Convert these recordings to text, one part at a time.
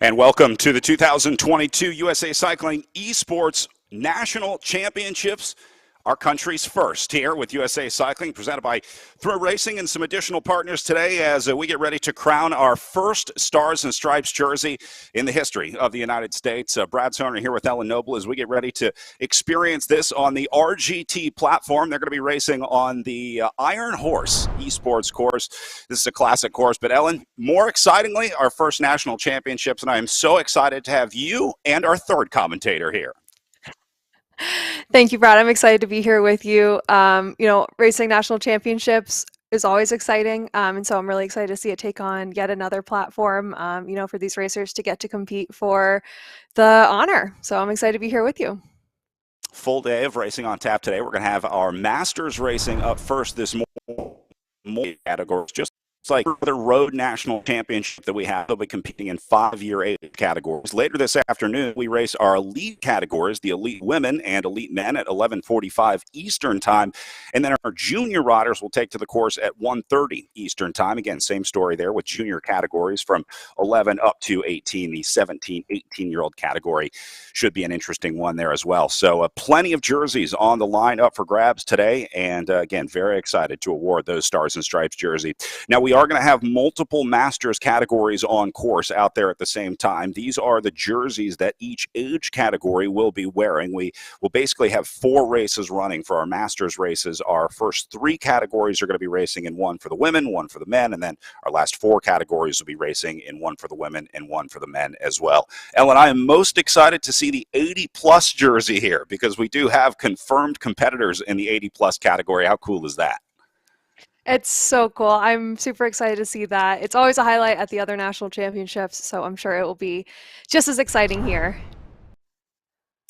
And welcome to the 2022 USA Cycling Esports National Championships, our country's first, here with USA Cycling, presented by Throw Racing and some additional partners today as we get ready to crown our first Stars and Stripes jersey in the history of the United States. Brad Soner here with Ellen Noble as we get ready to experience this on the RGT platform. They're going to be racing on the Iron Horse Esports course. This is a classic course, but Ellen, more excitingly, our first national championships, and I am so excited to have you and our third commentator here. Thank you, Brad. I'm excited to be here with you. Racing national championships is always exciting. And so I'm really excited to see it take on yet another platform, for these racers to get to compete for the honor. So I'm excited to be here with you. Full day of racing on tap today. We're going to have our Masters racing up first this morning categories, just like the road national championship that we have. They'll be competing in 5-year age categories. Later this afternoon, we race our elite categories, the elite women and elite men at 11:45 Eastern time. And then our junior riders will take to the course at 1:30 Eastern time. Again, same story there with junior categories from 11 up to 18. The 17, 18-year-old category should be an interesting one there as well. So plenty of jerseys on the line up for grabs today. And again, very excited to award those Stars and Stripes jersey. Now, we are going to have multiple Masters categories on course out there at the same time. These are the jerseys that each age category will be wearing. We will basically have 4 races running for our Masters races. Our first 3 categories are going to be racing in one for the women, one for the men, and then our last 4 categories will be racing in one for the women and one for the men as well. Ellen, I am most excited to see the 80-plus jersey here because we do have confirmed competitors in the 80-plus category. How cool is that? It's so cool. I'm super excited to see that. It's always a highlight at the other national championships, so I'm sure it will be just as exciting here.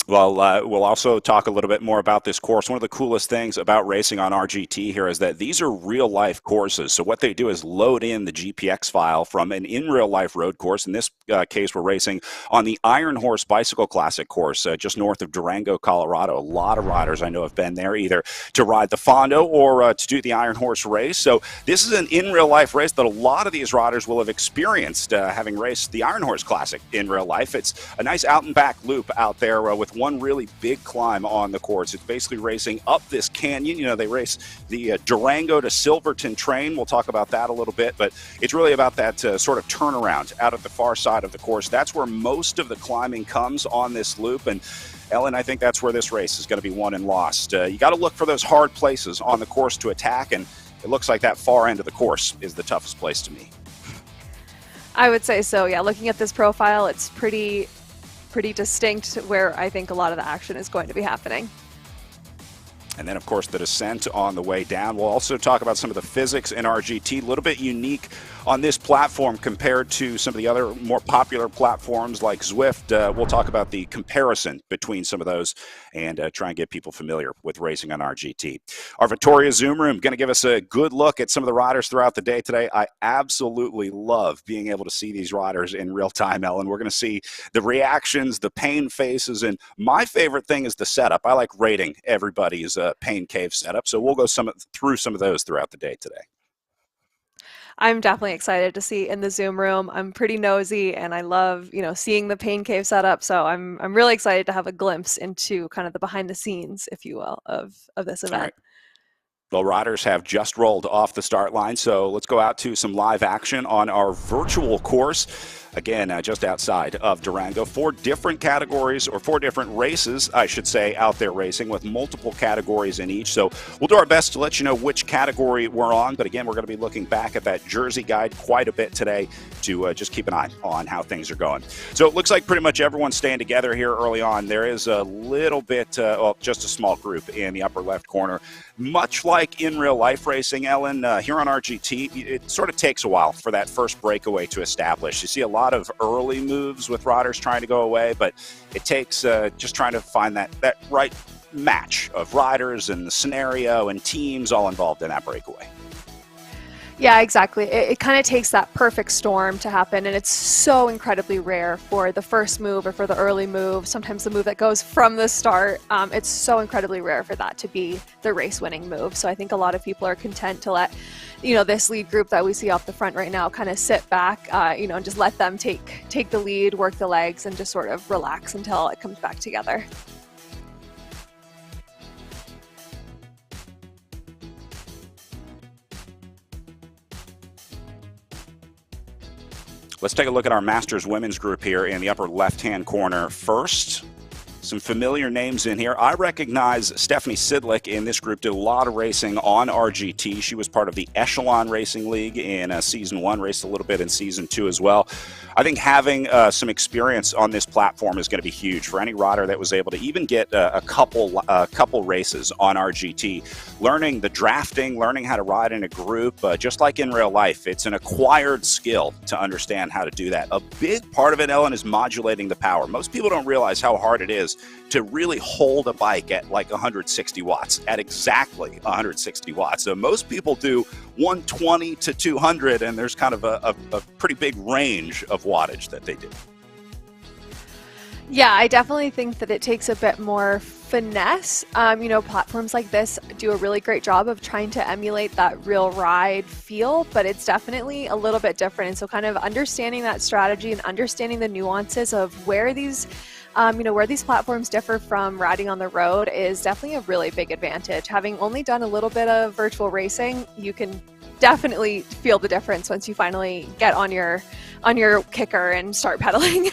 Well, we'll also talk a little bit more about this course. One of the coolest things about racing on RGT here is that these are real-life courses. So what they do is load in the GPX file from an in-real-life road course. In this case, we're racing on the Iron Horse Bicycle Classic course just north of Durango, Colorado. A lot of riders I know have been there either to ride the Fondo or to do the Iron Horse race. So this is an in-real-life race that a lot of these riders will have experienced having raced the Iron Horse Classic in real life. It's a nice out-and-back loop out there with one really big climb on the course. It's basically racing up this canyon. You know, they race the Durango to Silverton train. We'll talk about that a little bit, but it's really about that sort of turnaround out at the far side of the course. That's where most of the climbing comes on this loop. And Ellen, I think that's where this race is going to be won and lost. You got to look for those hard places on the course to attack, and it looks like that far end of the course is the toughest place to me. I would say so, yeah. Looking at this profile, it's pretty distinct where I think a lot of the action is going to be happening. And then, of course, the descent on the way down. We'll also talk about some of the physics in RGT, a little bit unique on this platform compared to some of the other more popular platforms like Zwift. We'll talk about the comparison between some of those and try and get people familiar with racing on RGT. Our Vittoria Zoom Room going to give us a good look at some of the riders throughout the day today. I absolutely love being able to see these riders in real time, Ellen. We're going to see the reactions, the pain faces, and my favorite thing is the setup. I like rating everybody's pain cave setup, so we'll go through some of those throughout the day today. I'm definitely excited to see in the Zoom room. I'm pretty nosy and I love, seeing the pain cave setup. So I'm really excited to have a glimpse into kind of the behind the scenes, if you will, of this event. All right. Well, riders have just rolled off the start line, so let's go out to some live action on our virtual course. Again, just outside of Durango. 4 different categories, or 4 different races, I should say, out there racing with multiple categories in each. So we'll do our best to let you know which category we're on. But again, we're going to be looking back at that jersey guide quite a bit today to just keep an eye on how things are going. So it looks like pretty much everyone's staying together here early on. There is a little bit, just a small group in the upper left corner. Much like in real life racing, Ellen, here on RGT, it sort of takes a while for that first breakaway to establish. You see a lot of early moves with riders trying to go away, but it takes just trying to find that right match of riders and the scenario and teams all involved in that breakaway. Yeah, exactly. It kind of takes that perfect storm to happen, and it's so incredibly rare for the first move or for the early move, sometimes the move that goes from the start. It's so incredibly rare for that to be the race-winning move. So I think a lot of people are content to let this lead group that we see off the front right now kind of sit back, and just let them take the lead, work the legs, and just sort of relax until it comes back together. Let's take a look at our Masters women's group here in the upper left-hand corner. First, some familiar names in here. I recognize Stephanie Sidlick in this group, did a lot of racing on RGT. She was part of the Echelon Racing League in Season 1, raced a little bit in Season 2 as well. I think having some experience on this platform is going to be huge for any rider that was able to even get a couple races on RGT. Learning the drafting, learning how to ride in a group, just like in real life, it's an acquired skill to understand how to do that. A big part of it, Ellen, is modulating the power. Most people don't realize how hard it is to really hold a bike at like 160 watts, at exactly 160 watts. So most people do 120 to 200, and there's kind of a pretty big range of wattage that they do. Yeah, I definitely think that it takes a bit more finesse. Platforms like this do a really great job of trying to emulate that real ride feel, but it's definitely a little bit different. And so kind of understanding that strategy and understanding the nuances of where these platforms differ from riding on the road is definitely a really big advantage. Having only done a little bit of virtual racing, you can definitely feel the difference once you finally get on your kicker and start pedaling.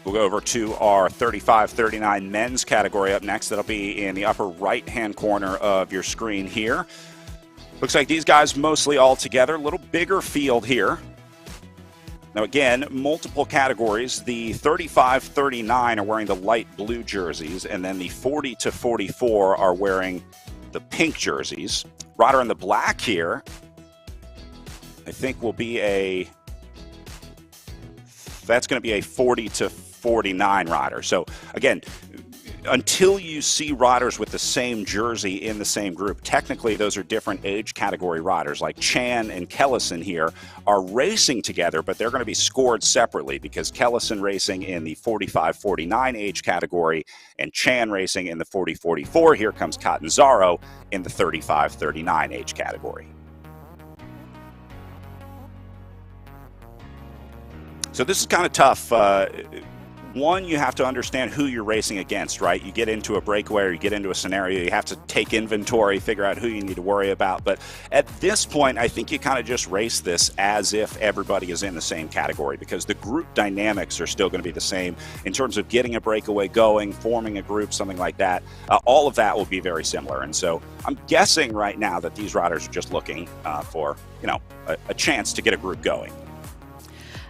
We'll go over to our 35-39 men's category up next. That'll be in the upper right-hand corner of your screen here. Looks like these guys mostly all together. A little bigger field here. Now again, multiple categories. The 35-39 are wearing the light blue jerseys, and then the 40-44 are wearing the pink jerseys. Rider in the black here, I think that's going to be a 40-49 rider. So again, until you see riders with the same jersey in the same group, technically those are different age category riders. Like Chan and Kellison here are racing together, but they're going to be scored separately because Kellison racing in the 45-49 age category and Chan racing in the 40-44. Here comes Catanzaro in the 35-39 age category. So this is kind of tough. One, you have to understand who you're racing against, right? You get into a breakaway or you get into a scenario, you have to take inventory, figure out who you need to worry about. But at this point, I think you kind of just race this as if everybody is in the same category, because the group dynamics are still going to be the same in terms of getting a breakaway going, forming a group, something like that. All of that will be very similar. And so I'm guessing right now that these riders are just looking for, a chance to get a group going.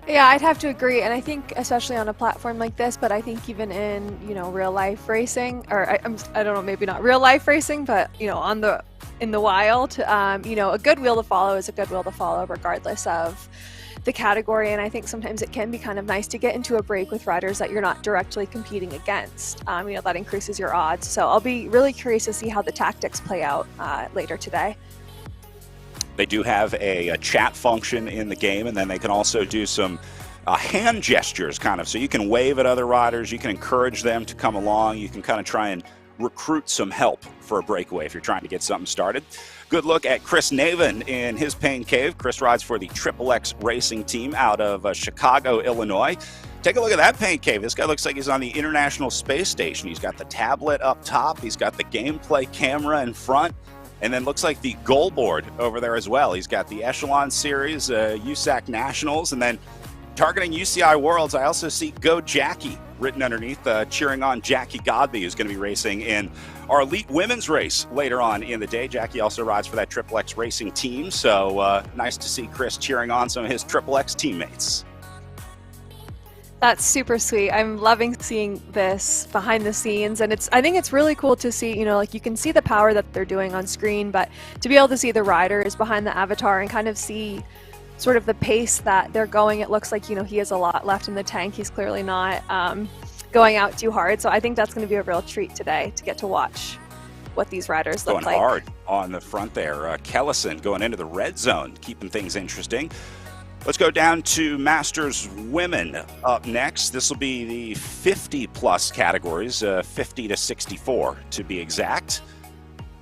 Yeah, I'd have to agree, and I think especially on a platform like this, but I think even in real life racing, or I don't know, maybe not real life racing, but in the wild, a good wheel to follow is a good wheel to follow regardless of the category. And I think sometimes it can be kind of nice to get into a break with riders that you're not directly competing against. That increases your odds. So I'll be really curious to see how the tactics play out later today. They do have a chat function in the game, and then they can also do some hand gestures, kind of. So you can wave at other riders, you can encourage them to come along, you can kind of try and recruit some help for a breakaway if you're trying to get something started. Good look at Chris Navin in his pain cave. Chris rides for the XXX Racing Team out of Chicago, Illinois. Take a look at that pain cave. This guy looks like he's on the International Space Station. He's got the tablet up top, he's got the gameplay camera in front, and then looks like the goal board over there as well. He's got the Echelon Series, USAC Nationals, and then targeting UCI Worlds, I also see Go Jackie written underneath, cheering on Jackie Godby, who's going to be racing in our elite women's race later on in the day. Jackie also rides for that XXX Racing Team, so nice to see Chris cheering on some of his XXX teammates. That's super sweet. I'm loving seeing this behind the scenes, and I think it's really cool to see, you can see the power that they're doing on screen, but to be able to see the riders behind the avatar and kind of see sort of the pace that they're going. It looks like, he has a lot left in the tank. He's clearly not going out too hard. So I think that's going to be a real treat today to get to watch what these riders look like. Going hard on the front there. Kellison going into the red zone, keeping things interesting. Let's go down to Masters Women up next. This will be the 50-plus categories, 50 to 64 to be exact.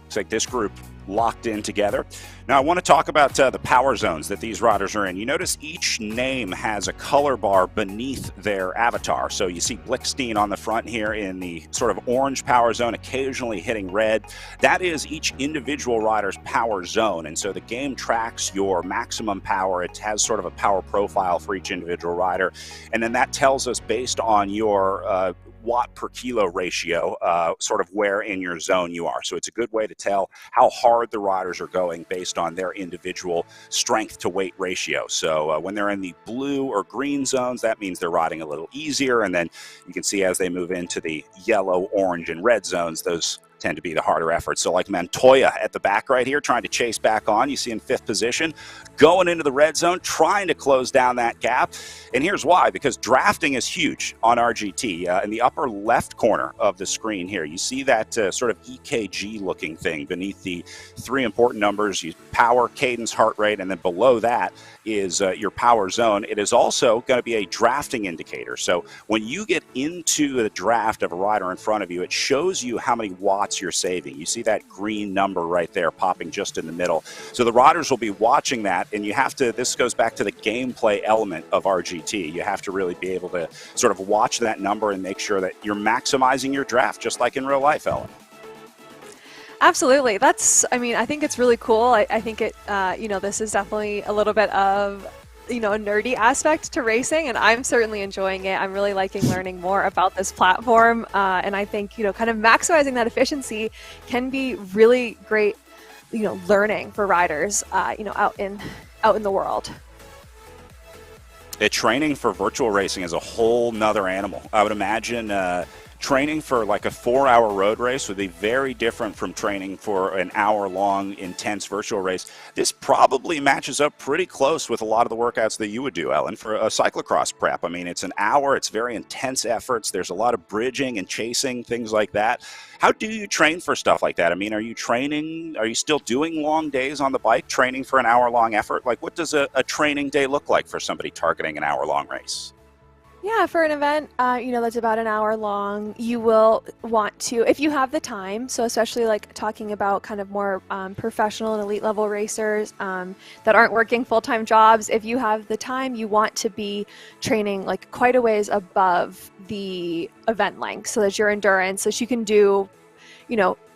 Looks like this group locked in together. Now I want to talk about the power zones that these riders are in. You notice each name has a color bar beneath their avatar. So you see Blickstein on the front here in the sort of orange power zone, occasionally hitting red. That is each individual rider's power zone. And so the game tracks your maximum power. It has sort of a power profile for each individual rider. And then that tells us based on your watt per kilo ratio, sort of where in your zone you are. So it's a good way to tell how hard the riders are going based on their individual strength to weight ratio. So when they're in the blue or green zones, that means they're riding a little easier. And then you can see as they move into the yellow, orange, and red zones, those tend to be the harder efforts. So like Montoya at the back right here, trying to chase back on. You see in 5th position, going into the red zone, trying to close down that gap. And here's why, because drafting is huge on RGT. In the upper left corner of the screen here, you see that sort of EKG looking thing beneath the 3 important numbers, power, cadence, heart rate, and then below that is your power zone. It is also going to be a drafting indicator. So when you get into the draft of a rider in front of you, it shows you how many watts you're saving. You see that green number right there popping just in the middle. So the riders will be watching that, and you have to, this goes back to the gameplay element of RGT. You have to really be able to sort of watch that number and make sure that you're maximizing your draft, just like in real life, Ellen. Absolutely. I mean, I think it's really cool. I think it, this is definitely a little bit of a nerdy aspect to racing, and I'm certainly enjoying it. I'm really liking learning more about this platform, and I think kind of maximizing that efficiency can be really great learning for riders out in the world. Training for virtual racing is a whole nother animal. I would imagine training for like a 4-hour road race would be very different from training for an hour-long intense virtual race. This probably matches up pretty close with a lot of the workouts that you would do, Ellen, for a cyclocross prep. I mean, it's an hour, it's very intense efforts, there's a lot of bridging and chasing, things like that. How do you train for stuff like that? I mean, are you still doing long days on the bike, training for an hour-long effort? Like, what does a training day look like for somebody targeting an hour-long race? Yeah, for an event, that's about an hour long, you will want to, if you have the time, so especially like talking about kind of more professional and elite level racers that aren't working full-time jobs, if you have the time, you want to be training like quite a ways above the event length so that your endurance, so you can do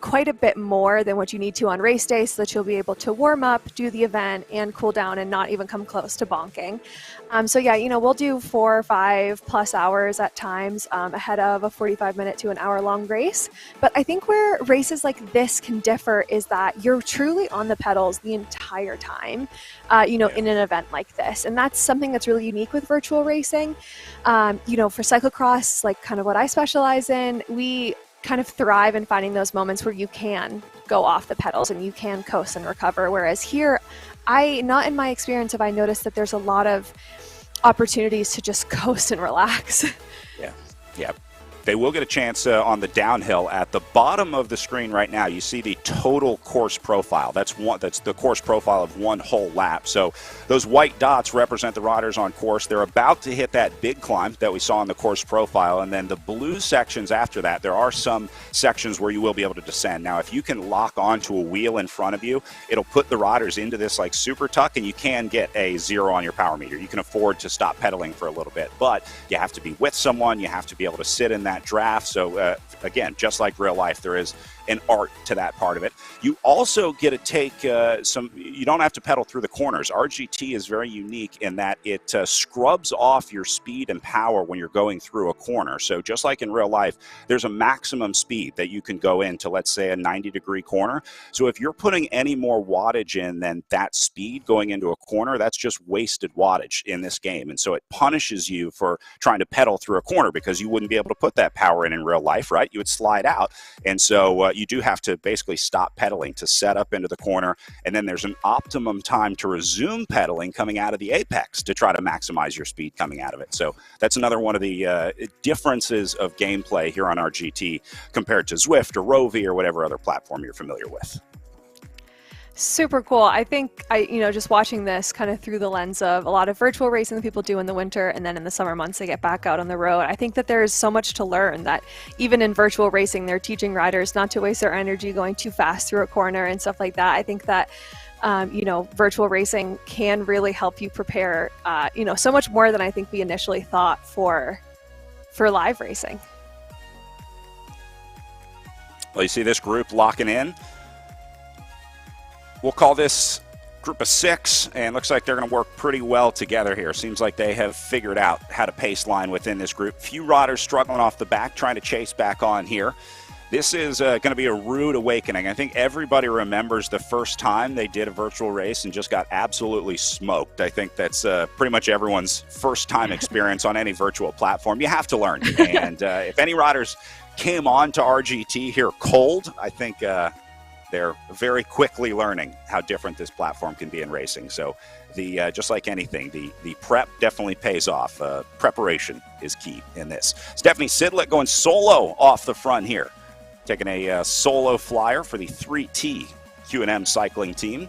quite a bit more than what you need to on race day so that you'll be able to warm up, do the event, and cool down and not even come close to bonking. So yeah, we'll do 4 or 5 plus hours at times ahead of a 45-minute to an hour-long race. But I think where races like this can differ is that you're truly on the pedals the entire time, in an event like this. And that's something that's really unique with virtual racing. For cyclocross, like kind of what I specialize in, we kind of thrive in finding those moments where you can go off the pedals and you can coast and recover. Whereas here, not in my experience have I noticed that there's a lot of opportunities to just coast and relax. Yeah. They will get a chance on the downhill. At the bottom of the screen right now, you see the total course profile. That's the course profile of one whole lap. So those white dots represent the riders on course. They're about to hit that big climb that we saw in the course profile. And then the blue sections after that, there are some sections where you will be able to descend. Now, if you can lock onto a wheel in front of you, it'll put the riders into this like super tuck, and you can get a 0 on your power meter. You can afford to stop pedaling for a little bit, but you have to be with someone. You have to be able to sit in that draft. So again, just like real life, there is an art to that part of it. You also get to take you don't have to pedal through the corners. RGT is very unique in that it scrubs off your speed and power when you're going through a corner. So just like in real life, there's a maximum speed that you can go into, let's say a 90-degree corner. So if you're putting any more wattage in than that speed going into a corner, that's just wasted wattage in this game. And so it punishes you for trying to pedal through a corner because you wouldn't be able to put that power in real life, right? You would slide out. And so you do have to basically stop pedaling to set up into the corner, and then there's an optimum time to resume pedaling coming out of the apex to try to maximize your speed coming out of it. So that's another one of the differences of gameplay here on RGT compared to Zwift or Rovi or whatever other platform you're familiar with. Super cool. I think just watching this kind of through the lens of a lot of virtual racing that people do in the winter and then in the summer months they get back out on the road. I think that there is so much to learn that even in virtual racing, they're teaching riders not to waste their energy going too fast through a corner and stuff like that. I think that virtual racing can really help you prepare, so much more than I think we initially thought for live racing. Well, you see this group locking in. We'll call this group of 6, and looks like they're going to work pretty well together here. Seems like they have figured out how to pace line within this group. Few riders struggling off the back, trying to chase back on here. This is going to be a rude awakening. I think everybody remembers the first time they did a virtual race and just got absolutely smoked. I think that's pretty much everyone's first time experience on any virtual platform. You have to learn. And if any riders came on to RGT here cold, I think they're very quickly learning how different this platform can be in racing. So just like anything, the prep definitely pays off. Preparation is key in this. Stephanie Sidlick going solo off the front here, taking a solo flyer for the 3T Q&M cycling team.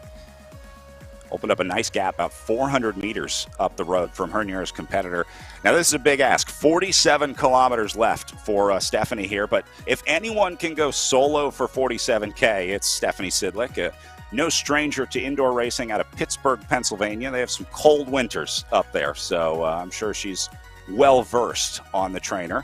Opened up a nice gap, about 400 meters up the road from her nearest competitor. Now, this is a big ask. 47 kilometers left for Stephanie here, but if anyone can go solo for 47K, it's Stephanie Sidlick. No stranger to indoor racing out of Pittsburgh, Pennsylvania. They have some cold winters up there, so I'm sure she's well-versed on the trainer.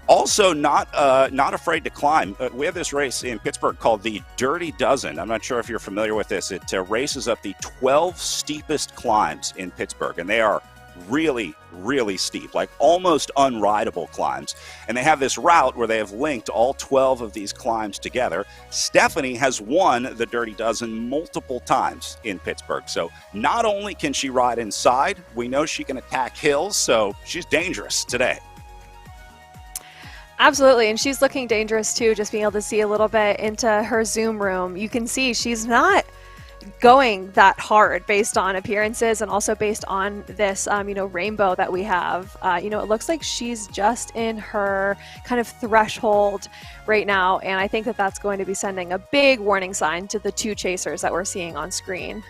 Also, not afraid to climb. We have this race in Pittsburgh called the Dirty Dozen. I'm not sure if you're familiar with this. It races up the 12 steepest climbs in Pittsburgh, and they are really, really steep, like almost unrideable climbs. And they have this route where they have linked all 12 of these climbs together. Stephanie has won the Dirty Dozen multiple times in Pittsburgh. So not only can she ride inside, we know she can attack hills, so she's dangerous today. Absolutely, and she's looking dangerous too, just being able to see a little bit into her Zoom room. You can see she's not going that hard based on appearances and also based on this, rainbow that we have. It looks like she's just in her kind of threshold right now, and I think that that's going to be sending a big warning sign to the 2 chasers that we're seeing on screen.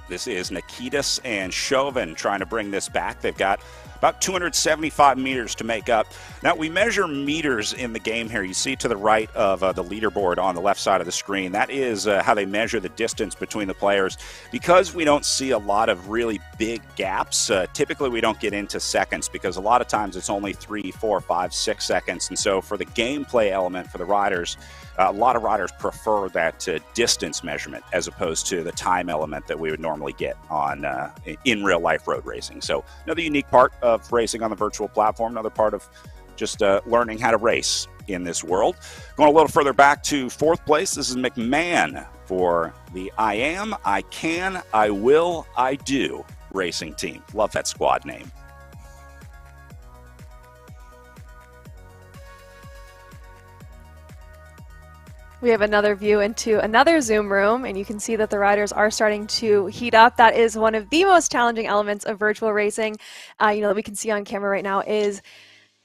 This is Nikitas and Chauvin trying to bring this back. They've got about 275 meters to make up. Now, we measure meters in the game here. You see to the right of the leaderboard on the left side of the screen. That is how they measure the distance between the players. Because we don't see a lot of really big gaps, typically we don't get into seconds because a lot of times it's only 3, 4, 5, 6 seconds. And so for the gameplay element for the riders, a lot of riders prefer that distance measurement as opposed to the time element that we would normally get on in real life road racing. So another unique part of racing on the virtual platform, another part of just learning how to race in this world. Going a little further back to 4th place, this is McMahon for the I Am, I Can, I Will, I Do racing team. Love that squad name. We have another view into another Zoom room, and you can see that the riders are starting to heat up. That is one of the most challenging elements of virtual racing, that we can see on camera right now, is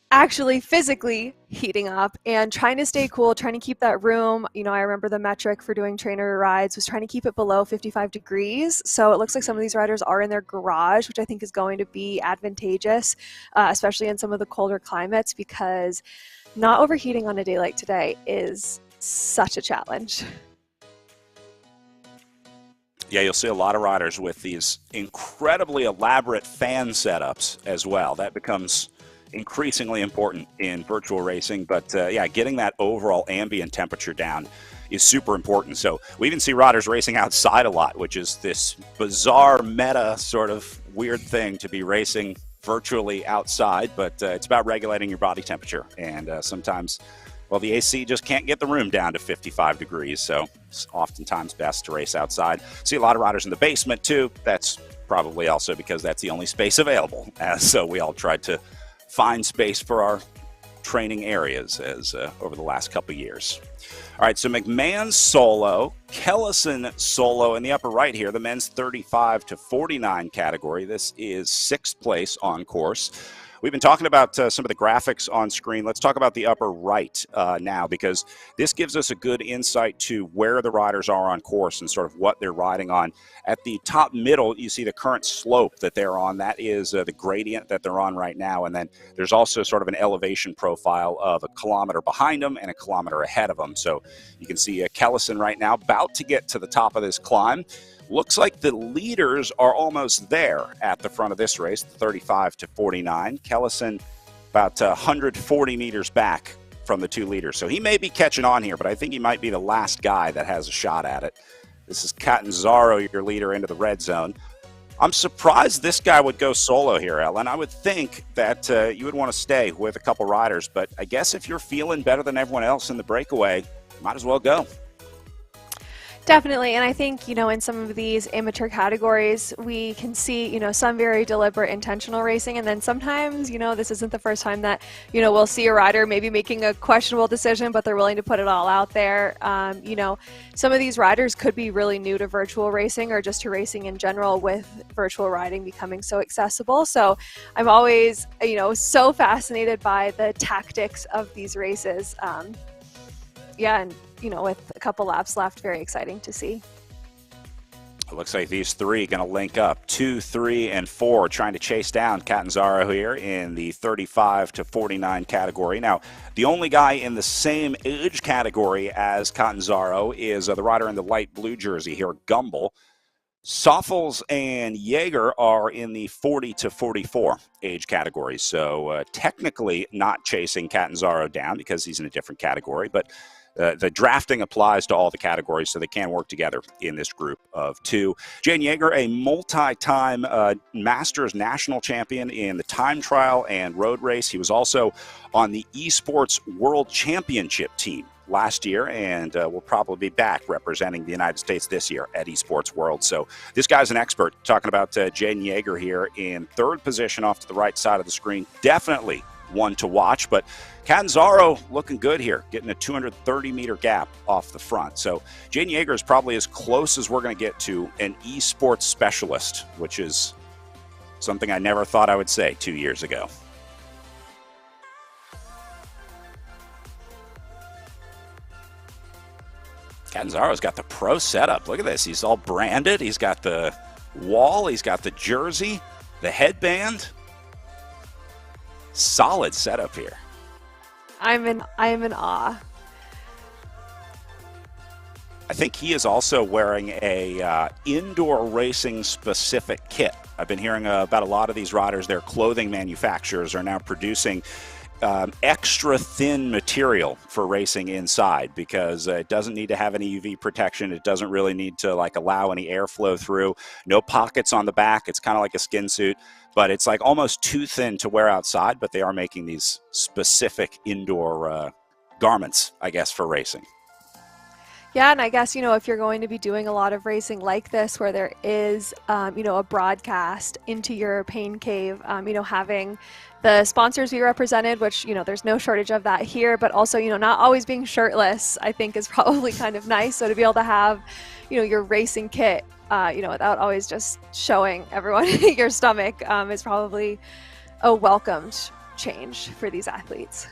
actually physically heating up and trying to stay cool, trying to keep that room. I remember the metric for doing trainer rides was trying to keep it below 55 degrees. So it looks like some of these riders are in their garage, which I think is going to be advantageous, especially in some of the colder climates, because not overheating on a day like today is such a challenge. Yeah, you'll see a lot of riders with these incredibly elaborate fan setups as well. That becomes increasingly important in virtual racing, but getting that overall ambient temperature down is super important. So we even see riders racing outside a lot, which is this bizarre meta sort of weird thing to be racing virtually outside, but it's about regulating your body temperature. And sometimes, well, the AC just can't get the room down to 55 degrees, so it's oftentimes best to race outside. See a lot of riders in the basement too. That's probably also because that's the only space available. So we all tried to find space for our training areas as over the last couple of years. All right, so McMahon solo, Kellison solo in the upper right here, the men's 35 to 49 category. This is 6th place on course. we've been talking about some of the graphics on screen. Let's talk about the upper right now, because this gives us a good insight to where the riders are on course and sort of what they're riding on. At the top middle, you see the current slope that they're on. That is the gradient that they're on right now. And then there's also sort of an elevation profile of a kilometer behind them and a kilometer ahead of them. So you can see Kellison right now about to get to the top of this climb. Looks like the leaders are almost there at the front of this race, 35 to 49. Kellison about 140 meters back from the two leaders. So he may be catching on here, but I think he might be the last guy that has a shot at it. This is Catanzaro, your leader, into the red zone. I'm surprised this guy would go solo here, Ellen. I would think that you would want to stay with a couple riders, but I guess if you're feeling better than everyone else in the breakaway, might as well go. Definitely, and I think, in some of these amateur categories, we can see, some very deliberate, intentional racing, and then sometimes, this isn't the first time that, we'll see a rider maybe making a questionable decision, but they're willing to put it all out there. Some of these riders could be really new to virtual racing or just to racing in general, with virtual riding becoming so accessible. So I'm always, so fascinated by the tactics of these races. And with a couple laps left, very exciting to see. It looks like these three going to link up. 2, 3, and 4 trying to chase down Catanzaro here in the 35 to 49 category. Now, the only guy in the same age category as Catanzaro is the rider in the light blue jersey here, Gumbel. Soffels and Jaeger are in the 40 to 44 age category. So technically not chasing Catanzaro down because he's in a different category, but the drafting applies to all the categories, so they can work together in this group of two. Jan Jaeger, a multi-time Masters national champion in the time trial and road race. He was also on the Esports World Championship team last year, and will probably be back representing the United States this year at Esports World. So this guy's an expert. Talking about Jaden Jaeger here in third position off to the right side of the screen. Definitely one to watch, but Catanzaro looking good here, getting a 230-meter gap off the front. So Jaden Jaeger is probably as close as we're going to get to an esports specialist, which is something I never thought I would say 2 years ago. Catanzaro's got the pro setup. Look at this. He's all branded. He's got the wall. He's got the jersey, the headband. Solid setup here. I am in awe. I think he is also wearing a indoor racing specific kit. I've been hearing about a lot of these riders. Their clothing manufacturers are now producing extra thin material for racing inside, because it doesn't need to have any UV protection. It doesn't really need to allow any airflow through. No pockets on the back. It's kind of like a skin suit, but it's almost too thin to wear outside. But they are making these specific indoor garments, I guess, for racing. Yeah, and I guess, if you're going to be doing a lot of racing like this, where there is, a broadcast into your pain cave, having the sponsors be represented, which, there's no shortage of that here, but also, not always being shirtless, I think is probably kind of nice. So to be able to have, your racing kit, without always just showing everyone your stomach, is probably a welcomed change for these athletes.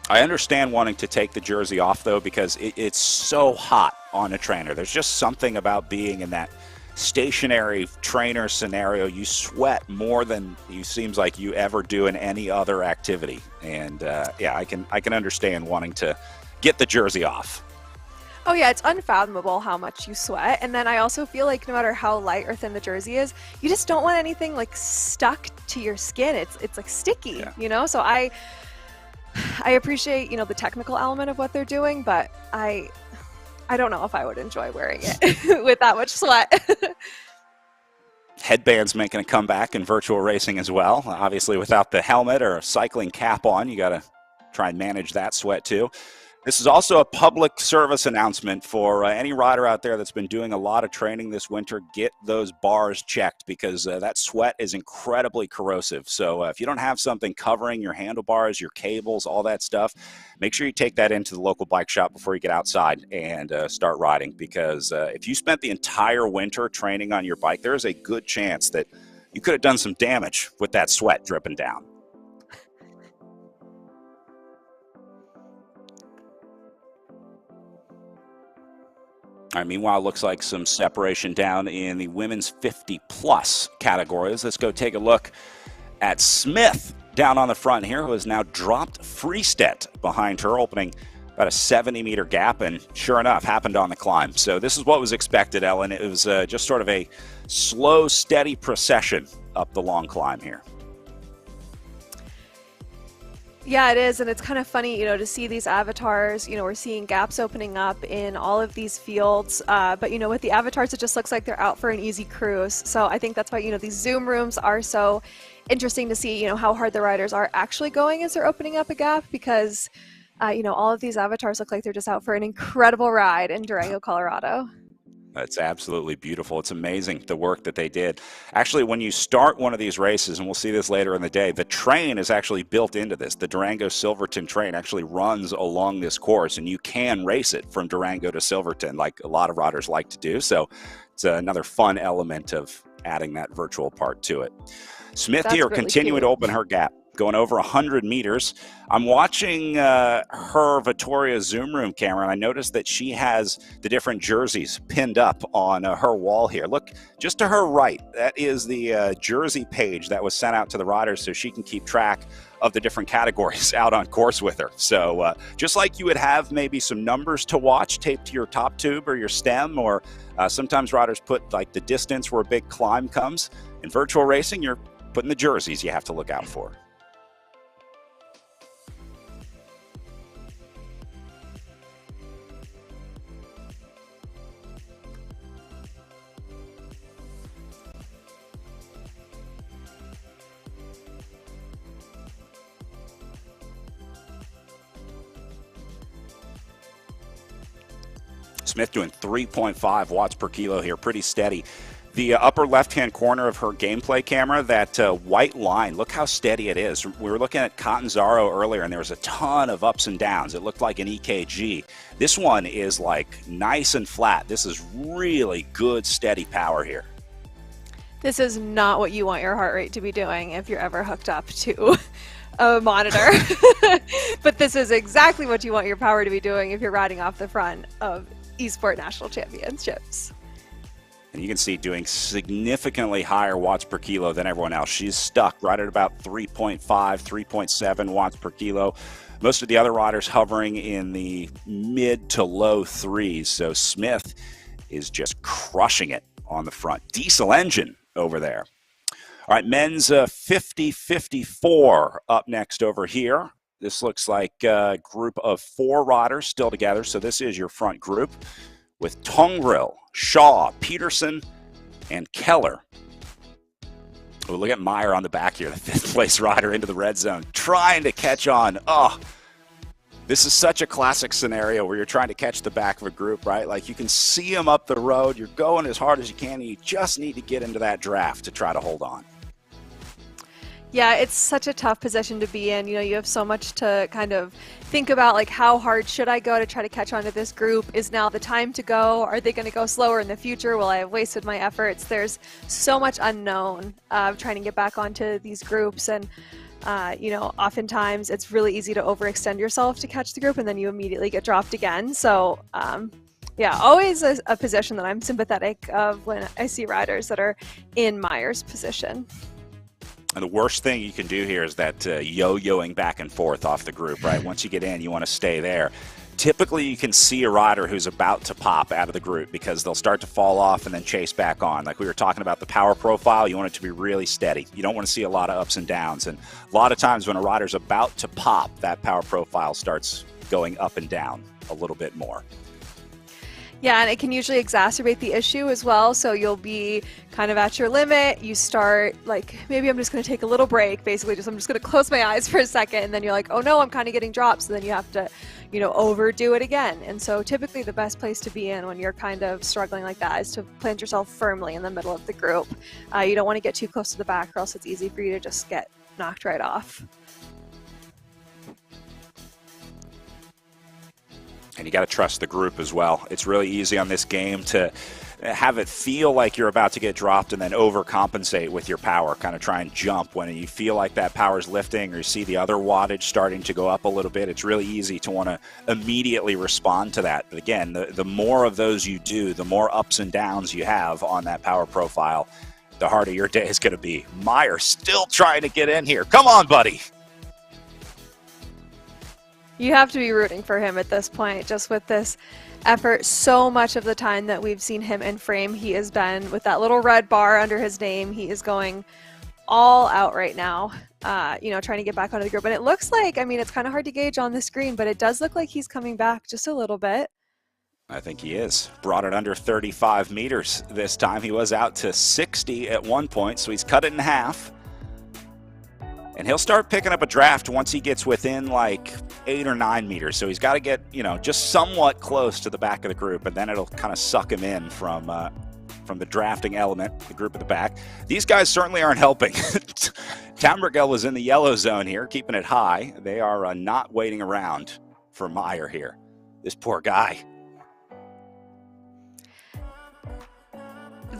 I understand wanting to take the jersey off, though, because it's so hot on a trainer. There's just something about being in that stationary trainer scenario. You sweat more than it seems like you ever do in any other activity. And yeah, I can understand wanting to get the jersey off. Oh yeah, it's unfathomable how much you sweat. And then I also feel like no matter how light or thin the jersey is, you just don't want anything stuck to your skin. It's sticky, yeah. So I appreciate, the technical element of what they're doing, but I don't know if I would enjoy wearing it with that much sweat. Headbands making a comeback in virtual racing as well. Obviously, without the helmet or cycling cap on, you got to try and manage that sweat too. This is also a public service announcement for any rider out there that's been doing a lot of training this winter. Get those bars checked, because that sweat is incredibly corrosive. So if you don't have something covering your handlebars, your cables, all that stuff, make sure you take that into the local bike shop before you get outside and start riding. Because if you spent the entire winter training on your bike, there is a good chance that you could have done some damage with that sweat dripping down. All right, meanwhile, looks like some separation down in the women's 50-plus categories. Let's go take a look at Smith down on the front here, who has now dropped Freestedt behind her, opening about a 70-meter gap, and sure enough, happened on the climb. So this is what was expected, Ellen. It was just sort of a slow, steady procession up the long climb here. Yeah, it is, and it's kind of funny, to see these avatars. We're seeing gaps opening up in all of these fields, but with the avatars, it just looks like they're out for an easy cruise. So I think that's why these Zoom rooms are so interesting to see. How hard the riders are actually going as they're opening up a gap, because all of these avatars look like they're just out for an incredible ride in Durango, Colorado. It's absolutely beautiful. It's amazing the work that they did. Actually, when you start one of these races, and we'll see this later in the day, the train is actually built into this. The Durango Silverton train actually runs along this course, and you can race it from Durango to Silverton like a lot of riders like to do. So it's another fun element of adding that virtual part to it. Smith That's here really continuing to open her gap, going over 100 meters. I'm watching her Vittoria Zoom room camera, and I noticed that she has the different jerseys pinned up on her wall here. Look, just to her right, that is the jersey page that was sent out to the riders so she can keep track of the different categories out on course with her. So just like you would have maybe some numbers to watch taped to your top tube or your stem, or sometimes riders put like the distance where a big climb comes. In virtual racing, you're putting the jerseys you have to look out for. Smith doing 3.5 watts per kilo here, pretty steady. The upper left-hand corner of her gameplay camera, that white line, look how steady it is. We were looking at Catanzaro earlier, and there was a ton of ups and downs. It looked like an EKG. This one is like nice and flat. This is really good, steady power here. This is not what you want your heart rate to be doing if you're ever hooked up to a monitor. But this is exactly what you want your power to be doing if you're riding off the front of Esports National Championships. And you can see doing significantly higher watts per kilo than everyone else. She's stuck right at about 3.5, 3.7 watts per kilo. Most of the other riders hovering in the mid to low threes. So Smith is just crushing it on the front. Diesel engine over there. All right, men's 50-54 up next over here. This looks like a group of 4 riders still together. So this is your front group with Tongril, Shaw, Peterson, and Keller. Oh, look at Meyer on the back here, the 5th place rider into the red zone, trying to catch on. Oh, this is such a classic scenario where you're trying to catch the back of a group, right? Like you can see them up the road, you're going as hard as you can, and you just need to get into that draft to try to hold on. Yeah, it's such a tough position to be in. You have so much to kind of think about, like how hard should I go to try to catch on to this group? Is now the time to go? Are they going to go slower in the future? Will I have wasted my efforts? There's so much unknown trying to get back onto these groups, and oftentimes it's really easy to overextend yourself to catch the group, and then you immediately get dropped again. So yeah, always a position that I'm sympathetic of when I see riders that are in Meyer's position. And the worst thing you can do here is that yo-yoing back and forth off the group, right? Once you get in, you want to stay there. Typically, you can see a rider who's about to pop out of the group because they'll start to fall off and then chase back on. Like we were talking about the power profile, you want it to be really steady. You don't want to see a lot of ups and downs. And a lot of times when a rider's about to pop, that power profile starts going up and down a little bit more. Yeah, and it can usually exacerbate the issue as well. So you'll be kind of at your limit. You start like, maybe I'm just going to take a little break. Basically, I'm just going to close my eyes for a second. And then you're like, oh no, I'm kind of getting dropped. So then you have to, overdo it again. And so typically the best place to be in when you're kind of struggling like that is to plant yourself firmly in the middle of the group. You don't want to get too close to the back, or else it's easy for you to just get knocked right off. And you got to trust the group as well. It's really easy on this game to have it feel like you're about to get dropped and then overcompensate with your power, kind of try and jump when you feel like that power's lifting or you see the other wattage starting to go up a little bit. It's really easy to want to immediately respond to that. But again, the more of those you do, the more ups and downs you have on that power profile, the harder your day is going to be. Meyer still trying to get in here. Come on, buddy. You have to be rooting for him at this point, just with this effort. So much of the time that we've seen him in frame, he has been with that little red bar under his name. He is going all out right now, you know, trying to get back onto the group. And it looks like, I mean, it's kind of hard to gauge on the screen, but it does look like he's coming back just a little bit. I think he is. Brought it under 35 meters this time. He was out to 60 at one point, so he's cut it in half. And he'll start picking up a draft once he gets within like 8 or 9 meters. So he's got to get, you know, just somewhat close to the back of the group, and then it'll kind of suck him in from the drafting element, the group at the back. These guys certainly aren't helping. Tambergel was in the yellow zone here, keeping it high. They are not waiting around for Meyer here. This poor guy.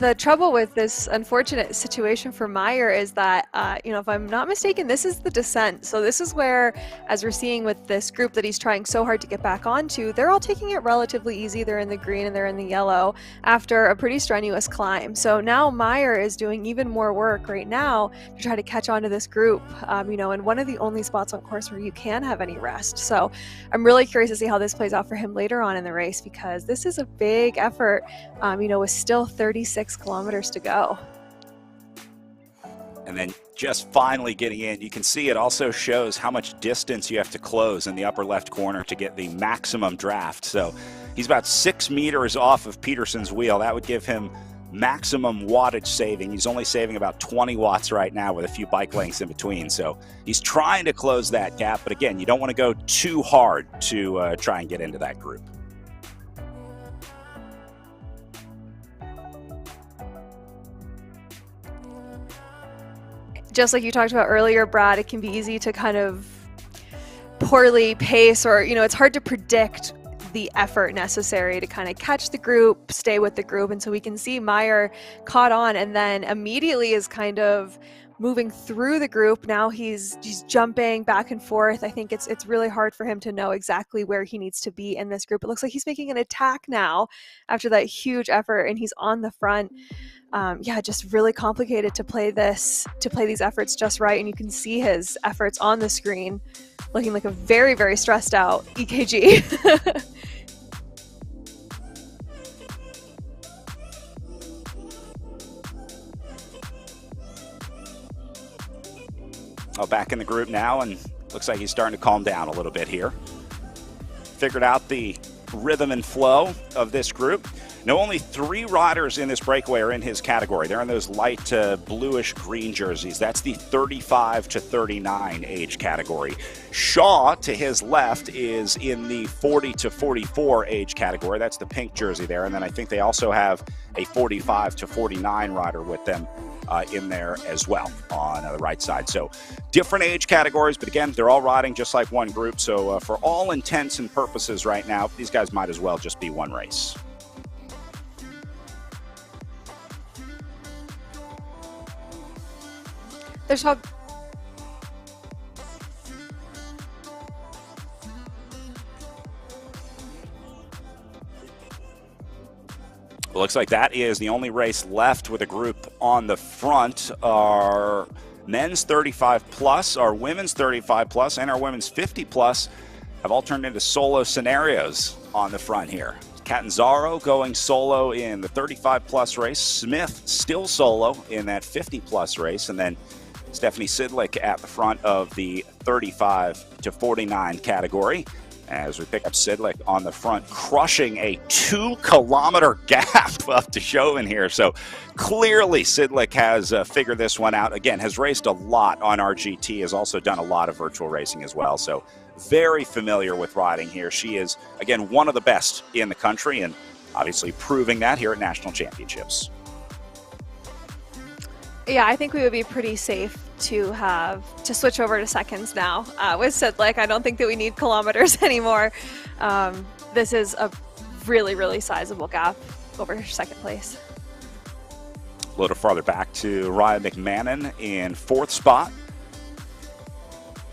The trouble with this unfortunate situation for Meyer is that, you know, if I'm not mistaken, this is the descent. So this is where, as we're seeing with this group that he's trying so hard to get back onto, they're all taking it relatively easy. They're in the green and they're in the yellow after a pretty strenuous climb. So now Meyer is doing even more work right now to try to catch on to this group, you know, and one of the only spots on course where you can have any rest. So I'm really curious to see how this plays out for him later on in the race, because this is a big effort, you know, with still 36 kilometers to go. And then just finally getting in, you can see it also shows how much distance you have to close in the upper left corner to get the maximum draft. So he's about 6 meters off of Peterson's wheel. That would give him maximum wattage saving. He's only saving about 20 watts right now with a few bike lengths in between. So he's trying to close that gap. But again, you don't want to go too hard to try and get into that group. Just like you talked about earlier, Brad, it can be easy to kind of poorly pace, or, you know, it's hard to predict the effort necessary to kind of catch the group, stay with the group. And so we can see Meyer caught on and then immediately is kind of moving through the group. Now he's jumping back and forth. I think it's really hard for him to know exactly where he needs to be in this group. It looks like he's making an attack now after that huge effort, and he's on the front. Yeah, just really complicated to play these efforts just right. And you can see his efforts on the screen looking like a very, very stressed out EKG. Oh, back in the group now, and looks like he's starting to calm down a little bit here. Figured out the rhythm and flow of this group. Now, only 3 riders in this breakaway are in his category. They're in those light bluish green jerseys. That's the 35 to 39 age category. Shaw, to his left, is in the 40 to 44 age category. That's the pink jersey there. And then I think they also have a 45 to 49 rider with them in there as well on the right side. So different age categories, but again, they're all riding just like one group. So for all intents and purposes right now, these guys might as well just be one race. There's how It looks like that is the only race left with a group on the front. Our men's 35 plus, our women's 35 plus, and our women's 50 plus have all turned into solo scenarios on the front here. Catanzaro going solo in the 35 plus race. Smith still solo in that 50 plus race. And then Stephanie Sidlick at the front of the 35 to 49 category. As we pick up Sidlick on the front, crushing a 2-kilometer gap up to Chauvin here. So clearly Sidlick has figured this one out. Again, has raced a lot on RGT, has also done a lot of virtual racing as well. So very familiar with riding here. She is, again, one of the best in the country, and obviously proving that here at National Championships. Yeah, I think we would be pretty safe to switch over to seconds now. With Sidlick, I don't think that we need kilometers anymore. This is a really, really sizable gap over second place. A little farther back to Ryan McMahon in 4th spot.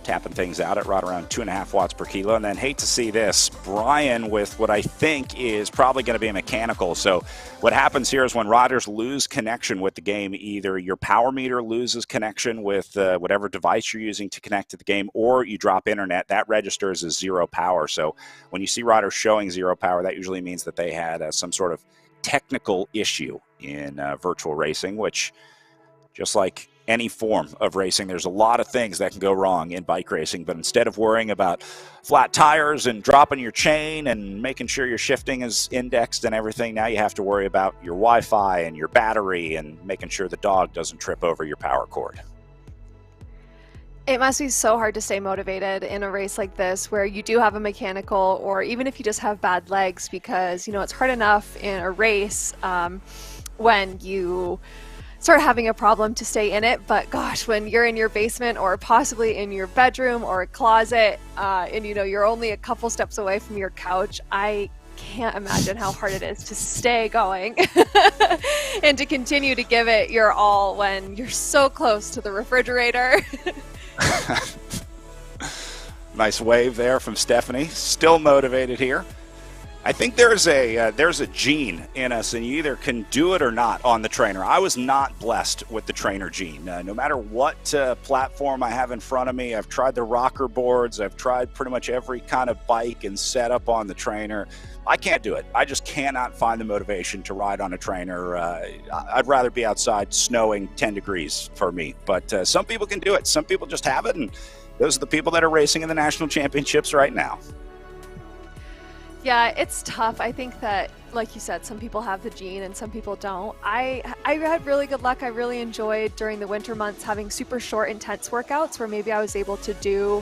Tapping things out at right around 2.5 watts per kilo. And then hate to see this, Brian with what I think is probably going to be a mechanical. So what happens here is when riders lose connection with the game, either your power meter loses connection with whatever device you're using to connect to the game, or you drop internet, that registers as 0 power. So when you see riders showing 0 power, that usually means that they had some sort of technical issue in virtual racing, which, just like any form of racing, there's a lot of things that can go wrong in bike racing. But instead of worrying about flat tires and dropping your chain and making sure your shifting is indexed and everything, now you have to worry about your Wi-Fi and your battery and making sure the dog doesn't trip over your power cord. It must be so hard to stay motivated in a race like this where you do have a mechanical, or even if you just have bad legs, because, you know, it's hard enough in a race when you start having a problem to stay in it. But gosh, when you're in your basement or possibly in your bedroom or a closet and, you know, you're only a couple steps away from your couch, I can't imagine how hard it is to stay going and to continue to give it your all when you're so close to the refrigerator. Nice wave there from Stephanie. Still motivated here. I think there's a gene in us, and you either can do it or not on the trainer. I was not blessed with the trainer gene. No matter what platform I have in front of me, I've tried the rocker boards, I've tried pretty much every kind of bike and setup on the trainer. I can't do it. I just cannot find the motivation to ride on a trainer. I'd rather be outside snowing 10 degrees for me. But some people can do it. Some people just have it, and those are the people that are racing in the national championships right now. Yeah, it's tough. I think that, like you said, some people have the gene and some people don't. I had really good luck. I really enjoyed during the winter months having super short, intense workouts where maybe I was able to do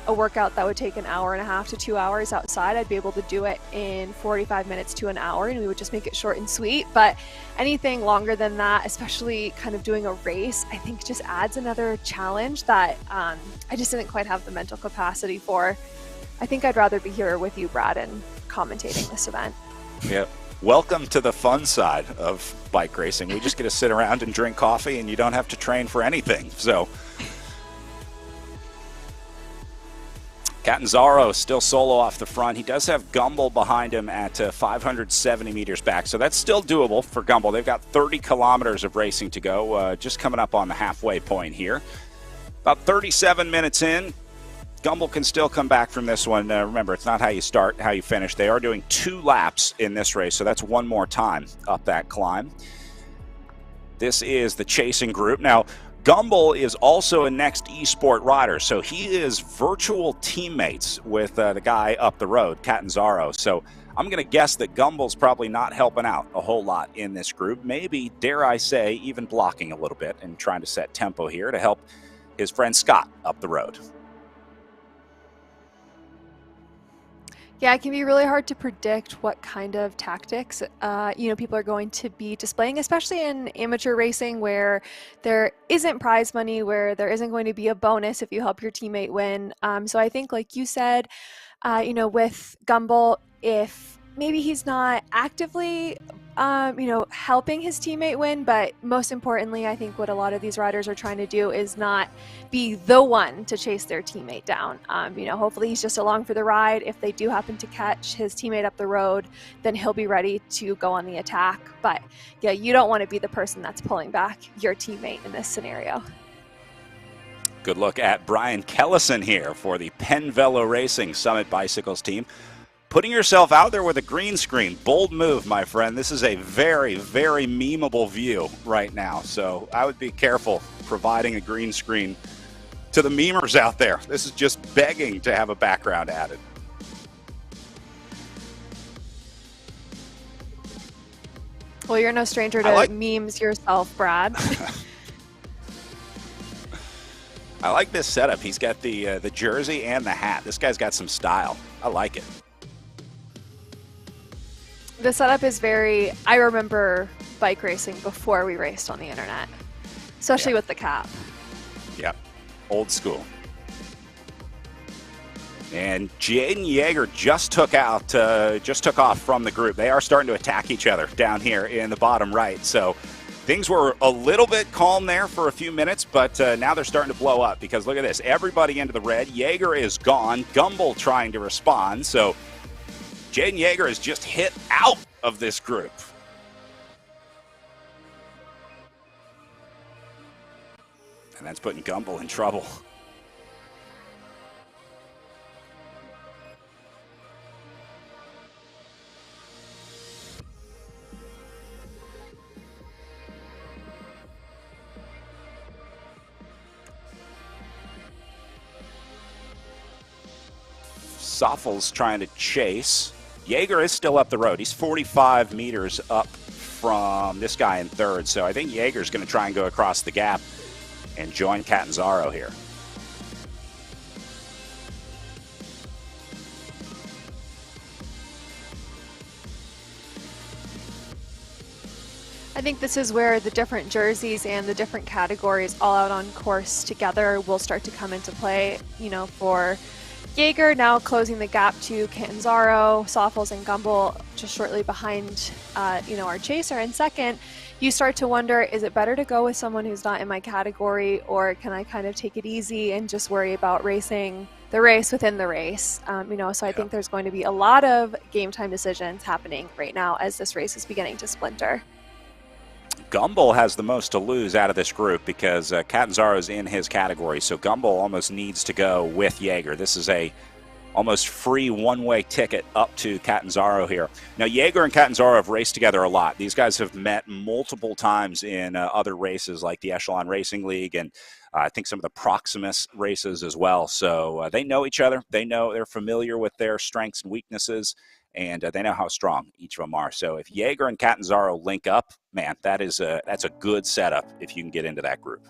a workout that would take 1.5 hours to 2 hours outside. I'd be able to do it in 45 minutes to an hour, and we would just make it short and sweet. But anything longer than that, especially kind of doing a race, I think just adds another challenge that I just didn't quite have the mental capacity for. I think I'd rather be here with you, Brad, and commentating this event. Yeah. Welcome to the fun side of bike racing. We just get to sit around and drink coffee, and you don't have to train for anything. So Catanzaro still solo off the front. He does have Gumbel behind him at 570 meters back, so that's still doable for Gumbel. They've got 30 kilometers of racing to go, just coming up on the halfway point here. About 37 minutes in, Gumbel can still come back from this one. Remember, it's not how you start, how you finish. They are doing 2 laps in this race, so that's one more time up that climb. This is the chasing group. Now, Gumbel is also a next Esport rider, so he is virtual teammates with the guy up the road, Catanzaro. So I'm going to guess that Gumbel's probably not helping out a whole lot in this group. Maybe, dare I say, even blocking a little bit and trying to set tempo here to help his friend Scott up the road. Yeah, it can be really hard to predict what kind of tactics, people are going to be displaying, especially in amateur racing where there isn't prize money, where there isn't going to be a bonus if you help your teammate win. So I think, like you said, with Gumbel, if maybe he's not actively, helping his teammate win, but most importantly, I think what a lot of these riders are trying to do is not be the one to chase their teammate down. Hopefully he's just along for the ride. If they do happen to catch his teammate up the road, then he'll be ready to go on the attack. But yeah, you don't want to be the person that's pulling back your teammate in this scenario. Good look at Brian Kellison here for the Penn Velo Racing Summit Bicycles team. Putting yourself out there with a green screen. Bold move, my friend. This is a very, very memeable view right now. So I would be careful providing a green screen to the memers out there. This is just begging to have a background added. Well, you're no stranger to memes yourself, Brad. I like this setup. He's got the jersey and the hat. This guy's got some style. I like it. The setup is I remember bike racing before we raced on the internet, especially with the cap. Yep, old school. And Jaden Yeager just took off from the group. They are starting to attack each other down here in the bottom right. So things were a little bit calm there for a few minutes, but now they're starting to blow up because look at this. Everybody into the red. Yeager is gone. Gumbel trying to respond. So Jaden Yeager is just hit out of this group. And that's putting Gumbel in trouble. Soffel's trying to chase. Yeager is still up the road. He's 45 meters up from this guy in third. So I think Yeager's going to try and go across the gap and join Catanzaro here. I think this is where the different jerseys and the different categories all out on course together will start to come into play, you know, for Yeager now closing the gap to Catanzaro, Soffels, and Gumbel just shortly behind, you know, our chaser. And second, you start to wonder, is it better to go with someone who's not in my category, or can I kind of take it easy and just worry about racing the race within the race? You know, so I think there's going to be a lot of game time decisions happening right now as this race is beginning to splinter. Gumbel has the most to lose out of this group because Catanzaro's in his category, so Gumbel almost needs to go with Yeager. This is a almost free one-way ticket up to Catanzaro here. Now, Yeager and Catanzaro have raced together a lot. These guys have met multiple times in other races like the Echelon Racing League and I think some of the Proximus races as well. So they know each other. They're familiar with their strengths and weaknesses, and they know how strong each of them are. So if Yeager and Catanzaro link up, man, that's a good setup if you can get into that group.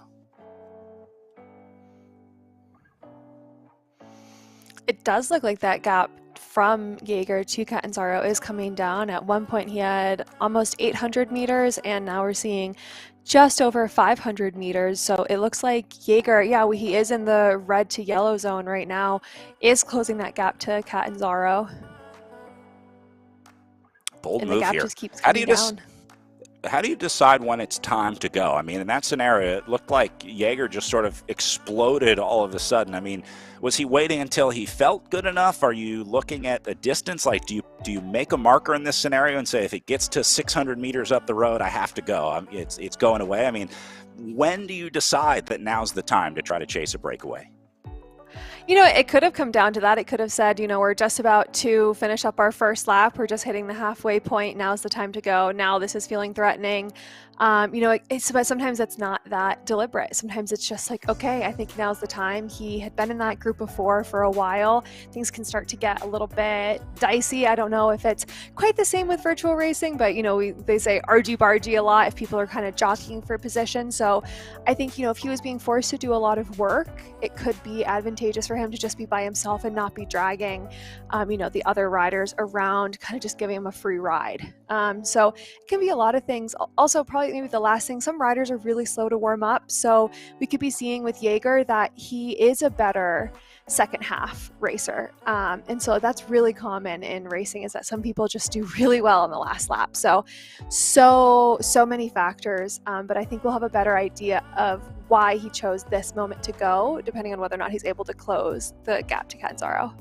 It does look like that gap from Yeager to Catanzaro is coming down. At one point he had almost 800 meters, and now we're seeing just over 500 meters. So it looks like Yeager, yeah, he is in the red to yellow zone right now, is closing that gap to Catanzaro. Bold and move the gap here. just keeps coming down. How do you decide when it's time to go? I mean, in that scenario, it looked like Yeager just sort of exploded all of a sudden. I mean, was he waiting until he felt good enough? Are you looking at the distance? Like, do you make a marker in this scenario and say, if it gets to 600 meters up the road, I have to go? It's going away. I mean, when do you decide that now's the time to try to chase a breakaway? You know, it could have come down to that. It could have said, you know, we're just about to finish up our first lap. We're just hitting the halfway point. Now's the time to go. Now this is feeling threatening. You know, but sometimes it's not that deliberate. Sometimes it's just like, okay, I think now's the time. He had been in that group before for a while. Things can start to get a little bit dicey. I don't know if it's quite the same with virtual racing, but, you know, they say argy-bargy a lot if people are kind of jockeying for position. So I think, you know, if he was being forced to do a lot of work, it could be advantageous for him to just be by himself and not be dragging, you know, the other riders around, kind of just giving him a free ride. So it can be a lot of things. Also, probably maybe the last thing, some riders are really slow to warm up. So we could be seeing with Yeager that he is a better second half racer. And so that's really common in racing, is that some people just do really well in the last lap. So many factors, but I think we'll have a better idea of why he chose this moment to go, depending on whether or not he's able to close the gap to Catanzaro.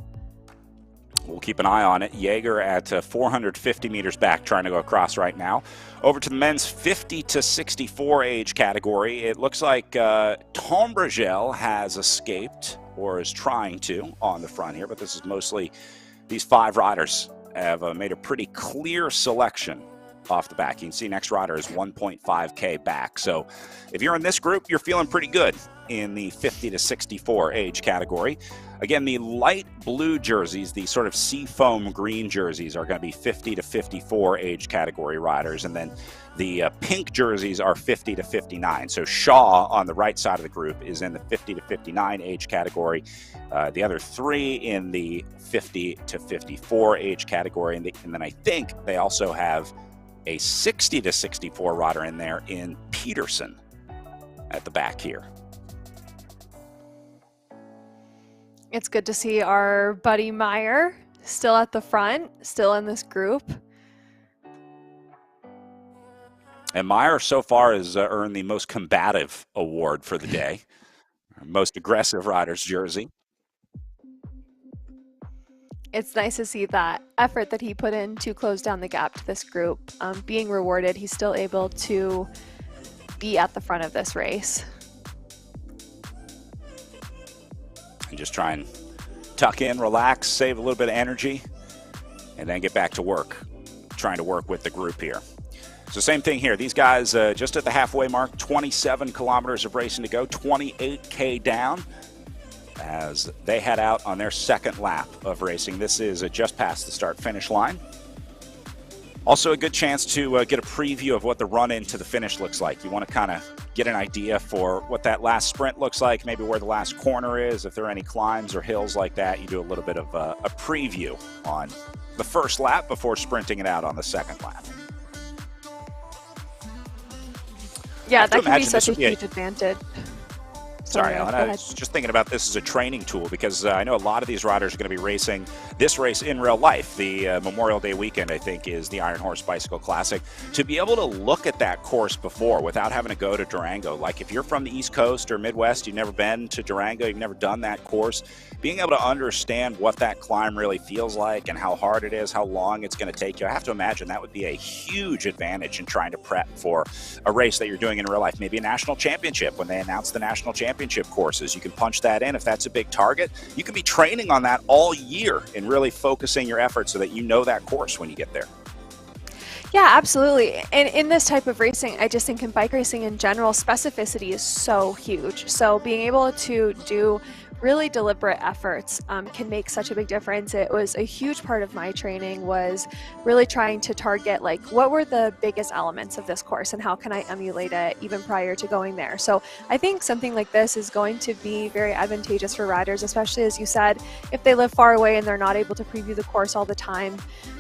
We'll keep an eye on it. Yeager at 450 meters back, trying to go across right now. Over to the men's 50 to 64 age category. It looks like Tom Bragel has escaped, or is trying to, on the front here, but this is mostly these 5 riders have made a pretty clear selection off the back. You can see next rider is 1.5K back. So if you're in this group, you're feeling pretty good in the 50 to 64 age category. Again, the light blue jerseys, the sort of seafoam green jerseys, are going to be 50 to 54 age category riders. And then the pink jerseys are 50 to 59. So Shaw on the right side of the group is in the 50 to 59 age category. The other 3 in the 50 to 54 age category. And then I think they also have a 60 to 64 rider in there in Peterson at the back here. It's good to see our buddy Meyer still at the front, still in this group. And Meyer so far has earned the most combative award for the day, most aggressive rider's jersey. It's nice to see that effort that he put in to close down the gap to this group being rewarded. He's still able to be at the front of this race. And just try and tuck in, relax, save a little bit of energy, and then get back to work, trying to work with the group here. So same thing here. These guys just at the halfway mark, 27 kilometers of racing to go, 28K down as they head out on their second lap of racing. This is just past the start-finish line. Also a good chance to get a preview of what the run into the finish looks like. You want to kind of get an idea for what that last sprint looks like, maybe where the last corner is, if there are any climbs or hills like that. You do a little bit of a preview on the first lap before sprinting it out on the second lap. Yeah, that can be such a huge advantage. Sorry, Ellen. I was just thinking about this as a training tool because I know a lot of these riders are going to be racing this race in real life. The Memorial Day weekend, I think, is the Iron Horse Bicycle Classic. To be able to look at that course before without having to go to Durango, like if you're from the East Coast or Midwest, you've never been to Durango, you've never done that course, being able to understand what that climb really feels like and how hard it is, how long it's going to take you, I have to imagine that would be a huge advantage in trying to prep for a race that you're doing in real life, maybe a national championship. When they announce the national championship courses, you can punch that in. If that's a big target, you can be training on that all year and really focusing your efforts so that you know that course when you get there. Yeah, absolutely. And in this type of racing, I just think in bike racing in general, specificity is so huge. So being able to do really deliberate efforts can make such a big difference. It was a huge part of my training, was really trying to target like what were the biggest elements of this course and how can I emulate it even prior to going there. So I think something like this is going to be very advantageous for riders, especially as you said, if they live far away and they're not able to preview the course all the time.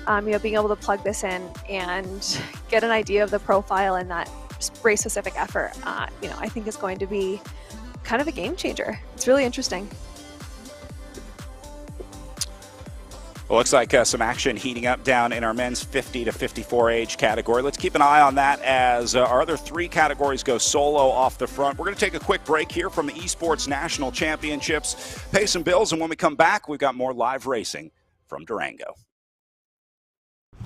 Being able to plug this in and get an idea of the profile and that race specific effort, I think is going to be kind of a game changer. It's really interesting. Well, looks like some action heating up down in our men's 50 to 54 age category. Let's keep an eye on that as our other three categories go solo off the front. We're going to take a quick break here from the Esports National Championships, pay some bills, and when we come back, we've got more live racing from Durango.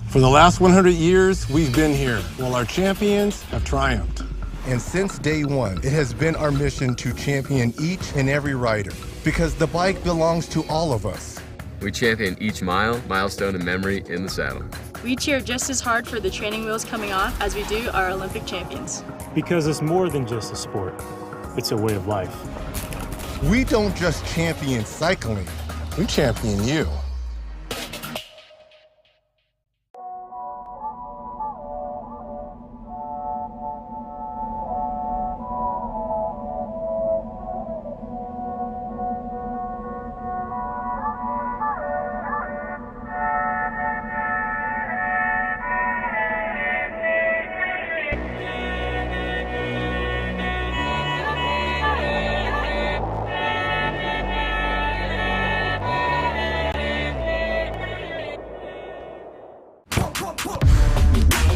For the last 100 years, we've been here, while our champions have triumphed. And since day one, it has been our mission to champion each and every rider, because the bike belongs to all of us. We champion each mile, milestone, and memory in the saddle. We cheer just as hard for the training wheels coming off as we do our Olympic champions. Because it's more than just a sport, it's a way of life. We don't just champion cycling, We champion you.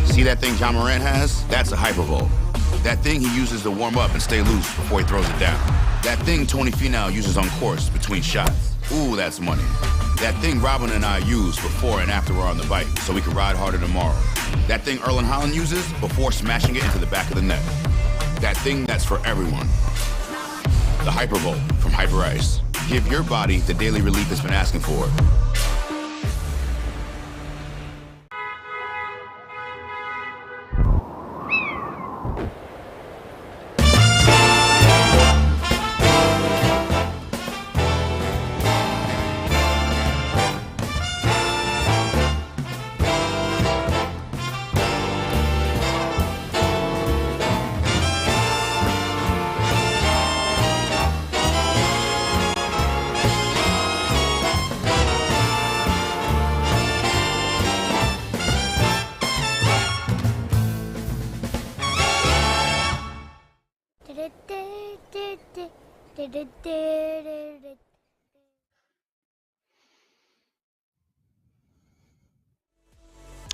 See that thing John Morant has? That's a hypervolt. That thing he uses to warm up and stay loose before he throws it down. That thing Tony Finau uses on course between shots. Ooh, that's money. That thing Robin and I use before and after we're on the bike so we can ride harder tomorrow. That thing Erlen Haaland uses before smashing it into the back of the net. That thing that's for everyone. The Hypervolt from Hyper Ice. Give your body the daily relief it's been asking for.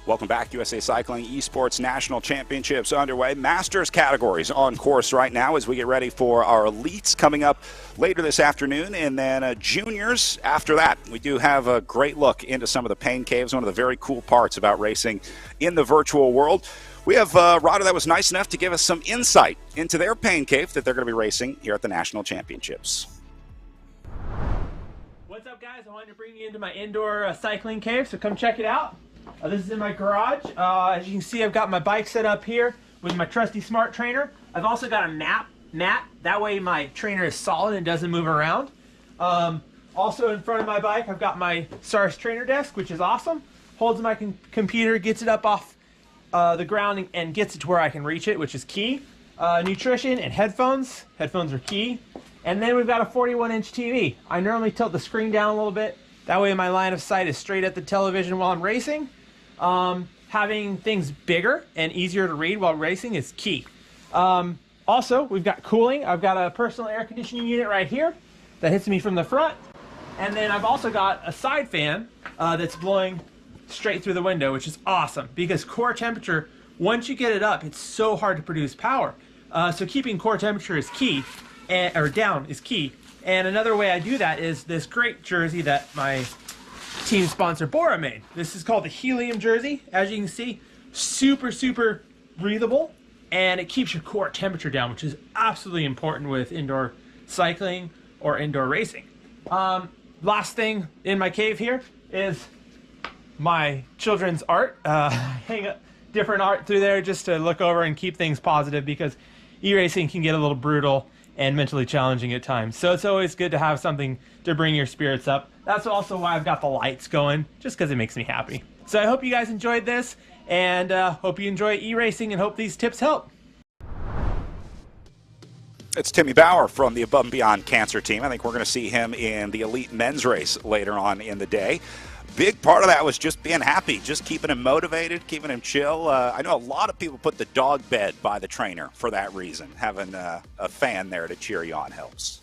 Welcome back. USA Cycling Esports National Championships underway. Masters categories on course right now as we get ready for our elites coming up later this afternoon, and then juniors after that. We do have a great look into some of the pain caves, one of the very cool parts about racing in the virtual world. We have Rada that was nice enough to give us some insight into their pain cave that they're going to be racing here at the National Championships. What's up, guys? I wanted to bring you into my indoor cycling cave, so come check it out. This is in my garage. As you can see, I've got my bike set up here with my trusty smart trainer. I've also got a mat. That way my trainer is solid and doesn't move around. Also in front of my bike, I've got my SARS trainer desk, which is awesome. Holds my computer, gets it up off the ground and gets it to where I can reach it, which is key. Nutrition and headphones. Headphones are key. And then we've got a 41-inch TV. I normally tilt the screen down a little bit. That way my line of sight is straight at the television while I'm racing. Having things bigger and easier to read while racing is key. Also, we've got cooling. I've got a personal air conditioning unit right here that hits me from the front. And then I've also got a side fan that's blowing straight through the window, which is awesome because core temperature, once you get it up, it's so hard to produce power. So keeping core temperature is key, or down is key. And another way I do that is this great jersey that my team sponsor Bora made. This is called the Helium jersey. As you can see, super breathable, and it keeps your core temperature down, which is absolutely important with indoor cycling or indoor racing. Last thing in my cave here is my children's art. Hang up different art through there just to look over and keep things positive because e-racing can get a little brutal and mentally challenging at times. So it's always good to have something to bring your spirits up. That's also why I've got the lights going, just because it makes me happy. So I hope you guys enjoyed this, and hope you enjoy e-racing, and hope these tips help. It's Timmy Bauer from the Above and Beyond Cancer team. I think we're going to see him in the elite men's race later on in the day. Big part of that was just being happy, just keeping him motivated, keeping him chill. I know a lot of people put the dog bed by the trainer for that reason. Having a fan there to cheer you on helps.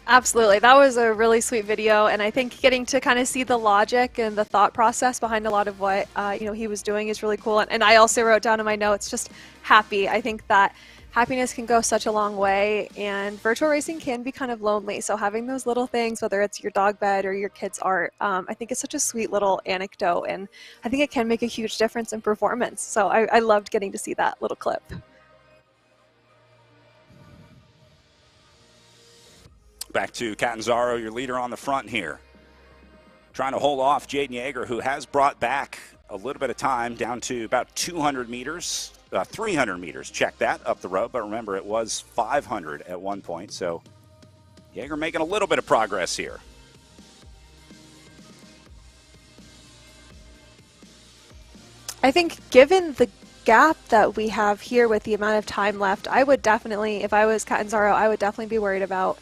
Absolutely. That was a really sweet video, and I think getting to kind of see the logic and the thought process behind a lot of what he was doing is really cool. And I also wrote down in my notes just happy. I think that happiness can go such a long way, and virtual racing can be kind of lonely. So having those little things, whether it's your dog bed or your kid's art, I think it's such a sweet little anecdote, and I think it can make a huge difference in performance. So I loved getting to see that little clip. Back to Catanzaro, your leader on the front here. Trying to hold off Jaden Yeager, who has brought back a little bit of time down to about 200 meters. 300 meters, check that, up the road, but remember it was 500 at one point, so Yeager making a little bit of progress here. I think given the gap that we have here with the amount of time left, I would definitely, if I was Catanzaro, I would definitely be worried about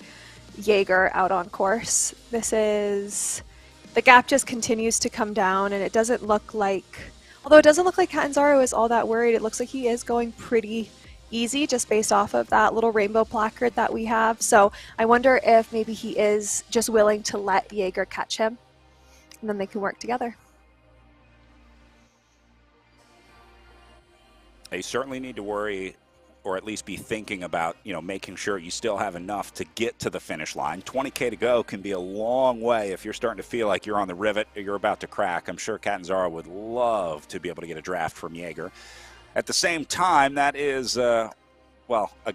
Yeager out on course. The gap just continues to come down, and it doesn't look like, although it doesn't look like Catanzaro is all that worried, it looks like he is going pretty easy just based off of that little rainbow placard that we have. So I wonder if maybe he is just willing to let Yeager catch him, and then they can work together. You certainly need to worry, or at least be thinking about, making sure you still have enough to get to the finish line. 20K to go can be a long way if you're starting to feel like you're on the rivet or you're about to crack. I'm sure Catanzaro would love to be able to get a draft from Yeager. At the same time, that is, a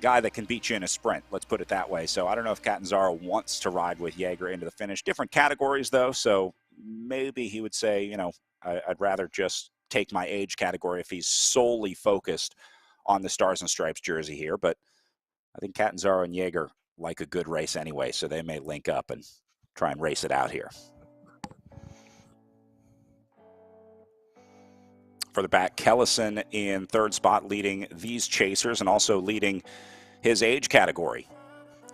guy that can beat you in a sprint, let's put it that way. So I don't know if Catanzaro wants to ride with Yeager into the finish. Different categories, though, so maybe he would say, I'd rather just take my age category if he's solely focused on the Stars and Stripes jersey here, but I think Catanzaro and Yeager like a good race anyway, so they may link up and try and race it out here. For the back, Kellison in third spot, leading these chasers and also leading his age category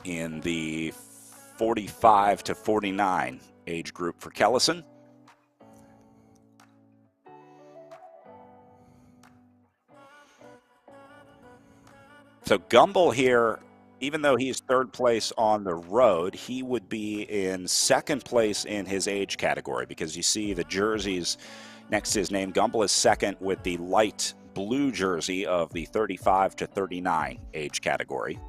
in the 45 to 49 age group for Kellison. So Gumbel here even though he's third place on the road, he would be in second place in his age category, because you see the jerseys next to his name. Gumbel is second with the light blue jersey of the 35 to 39 age category.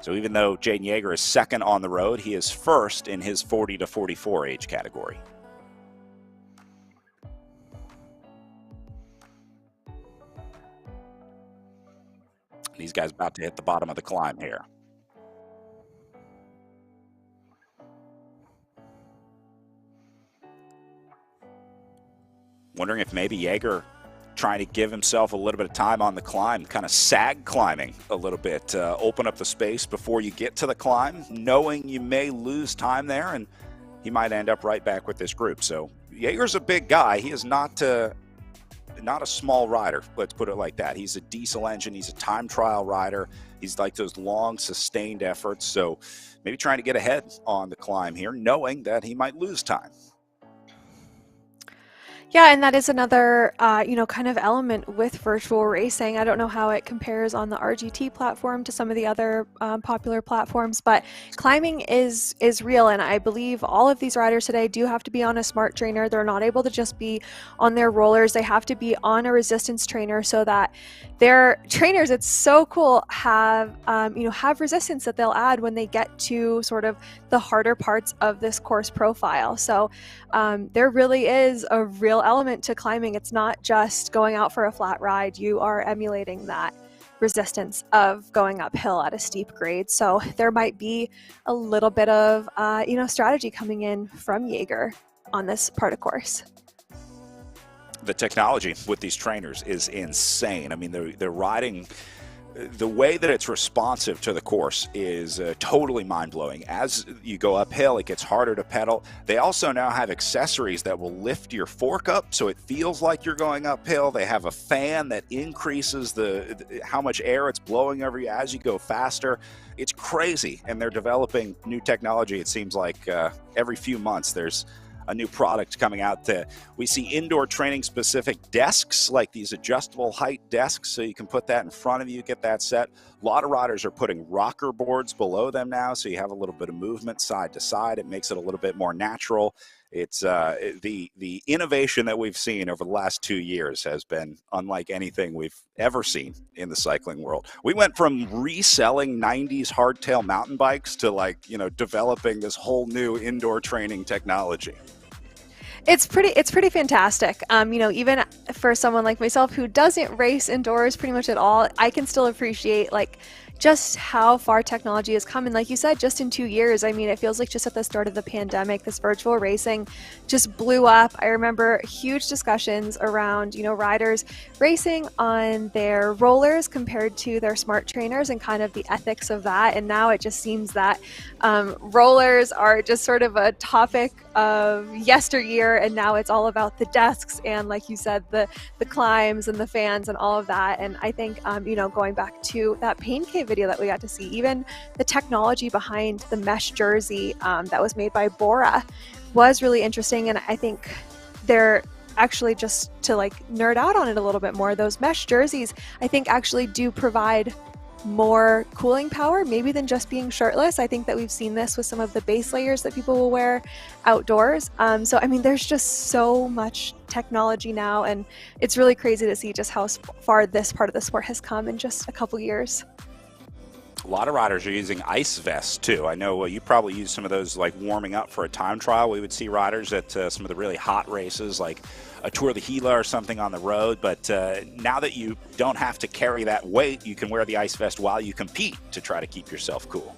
So even though Jaden Yeager is second on the road, he is first in his 40 to 44 age category. These guys about to hit the bottom of the climb here. Wondering if maybe Yeager trying to give himself a little bit of time on the climb, kind of sag climbing a little bit, open up the space before you get to the climb, knowing you may lose time there, and he might end up right back with this group. So Yeager's a big guy. He is not a small rider, let's put it like that. He's a diesel engine. He's a time trial rider. He's like those long, sustained efforts. So maybe trying to get ahead on the climb here, knowing that he might lose time. Yeah, and that is another, kind of element with virtual racing. I don't know how it compares on the RGT platform to some of the other popular platforms, but climbing is real, and I believe all of these riders today do have to be on a smart trainer. They're not able to just be on their rollers. They have to be on a resistance trainer so that their trainers, it's so cool, have resistance that they'll add when they get to sort of the harder parts of this course profile. So there really is a real element to climbing. It's not just going out for a flat ride. You are emulating that resistance of going uphill at a steep grade. So there might be a little bit of strategy coming in from Yeager on this part of course. The technology with these trainers is insane. I mean, they're riding. The way that it's responsive to the course is totally mind-blowing. As you go uphill, it gets harder to pedal. They also now have accessories that will lift your fork up so it feels like you're going uphill. They have a fan that increases how much air it's blowing over you as you go faster. It's crazy, and they're developing new technology. It seems like every few months there's a new product coming out. We see indoor training specific desks, like these adjustable height desks, so you can put that in front of you, get that set. A lot of riders are putting rocker boards below them now, so you have a little bit of movement side to side. It makes it a little bit more natural. It's the innovation that we've seen over the last 2 years has been unlike anything we've ever seen in the cycling world. We went from reselling 90s hardtail mountain bikes to developing this whole new indoor training technology. It's pretty fantastic. Even for someone like myself who doesn't race indoors pretty much at all, I can still appreciate just how far technology has come. And like you said, just in 2 years, I mean, it feels like just at the start of the pandemic, this virtual racing just blew up. I remember huge discussions around, riders racing on their rollers compared to their smart trainers and kind of the ethics of that. And now it just seems that rollers are just sort of a topic of yesteryear, and now it's all about the desks and, like you said, the climbs and the fans and all of that. And I think, going back to that Pain Cave video that we got to see, even the technology behind the mesh jersey that was made by Bora was really interesting. And I think they're actually, just to nerd out on it a little bit more, those mesh jerseys I think actually do provide more cooling power maybe than just being shirtless. I think that we've seen this with some of the base layers that people will wear outdoors. So I mean, there's just so much technology now, and it's really crazy to see just how far this part of the sport has come in just a couple years. A lot of riders are using ice vests too. I know you probably use some of those warming up for a time trial. We would see riders at some of the really hot races like a Tour de Gila or something on the road, but now that you don't have to carry that weight, you can wear the ice vest while you compete to try to keep yourself cool.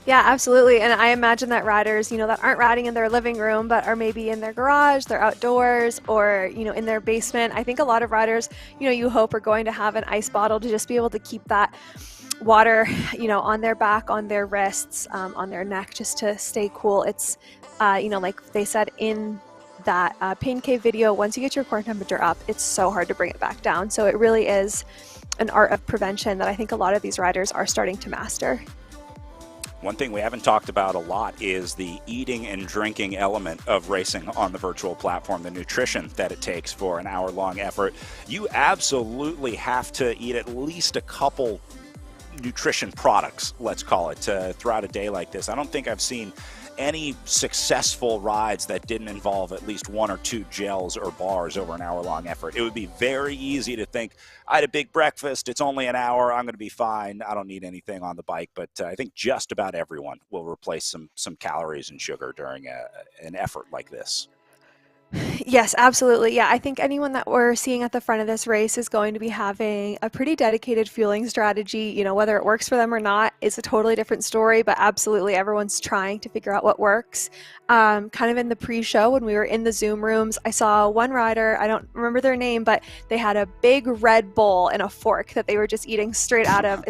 Yeah, absolutely. And I imagine that riders, that aren't riding in their living room, but are maybe in their garage, they're outdoors, or, in their basement. I think a lot of riders, you hope are going to have an ice bottle to just be able to keep that water, on their back, on their wrists, on their neck, just to stay cool. It's, like they said in that Pain Cave video, once you get your core temperature up, it's so hard to bring it back down. So it really is an art of prevention that I think a lot of these riders are starting to master. One thing we haven't talked about a lot is the eating and drinking element of racing on the virtual platform, the nutrition that it takes for an hour-long effort. You absolutely have to eat at least a couple nutrition products, let's call it, throughout a day like this. I don't think I've seen any successful rides that didn't involve at least 1 or 2 gels or bars over an hour-long effort. It would be very easy to think, I had a big breakfast, it's only an hour, I'm going to be fine, I don't need anything on the bike. But I think just about everyone will replace some calories and sugar during an effort like this. Yes, absolutely. Yeah, I think anyone that we're seeing at the front of this race is going to be having a pretty dedicated fueling strategy. You know, whether it works for them or not is a totally different story, but absolutely everyone's trying to figure out what works. Kind of in the pre-show when we were in the Zoom rooms, I saw one rider, I don't remember their name, but they had a big Red Bull and a fork that they were just eating straight out of.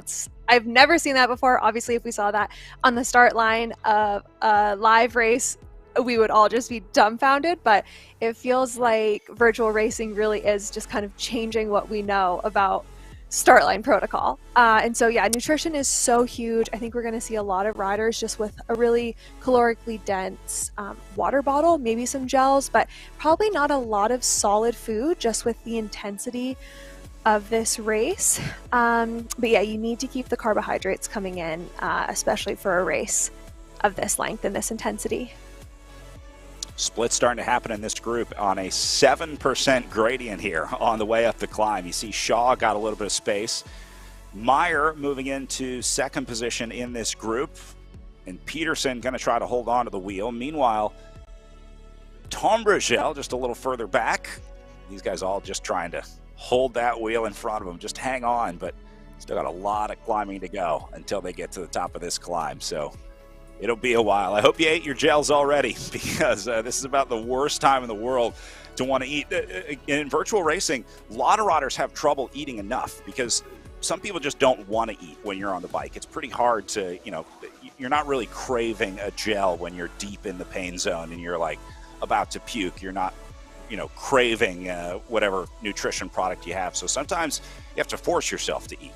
I've never seen that before. Obviously, if we saw that on the start line of a live race, we would all just be dumbfounded, but it feels like virtual racing really is just kind of changing what we know about start line protocol. And so, yeah, nutrition is so huge. I think we're going to see a lot of riders just with a really calorically dense water bottle, maybe some gels, but probably not a lot of solid food just with the intensity of this race. But yeah, you need to keep the carbohydrates coming in, especially for a race of this length and this intensity. Split starting to happen in this group on a 7% gradient here on the way up the climb. You see Shaw got a little bit of space. Meyer moving into second position in this group. And Peterson going to try to hold on to the wheel. Meanwhile, Tombragel just a little further back. These guys all just trying to hold that wheel in front of them. Just hang on, but still got a lot of climbing to go until they get to the top of this climb. So it'll be a while. I hope you ate your gels already, because this is about the worst time in the world to want to eat. In virtual racing, a lot of riders have trouble eating enough because some people just don't want to eat when you're on the bike. It's pretty hard to, you're not really craving a gel when you're deep in the pain zone and you're like about to puke. You're not, craving whatever nutrition product you have. So sometimes you have to force yourself to eat.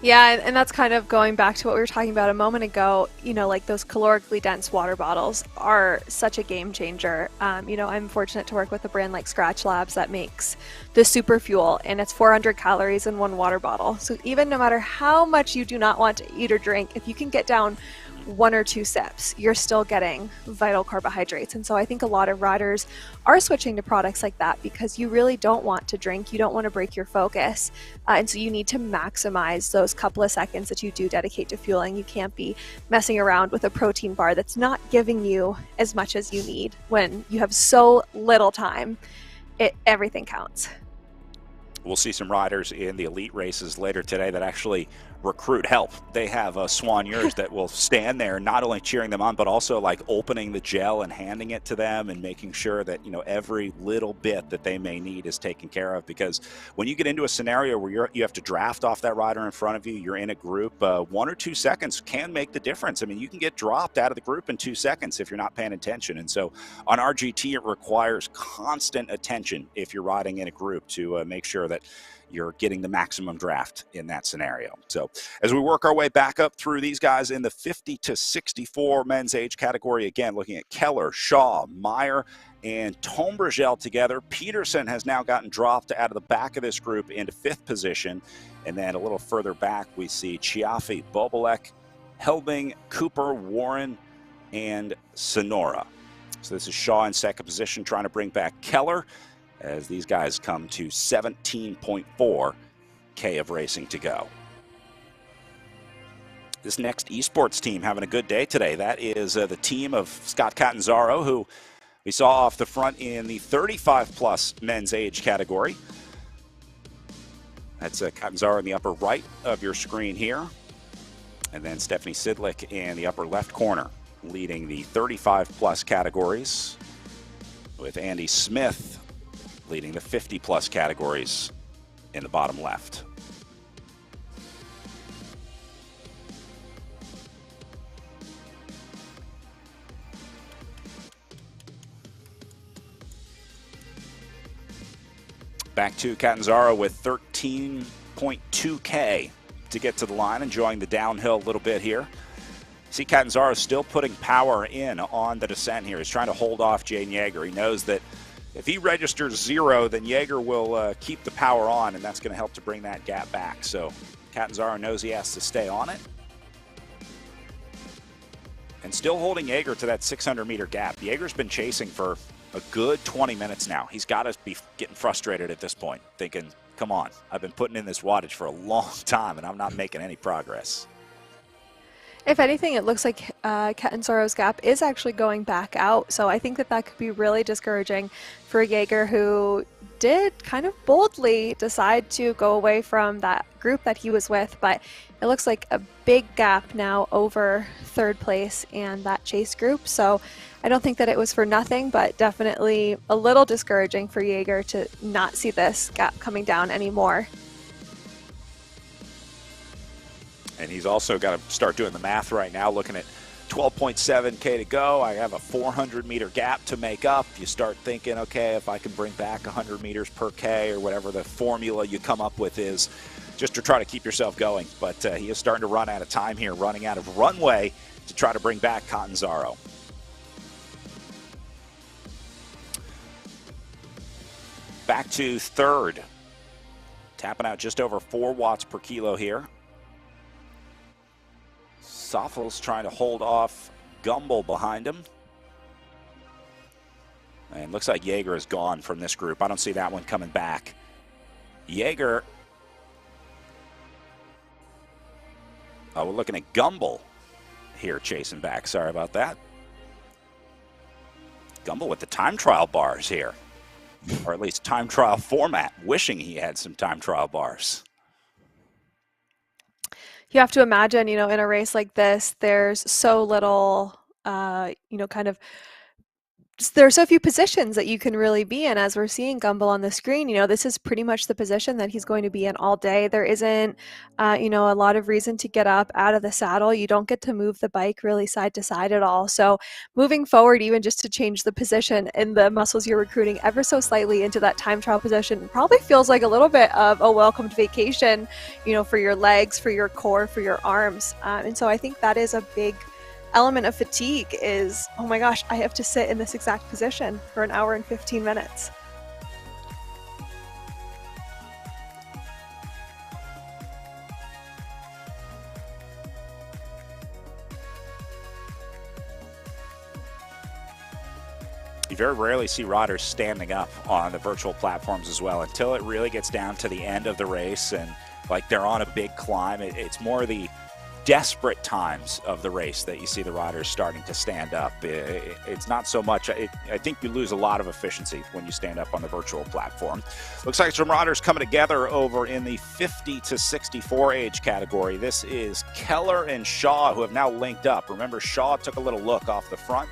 Yeah, and that's kind of going back to what we were talking about a moment ago. Like those calorically dense water bottles are such a game changer. I'm fortunate to work with a brand like Scratch Labs that makes the super fuel, and it's 400 calories in one water bottle. So even no matter how much you do not want to eat or drink, if you can get down 1 or 2 sips, you're still getting vital carbohydrates. And so I think a lot of riders are switching to products like that because you really don't want to drink, you don't want to break your focus, and so you need to maximize those couple of seconds that you do dedicate to fueling. You can't be messing around with a protein bar that's not giving you as much as you need when you have so little time. Everything counts. We'll see some riders in the elite races later today that actually recruit help. They have soigneurs that will stand there not only cheering them on, but also like opening the gel and handing it to them and making sure that, every little bit that they may need is taken care of. Because when you get into a scenario where you have to draft off that rider in front of you, you're in a group, 1 or 2 seconds can make the difference. I mean, you can get dropped out of the group in 2 seconds if you're not paying attention. And so on RGT, it requires constant attention if you're riding in a group to make sure that you're getting the maximum draft in that scenario. So as we work our way back up through these guys in the 50 to 64 men's age category, again, looking at Keller, Shaw, Meyer, and Tombragel together. Peterson has now gotten dropped out of the back of this group into 5th position. And then a little further back, we see Chiaffi, Bobolek, Helbing, Cooper, Warren, and Sonora. So this is Shaw in 2nd position, trying to bring back Keller, as these guys come to 17.4 K of racing to go. This next esports team having a good day today. That is the team of Scott Catanzaro, who we saw off the front in the 35-plus men's age category. That's Catanzaro in the upper right of your screen here. And then Stephanie Sidlick in the upper left corner, leading the 35-plus categories, with Andy Smith leading the 50-plus categories in the bottom left. Back to Catanzaro with 13.2K to get to the line, enjoying the downhill a little bit here. See Catanzaro still putting power in on the descent here. He's trying to hold off Jaden Yeager. He knows that if he registers 0, then Yeager will keep the power on, and that's going to help to bring that gap back. So Catanzaro knows he has to stay on it. And still holding Jaeger to that 600-meter gap. Jaeger's been chasing for a good 20 minutes now. He's got to be getting frustrated at this point, thinking, come on, I've been putting in this wattage for a long time, and I'm not making any progress. If anything, it looks like Catanzaro's gap is actually going back out. So I think that that could be really discouraging for Jaeger, who did kind of boldly decide to go away from that group that he was with. But it looks like a big gap now over third place and that chase group. So I don't think that it was for nothing, but definitely a little discouraging for Jaeger to not see this gap coming down anymore. And he's also got to start doing the math right now, looking at 12.7K to go. I have a 400-meter gap to make up. You start thinking, okay, if I can bring back 100 meters per K or whatever the formula you come up with is, just to try to keep yourself going. But he is starting to run out of time here, running out of runway to try to bring back Catanzaro. Back to third. Tapping out just over 4 watts per kilo here. Soffel's trying to hold off Gumbel behind him. And looks like Jaeger is gone from this group. I don't see that one coming back. Jaeger. Oh, we're looking at Gumbel here chasing back. Sorry about that. Gumbel with the time trial bars here. Or at least time trial format. Wishing he had some time trial bars. You have to imagine, in a race like this, there's so little, there's so few positions that you can really be in. As we're seeing Gumbel on the screen, this is pretty much the position that he's going to be in all day. There isn't, a lot of reason to get up out of the saddle. You don't get to move the bike really side to side at all. So moving forward, even just to change the position and the muscles you're recruiting ever so slightly into that time trial position probably feels like a little bit of a welcomed vacation, for your legs, for your core, for your arms. And so I think that is a big element of fatigue is, oh my gosh, I have to sit in this exact position for an hour and 15 minutes. You very rarely see riders standing up on the virtual platforms as well until it really gets down to the end of the race and like they're on a big climb. It's more the desperate times of the race that you see the riders starting to stand up. It's not so much, I think you lose a lot of efficiency when you stand up on the virtual platform. Looks like some riders coming together over in the 50 to 64 age category. This is Keller and Shaw who have now linked up. Remember, Shaw took a little look off the front.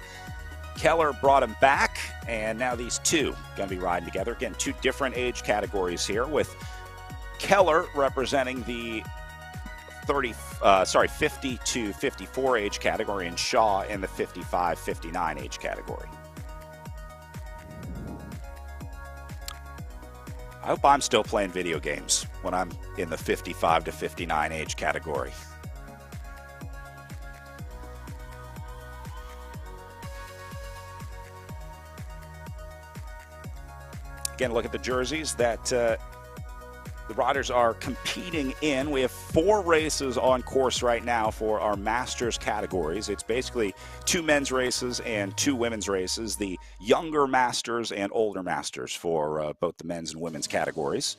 Keller brought him back, and now these two going to be riding together. Again, 2 different age categories here, with Keller representing the 50 to 54 age category, and Shaw in the 55-59 age category. I hope I'm still playing video games when I'm in the 55 to 59 age category. Again, look at the jerseys that the riders are competing in. We have 4 races on course right now for our Masters categories. It's basically 2 men's races and 2 women's races, the younger Masters and older Masters for both the men's and women's categories.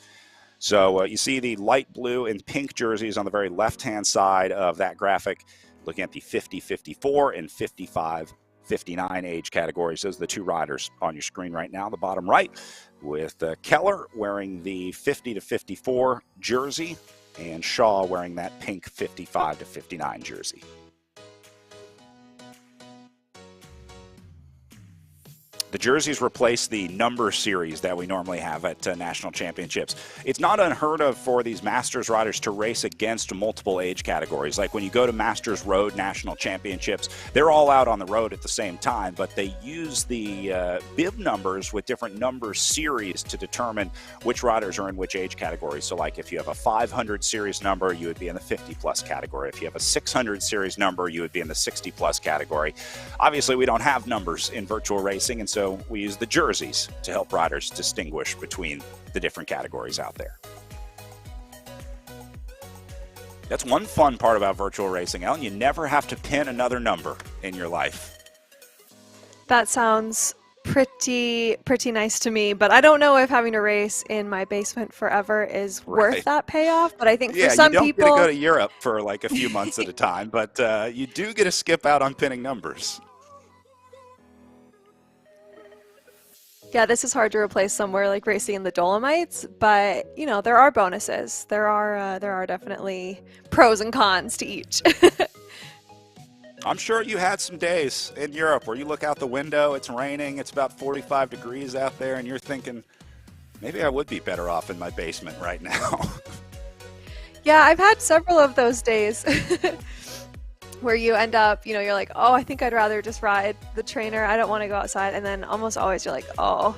So you see the light blue and pink jerseys on the very left-hand side of that graphic, looking at the 50-54 and 55-59 age categories. Those are the 2 riders on your screen right now, the bottom right, with Keller wearing the 50 to 54 jersey and Shaw wearing that pink 55 to 59 jersey. The jerseys replace the number series that we normally have at national championships. It's not unheard of for these Masters riders to race against multiple age categories. Like when you go to Masters Road National Championships, they're all out on the road at the same time, but they use the bib numbers with different number series to determine which riders are in which age category. So like if you have a 500 series number, you would be in the 50 plus category. If you have a 600 series number, you would be in the 60 plus category. Obviously, we don't have numbers in virtual racing, and so we use the jerseys to help riders distinguish between the different categories out there. That's one fun part about virtual racing, Ellen. You never have to pin another number in your life. That sounds pretty nice to me, but I don't know if having to race in my basement forever is worth that payoff. But I think for some you don't people, get to go to Europe for like a few months at a time, but you do get to skip out on pinning numbers. yeah, this is hard to replace somewhere like racing in the Dolomites, but you know, there are bonuses. There are definitely pros and cons to each. I'm sure you had some days in Europe where you look out the window, it's raining, it's about 45 degrees out there, and you're thinking, maybe I would be better off in my basement right now. Yeah, I've had several of those days where you end up, you know, you're like, oh, I think I'd rather just ride the trainer. I don't want to go outside. And then almost always you're like, oh,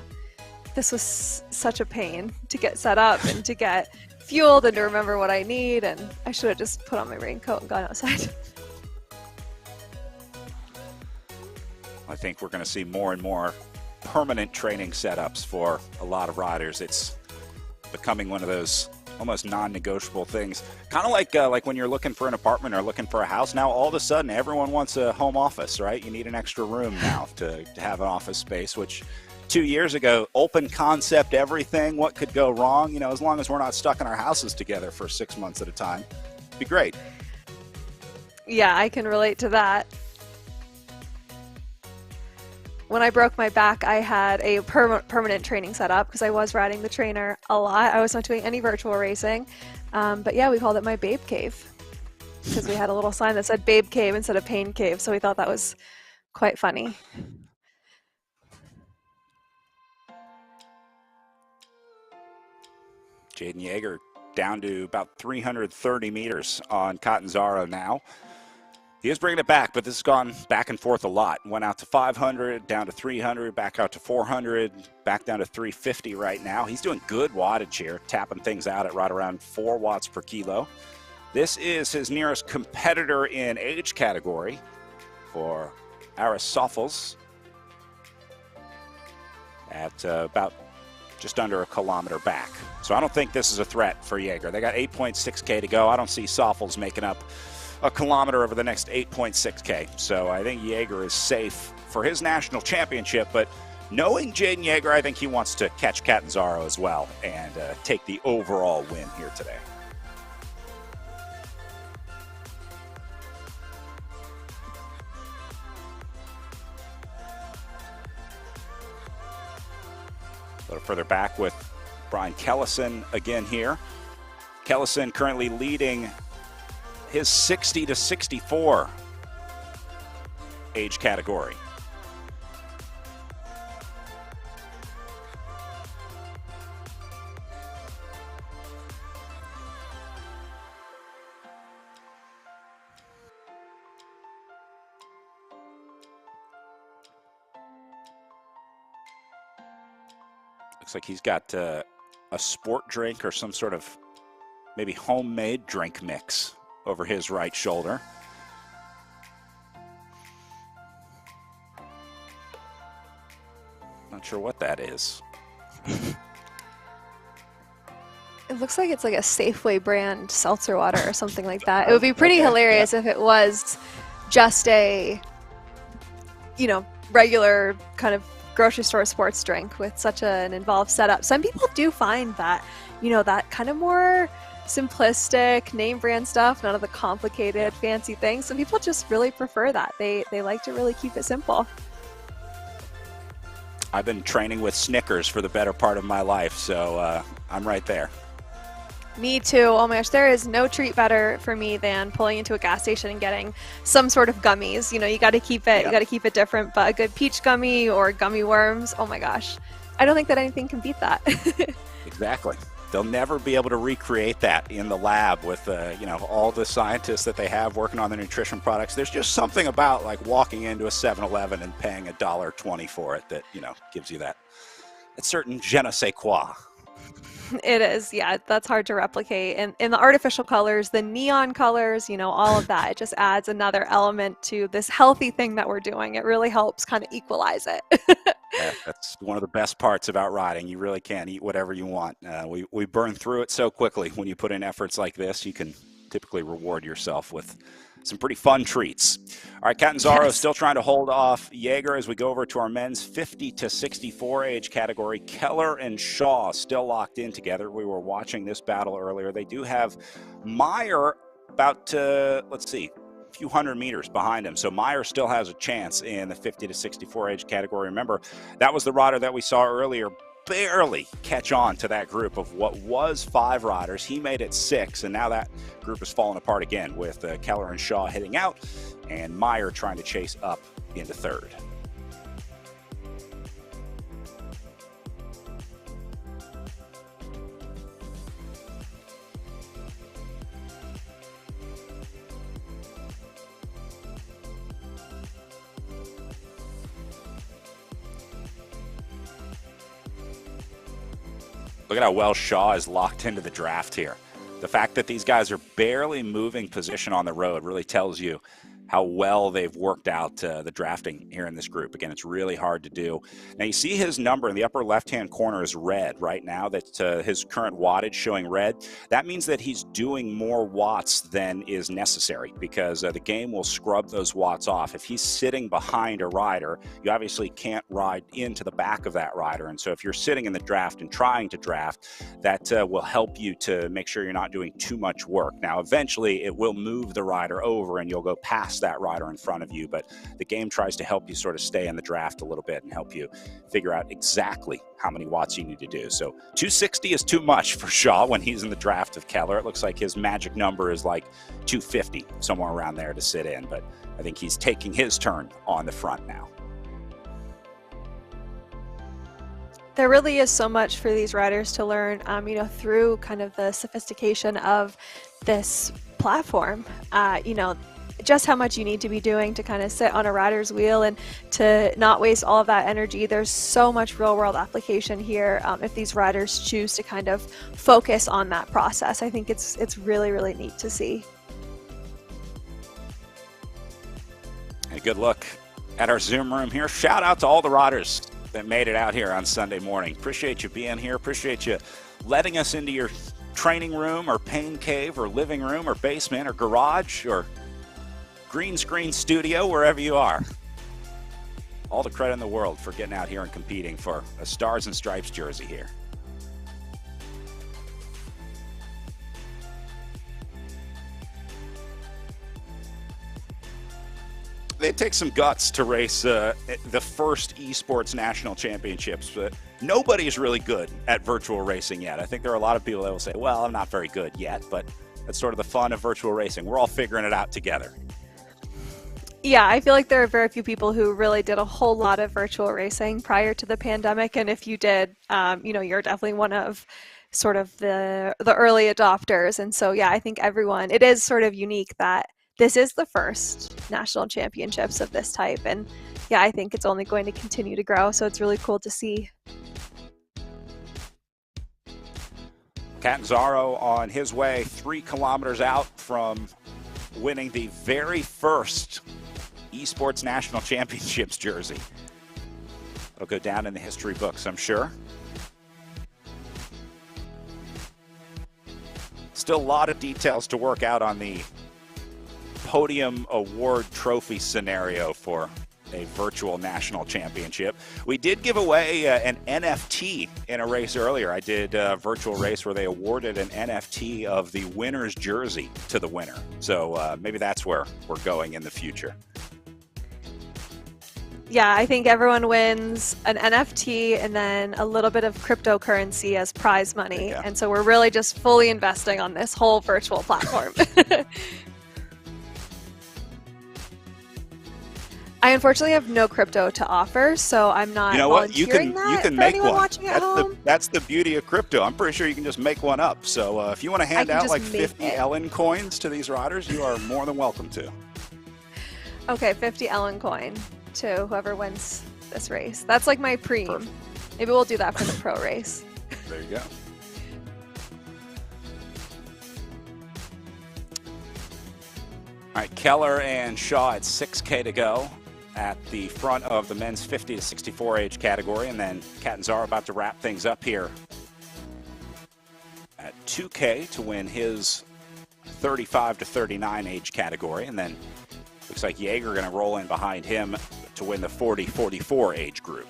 this was such a pain to get set up and to get fueled and to remember what I need. And I should have just put on my raincoat and gone outside. I think we're going to see more and more permanent training setups for a lot of riders. It's becoming one of those almost non-negotiable things. Kind of like when you're looking for an apartment or looking for a house. Now all of a sudden everyone wants a home office, right? You need an extra room now to have an office space, which 2 years ago, open concept everything, what could go wrong? You know, as long as we're not stuck in our houses together for 6 months at a time, it'd be great. Yeah, I can relate to that. When I broke my back, I had a permanent training setup because I was riding the trainer a lot. I was not doing any virtual racing. But yeah, we called it my babe cave because we had a little sign that said babe cave instead of pain cave. So we thought that was quite funny. Jaden Yeager down to about 330 meters on Catanzaro now. He is bringing it back, but this has gone back and forth a lot. Went out to 500, down to 300, back out to 400, back down to 350 right now. He's doing good wattage here, tapping things out at right around 4 watts per kilo. This is his nearest competitor in age category for Aristophles at about just under a kilometer back. So I don't think this is a threat for Yeager. They got 8.6K to go. I don't see Soffels making up a kilometer over the next 8.6K. So I think Yeager is safe for his national championship, but knowing Jaden Yeager, I think he wants to catch Catanzaro as well and take the overall win here today. A little further back with Brian Kellison again here. Kellison currently leading his 60 to 64 age category. Looks like he's got a sport drink or some sort of maybe homemade drink mix over his right shoulder. Not sure what that is. It looks like it's like a Safeway brand seltzer water or something like that. It would be pretty hilarious if it was just a, you know, regular kind of grocery store sports drink with such an involved setup. Some people do find that, you know, that kind of more simplistic name brand stuff, none of the complicated fancy things. Some people just really prefer that. They like to really keep it simple. I've been training with Snickers for the better part of my life, so I'm right there. Me too. Oh my gosh, there is no treat better for me than pulling into a gas station and getting some sort of gummies. You know, you got to keep it. You got to keep it different. But a good peach gummy or gummy worms. Oh my gosh, I don't think that anything can beat that. Exactly. They'll never be able to recreate that in the lab with, you know, all the scientists that they have working on their nutrition products. There's just something about like walking into a 7-Eleven and paying $1.20 for it that, you know, gives you that certain je ne sais quoi. It is, yeah, that's hard to replicate. And in the artificial colors, the neon colors, you know, all of that, it just adds another element to this healthy thing that we're doing. It really helps kind of equalize it. Yeah, that's one of the best parts about riding. You really can eat whatever you want. We burn through it so quickly when you put in efforts like this. You can typically reward yourself with some pretty fun treats. All right, Catanzaro still trying to hold off Jaeger as we go over to our men's 50 to 64 age category. Keller and Shaw still locked in together. We were watching this battle earlier. They do have Meyer about, let's see, a few hundred meters behind him. So Meyer still has a chance in the 50 to 64 age category. Remember, that was the rider that we saw earlier barely catch on to that group of what was 5 riders. He made it 6, and now that group is falling apart again with Keller and Shaw hitting out and Meyer trying to chase up into 3rd. Look at how well Shaw is locked into the draft here. The fact that these guys are barely moving position on the road really tells you how well they've worked out the drafting here in this group. Again, it's really hard to do. Now you see his number in the upper left-hand corner is red right now. That his current wattage showing red. That means that he's doing more watts than is necessary because the game will scrub those watts off. If he's sitting behind a rider, you obviously can't ride into the back of that rider. And so if you're sitting in the draft and trying to draft, that will help you to make sure you're not doing too much work. Now, eventually it will move the rider over and you'll go past that rider in front of you, but the game tries to help you sort of stay in the draft a little bit and help you figure out exactly how many watts you need to do. So 260 is too much for Shaw when he's in the draft of Keller. It looks like his magic number is like 250, somewhere around there to sit in, but I think he's taking his turn on the front now. There really is so much for these riders to learn, you know, through kind of the sophistication of this platform. You know, just how much you need to be doing to kind of sit on a rider's wheel and to not waste all of that energy. There's so much real world application here if these riders choose to kind of focus on that process. I think it's really, really neat to see. A good look at our Zoom room here. Shout out to all the riders that made it out here on Sunday morning. Appreciate you being here. Appreciate you letting us into your training room or pain cave or living room or basement or garage or green screen studio, wherever you are. All the credit in the world for getting out here and competing for a Stars and Stripes jersey here. It takes some guts to race the first Esports National Championships, but nobody's really good at virtual racing yet. I think there are a lot of people that will say, well, I'm not very good yet, but that's sort of the fun of virtual racing. We're all figuring it out together. Yeah, I feel like there are very few people who really did a whole lot of virtual racing prior to the pandemic, and if you did, you know, you're definitely one of sort of the early adopters. And so, yeah, I think everyone, it is sort of unique that this is the first national championships of this type, and yeah, I think it's only going to continue to grow, so it's really cool to see. Catanzaro on his way 3 kilometers out from winning the very first Esports National Championships jersey. It'll go down in the history books, I'm sure. Still a lot of details to work out on the podium award trophy scenario for a virtual national championship. We did give away an NFT in a race earlier. I did a virtual race where they awarded an NFT of the winner's jersey to the winner. So maybe that's where we're going in the future. Yeah, I think everyone wins an NFT and then a little bit of cryptocurrency as prize money. And so we're really just fully investing on this whole virtual platform. I unfortunately have no crypto to offer, so I'm not volunteering that. You can for make anyone one. Watching at home. That's the beauty of crypto. I'm pretty sure you can just make one up. So if you want to hand out like 50 Ellen coins to these riders, you are more than welcome to. Okay, 50 Ellen coin to whoever wins this race. That's like my preem. Perfect. Maybe we'll do that for the pro race. There you go. All right, Keller and Shaw at 6K to go at the front of the men's 50 to 64 age category, and then Catanzaro about to wrap things up here at 2K to win his 35 to 39 age category. And then looks like Jaeger going to roll in behind him to win the 40-44 age group.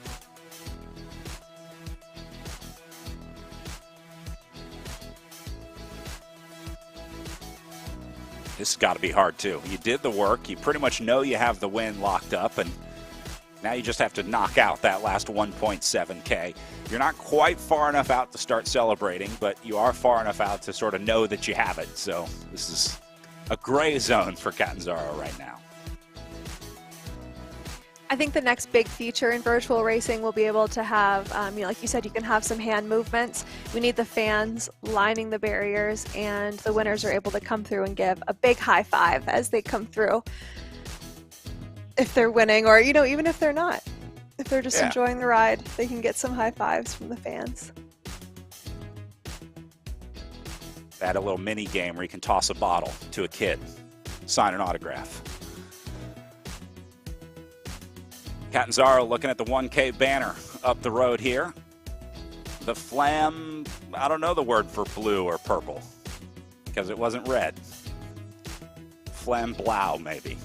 This has got to be hard too. You did the work. You pretty much know you have the win locked up, and now you just have to knock out that last 1.7K. You're not quite far enough out to start celebrating, but you are far enough out to sort of know that you have it. So this is a gray zone for Catanzaro right now. I think the next big feature in virtual racing will be able to have, like you said, you can have some hand movements. We need the fans lining the barriers, and the winners are able to come through and give a big high five as they come through. If they're winning, or even if they're not, if they're just enjoying the ride, they can get some high fives from the fans. Add a little mini game where you can toss a bottle to a kid, sign an autograph. Catanzaro looking at the 1K banner up the road here. The flam, I don't know the word for blue or purple because it wasn't red. Flam blau, maybe.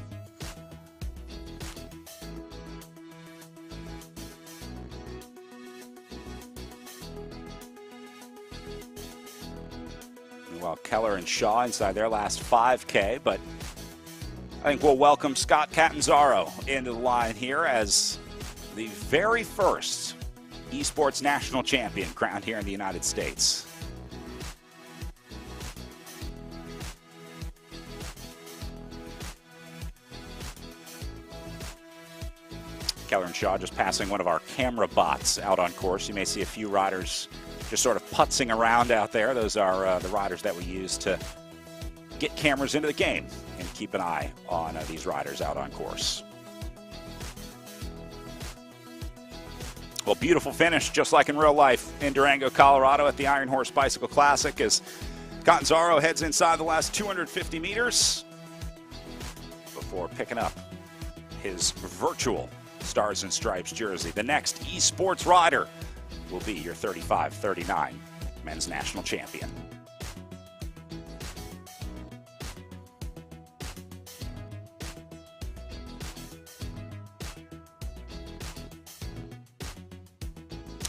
Meanwhile, Keller and Shaw inside their last 5K, but I think we'll welcome Scott Catanzaro into the line here as the very first esports national champion crowned here in the United States. Keller and Shaw just passing one of our camera bots out on course. You may see a few riders just sort of putzing around out there. Those are the riders that we use to get cameras into the game and keep an eye on these riders out on course. Well, beautiful finish, just like in real life in Durango, Colorado at the Iron Horse Bicycle Classic as Catanzaro heads inside the last 250 meters before picking up his virtual Stars and Stripes jersey. The next esports rider will be your 35-39 men's national champion.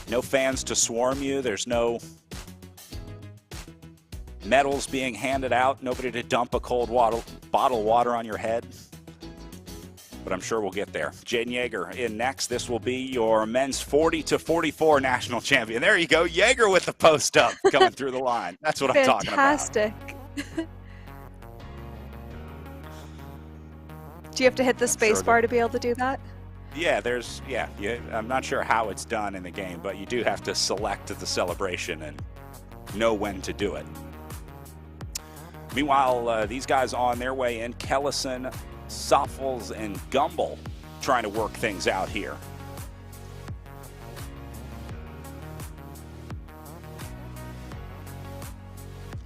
No fans to swarm you. There's no medals being handed out. Nobody to dump a cold bottle of water on your head. But I'm sure we'll get there. Jaden Jaeger in next. This will be your men's 40-44 national champion. There you go. Jaeger with the post up coming through the line. That's what I'm talking about. Fantastic. Do you have to hit the space bar to be able to do that? Yeah, I'm not sure how it's done in the game, but you do have to select the celebration and know when to do it. Meanwhile, these guys on their way in, Kellison, Soffels, and Gumbel trying to work things out here.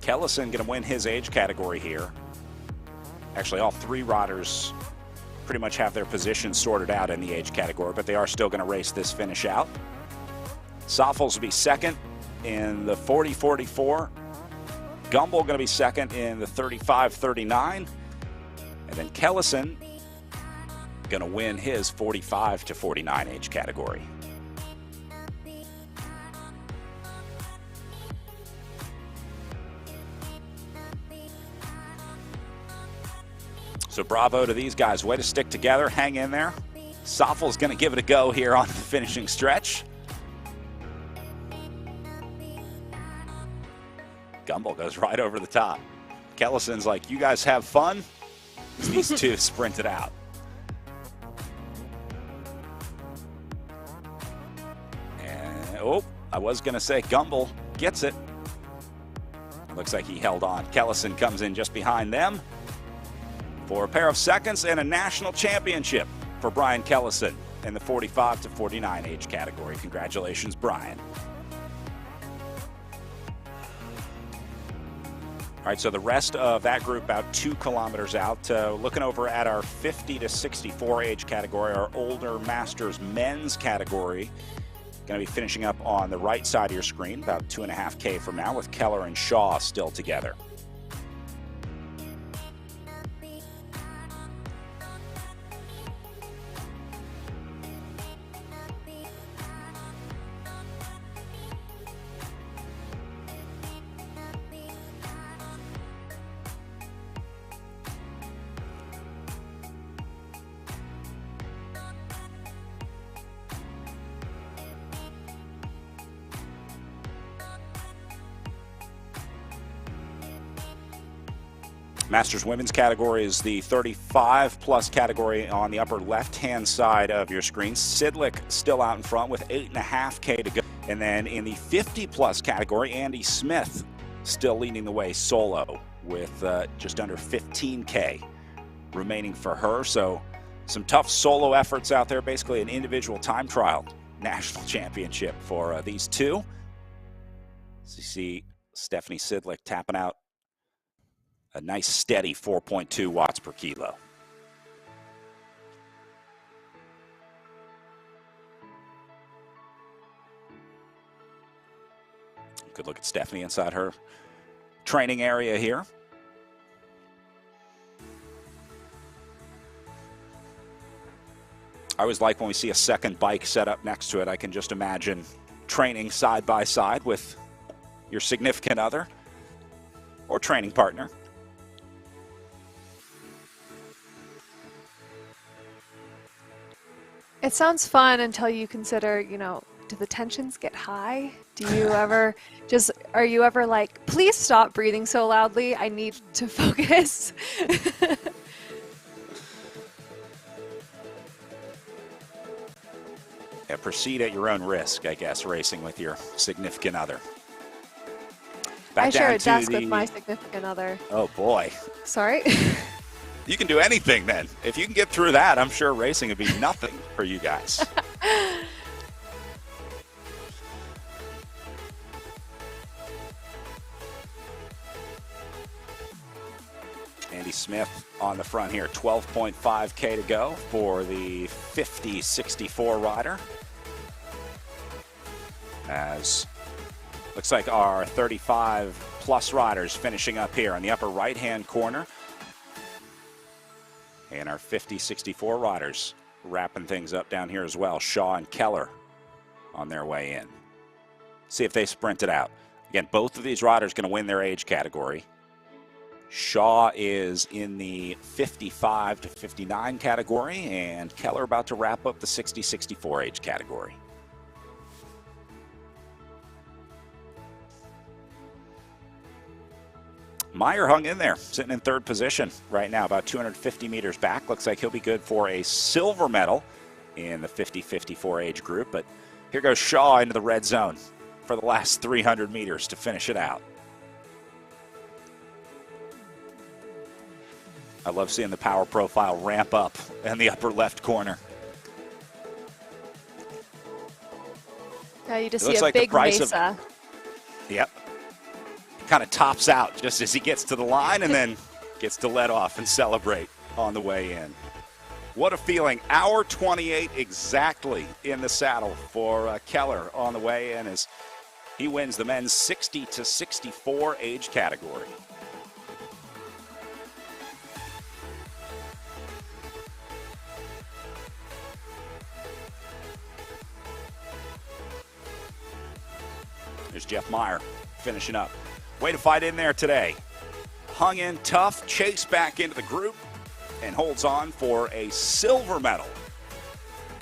Kellison going to win his age category here. Actually, all three riders pretty much have their positions sorted out in the age category, but they are still going to race this finish out. Soffels will be second in the 40-44. Gumbel going to be second in the 35-39. And then Kellison going to win his 45-49 age category. So bravo to these guys. Way to stick together. Hang in there. Soffel's going to give it a go here on the finishing stretch. Gumbel goes right over the top. Kellison's like, you guys have fun? These two sprinted out. And, oh, I was going to say Gumbel gets it. It looks like he held on. Kellison comes in just behind them for a pair of seconds and a national championship for Brian Kellison in the 45-49 age category. Congratulations, Brian. All right, so the rest of that group about 2 kilometers out. Looking over at our 50-64 age category, our older masters men's category. Going to be finishing up on the right side of your screen, about 2.5K from now, with Keller and Shaw still together. Masters women's category is the 35-plus category on the upper left-hand side of your screen. Sidlick still out in front with 8.5K to go. And then in the 50-plus category, Andy Smith still leading the way solo with just under 15K remaining for her. So some tough solo efforts out there, basically an individual time trial national championship for these two. So you see Stephanie Sidlick tapping out a nice steady 4.2 watts per kilo. Good look at Stephanie inside her training area here. I always like when we see a second bike set up next to it. I can just imagine training side by side with your significant other or training partner. It sounds fun until you consider, you know, do the tensions get high? Do you ever are you ever like, please stop breathing so loudly, I need to focus? Yeah, proceed at your own risk, I guess, racing with your significant other. I share a desk with my significant other. Oh boy. Sorry? You can do anything then. If you can get through that, I'm sure racing would be nothing for you guys. Andy Smith on the front here, 12.5K to go for the 50-64 rider. As looks like our 35-plus riders finishing up here in the upper right-hand corner. And our 50-64 riders wrapping things up down here as well. Shaw and Keller on their way in. See if they sprint it out. Again, both of these riders going to win their age category. Shaw is in the 55 to 59 category, and Keller about to wrap up the 60-64 age category. Meyer hung in there, sitting in third position right now, about 250 meters back. Looks like he'll be good for a silver medal in the 50-54 age group. But here goes Shaw into the red zone for the last 300 meters to finish it out. I love seeing the power profile ramp up in the upper left corner. Yeah, you just see a big mesa. Yep. Kind of tops out just as he gets to the line and then gets to let off and celebrate on the way in. What a feeling. Hour 28 exactly in the saddle for Keller on the way in as he wins the men's 60-64 age category. There's Jeff Meyer finishing up. Way to fight in there today. Hung in tough, chased back into the group, and holds on for a silver medal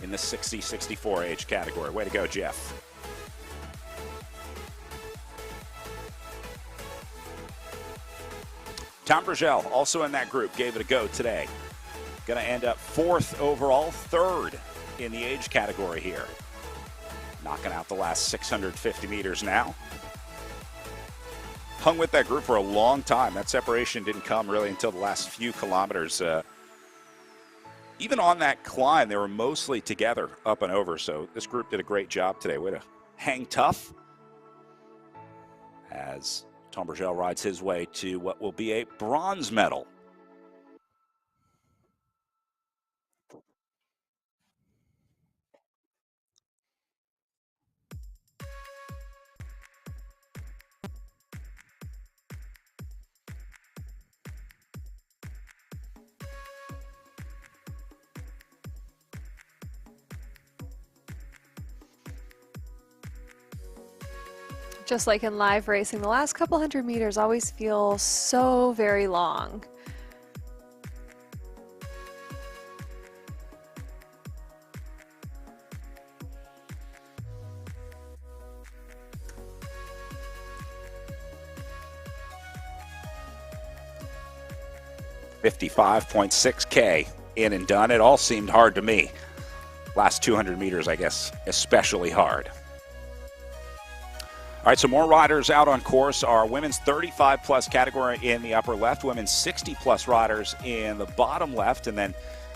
in the 60-64 age category. Way to go, Jeff. Tom Burgell, also in that group, gave it a go today. Going to end up fourth overall, third in the age category here. Knocking out the last 650 meters now. Hung with that group for a long time. That separation didn't come really until the last few kilometers. Even on that climb, they were mostly together up and over. So this group did a great job today. Way to hang tough as Tom Burgell rides his way to what will be a bronze medal. Just like in live racing, the last couple hundred meters always feel so very long. 55.6K in and done. It all seemed hard to me. Last 200 meters, I guess, especially hard. All right, so more riders out on course. Our women's 35-plus category in the upper left, women's 60-plus riders in the bottom left, and then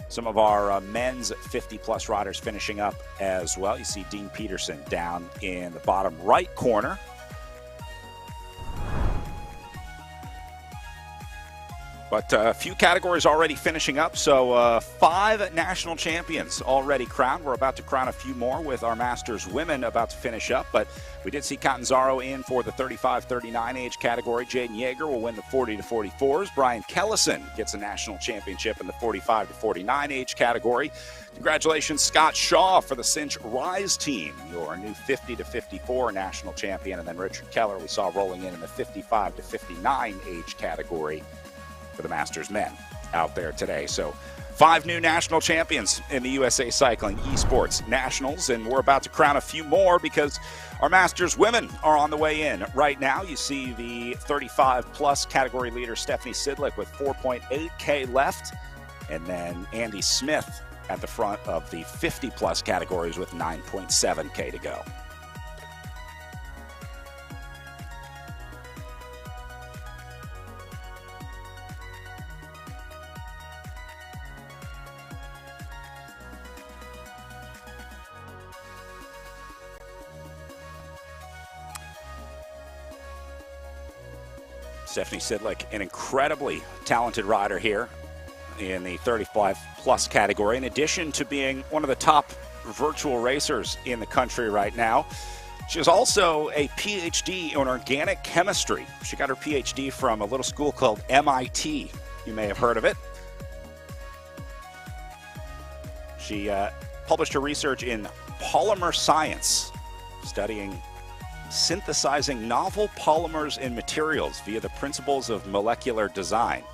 some of our men's 50-plus riders finishing up as well. You see Dean Peterson down in the bottom right corner. But a few categories already finishing up, so 5 national champions already crowned. We're about to crown a few more with our Masters women about to finish up, but we did see Catanzaro in for the 35-39 age category. Jaden Yeager will win the 40-44s. Brian Kellison gets a national championship in the 45-49 age category. Congratulations, Scott Shaw, for the Cinch Rise team, your new 50-54 national champion. And then Richard Keller we saw rolling in the 55-59 age category for the Masters men out there today. So 5 new national champions in the USA Cycling Esports Nationals, and we're about to crown a few more because our Masters women are on the way in right now. You see the 35-plus category leader Stephanie Sidlick with 4.8K left, and then Andy Smith at the front of the 50-plus categories with 9.7K to go. Stephanie Sidlick, an incredibly talented rider here in the 35-plus category, in addition to being one of the top virtual racers in the country right now. She is also a PhD in organic chemistry. She got her PhD from a little school called MIT. You may have heard of it. She published her research in polymer science, studying synthesizing novel polymers and materials via the principles of molecular design.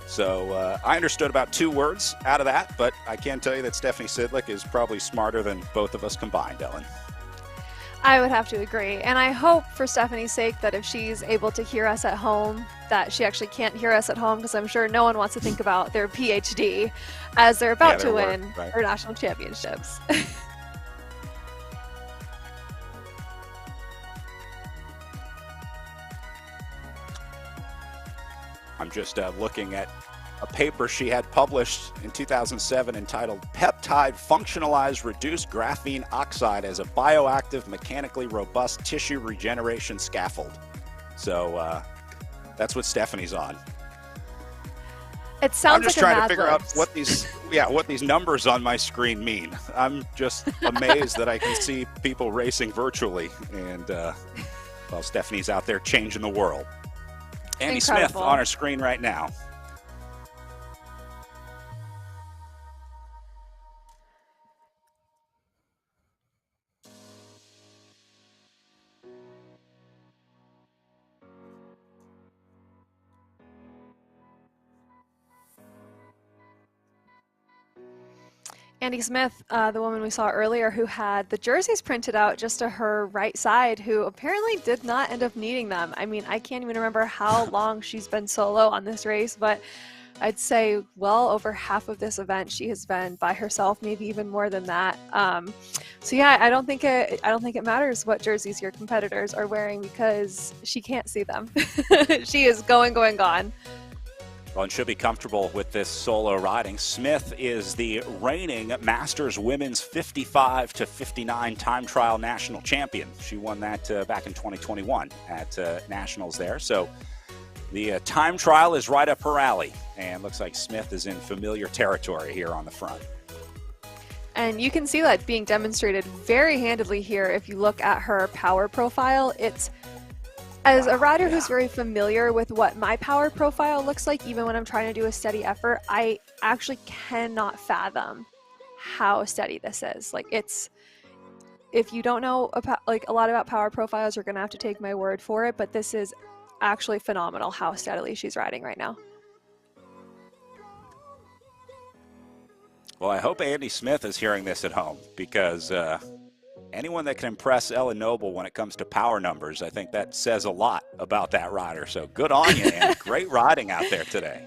So I understood about 2 words out of that, but I can tell you that Stephanie Sidlick is probably smarter than both of us combined, Ellen. I would have to agree. And I hope for Stephanie's sake that if she's able to hear us at home, that she actually can't hear us at home, because I'm sure no one wants to think about their PhD as they're about to win her national championships. I'm just looking at a paper she had published in 2007 entitled Peptide Functionalized Reduced Graphene Oxide as a Bioactive Mechanically Robust Tissue Regeneration Scaffold. So that's what Stephanie's on. It sounds I'm just like trying to figure out what these numbers on my screen mean. I'm just amazed that I can see people racing virtually, and well, Stephanie's out there changing the world. Andy Incredible. Smith on our screen right now. Andy Smith, the woman we saw earlier who had the jerseys printed out just to her right side, who apparently did not end up needing them. I mean, I can't even remember how long she's been solo on this race, but I'd say well over half of this event she has been by herself, maybe even more than that. So yeah, I don't think it matters what jerseys your competitors are wearing, because she can't see them. She is going, gone. Well, and she'll be comfortable with this solo riding. Smith is the reigning Masters Women's 55-59 time trial national champion. She won that back in 2021 at Nationals there. So the time trial is right up her alley, and looks like Smith is in familiar territory here on the front. And you can see that being demonstrated very handedly here if you look at her power profile. It's As a rider who's very familiar with what my power profile looks like, even when I'm trying to do a steady effort, I actually cannot fathom how steady this is. Like, it's, if you don't know about, like, a lot about power profiles, you're gonna have to take my word for it, but this is actually phenomenal how steadily she's riding right now. Well, I hope Andy Smith is hearing this at home, because anyone that can impress Ellen Noble when it comes to power numbers, I think that says a lot about that rider. So good on you, Andy. Great riding out there today.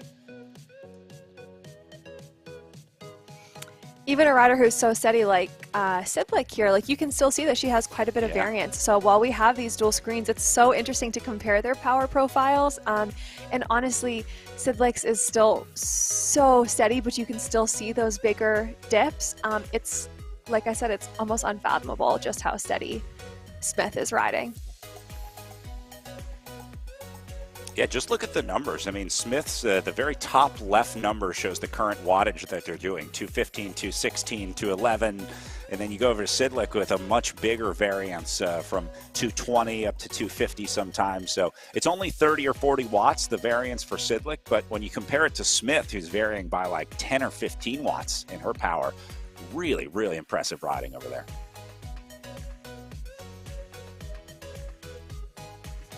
Even a rider who's so steady like Sidlick here, like you can still see that she has quite a bit of variance. So while we have these dual screens, it's so interesting to compare their power profiles. And honestly, Sidlick's is still so steady, but you can still see those bigger dips. It's, like I said, it's almost unfathomable just how steady Smith is riding. Yeah, just look at the numbers. I mean, Smith's, the very top left number shows the current wattage that they're doing, 215, 216, 211. And then you go over to Sidlick with a much bigger variance from 220 up to 250 sometimes. So it's only 30 or 40 watts, the variance for Sidlick. But when you compare it to Smith, who's varying by like 10 or 15 watts in her power, really, really impressive riding over there.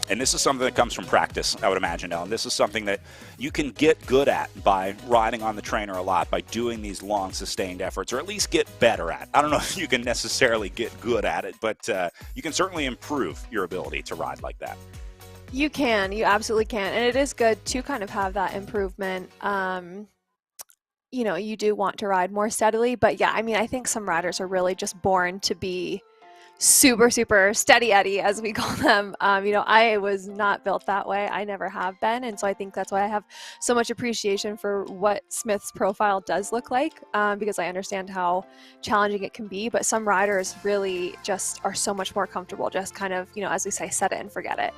And this is something that comes from practice, I would imagine, Ellen. This is something that you can get good at by riding on the trainer a lot, by doing these long, sustained efforts, or at least get better at. I don't know if you can necessarily get good at it, but you can certainly improve your ability to ride like that. You can. You absolutely can. And it is good to kind of have that improvement. You know, you do want to ride more steadily. But yeah, I mean, I think some riders are really just born to be super, super steady Eddie, as we call them. You know, I was not built that way. I never have been. And so I think that's why I have so much appreciation for what Smith's profile does look like, because I understand how challenging it can be. But some riders really just are so much more comfortable, just kind of, you know, as we say, set it and forget it.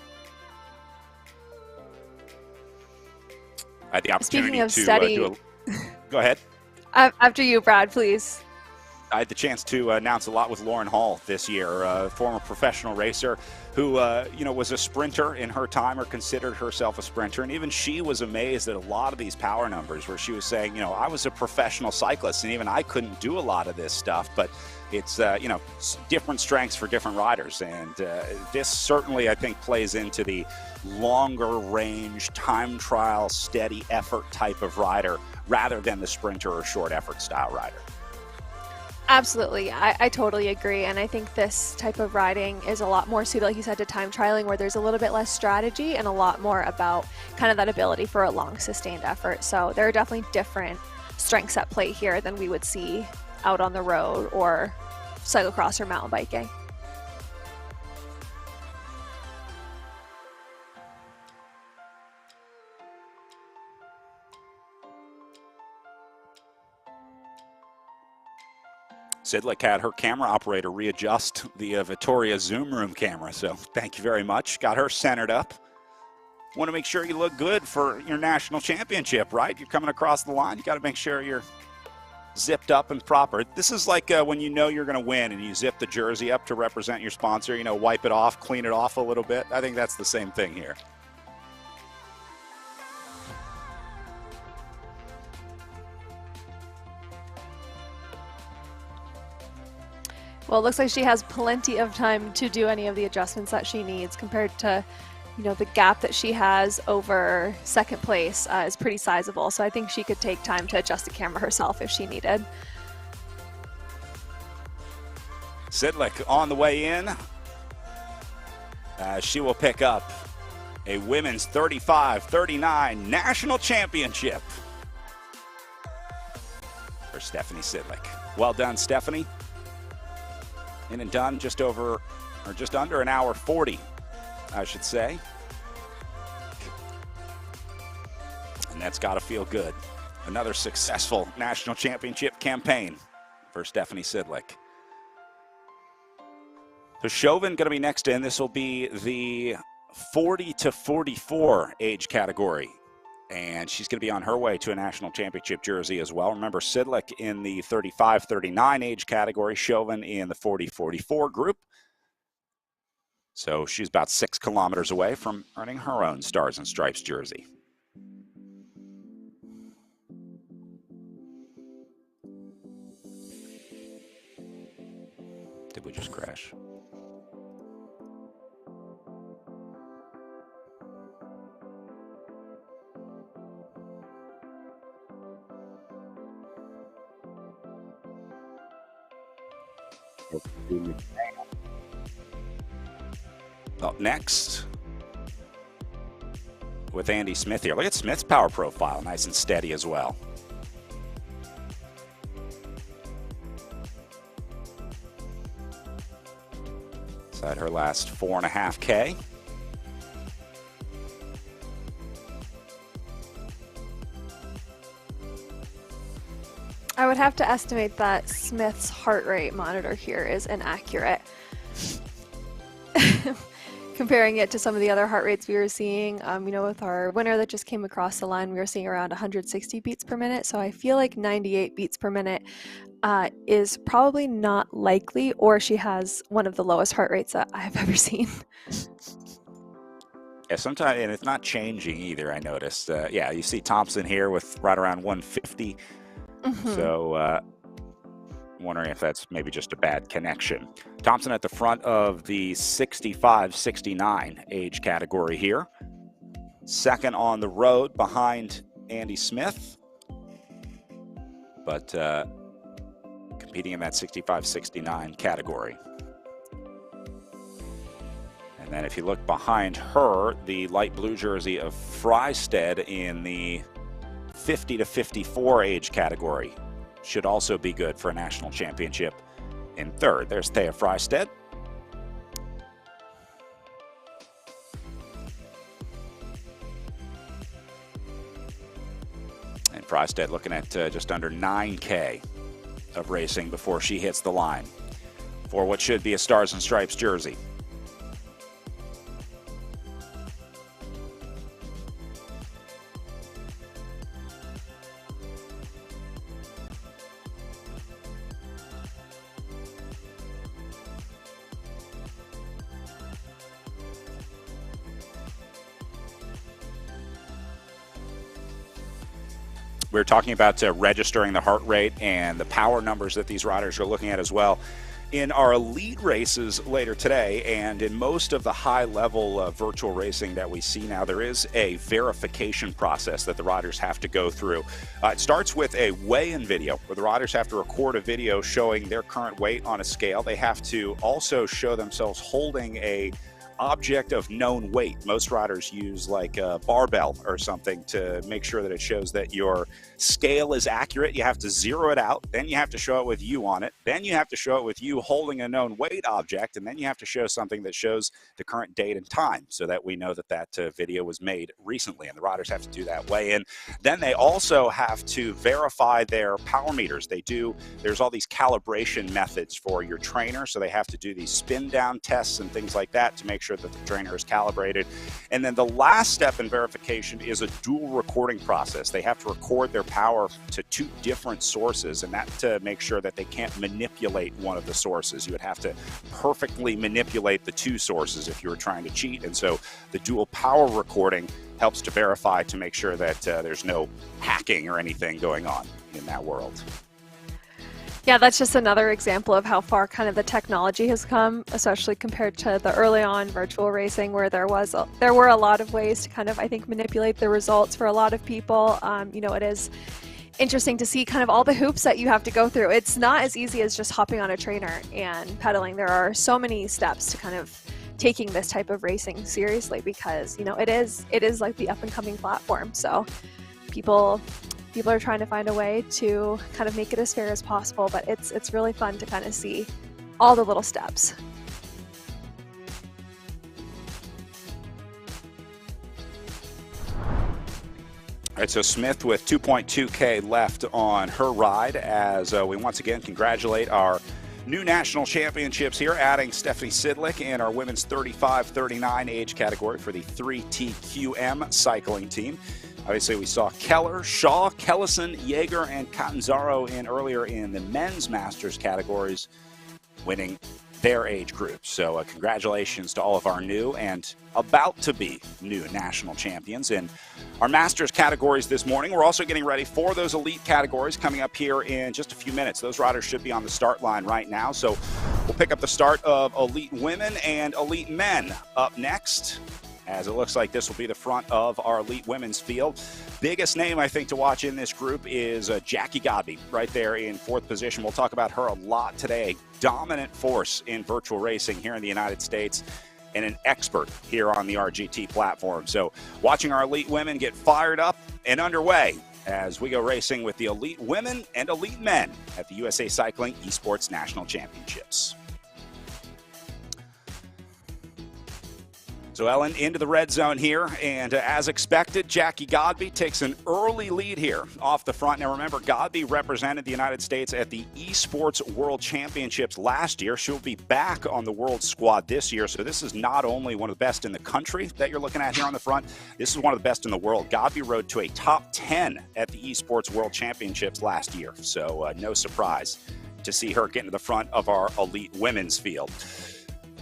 I had the opportunity Speaking of to steady, Go ahead. After you, Brad, please. I had the chance to announce a lot with Lauren Hall this year, a former professional racer who, you know, was a sprinter in her time, or considered herself a sprinter. And even she was amazed at a lot of these power numbers, where she was saying, you know, I was a professional cyclist and even I couldn't do a lot of this stuff, but it's, you know, different strengths for different riders. And this certainly, I think, plays into the longer range, time trial, steady effort type of rider, rather than the sprinter or short effort style rider. Absolutely. I totally agree. And I think this type of riding is a lot more suited, like you said, to time trialing, where there's a little bit less strategy and a lot more about kind of that ability for a long sustained effort. So there are definitely different strengths at play here than we would see out on the road or cyclocross or mountain biking. Sidlick had her camera operator readjust the Vittoria Zoom room camera, so thank you very much. Got her centered up. Want to make sure you look good for your national championship, right? You're coming across the line, you got to make sure you're zipped up and proper. This is like when you know you're going to win and you zip the jersey up to represent your sponsor, you know, wipe it off, clean it off a little bit. I think that's the same thing here. Well, it looks like she has plenty of time to do any of the adjustments that she needs, compared to, you know, the gap that she has over second place is pretty sizable. So I think she could take time to adjust the camera herself if she needed. Sidlick on the way in. She will pick up a women's 35-39 national championship for Stephanie Sidlick. Well done, Stephanie. In and done just over, or just under an hour 40, I should say. And that's got to feel good. Another successful national championship campaign for Stephanie Sidlick. So Chauvin going to be next in. This will be the 40 to 44 age category. And she's going to be on her way to a national championship jersey as well. Remember, Sidlick in the 35-39 age category, Chauvin in the 40-44 group. So she's about 6 kilometers away from earning her own Stars and Stripes jersey. Did we just crash? Up next with Andy Smith here. Look at Smith's power profile, nice and steady as well. led her last 4.5K. I would have to estimate that Smith's heart rate monitor here is inaccurate. Comparing it to some of the other heart rates we were seeing, with our winner that just came across the line, we were seeing around 160 beats per minute. So I feel like 98 beats per minute is probably not likely, or she has one of the lowest heart rates that I've ever seen. Yeah, sometimes, and it's not changing either, I noticed. Yeah, you see Thompson here with right around 150. So wondering if that's maybe just a bad connection. Thompson at the front of the 65-69 age category here. Second on the road behind Andy Smith. But competing in that 65-69 category. And then if you look behind her, the light blue jersey of Freystead in the 50-54 age category should also be good for a national championship in third. There's Thea Freystead. And Freystead looking at just under 9K of racing before she hits the line for what should be a Stars and Stripes jersey. We're talking about registering the heart rate and the power numbers that these riders are looking at as well in our elite races later today. And in most of the high-level virtual racing that we see now, there is a verification process that the riders have to go through. It starts with a weigh-in video where the riders have to record a video showing their current weight on a scale. They have to also show themselves holding a object of known weight. Most riders use like a barbell or something to make sure that it shows that your scale is accurate. You have to zero it out, then you have to show it with you on it, then you have to show it with you holding a known weight object, and then you have to show something that shows the current date and time so that we know that that video was made recently, and the riders have to do that weigh-in. Then they also have to verify their power meters. There's all these calibration methods for your trainer, so they have to do these spin down tests and things like that to make sure that the trainer is calibrated. And then the last step in verification is a dual recording process. They have to record their power to 2 different sources, and that to make sure that they can't manipulate one of the sources. You would have to perfectly manipulate the 2 sources if you were trying to cheat. And so the dual power recording helps to verify to make sure that there's no hacking or anything going on in that world. Yeah, that's just another example of how far kind of the technology has come, especially compared to the early on virtual racing where there were a lot of ways to kind of, I think, manipulate the results for a lot of people. It is interesting to see kind of all the hoops that you have to go through. It's not as easy as just hopping on a trainer and pedaling. There are so many steps to kind of taking this type of racing seriously because, it is like the up and coming platform. So people are trying to find a way to kind of make it as fair as possible, but it's really fun to kind of see all the little steps. All right, so Smith with 2.2K left on her ride as we once again congratulate our new national championships here, adding Stephanie Sidlick in our women's 35-39 age category for the 3TQM cycling team. Obviously, we saw Keller, Shaw, Kellison, Yeager, and Catanzaro earlier in the men's masters categories, winning their age groups. So congratulations to all of our new and about to be new national champions in our masters categories this morning. We're also getting ready for those elite categories coming up here in just a few minutes. Those riders should be on the start line right now. So we'll pick up the start of elite women and elite men up next, as it looks like this will be the front of our elite women's field. Biggest name, I think, to watch in this group is Jackie Godby, right there in 4th position. We'll talk about her a lot today. A dominant force in virtual racing here in the United States and an expert here on the RGT platform. So watching our elite women get fired up and underway as we go racing with the elite women and elite men at the USA Cycling Esports National Championships. So Ellen into the red zone here, and as expected, Jackie Godby takes an early lead here off the front. Now remember, Godby represented the United States at the Esports World Championships last year. She'll be back on the world squad this year, so this is not only one of the best in the country that you're looking at here on the front, this is one of the best in the world. Godby rode to a top 10 at the Esports World Championships last year, so no surprise to see her get into the front of our elite women's field.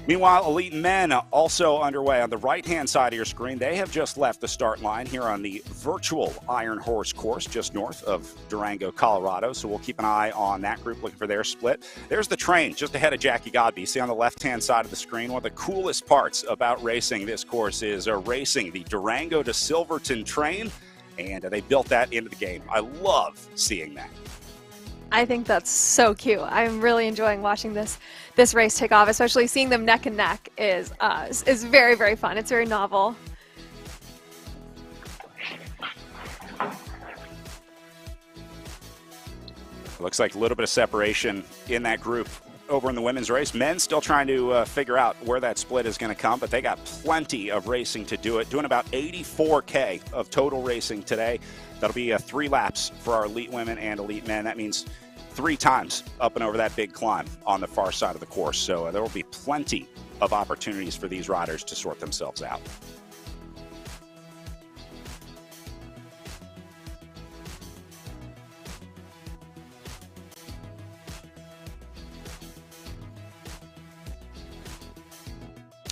Meanwhile, elite men also underway on the right-hand side of your screen. They have just left the start line here on the virtual Iron Horse course just north of Durango, Colorado. So we'll keep an eye on that group looking for their split. There's the train just ahead of Jackie Godby. See on the left-hand side of the screen, one of the coolest parts about racing this course is racing the Durango to Silverton train, and they built that into the game. I love seeing that. I think that's so cute. I'm really enjoying watching this race take off, especially seeing them neck and neck is very, very fun. It's very novel. Looks like a little bit of separation in that group over in the women's race. Men still trying to figure out where that split is going to come, but they got plenty of racing to do it. Doing about 84K of total racing today. That'll be 3 laps for our elite women and elite men. That means 3 times up and over that big climb on the far side of the course. So there will be plenty of opportunities for these riders to sort themselves out.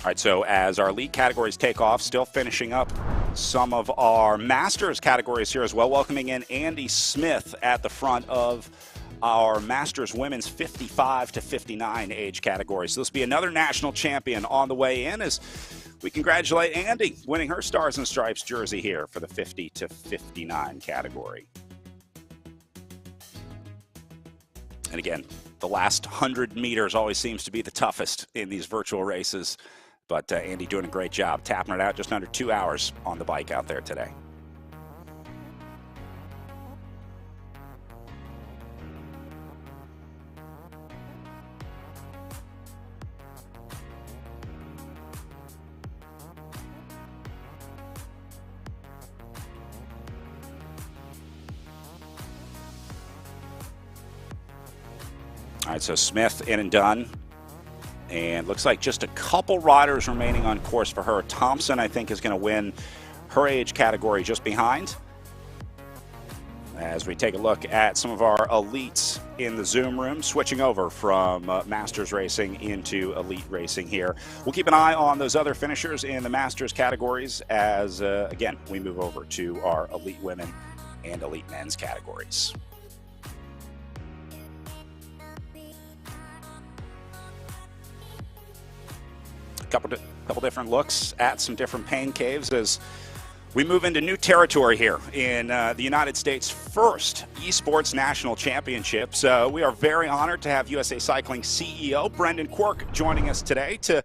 All right, so as our elite categories take off, still finishing up some of our masters categories here as well. Welcoming in Andy Smith at the front of our masters women's 55 to 59 age category. So this will be another national champion on the way in as we congratulate Andy winning her Stars and Stripes jersey here for the 50 to 59 category. And again, the last 100 meters always seems to be the toughest in these virtual races. But Andy doing a great job, tapping it out just under 2 hours on the bike out there today. All right, so Smith in and done. And looks like just a couple riders remaining on course for her. Thompson, I think, is going to win her age category just behind. As we take a look at some of our elites in the Zoom room, switching over from Masters racing into elite racing here. We'll keep an eye on those other finishers in the Masters categories as, again, we move over to our elite women and elite men's categories. Couple different looks at some different pain caves as we move into new territory here in the United States' first Esports National Championships. We are very honored to have USA Cycling CEO Brendan Quirk joining us today to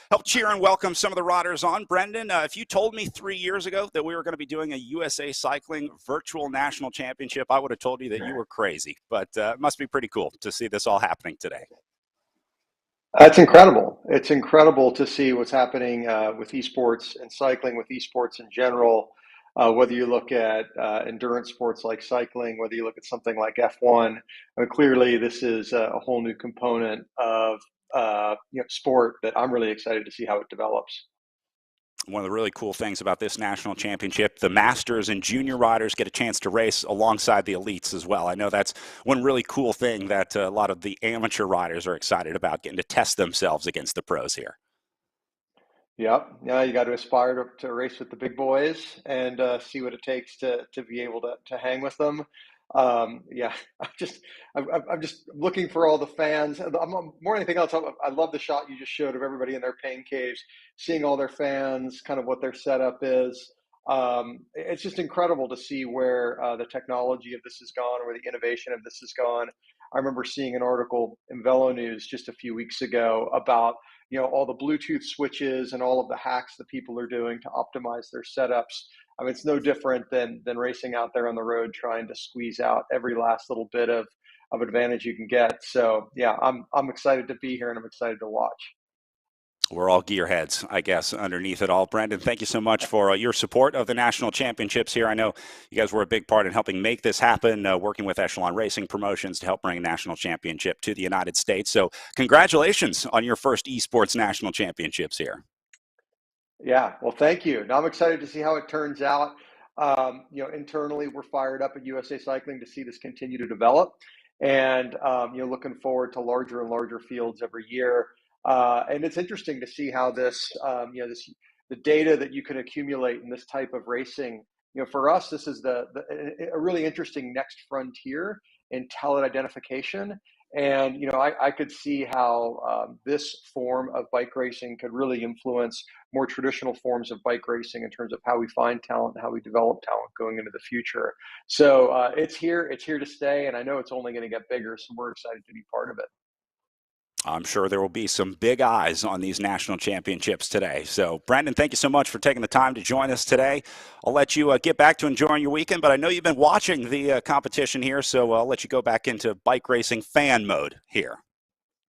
help cheer and welcome some of the riders on. Brendan, if you told me 3 years ago that we were going to be doing a USA Cycling virtual national championship, I would have told you that you were crazy. But it must be pretty cool to see this all happening today. It's incredible. It's incredible to see what's happening with esports and cycling, with esports in general. Whether you look at endurance sports like cycling, whether you look at something like F1, clearly this is a whole new component of sport that I'm really excited to see how it develops. One of the really cool things about this national championship, the masters and junior riders get a chance to race alongside the elites as well. I know that's one really cool thing that a lot of the amateur riders are excited about, getting to test themselves against the pros here. Yep. Yeah, you got to aspire to race with the big boys and see what it takes to be able to hang with them. Yeah, I'm just looking for all the fans. More than anything else, I love the shot you just showed of everybody in their pain caves, seeing all their fans, kind of what their setup is. It's just incredible to see where the technology of this has gone, where the innovation of this has gone. I remember seeing an article in Velo News just a few weeks ago about all the Bluetooth switches and all of the hacks that people are doing to optimize their setups. I mean, it's no different than racing out there on the road, trying to squeeze out every last little bit of advantage you can get. So yeah, I'm excited to be here and I'm excited to watch. We're all gearheads, I guess, underneath it all. Brendan, thank you so much for your support of the national championships here. I know you guys were a big part in helping make this happen, working with Echelon Racing Promotions to help bring a national championship to the United States. So congratulations on your first esports national championships here. Yeah, well, thank you. Now I'm excited to see how it turns out. Internally, we're fired up at USA Cycling to see this continue to develop, and looking forward to larger and larger fields every year. And it's interesting to see how the data that you can accumulate in this type of racing. For us, this is a really interesting next frontier in talent identification. And I could see how this form of bike racing could really influence more traditional forms of bike racing in terms of how we find talent and how we develop talent going into the future. So it's here to stay, and I know it's only going to get bigger. So we're excited to be part of it. I'm sure there will be some big eyes on these national championships today. So, Brendan, thank you so much for taking the time to join us today. I'll let you get back to enjoying your weekend, but I know you've been watching the competition here, so I'll let you go back into bike racing fan mode here.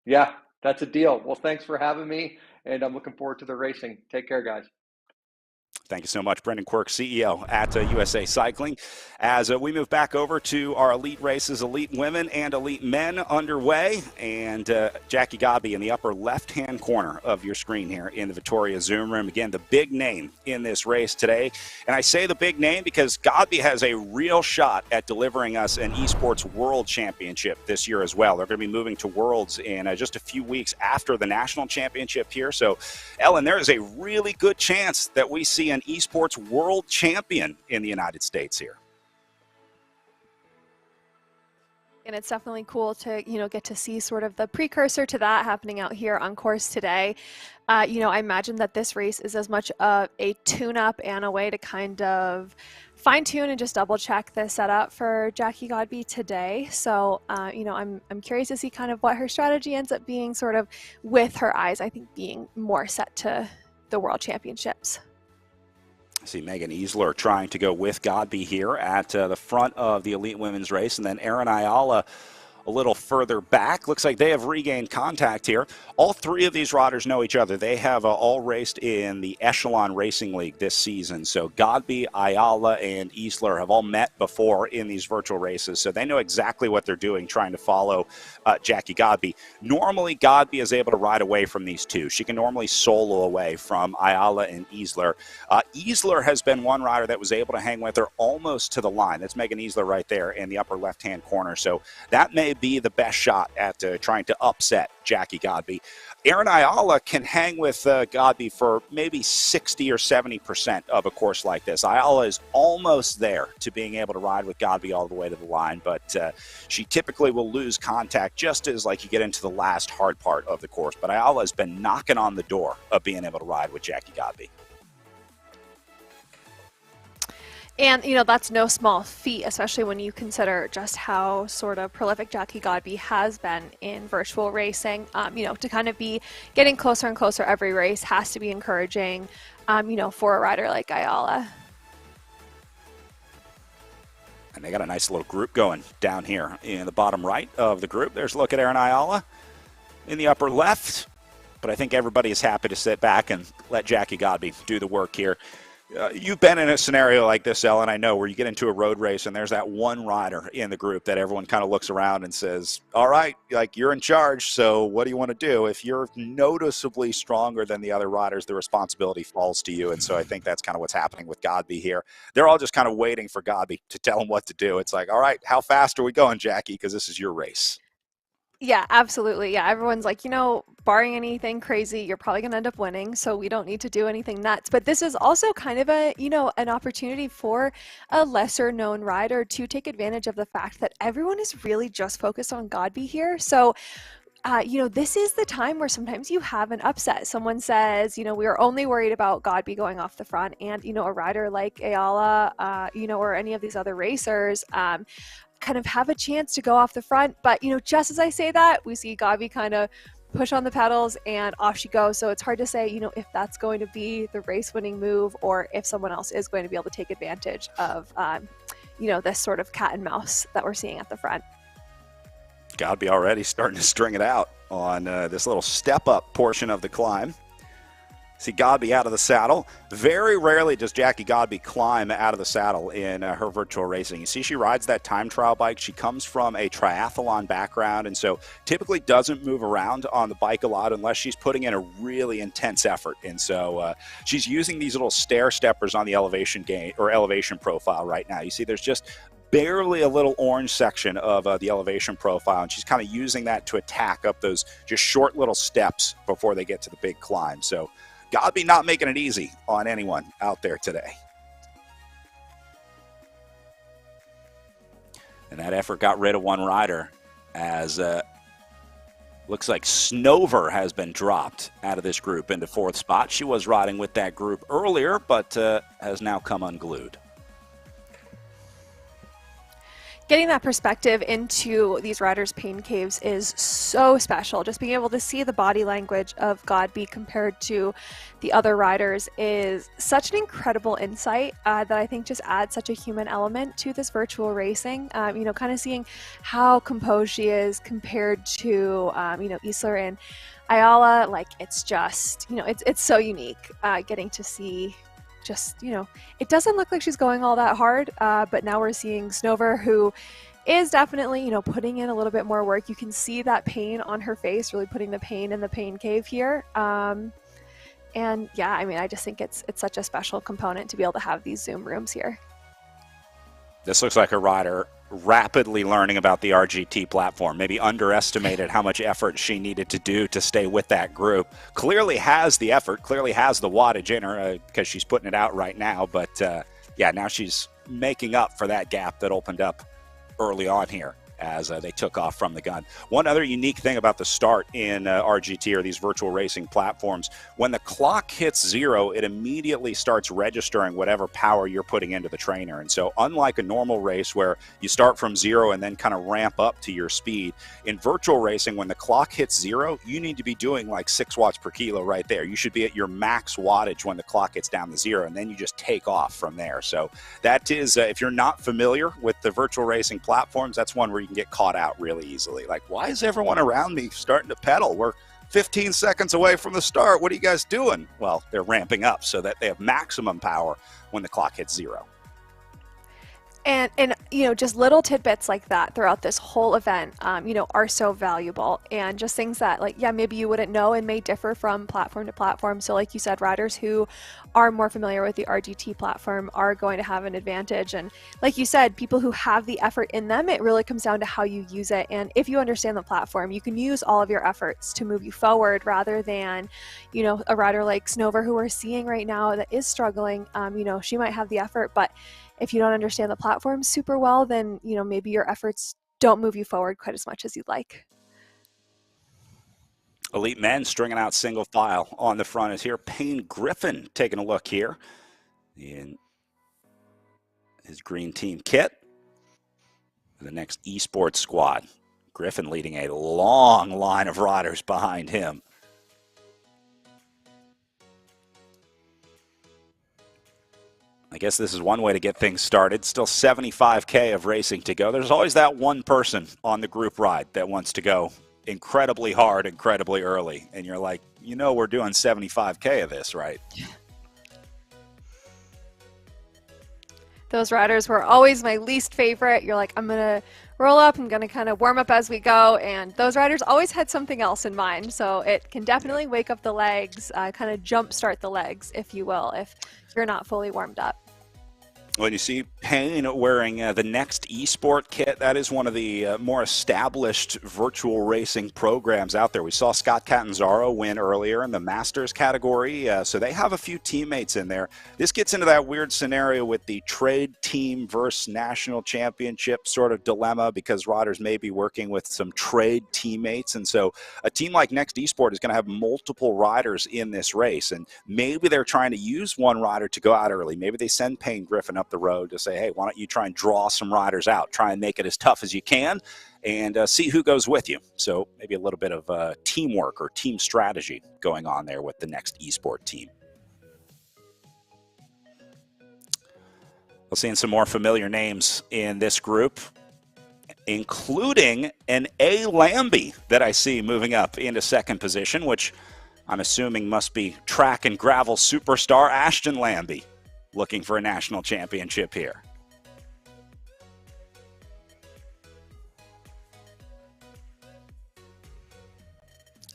Yeah, that's a deal. Well, thanks for having me, and I'm looking forward to the racing. Take care, guys. Thank you so much, Brendan Quirk, CEO at USA Cycling. As we move back over to our elite races, elite women and elite men underway, and Jackie Godby in the upper left-hand corner of your screen here in the Victoria Zoom room. Again, the big name in this race today. And I say the big name because Godby has a real shot at delivering us an Esports World Championship this year as well. They're going to be moving to Worlds in just a few weeks after the National Championship here. So, Ellen, there is a really good chance that we see an esports world champion in the United States here. And it's definitely cool to, get to see sort of the precursor to that happening out here on course today. I imagine that this race is as much of a tune-up and a way to kind of fine-tune and just double-check the setup for Jackie Godby today. So, I'm curious to see kind of what her strategy ends up being, sort of with her eyes, I think, being more set to the World Championships. I see Megan Easler trying to go with Godby here at the front of the elite women's race, and then Erin Ayala a little further back. Looks like they have regained contact here. All three of these riders know each other. They have all raced in the Echelon Racing League this season. So Godby, Ayala, and Easler have all met before in these virtual races. So they know exactly what they're doing, trying to follow Jackie Godby. Normally, Godby is able to ride away from these two. She can normally solo away from Ayala and Easler. Easler has been one rider that was able to hang with her almost to the line. That's Megan Easler right there in the upper left-hand corner. So that may be the best shot at trying to upset Jackie Godby. Erin Ayala can hang with Godby for maybe 60 or 70% of a course like this. Ayala is almost there to being able to ride with Godby all the way to the line, but she typically will lose contact just as you get into the last hard part of the course. But Ayala has been knocking on the door of being able to ride with Jackie Godby. And, that's no small feat, especially when you consider just how sort of prolific Jackie Godby has been in virtual racing. To kind of be getting closer and closer every race has to be encouraging, for a rider like Ayala. And they got a nice little group going down here in the bottom right of the group. There's a look at Erin Ayala in the upper left. But I think everybody is happy to sit back and let Jackie Godby do the work here. You've been in a scenario like this, Ellen, I know, where you get into a road race and there's that one rider in the group that everyone kind of looks around and says, all right, you're in charge, so what do you want to do? If you're noticeably stronger than the other riders, the responsibility falls to you. And so I think that's kind of what's happening with Godby here. They're all just kind of waiting for Godby to tell them what to do. It's like, all right, how fast are we going, Jackie? Because this is your race. Yeah, absolutely. Yeah, everyone's like, barring anything crazy, you're probably going to end up winning, so we don't need to do anything nuts. But this is also kind of an opportunity for a lesser known rider to take advantage of the fact that everyone is really just focused on Godby here. So, this is the time where sometimes you have an upset. Someone says, we are only worried about Godby going off the front, and, a rider like Ayala, or any of these other racers, kind of have a chance to go off the front. But, just as I say that, we see Godby kind of push on the pedals and off she goes. So it's hard to say, if that's going to be the race winning move or if someone else is going to be able to take advantage of, this sort of cat and mouse that we're seeing at the front. Godby already starting to string it out on this little step up portion of the climb. See Godby out of the saddle. Very rarely does Jackie Godby climb out of the saddle in her virtual racing. You see she rides that time trial bike. She comes from a triathlon background, and so typically doesn't move around on the bike a lot unless she's putting in a really intense effort. And so she's using these little stair steppers on the elevation profile right now. You see there's just barely a little orange section of the elevation profile, and she's kind of using that to attack up those just short little steps before they get to the big climb. So Godby not making it easy on anyone out there today. And that effort got rid of one rider, as looks like Snover has been dropped out of this group into 4th spot. She was riding with that group earlier, but has now come unglued. Getting that perspective into these riders' pain caves is so special. Just being able to see the body language of Godby compared to the other riders is such an incredible insight that I think just adds such a human element to this virtual racing. Kind of seeing how composed she is compared to, Isler and Ayala. Like, it's just, it's so unique getting to see. Just, it doesn't look like she's going all that hard, but now we're seeing Snover, who is definitely, putting in a little bit more work. You can see that pain on her face, really putting the pain in the pain cave here. And yeah, I just think it's such a special component to be able to have these Zoom rooms here. This looks like a rider rapidly learning about the RGT platform, maybe underestimated how much effort she needed to do to stay with that group. Clearly has the effort, clearly has the wattage in her because she's putting it out right now. But yeah, now she's making up for that gap that opened up early on here as they took off from the gun. One other unique thing about the start in RGT, or these virtual racing platforms, when the clock hits 0, it immediately starts registering whatever power you're putting into the trainer. And so unlike a normal race where you start from 0 and then kind of ramp up to your speed, in virtual racing, when the clock hits 0, you need to be doing like 6 watts per kilo right there. You should be at your max wattage when the clock gets down to 0, and then you just take off from there. So that is, if you're not familiar with the virtual racing platforms, that's one where you can get caught out really easily. Like, why is everyone around me starting to pedal? We're 15 seconds away from the start. What are you guys doing? Well, they're ramping up so that they have maximum power when the clock hits 0. And just little tidbits like that throughout this whole event, are so valuable, and just things that, like, yeah, maybe you wouldn't know and may differ from platform to platform. So like you said, riders who are more familiar with the RGT platform are going to have an advantage. And like you said, people who have the effort in them, it really comes down to how you use it. And if you understand the platform, you can use all of your efforts to move you forward, rather than, a rider like Snover, who we're seeing right now that is struggling. She might have the effort, but if you don't understand the platform super well, then, maybe your efforts don't move you forward quite as much as you'd like. Elite men stringing out single file on the front is here. Payne Griffin taking a look here in his green team kit for the next Esports squad. Griffin leading a long line of riders behind him. I guess this is one way to get things started. Still 75K of racing to go. There's always that one person on the group ride that wants to go incredibly hard, incredibly early. And you're like, we're doing 75K of this, right? Those riders were always my least favorite. You're like, I'm going to roll up, I'm going to kind of warm up as we go. And those riders always had something else in mind. So it can definitely wake up the legs, kind of jump start the legs, if you will, if you're not fully warmed up. When you see Payne wearing the next eSport kit, that is one of the more established virtual racing programs out there. We saw Scott Catanzaro win earlier in the Masters category, so they have a few teammates in there. This gets into that weird scenario with the trade team versus national championship sort of dilemma, because riders may be working with some trade teammates, and so a team like Next eSport is going to have multiple riders in this race, and maybe they're trying to use one rider to go out early. Maybe they send Payne Griffin up the road to say, hey, why don't you try and draw some riders out, try and make it as tough as you can, and see who goes with you. So maybe a little bit of teamwork or team strategy going on there with the Next eSport team. We're seeing some more familiar names in this group, including an A. Lambie that I see moving up into second position, which I'm assuming must be track and gravel superstar Ashton Lambie looking for a national championship here.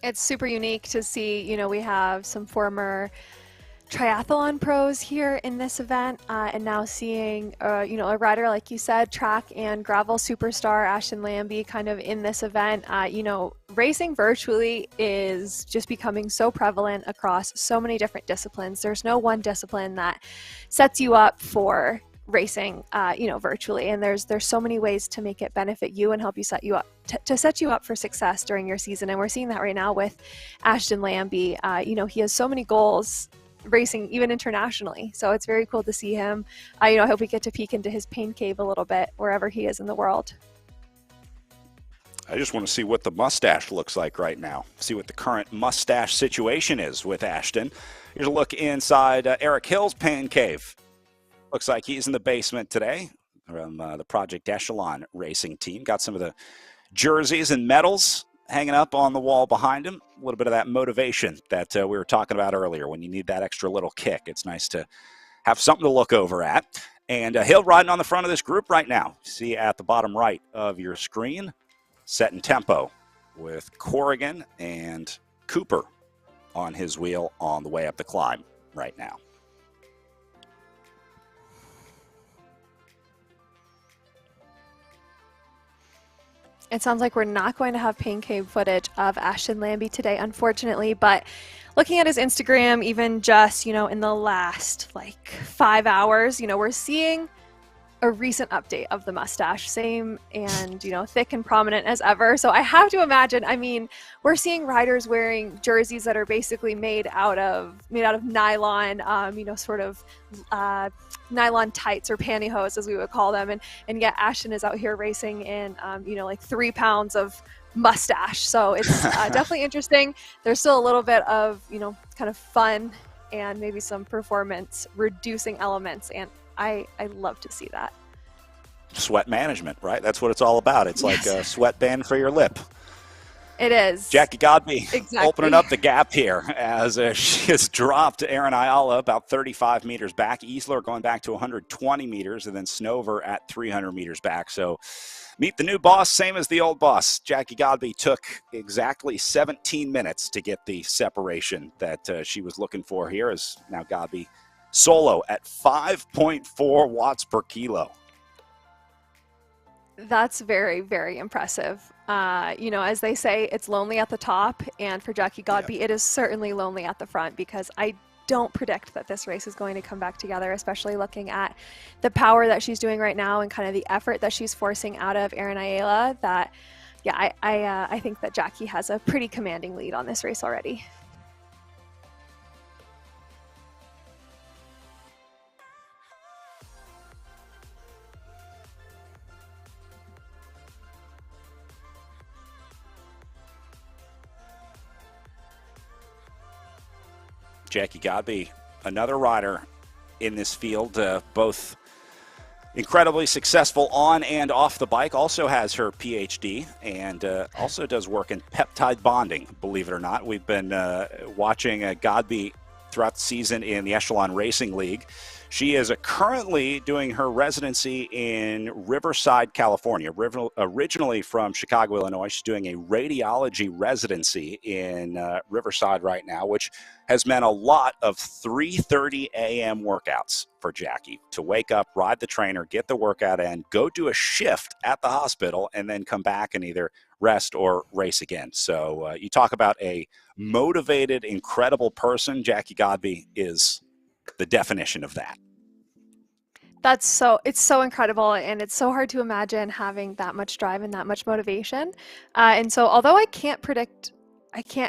It's super unique to see, you know, we have some former triathlon pros here in this event, and now seeing, you know, a rider, like you said, track and gravel superstar Ashton Lambie kind of in this event. You know, racing virtually is just becoming so prevalent across so many different disciplines. There's no one discipline that sets you up for racing, you know, virtually, and there's so many ways to make it benefit you and help you set you up to set you up for success during your season. And we're seeing that right now with Ashton Lambie. You know, he has so many goals racing even internationally, so it's very cool to see him. You know, I hope we get to peek into his pain cave a little bit wherever he is in the world. I just want to see what the mustache looks like right now, see what the current mustache situation is with Ashton. Here's a look inside Eric Hill's pain cave. Looks like he's in the basement today from the Project Echelon racing team. Got some of the jerseys and medals hanging up on the wall behind him. A little bit of that motivation that we were talking about earlier. When you need that extra little kick, it's nice to have something to look over at. And Hill riding on the front of this group right now. See at the bottom right of your screen, setting tempo with Corrigan and Cooper on his wheel on the way up the climb right now. It sounds like we're not going to have pain cave footage of Ashton Lambie today, unfortunately, but looking at his Instagram, even just, you know, in the last like 5 hours, you know, we're seeing a recent update of the mustache, same and, you know, thick and prominent as ever. So I have to imagine, I mean, we're seeing riders wearing jerseys that are basically made out of nylon, you know, sort of nylon tights or pantyhose, as we would call them, and yet Ashton is out here racing in, you know, like 3 pounds of mustache. So it's definitely interesting. There's still a little bit of, you know, kind of fun and maybe some performance reducing elements, and I love to see that. Sweat management, right? That's what it's all about. It's Yes. like a sweatband for your lip. It is. Jackie Godby Exactly. opening up the gap here as she has dropped Aaron Ayala about 35 meters back. Easler going back to 120 meters, and then Snover at 300 meters back. So meet the new boss, same as the old boss. Jackie Godby took exactly 17 minutes to get the separation that she was looking for here, as now Godby solo at 5.4 watts per kilo. That's very, very impressive. You know, as they say, it's lonely at the top, and for Jackie Godby, it is certainly lonely at the front, because I don't predict that this race is going to come back together, especially looking at the power that she's doing right now and kind of the effort that she's forcing out of Aaron Ayala. That, yeah, I think that Jackie has a pretty commanding lead on this race already. Jackie Godby, another rider in this field, both incredibly successful on and off the bike, also has her PhD, and also does work in peptide bonding, believe it or not. We've been watching Godby throughout the season in the Echelon Racing League. She is currently doing her residency in Riverside, California. Originally from Chicago, Illinois, she's doing a radiology residency in Riverside right now, which has meant a lot of 3:30 a.m. workouts for Jackie to wake up, ride the trainer, get the workout in, go do a shift at the hospital, and then come back and either rest or race again. So you talk about a motivated, incredible person. Jackie Godby is the definition of that. It's so incredible, and it's so hard to imagine having that much drive and that much motivation. And so although I can't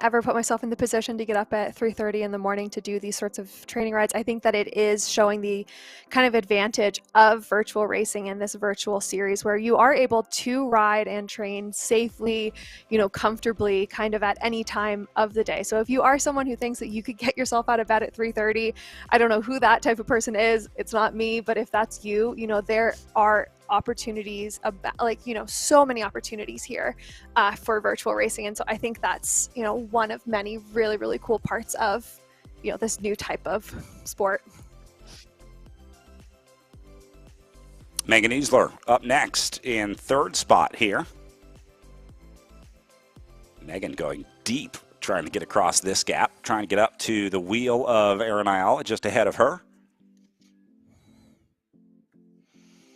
ever put myself in the position to get up at 3:30 in the morning to do these sorts of training rides, I think that it is showing the kind of advantage of virtual racing in this virtual series, where you are able to ride and train safely, you know, comfortably, kind of at any time of the day. So if you are someone who thinks that you could get yourself out of bed at 3:30, I don't know who that type of person is. It's not me, but if that's you, you know, there are opportunities, about, like, you know, so many opportunities here for virtual racing. And so I think that's, you know, one of many really, really cool parts of, you know, this new type of sport. Megan Easler up next in third spot here. Megan going deep, trying to get across this gap, trying to get up to the wheel of Erin Ayala just ahead of her.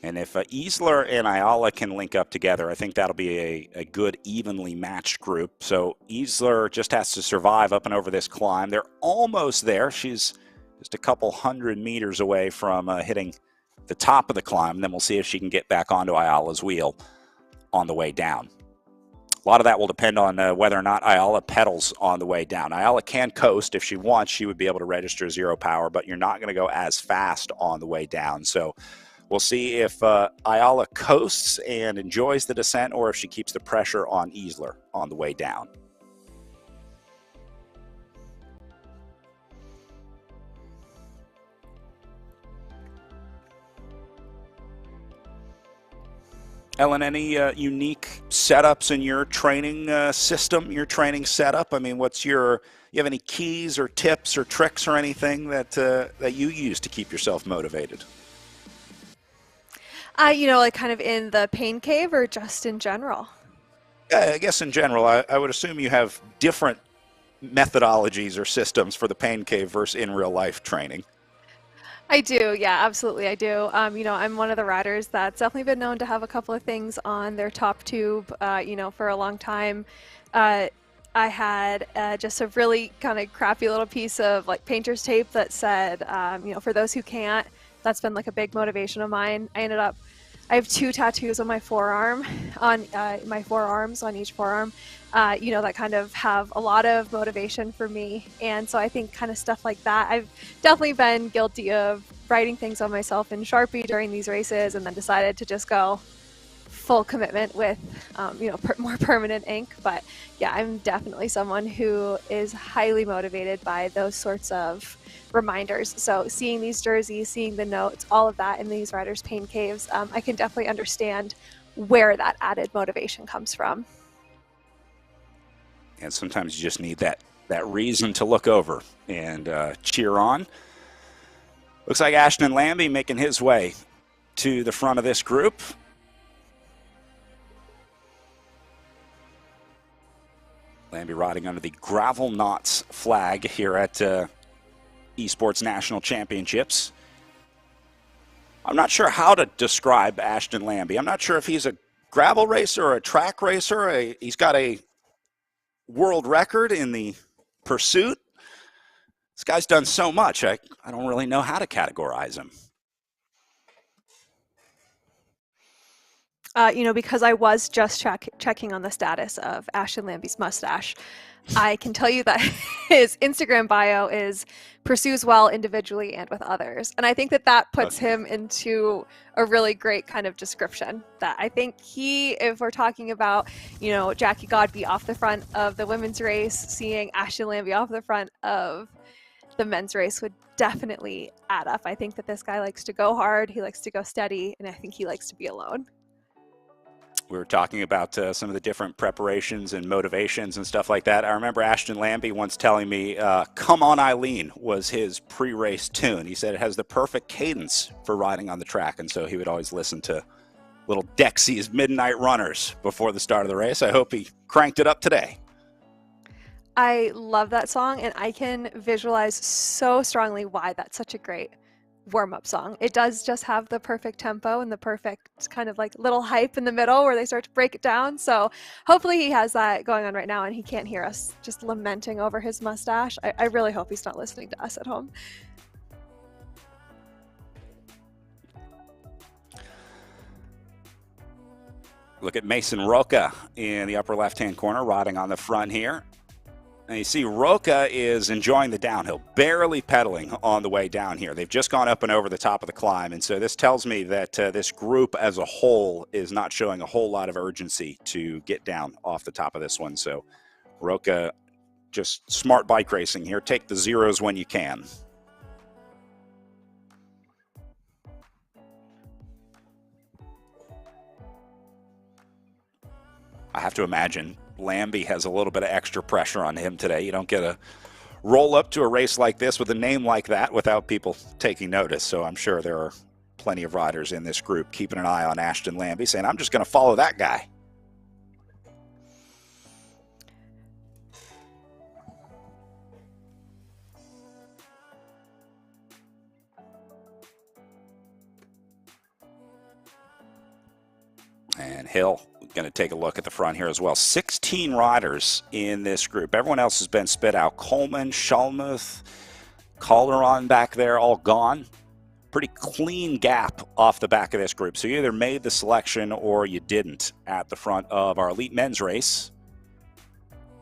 And if Easler and Ayala can link up together, I think that'll be a good, evenly matched group. So Easler just has to survive up and over this climb. They're almost there. She's just a couple hundred meters away from hitting the top of the climb. And then we'll see if she can get back onto Ayala's wheel on the way down. A lot of that will depend on whether or not Ayala pedals on the way down. Ayala can coast. If she wants, she would be able to register 0 power, but you're not going to go as fast on the way down. So we'll see if Ayala coasts and enjoys the descent, or if she keeps the pressure on Easler on the way down. Ellen, any unique setups in your training system, your training setup? I mean, you have any keys or tips or tricks or anything that you use to keep yourself motivated? You know, like kind of in the pain cave, or just in general? I guess in general, I would assume you have different methodologies or systems for the pain cave versus in real life training. I do, yeah, absolutely, I do. You know, I'm one of the riders that's definitely been known to have a couple of things on their top tube. You know, for a long time, I had just a really kind of crappy little piece of like painter's tape that said, you know, for those who can't. That's been like a big motivation of mine. I have 2 tattoos on my forearm, on my forearms, on each forearm, you know, that kind of have a lot of motivation for me. And so I think kind of stuff like that, I've definitely been guilty of writing things on myself in Sharpie during these races, and then decided to just go full commitment with, you know, more permanent ink. But yeah, I'm definitely someone who is highly motivated by those sorts of reminders. So seeing these jerseys, seeing the notes, all of that in these riders' pain caves, I can definitely understand where that added motivation comes from. And sometimes you just need that reason to look over and cheer on. Looks like Ashton Lambie making his way to the front of this group. Lambie riding under the Gravel Knots flag here at Esports National Championships. I'm not sure how to describe Ashton Lambie. I'm not sure if he's a gravel racer or a track racer. He's got a world record in the pursuit. This guy's done so much, I don't really know how to categorize him. You know, because I was just checking on the status of Ashton Lambie's mustache, I can tell you that his Instagram bio is pursues well individually and with others. And I think that puts him into a really great kind of description. That I think if we're talking about, you know, Jackie Godby off the front of the women's race, seeing Ashton Lambie off the front of the men's race would definitely add up. I think that this guy likes to go hard, he likes to go steady, and I think he likes to be alone. We were talking about some of the different preparations and motivations and stuff like that. I remember Ashton Lambie once telling me, Come On Eileen was his pre-race tune. He said it has the perfect cadence for riding on the track, and so he would always listen to little Dexy's Midnight Runners before the start of the race. I hope he cranked it up today. I love that song, and I can visualize so strongly why that's such a great warm-up song. It does just have the perfect tempo and the perfect kind of like little hype in the middle where they start to break it down. So hopefully he has that going on right now and he can't hear us just lamenting over his mustache. I really hope he's not listening to us at home. Look at Mason Roca in the upper left-hand corner riding on the front here. And you see Roca is enjoying the downhill, barely pedaling on the way down here. They've just gone up and over the top of the climb, and so this tells me that this group as a whole is not showing a whole lot of urgency to get down off the top of this one. So Roca, just smart bike racing here. Take the zeros when you can. I have to imagine Lambie has a little bit of extra pressure on him today. You don't get a roll up to a race like this with a name like that without people taking notice. So I'm sure there are plenty of riders in this group keeping an eye on Ashton Lambie, saying, I'm just going to follow that guy. And Hill going to take a look at the front here as well. 16 riders in this group. Everyone else has been spit out. Coleman, Shalmuth, Calderon back there, all gone. Pretty clean gap off the back of this group. So you either made the selection or you didn't at the front of our elite men's race.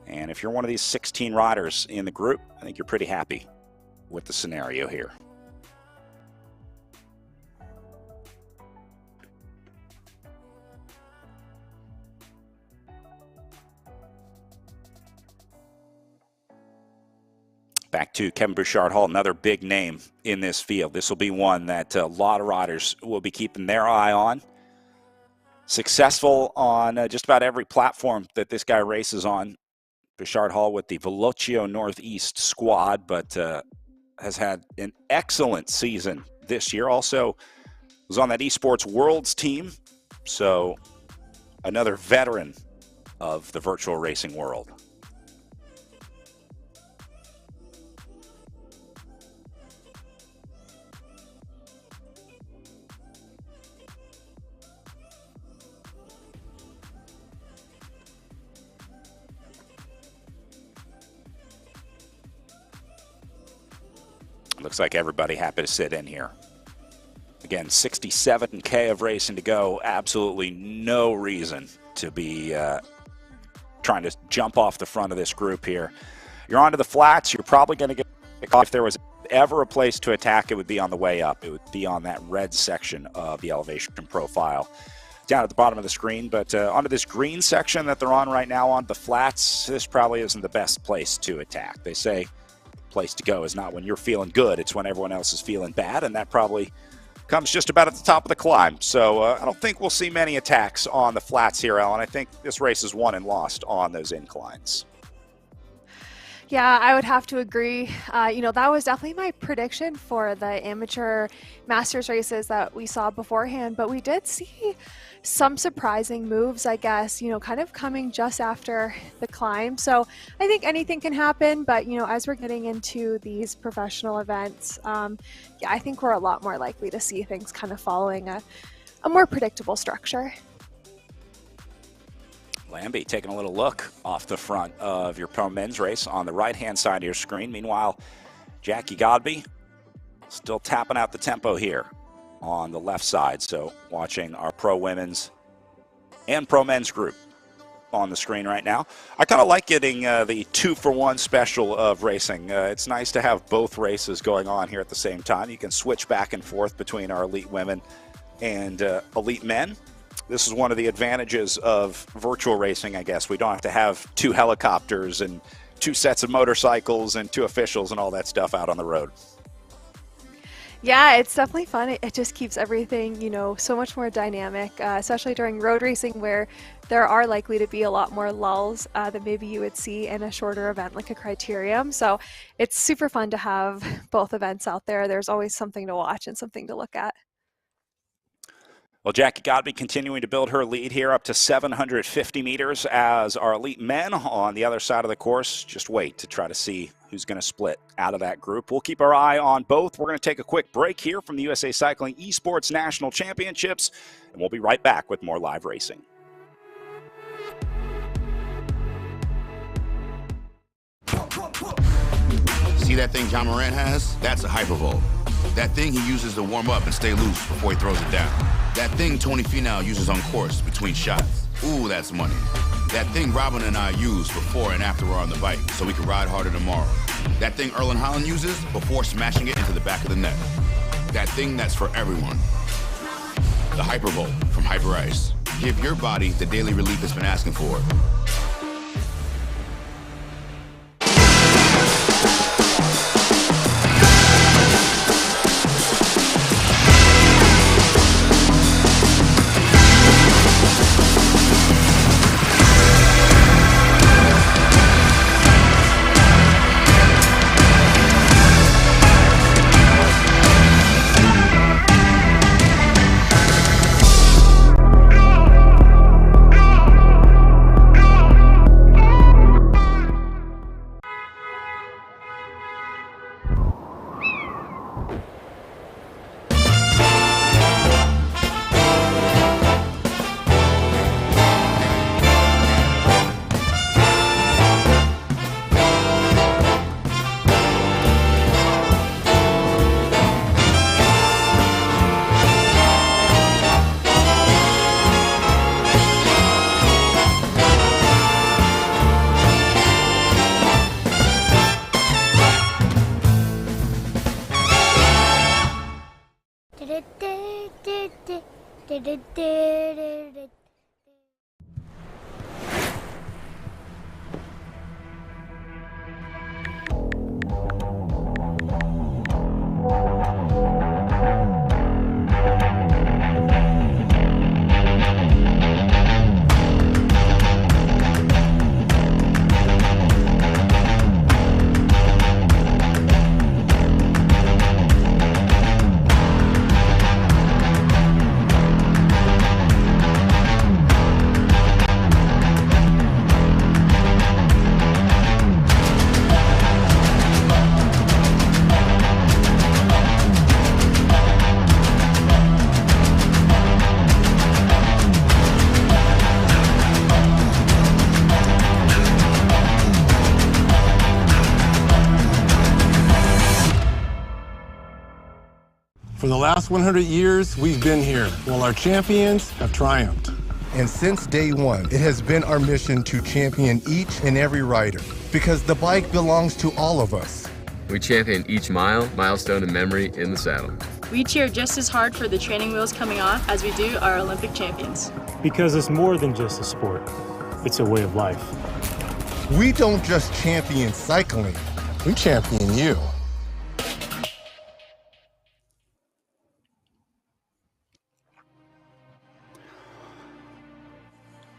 And if you're one of these 16 riders in the group, I think you're pretty happy with the scenario here. Back to Kevin Bouchard-Hall, another big name in this field. This will be one that a lot of riders will be keeping their eye on. Successful on just about every platform that this guy races on. Bouchard-Hall with the Velocio Northeast squad, but has had an excellent season this year. Also was on that Esports Worlds team, so another veteran of the virtual racing world. Looks like everybody happy to sit in here. Again, 67K of racing to go. Absolutely no reason to be trying to jump off the front of this group here. You're onto the flats. You're probably going to get, if there was ever a place to attack, it would be on the way up. It would be on that red section of the elevation profile down at the bottom of the screen. But onto this green section that they're on right now on the flats, this probably isn't the best place to attack. They say place to go is not when you're feeling good, it's when everyone else is feeling bad, and that probably comes just about at the top of the climb. So I don't think we'll see many attacks on the flats here, Ellen. I think this race is won and lost on those inclines. Yeah, I would have to agree. That was definitely my prediction for the amateur masters races that we saw beforehand, but we did see some surprising moves, I guess, kind of coming just after the climb. So I think anything can happen, but, as we're getting into these professional events, I think we're a lot more likely to see things kind of following a more predictable structure. Lambie taking a little look off the front of your pro men's race on the right-hand side of your screen. Meanwhile, Jackie Godby still tapping out the tempo here on the left side. So watching our pro women's and pro men's group on the screen right now. I kind of like getting the 2-for-1 special of racing. It's nice to have both races going on here at the same time. You can switch back and forth between our elite women and elite men. This is one of the advantages of virtual racing, I guess. We don't have to have 2 helicopters and 2 sets of motorcycles and 2 officials and all that stuff out on the road. Yeah, it's definitely fun. It just keeps everything, so much more dynamic, especially during road racing where there are likely to be a lot more lulls than maybe you would see in a shorter event like a criterium. So it's super fun to have both events out there. There's always something to watch and something to look at. Well, Jackie Godby continuing to build her lead here up to 750 meters as our elite men on the other side of the course just wait to try to see who's going to split out of that group. We'll keep our eye on both. We're going to take a quick break here from the USA Cycling Esports National Championships, and we'll be right back with more live racing. See that thing John Morant has? That's a hypervolt. That thing he uses to warm up and stay loose before he throws it down. That thing Tony Finau uses on course between shots. Ooh, that's money. That thing Robin and I use before and after we're on the bike so we can ride harder tomorrow. That thing Erlen Haaland uses before smashing it into the back of the net. That thing that's for everyone. The Hypervolt from Hyper Ice. Give your body the daily relief it's been asking for. For the last 100 years, we've been here, while our champions have triumphed. And since day one, it has been our mission to champion each and every rider, because the bike belongs to all of us. We champion each mile, milestone, and memory in the saddle. We cheer just as hard for the training wheels coming off as we do our Olympic champions. Because it's more than just a sport. It's a way of life. We don't just champion cycling, We champion you.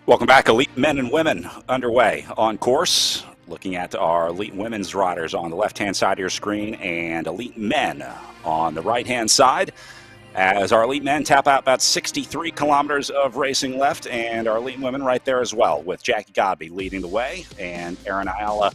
Welcome back. Elite men and women underway on course. Looking at our elite women's riders on the left-hand side of your screen and elite men on the right-hand side. As our elite men tap out about 63 kilometers of racing left, and our elite women right there as well, with Jackie Godby leading the way and Erin Ayala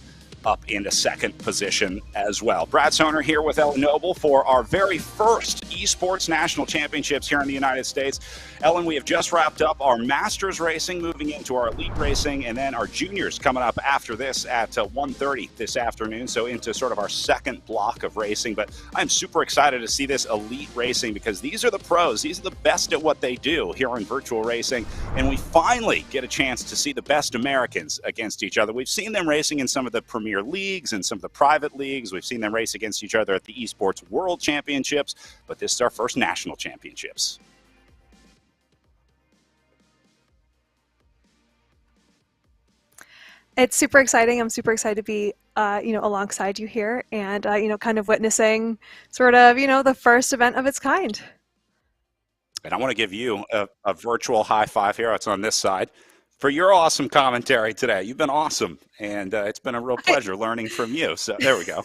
up into second position as well. Brad Soner here with Ellen Noble for our very first Esports National Championships here in the United States. Ellen, we have just wrapped up our Masters racing, moving into our elite racing, and then our juniors coming up after this at 1:30 this afternoon, so into sort of our second block of racing. But I'm super excited to see this elite racing because these are the pros. These are the best at what they do here in virtual racing, and we finally get a chance to see the best Americans against each other. We've seen them racing in some of the premier leagues and some of the private leagues. We've seen them race against each other at the Esports World Championships, but this is our first national championships. It's super exciting. I'm super excited to be, alongside you here and, kind of witnessing sort of, the first event of its kind. And I want to give you a virtual high five here. It's on this side for your awesome commentary today. You've been awesome, and it's been a real pleasure learning from you. So there we go.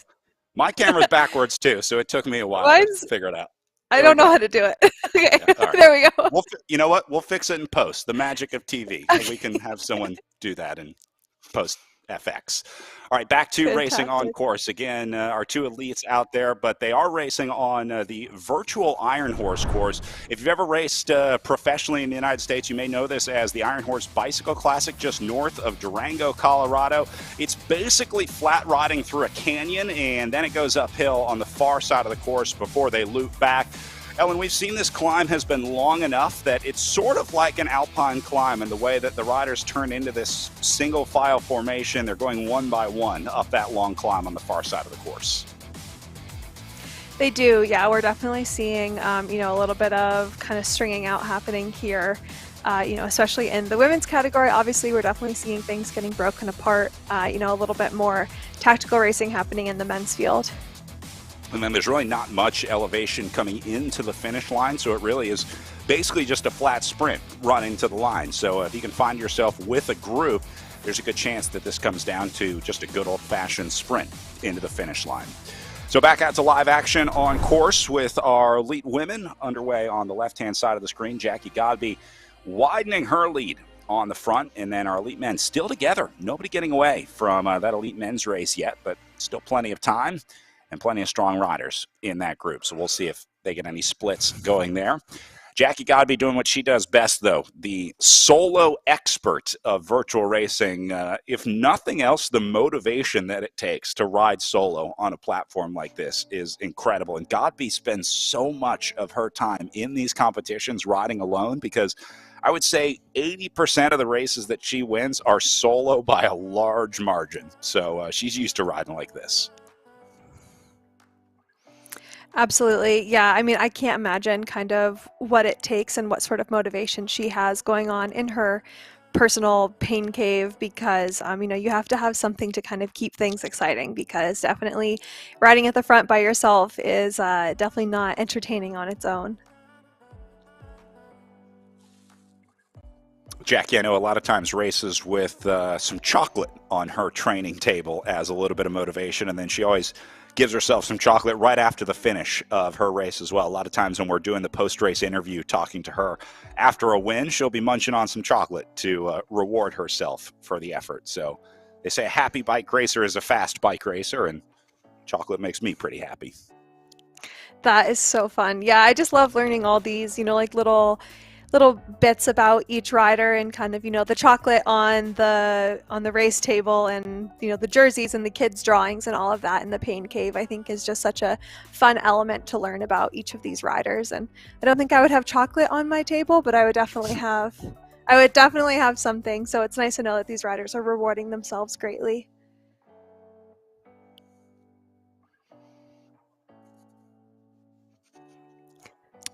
My camera's backwards too, so it took me a while to figure it out. I don't know how to do it. Okay, Yeah, all right. there we go. You know what? We'll fix it in post. The magic of TV. We can have someone do that in post FX. All right, back to racing on course. Again, our two elites out there, but they are racing on the virtual Iron Horse course. If you've ever raced professionally in the United States, you may know this as the Iron Horse Bicycle Classic just north of Durango, Colorado. It's basically flat riding through a canyon, and then it goes uphill on the far side of the course before they loop back. Ellen, we've seen this climb has been long enough that it's sort of like an alpine climb in the way that the riders turn into this single file formation. They're going one by one up that long climb on the far side of the course. They do, yeah. We're definitely seeing, a little bit of kind of stringing out happening here, especially in the women's category. Obviously, we're definitely seeing things getting broken apart, a little bit more tactical racing happening in the men's field. And then there's really not much elevation coming into the finish line, so it really is basically just a flat sprint running to the line. So if you can find yourself with a group, there's a good chance that this comes down to just a good old-fashioned sprint into the finish line. So back out to live action on course with our elite women underway on the left-hand side of the screen. Jackie Godby widening her lead on the front, and then our elite men still together. Nobody getting away from that elite men's race yet, but still plenty of time and plenty of strong riders in that group. So we'll see if they get any splits going there. Jackie Godby doing what she does best, though, the solo expert of virtual racing. If nothing else, the motivation that it takes to ride solo on a platform like this is incredible. And Godby spends so much of her time in these competitions riding alone because I would say 80% of the races that she wins are solo by a large margin. So she's used to riding like this. Absolutely. Yeah. I mean, I can't imagine kind of what it takes and what sort of motivation she has going on in her personal pain cave because, you have to have something to kind of keep things exciting because definitely riding at the front by yourself is definitely not entertaining on its own. Jackie, I know a lot of times races with some chocolate on her training table as a little bit of motivation, and then she always gives herself some chocolate right after the finish of her race as well. A lot of times when we're doing the post-race interview talking to her after a win, she'll be munching on some chocolate to reward herself for the effort. So they say a happy bike racer is a fast bike racer, and chocolate makes me pretty happy. That is so fun. Yeah, I just love learning all these, like little bits about each rider and kind of, the chocolate on the race table and, the jerseys and the kids' drawings and all of that in the pain cave, I think is just such a fun element to learn about each of these riders. And I don't think I would have chocolate on my table, but I would definitely have something. So it's nice to know that these riders are rewarding themselves greatly.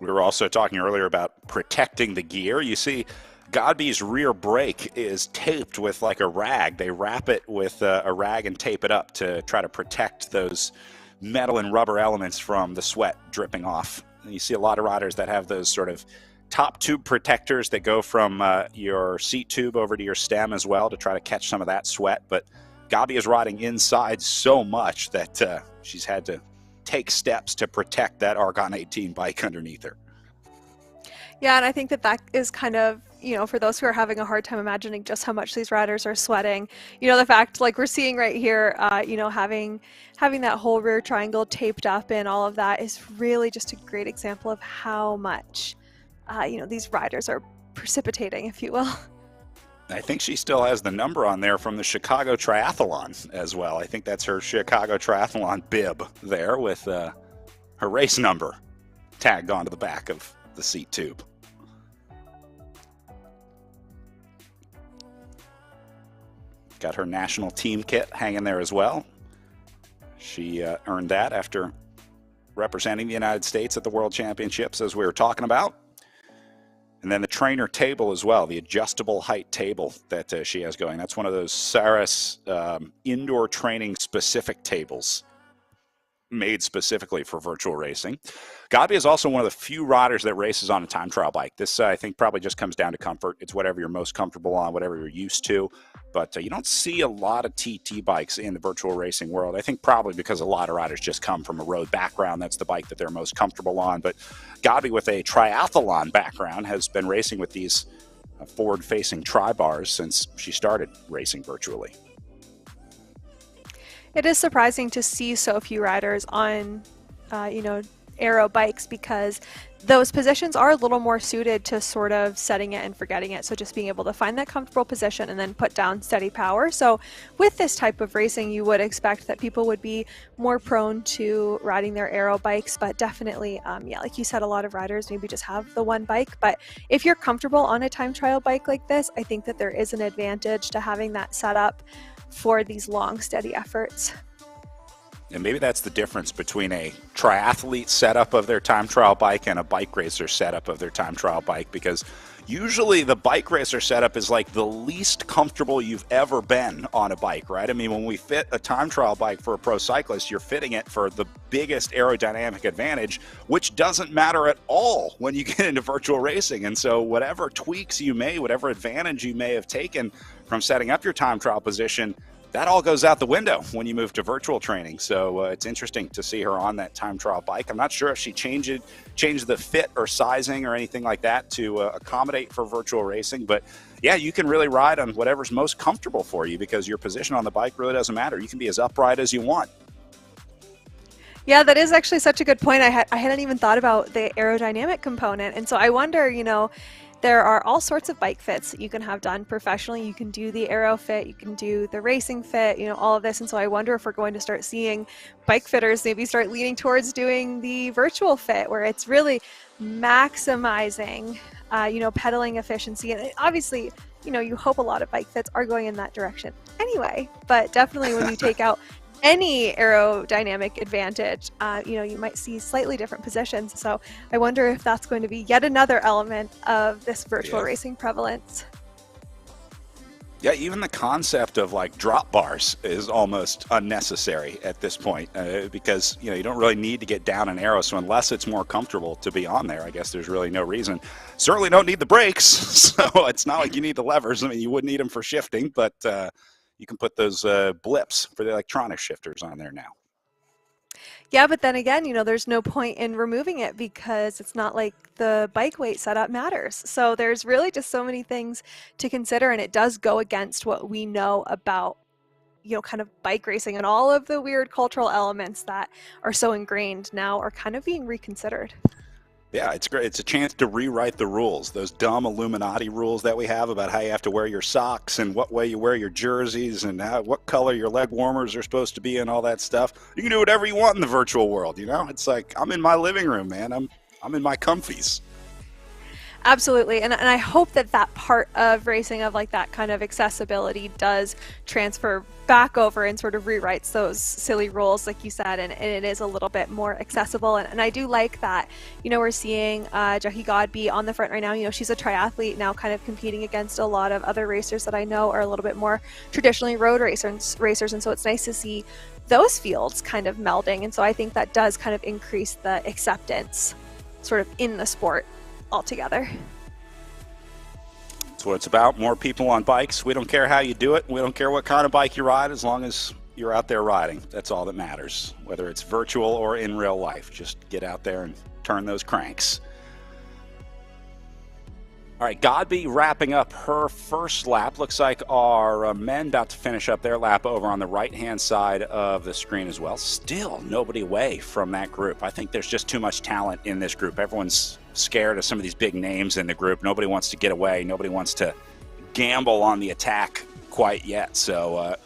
We were also talking earlier about protecting the gear. You see, Godby's rear brake is taped with like a rag. They wrap it with a rag and tape it up to try to protect those metal and rubber elements from the sweat dripping off. And you see a lot of riders that have those sort of top tube protectors that go from your seat tube over to your stem as well to try to catch some of that sweat. But Godby is riding inside so much that she's had to take steps to protect that Argon 18 bike underneath her. Yeah, and I think that is kind of, for those who are having a hard time imagining just how much these riders are sweating, the fact like we're seeing right here, having that whole rear triangle taped up and all of that is really just a great example of how much, these riders are precipitating, if you will. I think she still has the number on there from the Chicago Triathlon as well. I think that's her Chicago Triathlon bib there with her race number tagged onto the back of the seat tube. Got her national team kit hanging there as well. She earned that after representing the United States at the World Championships, as we were talking about. And then the trainer table as well, the adjustable height table that she has going. That's one of those Saris indoor training specific tables made specifically for virtual racing. Godby is also one of the few riders that races on a time trial bike. This, I think, probably just comes down to comfort. It's whatever you're most comfortable on, whatever you're used to. But you don't see a lot of TT bikes in the virtual racing world. I think probably because a lot of riders just come from a road background. That's the bike that they're most comfortable on. But Godby, with a triathlon background, has been racing with these forward-facing tri-bars since she started racing virtually. It is surprising to see so few riders on, aero bikes because those positions are a little more suited to sort of setting it and forgetting it. So just being able to find that comfortable position and then put down steady power. So with this type of racing, you would expect that people would be more prone to riding their aero bikes, but definitely, like you said, a lot of riders maybe just have the one bike. But if you're comfortable on a time trial bike like this, I think that there is an advantage to having that set up for these long, steady efforts. And maybe that's the difference between a triathlete setup of their time trial bike and a bike racer setup of their time trial bike, because usually the bike racer setup is like the least comfortable you've ever been on a bike, right? I mean, when we fit a time trial bike for a pro cyclist, you're fitting it for the biggest aerodynamic advantage, which doesn't matter at all when you get into virtual racing. And so whatever tweaks you may, whatever advantage you may have taken from setting up your time trial position, that all goes out the window when you move to virtual training. So it's interesting to see her on that time trial bike. I'm not sure if she changed the fit or sizing or anything like that to accommodate for virtual racing. But yeah, you can really ride on whatever's most comfortable for you because your position on the bike really doesn't matter. You can be as upright as you want. Yeah, that is actually such a good point. I hadn't even thought about the aerodynamic component. And so I wonder, there are all sorts of bike fits that you can have done professionally. You can do the aero fit, you can do the racing fit, all of this. And so I wonder if we're going to start seeing bike fitters maybe start leaning towards doing the virtual fit where it's really maximizing, pedaling efficiency. And obviously, you hope a lot of bike fits are going in that direction anyway. But definitely when you take out any aerodynamic advantage, you might see slightly different positions. So I wonder if that's going to be yet another element of this virtual racing prevalence. Yeah, even the concept of like drop bars is almost unnecessary at this point because you don't really need to get down an aero. So unless it's more comfortable to be on there, I guess there's really no reason. Certainly don't need the brakes, so it's not like you need the levers. I mean, you wouldn't need them for shifting, but you can put those blips for the electronic shifters on there now. Yeah, but then again, there's no point in removing it because it's not like the bike weight setup matters. So there's really just so many things to consider, and it does go against what we know about, kind of bike racing, and all of the weird cultural elements that are so ingrained now are kind of being reconsidered. Yeah, it's great. It's a chance to rewrite the rules, those dumb Illuminati rules that we have about how you have to wear your socks and what way you wear your jerseys and what color your leg warmers are supposed to be and all that stuff. You can do whatever you want in the virtual world, It's like, I'm in my living room, man. I'm in my comfies. Absolutely. And I hope that part of racing, of like that kind of accessibility, does transfer back over and sort of rewrites those silly rules, like you said, and it is a little bit more accessible. And I do like that, we're seeing Jackie Godby on the front right now. She's a triathlete now, kind of competing against a lot of other racers that I know are a little bit more traditionally road racers. And so it's nice to see those fields kind of melding. And so I think that does kind of increase the acceptance sort of in the sport altogether. That's what it's about. More people on bikes. We don't care how you do it. We don't care what kind of bike you ride, as long as you're out there riding. That's all that matters, whether it's virtual or in real life. Just get out there and turn those cranks. All right, Godby wrapping up her first lap. Looks like our men about to finish up their lap over on the right-hand side of the screen as well. Still nobody away from that group. I think there's just too much talent in this group. Everyone's scared of some of these big names in the group. Nobody wants to get away. Nobody wants to gamble on the attack quite yet. So a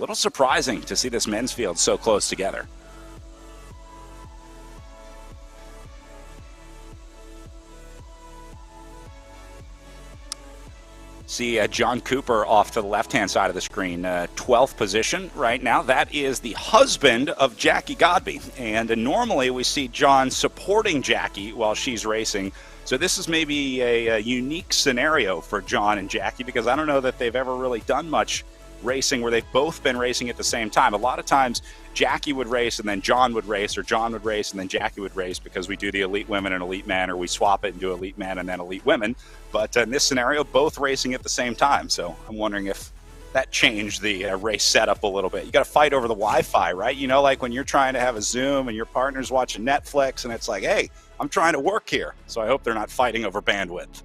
little surprising to see this men's field so close together. See John Cooper off to the left-hand side of the screen, 12th position right now. That is the husband of Jackie Godby. And normally we see John supporting Jackie while she's racing. So this is maybe a unique scenario for John and Jackie, because I don't know that they've ever really done much racing where they've both been racing at the same time. A lot of times Jackie would race and then John would race, or John would race and then Jackie would race, because we do the elite women and elite men, or we swap it and do elite men and then elite women. But in this scenario, both racing at the same time. So I'm wondering if that changed the race setup a little bit. You got to fight over the Wi-Fi, right? Like when you're trying to have a Zoom and your partner's watching Netflix and it's like, hey, I'm trying to work here. So I hope they're not fighting over bandwidth.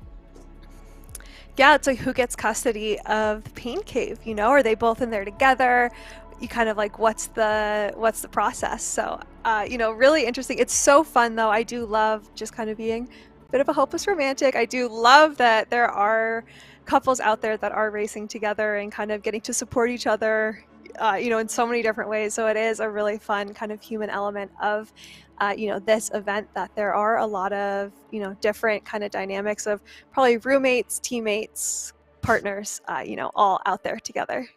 Yeah, it's like, who gets custody of the pain cave? Are they both in there together? You kind of like, what's the process? So, really interesting. It's so fun, though. I do love just kind of being a bit of a hopeless romantic. I do love that there are couples out there that are racing together and kind of getting to support each other, in so many different ways. So it is a really fun kind of human element of this event, that there are a lot of, different kind of dynamics of probably roommates, teammates, partners, all out there together.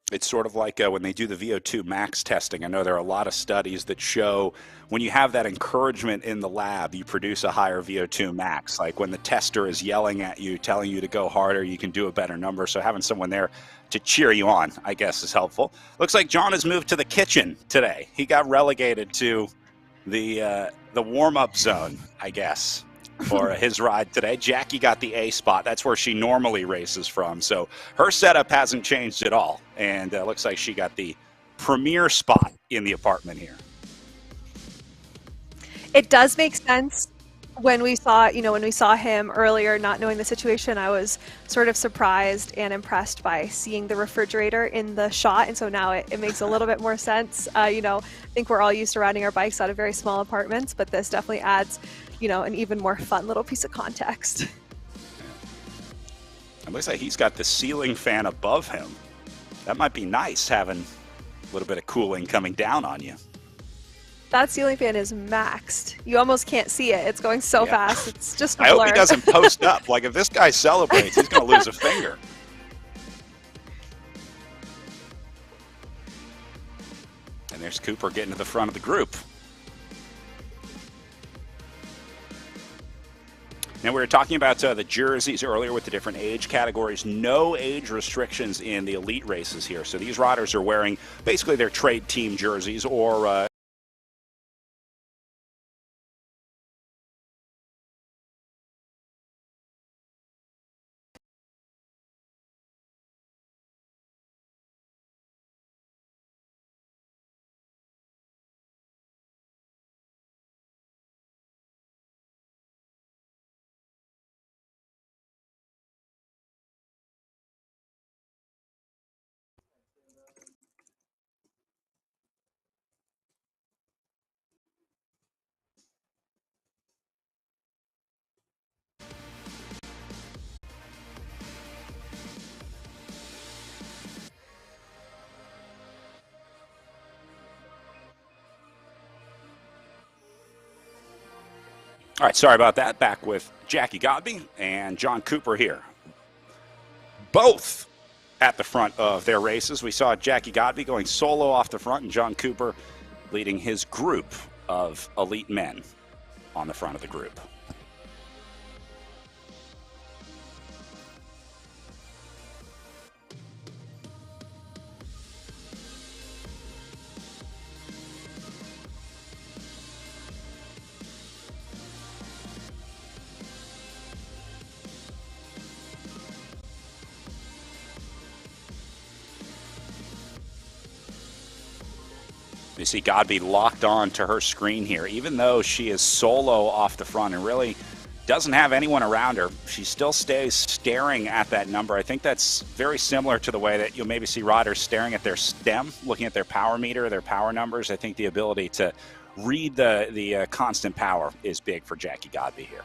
It's sort of like when they do the VO2 max testing. I know there are a lot of studies that show when you have that encouragement in the lab, you produce a higher VO2 max. Like when the tester is yelling at you, telling you to go harder, you can do a better number. So having someone there to cheer you on, I guess, is helpful. Looks like John has moved to the kitchen today. He got relegated to the warm-up zone, I guess, for his ride today. Jackie got the A spot. That's where she normally races from. So her setup hasn't changed at all. And looks like she got the premier spot in the apartment here. It does make sense. When we saw him earlier, not knowing the situation, I was sort of surprised and impressed by seeing the refrigerator in the shot. And so now it makes a little bit more sense. I think we're all used to riding our bikes out of very small apartments, but this definitely adds, an even more fun little piece of context. It looks like he's got the ceiling fan above him. That might be nice, having a little bit of cooling coming down on you. That ceiling fan is maxed. You almost can't see it. It's going so fast. It's just a blur. I hope he doesn't post up. Like, if this guy celebrates, he's going to lose a finger. There's Cooper getting to the front of the group. Now, we were talking about the jerseys earlier with the different age categories. No age restrictions in the elite races here. So these riders are wearing basically their trade team jerseys or All right, sorry about that. Back with Jackie Godby and John Cooper here. Both at the front of their races. We saw Jackie Godby going solo off the front and John Cooper leading his group of elite men on the front of the group. You see Godby locked on to her screen here. Even though she is solo off the front and really doesn't have anyone around her, she still stays staring at that number. I think that's very similar to the way that you'll maybe see riders staring at their stem, looking at their power meter, their power numbers. I think the ability to read the constant power is big for Jackie Godby here.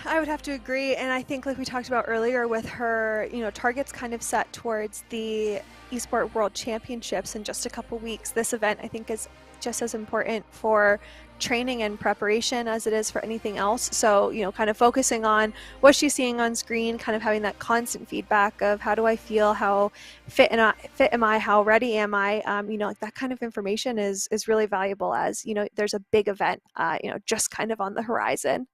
I would have to agree, and I think like we talked about earlier with her, targets kind of set towards the Esports World Championships in just a couple weeks. This event I think is just as important for training and preparation as it is for anything else. So, kind of focusing on what she's seeing on screen, kind of having that constant feedback of how do I feel, how fit am I, how ready am I, like that kind of information is really valuable as, there's a big event, just kind of on the horizon.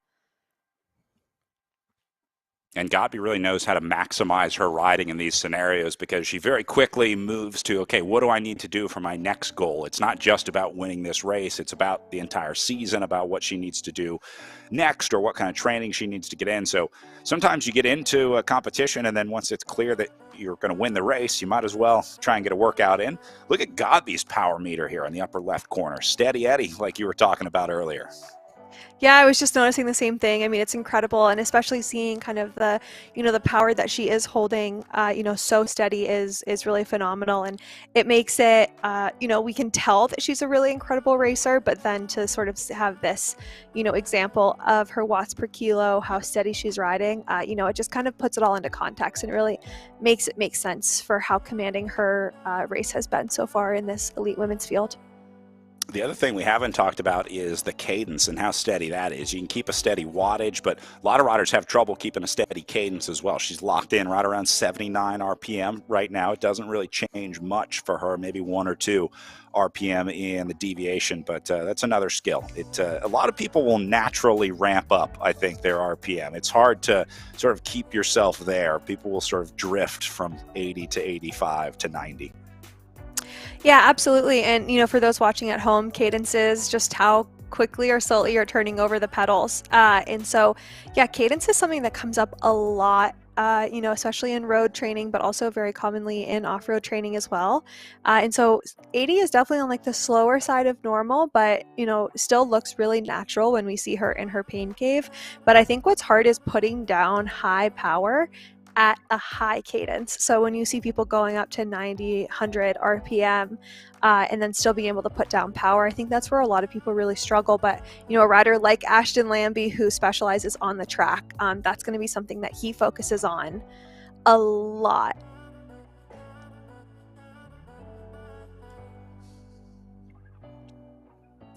And Godby really knows how to maximize her riding in these scenarios because she very quickly moves to, okay, what do I need to do for my next goal? It's not just about winning this race. It's about the entire season, about what she needs to do next or what kind of training she needs to get in. So sometimes you get into a competition and then once it's clear that you're going to win the race, you might as well try and get a workout in. Look at Godby's power meter here in the upper left corner. Steady Eddie, like you were talking about earlier. Yeah, I was just noticing the same thing. I mean, it's incredible, and especially seeing kind of the, the power that she is holding, so steady is really phenomenal, and it makes it, we can tell that she's a really incredible racer, but then to sort of have this, example of her watts per kilo, how steady she's riding, it just kind of puts it all into context and really makes it make sense for how commanding her race has been so far in this elite women's field. The other thing we haven't talked about is the cadence and how steady that is. You can keep a steady wattage, but a lot of riders have trouble keeping a steady cadence as well. She's locked in right around 79 RPM right now. It doesn't really change much for her, maybe 1 or 2 RPM in the deviation, but that's another skill. A lot of people will naturally ramp up, I think, their RPM. It's hard to sort of keep yourself there. People will sort of drift from 80 to 85 to 90. Yeah, absolutely. And, for those watching at home, cadence is just how quickly or slowly you're turning over the pedals. And so, yeah, cadence is something that comes up a lot, especially in road training, but also very commonly in off-road training as well. And so 80 is definitely on like the slower side of normal, but, still looks really natural when we see her in her pain cave. But I think what's hard is putting down high power at a high cadence. So when you see people going up to 90, 100 RPM and then still being able to put down power, I think that's where a lot of people really struggle. But, a rider like Ashton Lambie, who specializes on the track, that's going to be something that he focuses on a lot.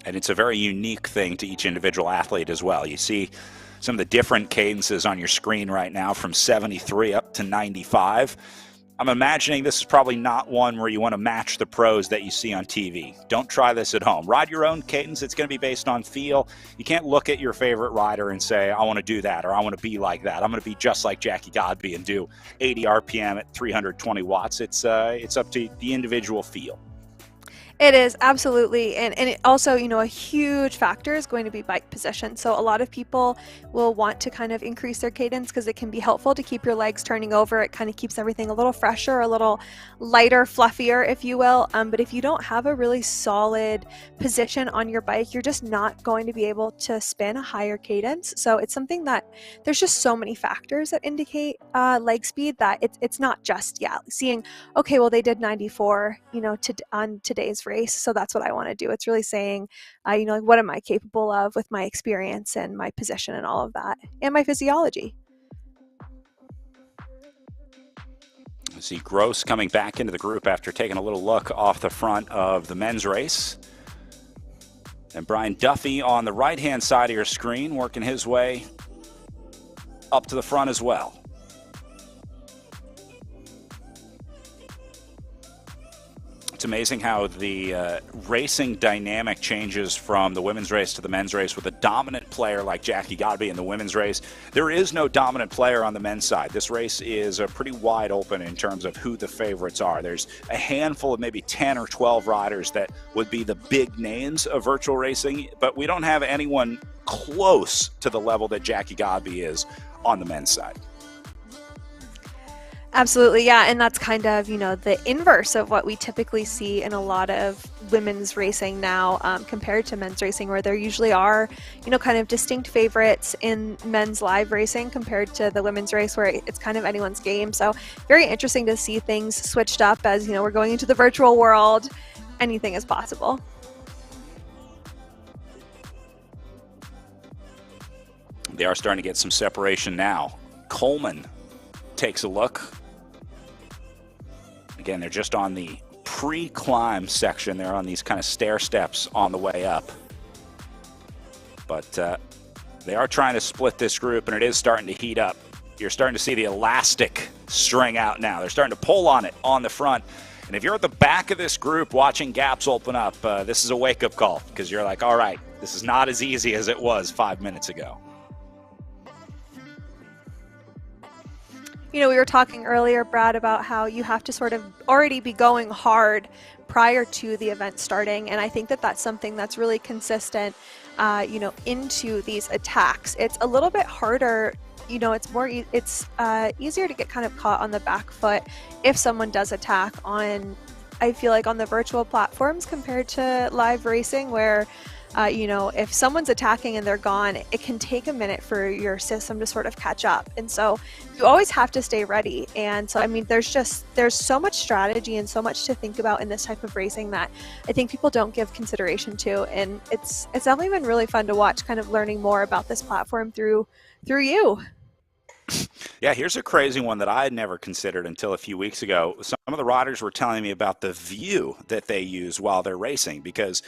And it's a very unique thing to each individual athlete as well. You see some of the different cadences on your screen right now from 73 up to 95. I'm imagining this is probably not one where you want to match the pros that you see on TV. Don't try this at home. Ride your own cadence. It's going to be based on feel. You can't look at your favorite rider and say, I want to do that, or I want to be like that. I'm going to be just like Jackie Godby and do 80 RPM at 320 watts. It's up to the individual feel. It is, absolutely. And it also, a huge factor is going to be bike position. So a lot of people will want to kind of increase their cadence because it can be helpful to keep your legs turning over. It kind of keeps everything a little fresher, a little lighter, fluffier, if you will. But if you don't have a really solid position on your bike, you're just not going to be able to spin a higher cadence. So it's something that there's just so many factors that indicate leg speed that it's not just, seeing, okay, well, they did 94, on today's race, so that's what I want to do. It's really saying, like, what am I capable of with my experience and my position and all of that, and my physiology. I see Gross coming back into the group after taking a little look off the front of the men's race. And Brian Duffy on the right-hand side of your screen, working his way up to the front as well. It's amazing how the racing dynamic changes from the women's race to the men's race with a dominant player like Jackie Godby in the women's race. There is no dominant player on the men's side. This race is pretty wide open in terms of who the favorites are. There's a handful of maybe 10 or 12 riders that would be the big names of virtual racing, but we don't have anyone close to the level that Jackie Godby is on the men's side. Absolutely, yeah, and that's kind of, the inverse of what we typically see in a lot of women's racing now compared to men's racing, where there usually are, kind of distinct favorites in men's live racing compared to the women's race where it's kind of anyone's game. So very interesting to see things switched up as, we're going into the virtual world. Anything is possible. They are starting to get some separation now. Coleman takes a look. Again, they're just on the pre-climb section. They're on these kind of stair steps on the way up. But they are trying to split this group, and it is starting to heat up. You're starting to see the elastic string out now. They're starting to pull on it on the front. And if you're at the back of this group watching gaps open up, this is a wake-up call, because you're like, all right, this is not as easy as it was 5 minutes ago. We were talking earlier, Brad, about how you have to sort of already be going hard prior to the event starting. And I think that that's something that's really consistent, into these attacks. It's a little bit harder, it's easier to get kind of caught on the back foot if someone does attack on, I feel like, on the virtual platforms compared to live racing, where if someone's attacking and they're gone, it can take a minute for your system to sort of catch up. And so you always have to stay ready. And so, there's so much strategy and so much to think about in this type of racing that I think people don't give consideration to. And it's definitely been really fun to watch, kind of learning more about this platform through you. Yeah, here's a crazy one that I had never considered until a few weeks ago. Some of the riders were telling me about the view that they use while they're racing, because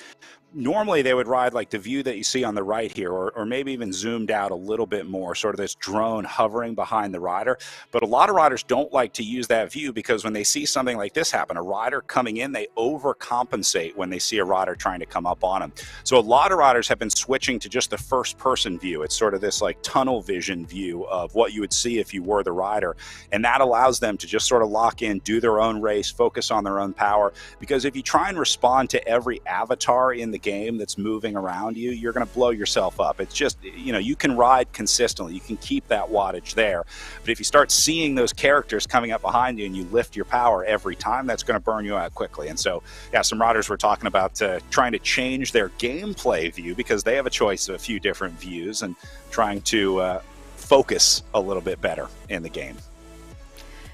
normally they would ride like the view that you see on the right here, or maybe even zoomed out a little bit more, sort of this drone hovering behind the rider. But a lot of riders don't like to use that view because when they see something like this happen, a rider coming in, they overcompensate when they see a rider trying to come up on them. So a lot of riders have been switching to just the first person view. It's sort of this like tunnel vision view of what you would see if you were the rider. And that allows them to just sort of lock in, do their own race, focus on their own power. Because if you try and respond to every avatar in the game that's moving around you, you're going to blow yourself up. It's just, you can ride consistently. You can keep that wattage there. But if you start seeing those characters coming up behind you and you lift your power every time, that's going to burn you out quickly. And so, yeah, some riders were talking about trying to change their gameplay view because they have a choice of a few different views and trying to focus a little bit better in the game.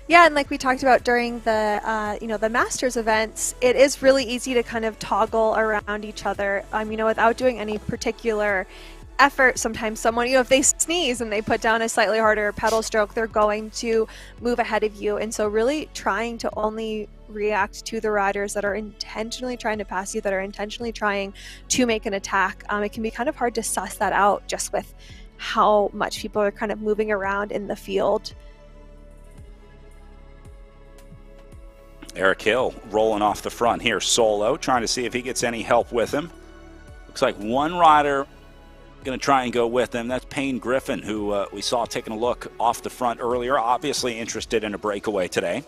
Yeah, and like we talked about during the the Masters events, it is really easy to kind of toggle around each other, without doing any particular effort. Sometimes someone, if they sneeze and they put down a slightly harder pedal stroke, they're going to move ahead of you. And so really trying to only react to the riders that are intentionally trying to pass you, that are intentionally trying to make an attack, it can be kind of hard to suss that out just with how much people are kind of moving around in the field. Eric Hill rolling off the front here solo, trying to see if he gets any help with him. Looks like one rider going to try and go with him. That's Payne Griffin, who we saw taking a look off the front earlier, obviously interested in a breakaway today.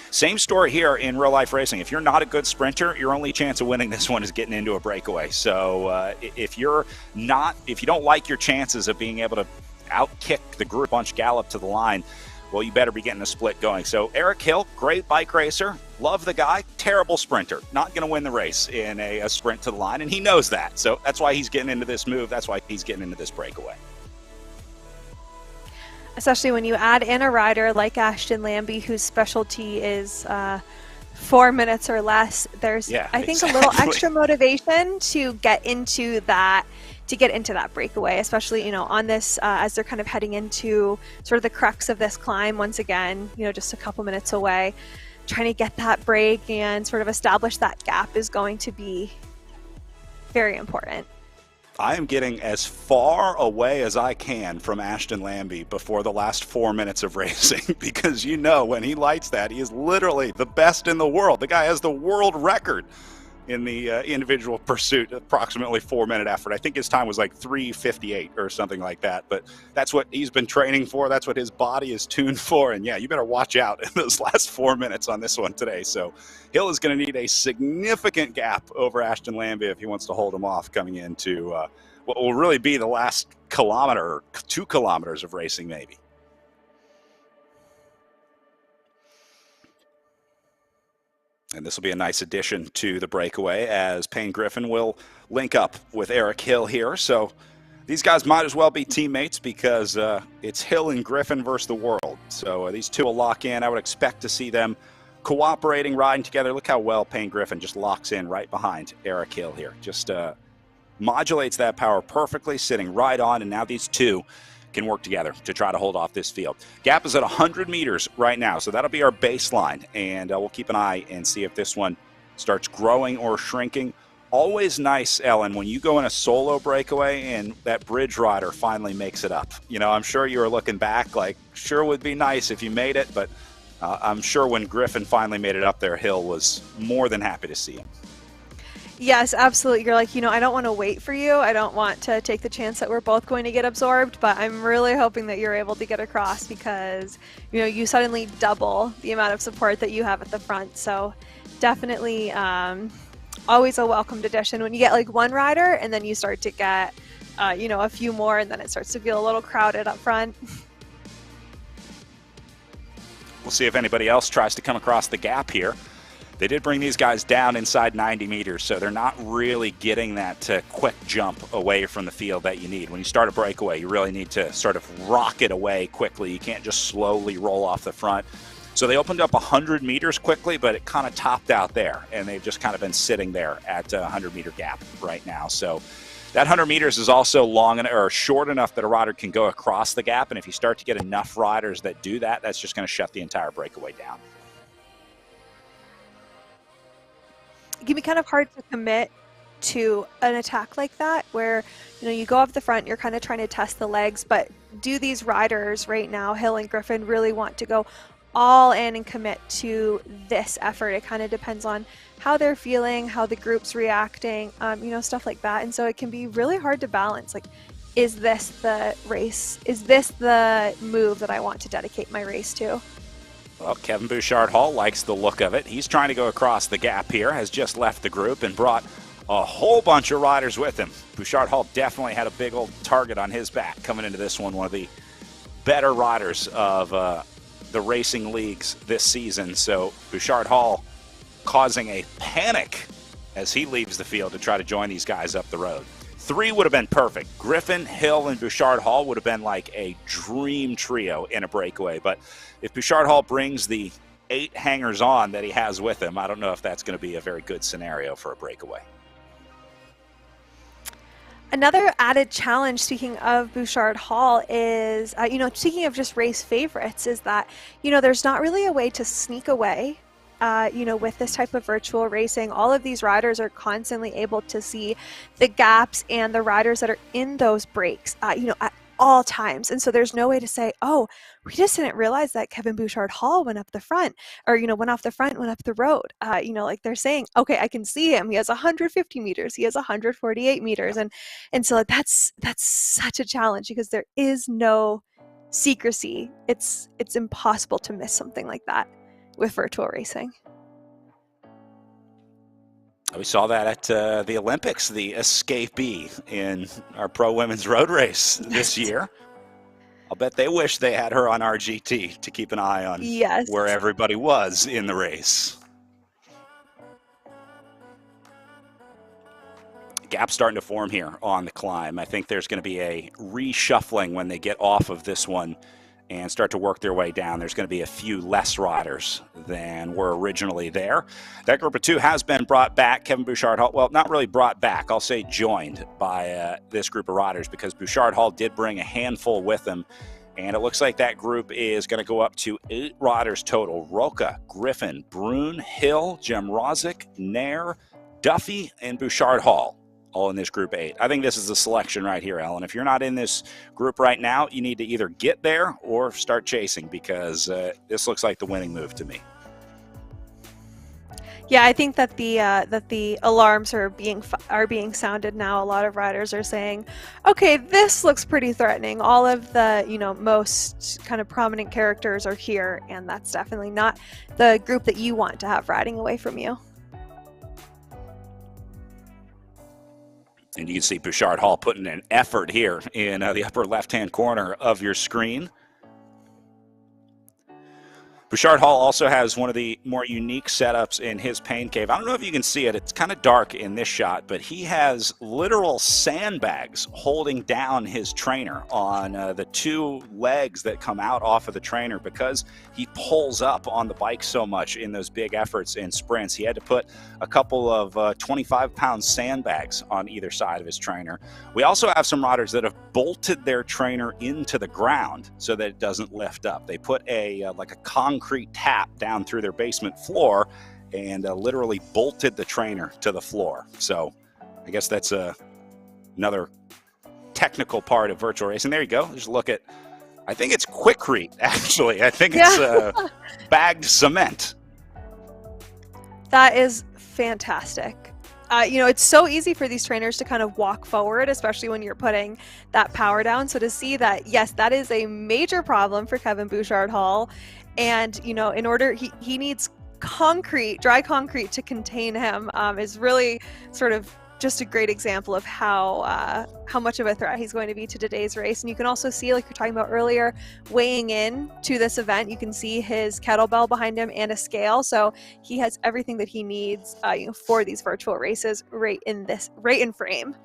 Same story here in real life racing. If you're not a good sprinter, your only chance of winning this one is getting into a breakaway. So if you don't like your chances of being able to outkick the group bunch gallop to the line, well, you better be getting a split going. So Eric Hill, great bike racer, love the guy, terrible sprinter, not going to win the race in a sprint to the line, and he knows that. So that's why he's getting into this move. That's why he's getting into this breakaway. Especially when you add in a rider like Ashton Lambie, whose specialty is 4 minutes or less. There's, I think, a little extra motivation to get into that breakaway, especially, you know, on this as they're kind of heading into sort of the crux of this climb once again, you know, just a couple minutes away. Trying to get that break and sort of establish that gap is going to be very important. I am getting as far away as I can from Ashton Lambie before the last 4 minutes of racing, because you know when he lights that, he is literally the best in the world. The guy has the world record in the individual pursuit, approximately 4 minute effort. I think his time was like 3:58 or something like that, but that's what he's been training for. That's what his body is tuned for. And yeah, you better watch out in those last 4 minutes on this one today. So Hill is going to need a significant gap over Ashton Lambie if he wants to hold him off coming into what will really be the last kilometer, 2 kilometers of racing maybe. And this will be a nice addition to the breakaway, as Payne Griffin will link up with Eric Hill here. So these guys might as well be teammates, because it's Hill and Griffin versus the world. So these two will lock in. I would expect to see them cooperating, riding together. Look how well Payne Griffin just locks in right behind Eric Hill here. Just modulates that power perfectly, sitting right on. And now these two can work together to try to hold off this field. Gap is at 100 meters right now, so that'll be our baseline, and we'll keep an eye and see if this one starts growing or shrinking. Always nice, Ellen, when you go in a solo breakaway and that bridge rider finally makes it up. You know, I'm sure you were looking back like, sure would be nice if you made it, but I'm sure when Griffin finally made it up there, Hill was more than happy to see him. Yes, absolutely. You're like, you know, I don't want to wait for you. I don't want to take the chance that we're both going to get absorbed, but I'm really hoping that you're able to get across, because, you know, you suddenly double the amount of support that you have at the front. So definitely always a welcomed addition when you get like one rider and then you start to get, you know, a few more, and then it starts to feel a little crowded up front. We'll see if anybody else tries to come across the gap here. They did bring these guys down inside 90 meters, so they're not really getting that quick jump away from the field that you need. When you start a breakaway, you really need to sort of rocket away quickly. You can't just slowly roll off the front. So they opened up 100 meters quickly, but it kind of topped out there, and they've just kind of been sitting there at a 100-meter gap right now. So that 100 meters is also long or short enough that a rider can go across the gap, and if you start to get enough riders that do that, that's just going to shut the entire breakaway down. It can be kind of hard to commit to an attack like that, where, you know, you go up the front, you're kind of trying to test the legs, but do these riders right now, Hill and Griffin, really want to go all in and commit to this effort? It kind of depends on how they're feeling, how the group's reacting, you know, stuff like that. And so it can be really hard to balance. Like, is this the race? Is this the move that I want to dedicate my race to? Well, Kevin Bouchard-Hall likes the look of it. He's trying to go across the gap here, has just left the group and brought a whole bunch of riders with him. Bouchard-Hall definitely had a big old target on his back coming into this one of the better riders of the racing leagues this season. So Bouchard-Hall causing a panic as he leaves the field to try to join these guys up the road. 3 would have been perfect. Griffin, Hill, and Bouchard-Hall would have been like a dream trio in a breakaway. But if Bouchard-Hall brings the 8 hangers on that he has with him, I don't know if that's going to be a very good scenario for a breakaway. Another added challenge, speaking of Bouchard-Hall, is, you know, speaking of just race favorites, is that, you know, there's not really a way to sneak away. You know, with this type of virtual racing, all of these riders are constantly able to see the gaps and the riders that are in those breaks. You know, all times. And so there's no way to say, oh, we just didn't realize that Kevin Bouchard-Hall went up the front, or, went off the front, went up the road. Like they're saying, okay, I can see him. He has 150 meters. He has 148 meters. And so that's such a challenge because there is no secrecy. It's impossible to miss something like that with virtual racing. We saw that at the Olympics, the escapee in our pro women's road race this year. I'll bet they wish they had her on RGT to keep an eye on where everybody was in the race. Gap starting to form here on the climb. I think there's going to be a reshuffling when they get off of this one and start to work their way down. There's going to be a few less riders than were originally there. That group of two has been brought back. Kevin Bouchard-Hall, well, not really brought back, I'll say joined by this group of riders, because Bouchard-Hall did bring a handful with him. And it looks like that group is going to go up to 8 riders total. Roca, Griffin, Brune, Hill, Jemrozik, Nair, Duffy, and Bouchard-Hall. All in this group 8. I think this is a selection right here, Ellen. If you're not in this group right now, you need to either get there or start chasing, because this looks like the winning move to me. Yeah, I think that the alarms are being sounded now. A lot of riders are saying, okay, this looks pretty threatening. All of the most kind of prominent characters are here, and that's definitely not the group that you want to have riding away from you. And you can see Bouchard-Hall putting an effort here in the upper left-hand corner of your screen. Bouchard-Hall also has one of the more unique setups in his pain cave. I don't know if you can see it. It's kind of dark in this shot, but he has literal sandbags holding down his trainer on the 2 legs that come out off of the trainer, because he pulls up on the bike so much in those big efforts and sprints. He had to put a couple of 25-pound sandbags on either side of his trainer. We also have some riders that have bolted their trainer into the ground so that it doesn't lift up. They put like a concrete tap down through their basement floor and literally bolted the trainer to the floor. So I guess that's another technical part of virtual racing. There you go. Just look at, I think it's Quikrete, actually. I think it's bagged cement. That is fantastic. It's so easy for these trainers to kind of walk forward, especially when you're putting that power down. So to see that, yes, that is a major problem for Kevin Bouchard-Hall. And, in order, he needs dry concrete to contain him, is really sort of just a great example of how much of a threat he's going to be to today's race. And you can also see, like you're talking about earlier, weighing in to this event, you can see his kettlebell behind him and a scale. So he has everything that he needs, for these virtual races right in frame.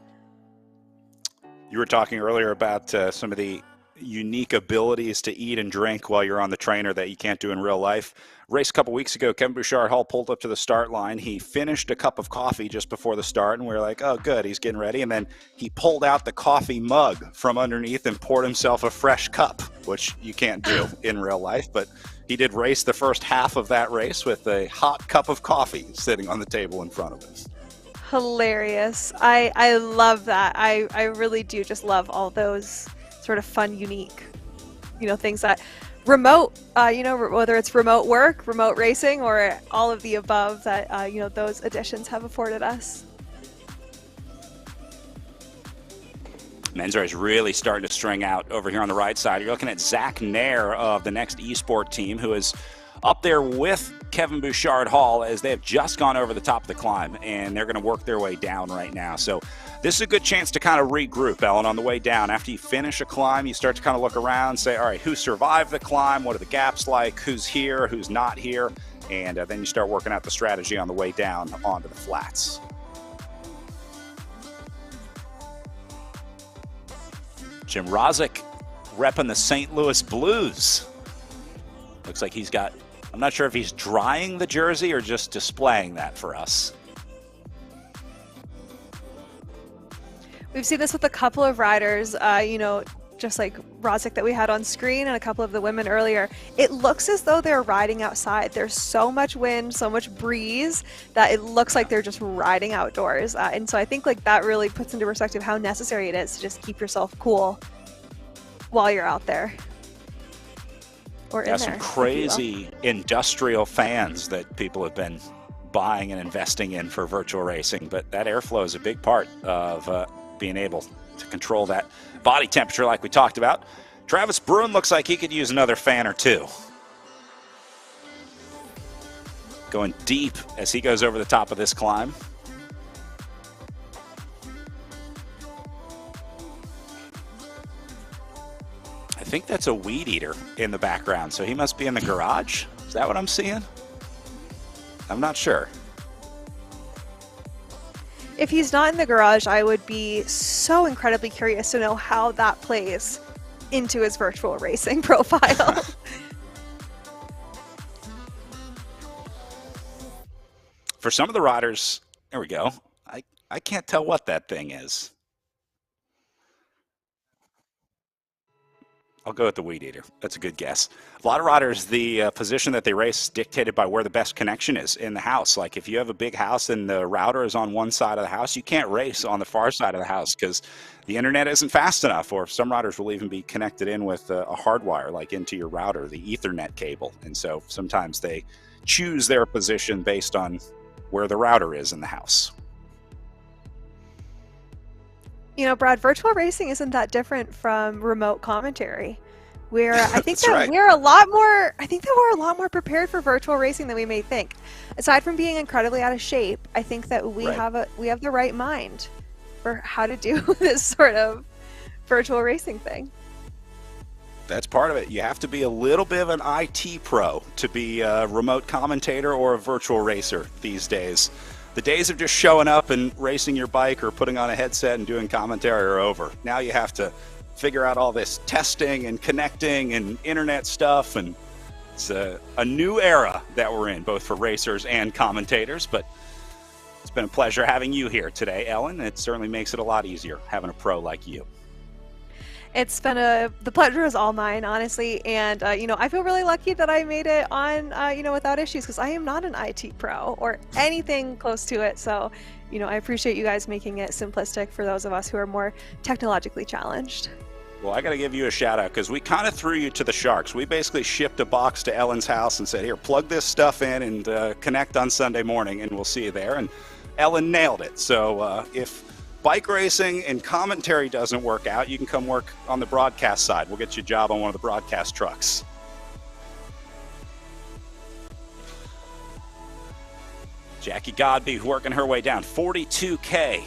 You were talking earlier about some of the unique abilities to eat and drink while you're on the trainer that you can't do in real life. Race a couple weeks ago, Kevin Bouchard-Hall pulled up to the start line. He finished a cup of coffee just before the start, and we were like, oh, good, he's getting ready. And then he pulled out the coffee mug from underneath and poured himself a fresh cup, which you can't do in real life. But he did race the first half of that race with a hot cup of coffee sitting on the table in front of him. Hilarious. I love that. I really do just love all those sort of fun, unique, things that remote, whether it's remote work, remote racing, or all of the above that, those additions have afforded us. Men's race really starting to string out over here on the right side. You're looking at Zach Nair of the next Esports team, who is up there with Kevin Bouchard-Hall as they have just gone over the top of the climb, and they're going to work their way down right now. So this is a good chance to kind of regroup, Ellen, on the way down. After you finish a climb, you start to kind of look around, say, all right, who survived the climb? What are the gaps like? Who's here? Who's not here? And then you start working out the strategy on the way down onto the flats. Jemrozik repping the St. Louis Blues. Looks like he's got, I'm not sure if he's drying the jersey or just displaying that for us. We've seen this with a couple of riders, just like Rozik that we had on screen and a couple of the women earlier. It looks as though they're riding outside. There's so much wind, so much breeze that it looks like they're just riding outdoors. And so I think like that really puts into perspective how necessary it is to just keep yourself cool. while you're out there. Or in there, some crazy industrial fans that people have been buying and investing in for virtual racing, but that airflow is a big part of being able to control that body temperature like we talked about. Travis Bruin looks like he could use another fan or two. Going deep as he goes over the top of this climb. I think that's a weed eater in the background, so he must be in the garage. Is that what I'm seeing? I'm not sure. If he's not in the garage, I would be so incredibly curious to know how that plays into his virtual racing profile. For some of the riders, there we go. I can't tell what that thing is. I'll go with the weed eater. That's a good guess. A lot of riders, the position that they race is dictated by where the best connection is in the house. Like if you have a big house and the router is on one side of the house, you can't race on the far side of the house because the internet isn't fast enough. Or some riders will even be connected in with a hardwire, like into your router, the Ethernet cable. And so sometimes they choose their position based on where the router is in the house. You know, Brad, virtual racing isn't that different from remote commentary. Where I think that right. we're a lot more prepared for virtual racing than we may think. Aside from being incredibly out of shape, I think that we have the right mind for how to do this sort of virtual racing thing. That's part of it. You have to be a little bit of an IT pro to be a remote commentator or a virtual racer these days. The days of just showing up and racing your bike or putting on a headset and doing commentary are over. Now you have to figure out all this testing and connecting and internet stuff, and it's a new era that we're in, both for racers and commentators. But it's been a pleasure having you here today, Ellen. It certainly makes it a lot easier having a pro like you. It's been the pleasure is all mine, honestly, and you know, I feel really lucky that I made it on you know, without issues, because I am not an IT pro or anything close to it. So, you know, I appreciate you guys making it simplistic for those of us who are more technologically challenged. Well, I got to give you a shout out because we kind of threw you to the sharks. We basically shipped a box to Ellen's house and said, "Here, plug this stuff in and connect on Sunday morning, and we'll see you there." And Ellen nailed it. So if bike racing and commentary doesn't work out, you can come work on the broadcast side. We'll get you a job on one of the broadcast trucks. Jackie Godby working her way down. 42K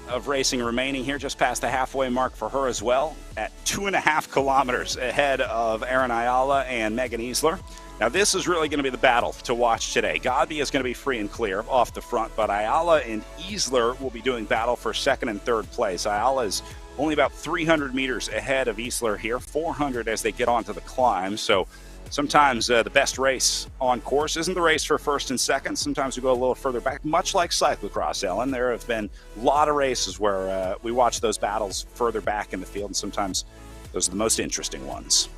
of racing remaining here, just past the halfway mark for her as well, at 2.5 kilometers ahead of Erin Ayala and Megan Easler. Now this is really going to be the battle to watch today. Godby is going to be free and clear off the front, but Ayala and Easler will be doing battle for second and third place. Ayala is only about 300 meters ahead of Easler here, 400 as they get onto the climb. So sometimes the best race on course isn't the race for first and second. Sometimes we go a little further back, much like cyclocross, Ellen. There have been a lot of races where we watch those battles further back in the field, and sometimes those are the most interesting ones.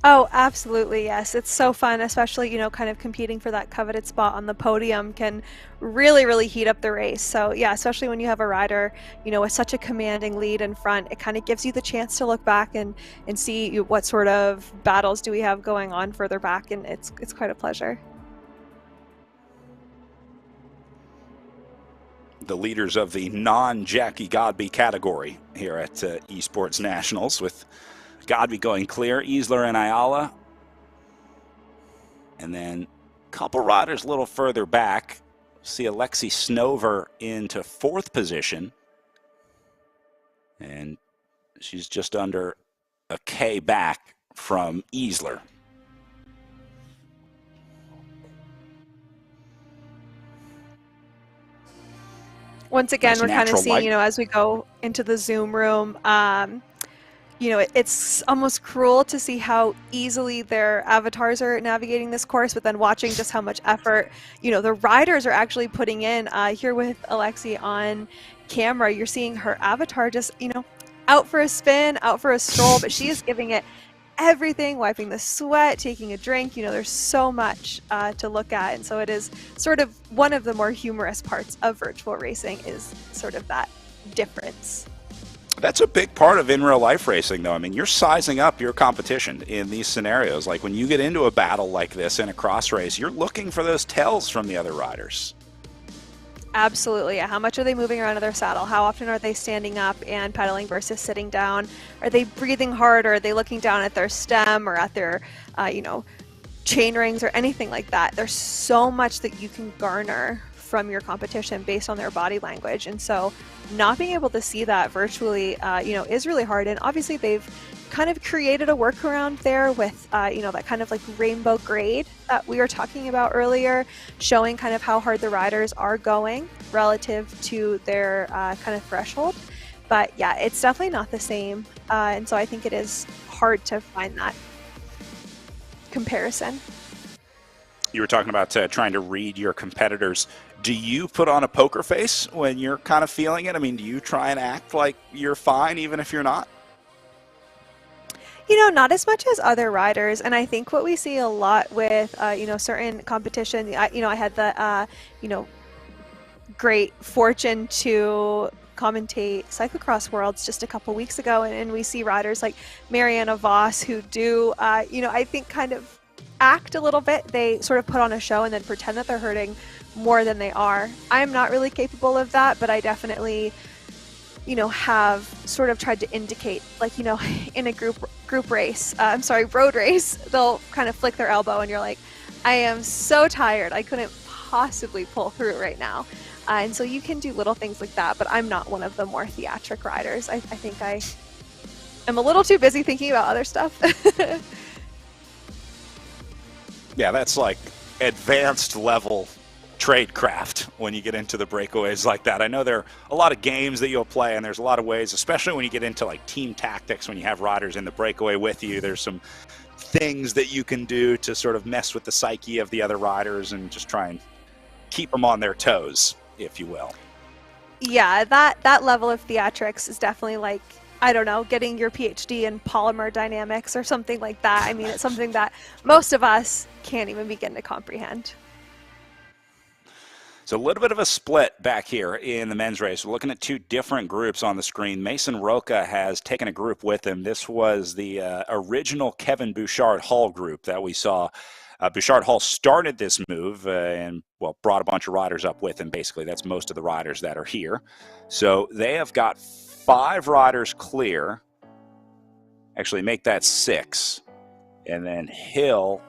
Oh, absolutely, yes. It's so fun, especially, you know, kind of competing for that coveted spot on the podium can really, really heat up the race. So yeah, especially when you have a rider, you know, with such a commanding lead in front, it kind of gives you the chance to look back and see what sort of battles do we have going on further back, and it's quite a pleasure. The leaders of the non-Jackie Godby category here at Esports Nationals, with Godby going clear, Easler and Ayala. And then a couple riders a little further back. See Alexi Snover into fourth position. And she's just under a K back from Easler. Once again, Nice we're kind of natural seeing, light. you know, as we go into the Zoom room, you know, it's almost cruel to see how easily their avatars are navigating this course, but then watching just how much effort, you know, the riders are actually putting in. Here with Alexi on camera, you're seeing her avatar just, you know, out for a spin, out for a stroll, but she is giving it everything, wiping the sweat, taking a drink. You know, there's so much to look at, and so it is sort of one of the more humorous parts of virtual racing is sort of that difference. That's a big part of in real life racing, though. I mean, you're sizing up your competition in these scenarios. Like when you get into a battle like this in a cross race, you're looking for those tells from the other riders. Absolutely. How much are they moving around in their saddle? How often are they standing up and pedaling versus sitting down? Are they breathing hard, or are they looking down at their stem or at their, chain rings or anything like that? There's so much that you can garner from your competition based on their body language. And so not being able to see that virtually, is really hard. And obviously they've kind of created a workaround there with, that kind of like rainbow grade that we were talking about earlier, showing kind of how hard the riders are going relative to their kind of threshold. But yeah, it's definitely not the same. And so I think it is hard to find that comparison. You were talking about trying to read your competitors. Do you put on a poker face when you're kind of feeling it? I mean, do you try and act like you're fine even if you're not? Not as much as other riders. And I think what we see a lot with, certain competition, I had the, great fortune to commentate cyclocross worlds just a couple weeks ago. And we see riders like Mariana Voss who do, I think kind of act a little bit. They sort of put on a show and then pretend that they're hurting more than they are. I'm not really capable of that, but I definitely have sort of tried to indicate, like, in a group race, road race, they'll kind of flick their elbow and you're like, I am so tired, I couldn't possibly pull through right now. And so you can do little things like that, but I'm not one of the more theatric riders. I think I am a little too busy thinking about other stuff. Yeah, that's like advanced level tradecraft when you get into the breakaways like that. I know there are a lot of games that you'll play, and there's a lot of ways, especially when you get into like team tactics, when you have riders in the breakaway with you, there's some things that you can do to sort of mess with the psyche of the other riders and just try and keep them on their toes, if you will. Yeah, that level of theatrics is definitely like, I don't know, getting your PhD in polymer dynamics or something like that. I mean, it's something that most of us can't even begin to comprehend. So a little bit of a split back here in the men's race. We're looking at two different groups on the screen. Mason Roca has taken a group with him. This was the original Kevin Bouchard-Hall group that we saw. Bouchard-Hall started this move and, brought a bunch of riders up with him. Basically, that's most of the riders that are here. So they have got 5 riders clear. Actually, make that 6. And then Hill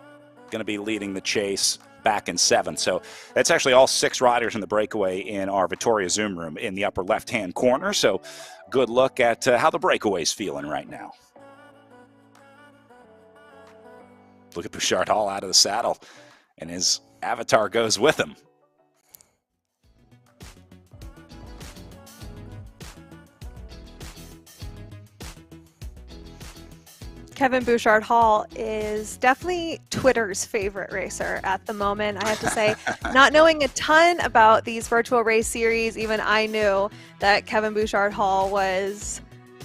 going to be leading the chase back in 7th. So that's actually all 6 riders in the breakaway in our Vittoria Zoom room in the upper left-hand corner. So good look at how the breakaway's feeling right now. Look at Bouchard-Hall out of the saddle, and his avatar goes with him. Kevin Bouchard-Hall is definitely Twitter's favorite racer at the moment. I have to say, not knowing a ton about these virtual race series, even I knew that Kevin Bouchard-Hall was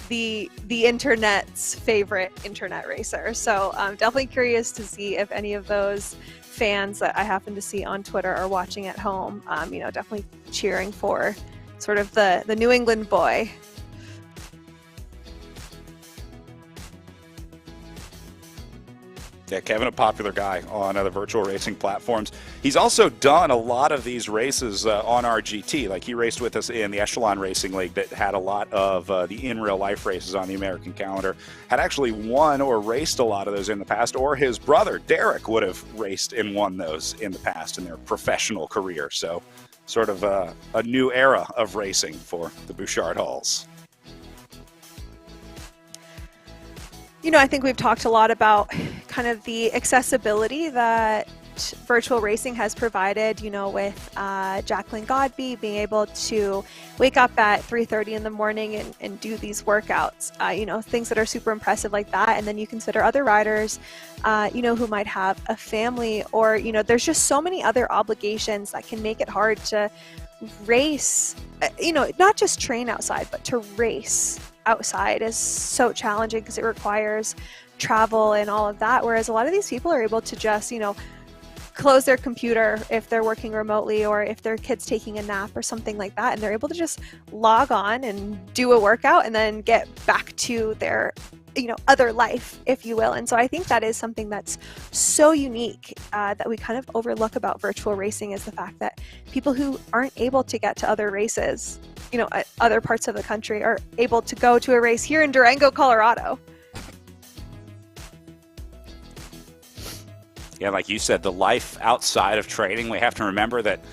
the internet's favorite internet racer. So I'm definitely curious to see if any of those fans that I happen to see on Twitter are watching at home, definitely cheering for sort of the New England boy. Yeah, Kevin, a popular guy on other virtual racing platforms. He's also done a lot of these races on our GT. Like, he raced with us in the Echelon Racing League that had a lot of the in-real-life races on the American calendar. Had actually won or raced a lot of those in the past, or his brother, Derek, would have raced and won those in the past in their professional career. So sort of a new era of racing for the Bouchard-Halls. I think we've talked a lot about kind of the accessibility that virtual racing has provided, with Jacqueline Godby being able to wake up at 3:30 in the morning and do these workouts, things that are super impressive like that. And then you consider other riders, who might have a family, or, there's just so many other obligations that can make it hard to race, not just train outside, but to race outside is so challenging because it requires travel and all of that. Whereas a lot of these people are able to just, close their computer if they're working remotely, or if their kid's taking a nap or something like that, and they're able to just log on and do a workout and then get back to their other life, if you will. And so I think that is something that's so unique that we kind of overlook about virtual racing, is the fact that people who aren't able to get to other races, other parts of the country, are able to go to a race here in Durango, Colorado. Yeah, like you said, the life outside of training, we have to remember that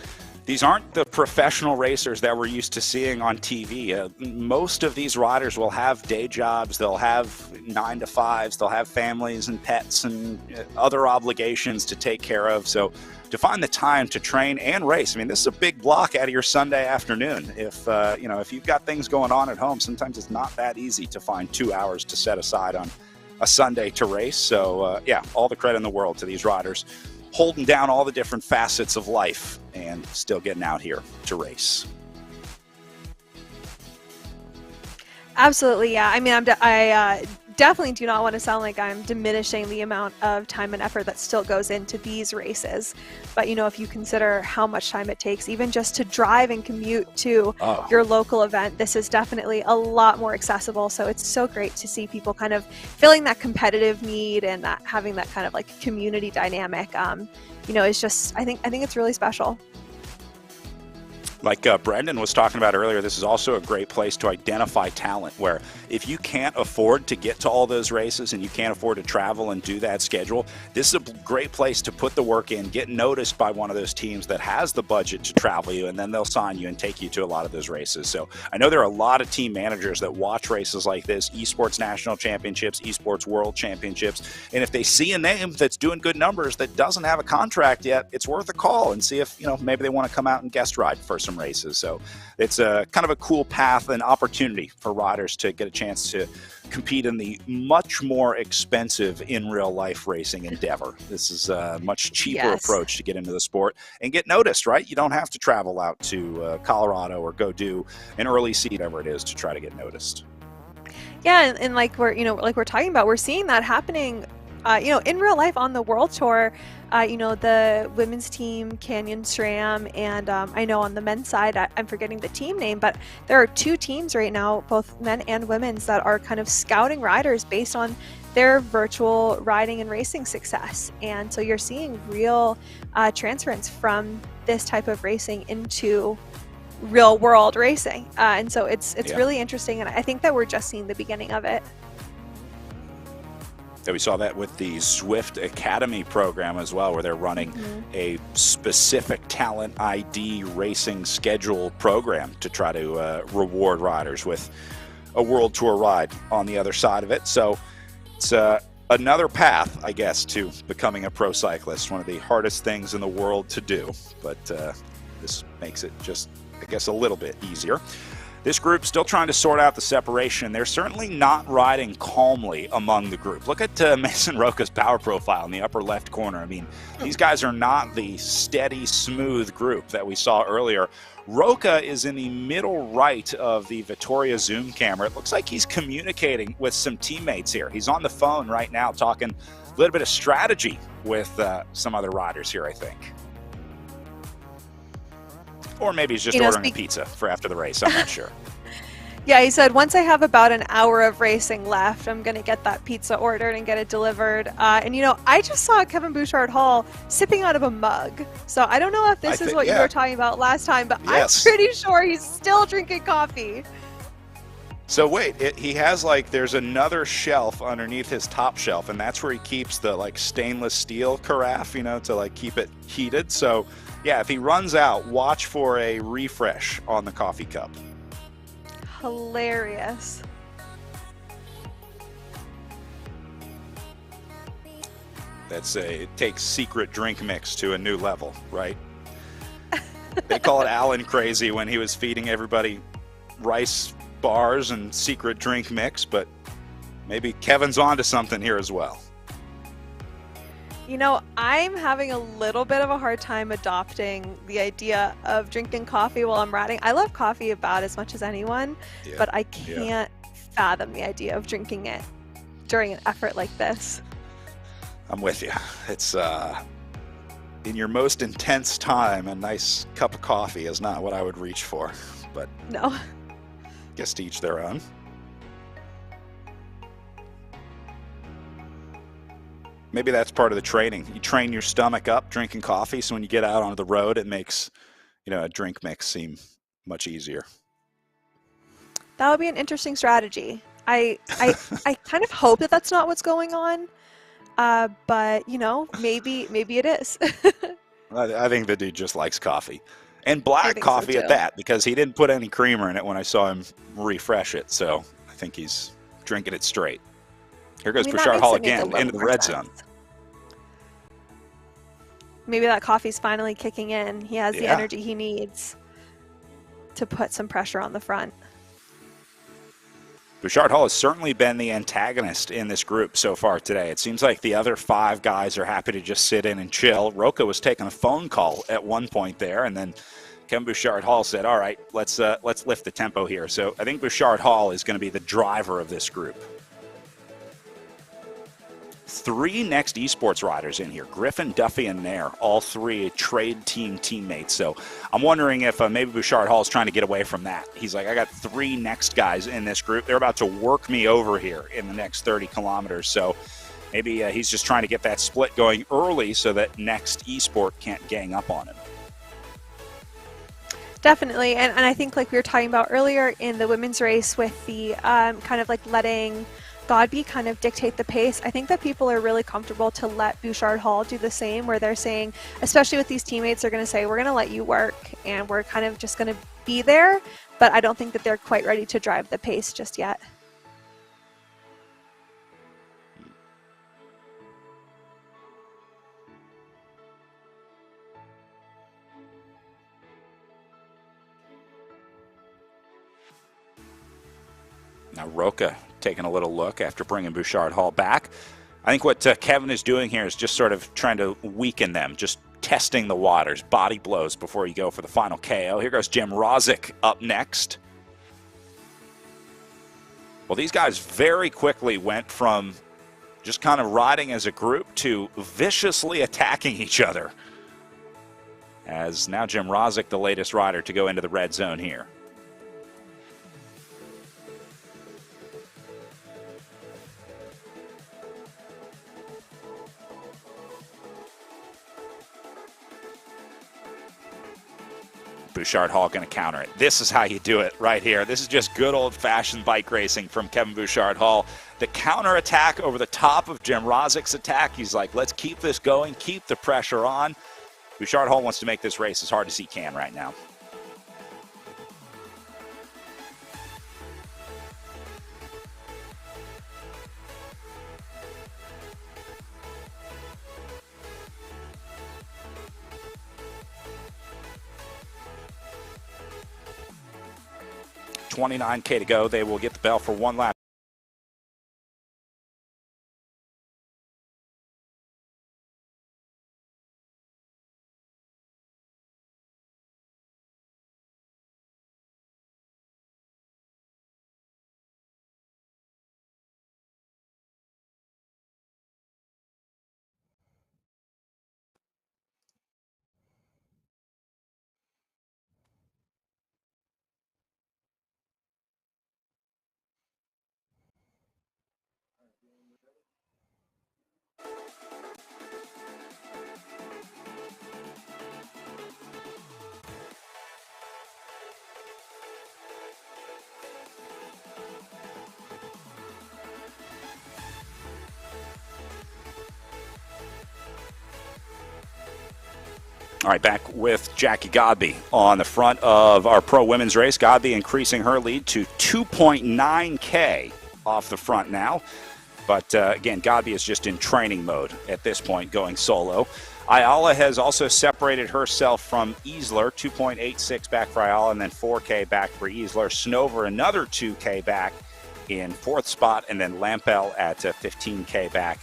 these aren't the professional racers that we're used to seeing on TV. Most of these riders will have day jobs, they'll have 9-to-5s, they'll have families and pets and other obligations to take care of. So to find the time to train and race, I mean, this is a big block out of your Sunday afternoon. If you've got things going on at home, sometimes it's not that easy to find 2 hours to set aside on a Sunday to race. So all the credit in the world to these riders, holding down all the different facets of life and still getting out here to race. Absolutely, yeah. I mean, I definitely do not want to sound like I'm diminishing the amount of time and effort that still goes into these races. But, if you consider how much time it takes, even just to drive and commute to your local event, this is definitely a lot more accessible. So it's so great to see people kind of filling that competitive need and that having that kind of like community dynamic. It's just, I think it's really special. Like Brendan was talking about earlier, this is also a great place to identify talent, where if you can't afford to get to all those races and you can't afford to travel and do that schedule, this is a great place to put the work in, get noticed by one of those teams that has the budget to travel you, and then they'll sign you and take you to a lot of those races. So I know there are a lot of team managers that watch races like this, Esports National Championships, Esports World Championships, and if they see a name that's doing good numbers that doesn't have a contract yet, it's worth a call and see if, maybe they want to come out and guest ride for some races. So it's a kind of a cool path and opportunity for riders to get a chance to compete in the much more expensive in real life racing endeavor. This is a much cheaper approach to get into the sport and get noticed, right? You don't have to travel out to Colorado or go do an early seed, whatever it is, to try to get noticed. Yeah, and like we're talking about, we're seeing that happening in real life on the World Tour. The women's team, Canyon SRAM, and I know on the men's side, I'm forgetting the team name, but there are 2 teams right now, both men and women's, that are kind of scouting riders based on their virtual riding and racing success. And so you're seeing real transference from this type of racing into real world racing. And so it's really interesting, and I think that we're just seeing the beginning of it. We saw that with the Swift Academy program as well, where they're running a specific talent ID racing schedule program to try to reward riders with a World Tour ride on the other side of it. So it's another path, I guess, to becoming a pro cyclist, one of the hardest things in the world to do. But this makes it just, I guess, a little bit easier. This group's still trying to sort out the separation. They're certainly not riding calmly among the group. Look at Mason Roca's power profile in the upper left corner. I mean, these guys are not the steady, smooth group that we saw earlier. Roca is in the middle right of the Vittoria Zoom camera. It looks like he's communicating with some teammates here. He's on the phone right now talking a little bit of strategy with some other riders here, I think. Or maybe he's just ordering a pizza for after the race. I'm not sure. Yeah, he said, once I have about an hour of racing left, I'm going to get that pizza ordered and get it delivered. I just saw Kevin Bouchard-Hall sipping out of a mug. So I don't know if this is what you were talking about last time, but I'm pretty sure he's still drinking coffee. So wait, he has there's another shelf underneath his top shelf, and that's where he keeps the stainless steel carafe, to keep it heated. So yeah, if he runs out, watch for a refresh on the coffee cup. Hilarious. It takes secret drink mix to a new level, right? They call it Alan crazy when he was feeding everybody rice bars and secret drink mix, but maybe Kevin's onto something here as well. I'm having a little bit of a hard time adopting the idea of drinking coffee while I'm riding. I love coffee about as much as anyone, but I can't fathom the idea of drinking it during an effort like this. I'm with you. It's in your most intense time, a nice cup of coffee is not what I would reach for, but No. guess to each their own. Maybe that's part of the training. You train your stomach up drinking coffee, so when you get out onto the road, it makes, a drink mix seem much easier. That would be an interesting strategy. I kind of hope that that's not what's going on, but maybe it is. I think the dude just likes coffee, and black so coffee at too. that, because he didn't put any creamer in it when I saw him refresh it. So I think he's drinking it straight. Here goes Bouchard Hall again into the red zone. Maybe that coffee's finally kicking in. He has the Yeah. energy he needs to put some pressure on the front. Bouchard Hall has certainly been the antagonist in this group so far today. It seems like the other 5 guys are happy to just sit in and chill. Roca was taking a phone call at one point there, and then Kevin Bouchard Hall said, all right, let's lift the tempo here. So I think Bouchard Hall is going to be the driver of this group. 3 next esports riders in here, Griffin, Duffy, and Nair, all 3 trade team teammates. So I'm wondering if maybe Bouchard Hall is trying to get away from that. He's like, I got 3 next guys in this group. They're about to work me over here in the next 30 kilometers. So maybe he's just trying to get that split going early so that next esport can't gang up on him. Definitely, and I think like we were talking about earlier in the women's race with the kind of like letting Godby kind of dictate the pace. I think that people are really comfortable to let Bouchard Hall do the same, where they're saying, especially with these teammates, they're going to say, we're going to let you work and we're kind of just going to be there, but I don't think that they're quite ready to drive the pace just yet. Now Roca taking a little look after bringing Bouchard Hall back. I think what Kevin is doing here is just sort of trying to weaken them, just testing the waters, body blows before you go for the final KO. Here goes Jim Rozic up next. Well, these guys very quickly went from just kind of riding as a group to viciously attacking each other. As now Jim Rozic, the latest rider to go into the red zone here. Bouchard Hall going to counter it. This is how you do it right here. This is just good old-fashioned bike racing from Kevin Bouchard Hall. The counter attack over the top of Jim Rozic's attack. He's like, let's keep this going, keep the pressure on. Bouchard Hall wants to make this race as hard as he can right now. $29K to go. They will get the bell for one lap. All right, back with Jackie Godby on the front of our pro women's race. Godby increasing her lead to 2.9K off the front now. But again, Godby is just in training mode at this point, going solo. Ayala has also separated herself from Easler, 2.86 back for Ayala, and then 4K back for Easler. Snover, another 2K back in 4th spot, and then Lampel at 15K back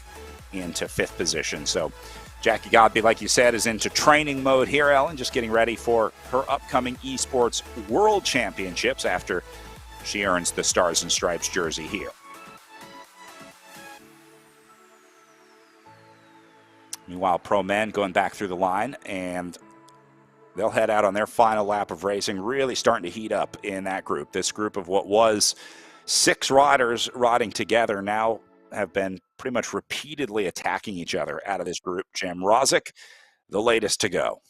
into 5th position. So Jackie Godby, like you said, is into training mode here, Ellen, just getting ready for her upcoming Esports World Championships after she earns the Stars and Stripes jersey here. Meanwhile, pro men going back through the line, and they'll head out on their final lap of racing, really starting to heat up in that group. This group of what was 6 riders riding together now have been pretty much repeatedly attacking each other out of this group. Jim Rozic, the latest to go.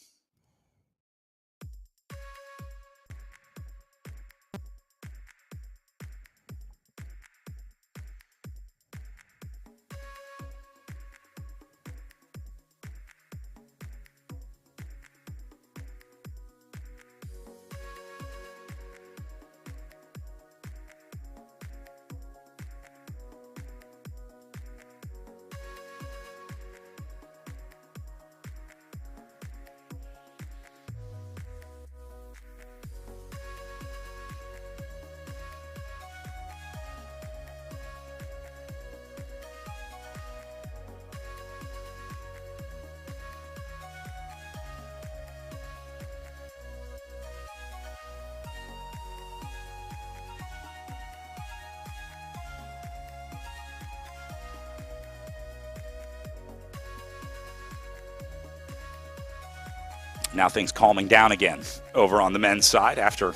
Now things calming down again over on the men's side after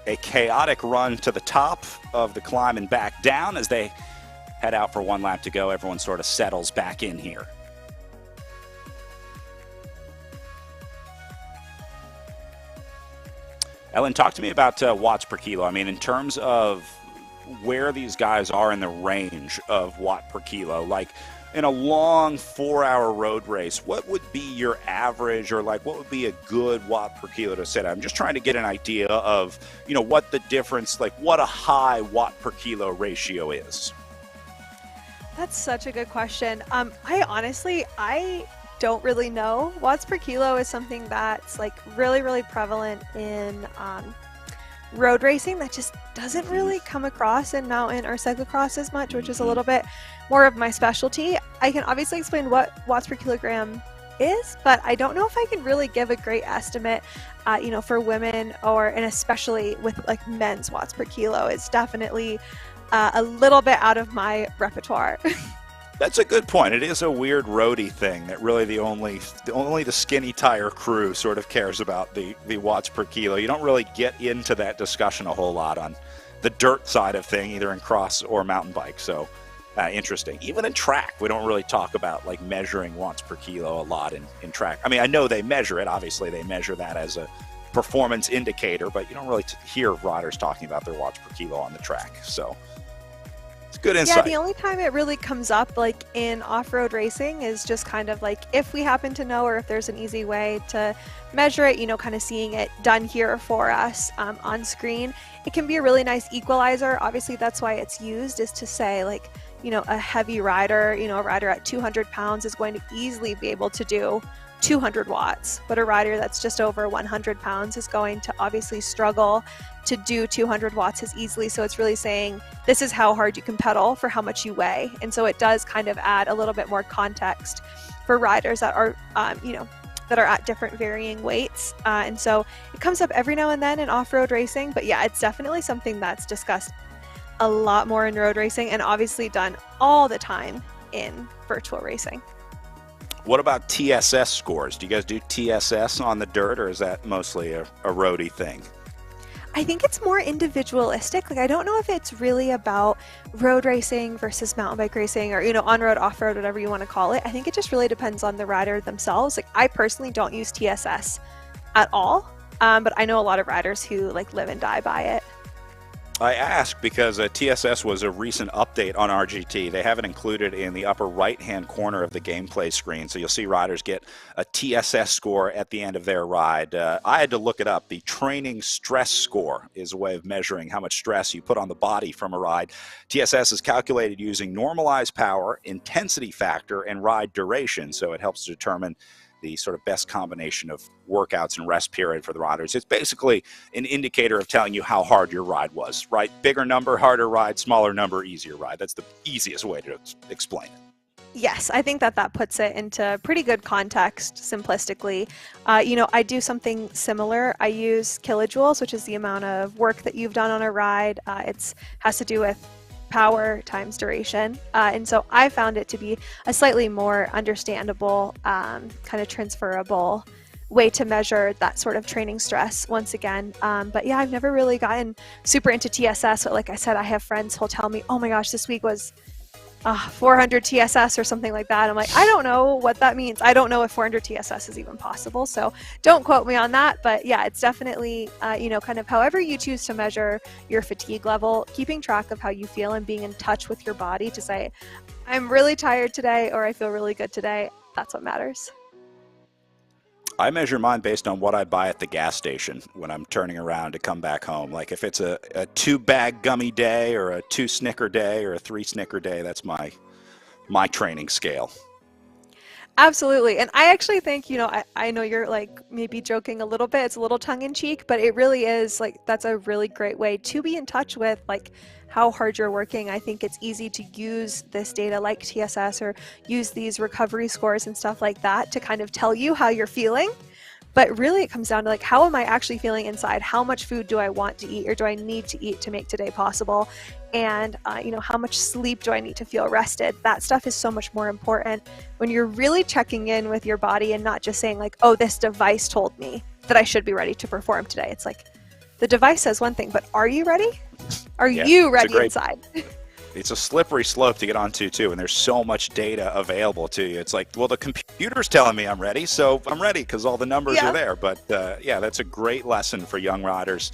a chaotic run to the top of the climb and back down. As they head out for 1 lap to go, everyone sort of settles back in here. Ellen, talk to me about watts per kilo. I mean, in terms of where these guys are in the range of watt per kilo, like in a long 4-hour road race, what would be your average, or like what would be a good watt per kilo to set? I'm just trying to get an idea of, you know, what the difference, like what a high watt per kilo ratio is. That's such a good question. I don't really know. Watts per kilo is something that's like really prevalent in road racing that just doesn't really come across in mountain or cyclocross as much, which is a little bit more of my specialty. I can obviously explain what watts per kilogram is, but I don't know if I can really give a great estimate, for women, and especially with like men's watts per kilo. It's definitely a little bit out of my repertoire. That's a good point. It is a weird roadie thing that really only the skinny tire crew sort of cares about the watts per kilo. You don't really get into that discussion a whole lot on the dirt side of thing, either in cross or mountain bike. So interesting. Even in track, we don't really talk about like measuring watts per kilo a lot in track. I mean, I know they measure it. Obviously, they measure that as a performance indicator, but you don't really hear riders talking about their watts per kilo on the track. So it's good insight. Yeah, the only time it really comes up like in off-road racing is just kind of like if we happen to know, or if there's an easy way to measure it, kind of seeing it done here for us on screen. It can be a really nice equalizer. Obviously, that's why it's used, is to say like, a heavy rider, a rider at 200 pounds is going to easily be able to do 200 watts, but a rider that's just over 100 pounds is going to obviously struggle to do 200 watts as easily. So it's really saying this is how hard you can pedal for how much you weigh. And so it does kind of add a little bit more context for riders that are, that are at different varying weights. And so it comes up every now and then in off-road racing, but yeah, it's definitely something that's discussed a lot more in road racing and obviously done all the time in virtual racing. What about TSS scores? Do you guys do TSS on the dirt, or is that mostly a roadie thing? I think it's more individualistic. Like, I don't know if it's really about road racing versus mountain bike racing, or, on-road, off-road, whatever you want to call it. I think it just really depends on the rider themselves. Like, I personally don't use TSS at all, but I know a lot of riders who like live and die by it. I ask because TSS was a recent update on RGT. They have it included in the upper right-hand corner of the gameplay screen. So you'll see riders get a TSS score at the end of their ride. I had to look it up. The training stress score is a way of measuring how much stress you put on the body from a ride. TSS is calculated using normalized power, intensity factor, and ride duration. So it helps to determine the sort of best combination of workouts and rest period for the riders. It's basically an indicator of telling you how hard your ride was, right? Bigger number, harder ride, smaller number, easier ride. That's the easiest way to explain it. Yes, I think that puts it into pretty good context simplistically. I do something similar. I use kilojoules, which is the amount of work that you've done on a ride. It has to do with power times duration. And so I found it to be a slightly more understandable, kind of transferable way to measure that sort of training stress once again. But yeah, I've never really gotten super into TSS. But like I said, I have friends who'll tell me, oh my gosh, this week was 400 TSS or something like that. I'm like, I don't know what that means. I don't know if 400 TSS is even possible. So don't quote me on that. But yeah, it's definitely, kind of however you choose to measure your fatigue level, keeping track of how you feel and being in touch with your body to say, I'm really tired today or I feel really good today. That's what matters. I measure mine based on what I buy at the gas station when I'm turning around to come back home. Like if it's a 2-bag gummy day or a 2 Snicker day or a 3 Snicker day, that's my training scale. Absolutely. And I actually think, I know you're like maybe joking a little bit, it's a little tongue in cheek, but it really is like, that's a really great way to be in touch with like how hard you're working. I think it's easy to use this data like TSS or use these recovery scores and stuff like that to kind of tell you how you're feeling. But really it comes down to like, how am I actually feeling inside? How much food do I want to eat or do I need to eat to make today possible? And, how much sleep do I need to feel rested? That stuff is so much more important when you're really checking in with your body and not just saying like, oh, this device told me that I should be ready to perform today. It's like the device says one thing, but are you ready? Are you ready inside? It's a slippery slope to get onto too, and there's so much data available to you. It's like, well, the computer's telling me I'm ready, so I'm ready because all the numbers are there. But that's a great lesson for young riders.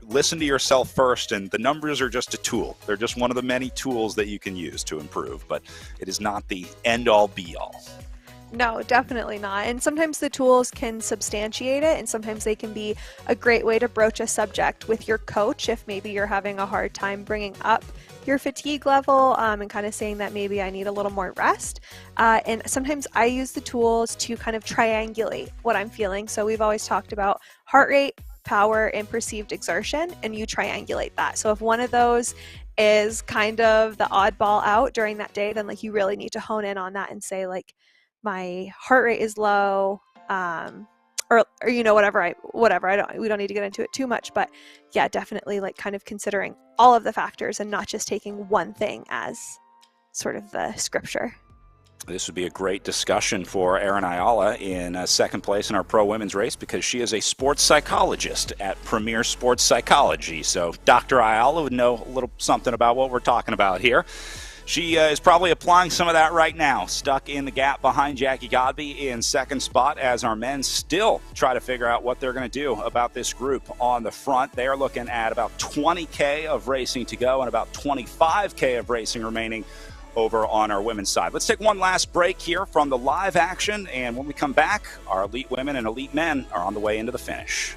Listen to yourself first, and the numbers are just a tool. They're just one of the many tools that you can use to improve, but it is not the end-all be-all. No, definitely not. And sometimes the tools can substantiate it, and sometimes they can be a great way to broach a subject with your coach if maybe you're having a hard time bringing up your fatigue level and kind of saying that maybe I need a little more rest. And sometimes I use the tools to kind of triangulate what I'm feeling. So we've always talked about heart rate, power, and perceived exertion, and you triangulate that. So if one of those is kind of the oddball out during that day, then like you really need to hone in on that and say like, my heart rate is low, or whatever. We don't need to get into it too much, but yeah, definitely like kind of considering all of the factors and not just taking one thing as sort of the scripture. This would be a great discussion for Erin Ayala in second place in our pro women's race because she is a sports psychologist at Premier Sports Psychology. So Dr. Ayala would know a little something about what we're talking about here. She is probably applying some of that right now, stuck in the gap behind Jackie Godby in second spot as our men still try to figure out what they're going to do about this group on the front. They are looking at about 20K of racing to go and about 25K of racing remaining over on our women's side. Let's take one last break here from the live action, and when we come back, our elite women and elite men are on the way into the finish.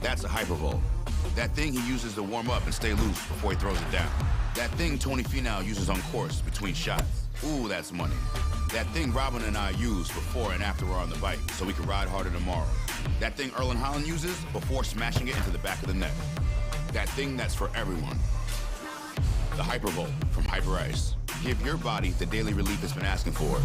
That's a hypervolt. That thing he uses to warm up and stay loose before he throws it down. That thing Tony Finau uses on course between shots. Ooh, that's money. That thing Robin and I use before and after we're on the bike so we can ride harder tomorrow. That thing Erlen Holland uses before smashing it into the back of the net. That thing that's for everyone. The Hypervolt from Hyper Ice. Give your body the daily relief it's been asking for.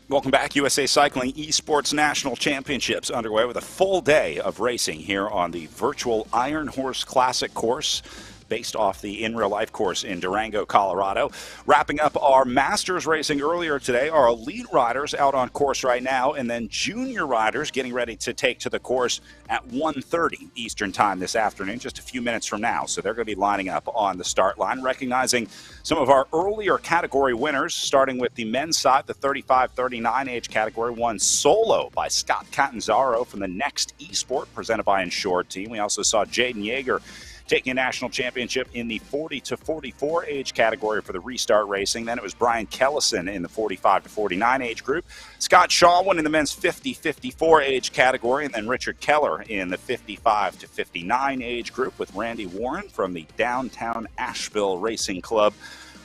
Welcome back. USA Cycling Esports National Championships underway with a full day of racing here on the virtual Iron Horse Classic course, based off the in real life course in Durango, Colorado. Wrapping up our Masters racing earlier today, our elite riders out on course right now, and then junior riders getting ready to take to the course at 1:30 Eastern time this afternoon, just a few minutes from now. So they're going to be lining up on the start line, recognizing some of our earlier category winners, starting with the men's side. The 35-39 age category won solo by Scott Catanzaro from the Next Esport, presented by Insured Team. We also saw Jaden Yeager taking a national championship in the 40-44 age category for the Restart Racing. Then it was Brian Kellison in the 45-49 age group. Scott Shaw won in the men's 50-54 age category, and then Richard Keller in the 55-59 age group, with Randy Warren from the Downtown Asheville Racing Club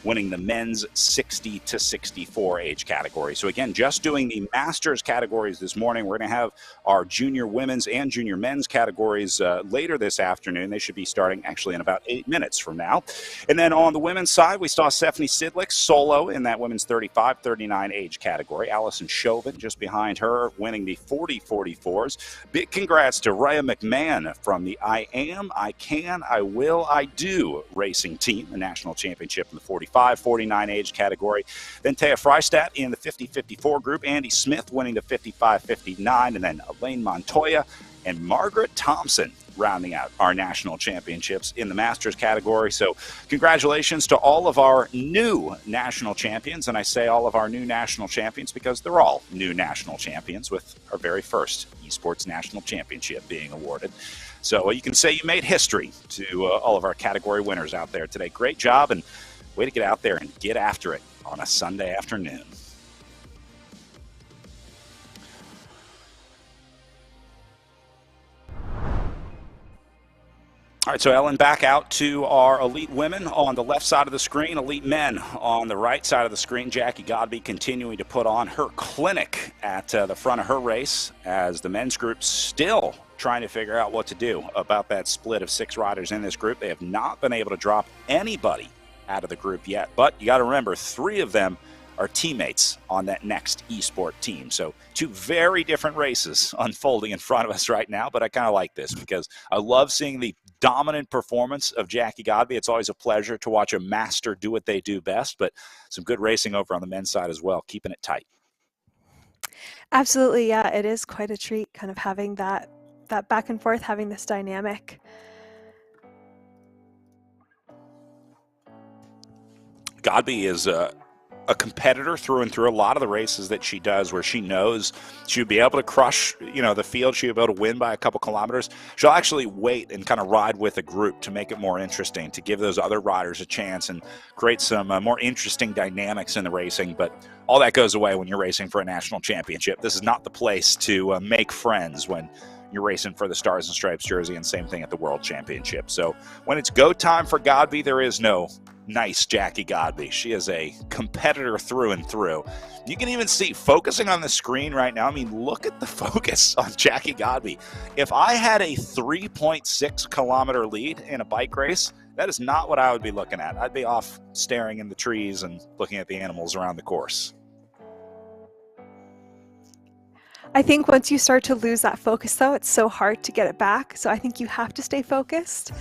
winning the men's 60-64 age category. So again, just doing the Masters categories this morning. We're going to have our junior women's and junior men's categories later this afternoon. They should be starting actually in about 8 minutes from now. And then on the women's side, we saw Stephanie Sidlick solo in that women's 35-39 age category. Allison Chauvin just behind her, winning the 40-44s. Big congrats to Raya McMahon from the I Am, I Can, I Will, I Do racing team, the national championship in the 45-49 age category. Then Taya Freistadt in the 50-54 group. Andy Smith winning the 55-59. And then Elaine Montoya and Margaret Thompson rounding out our national championships in the Masters category. So congratulations to all of our new national champions. And I say all of our new national champions because they're all new national champions, with our very first Esports National Championship being awarded. So you can say you made history to all of our category winners out there today. Great job, and way to get out there and get after it on a Sunday afternoon. All right, so Ellen, back out to our elite women on the left side of the screen, elite men on the right side of the screen. Jackie Godby continuing to put on her clinic at the front of her race, as the men's group still trying to figure out what to do about that split of 6 riders in this group. They have not been able to drop anybody out of the group yet, but you got to remember, 3 of them are teammates on that Next Esport team. So 2 very different races unfolding in front of us right now, but I kind of like this because I love seeing the dominant performance of Jackie Godby. It's always a pleasure to watch a master do what they do best, but some good racing over on the men's side as well, keeping it tight. Absolutely, yeah, it is quite a treat kind of having that back and forth, having this dynamic. Godby is a competitor through and through. A lot of the races that she does where she knows she would be able to crush, the field, she would be able to win by a couple kilometers, she'll actually wait and kind of ride with a group to make it more interesting, to give those other riders a chance and create some more interesting dynamics in the racing. But all that goes away when you're racing for a national championship. This is not the place to make friends when you're racing for the Stars and Stripes jersey, and same thing at the World Championship. So when it's go time for Godby, there is no nice Jackie Godby. She is a competitor through and through. You can even see, focusing on the screen right now, I mean, look at the focus on Jackie Godby. If I had a 3.6 kilometer lead in a bike race, that is not what I would be looking at. I'd be off staring in the trees and looking at the animals around the course. I think once you start to lose that focus, though, it's so hard to get it back. So I think you have to stay focused,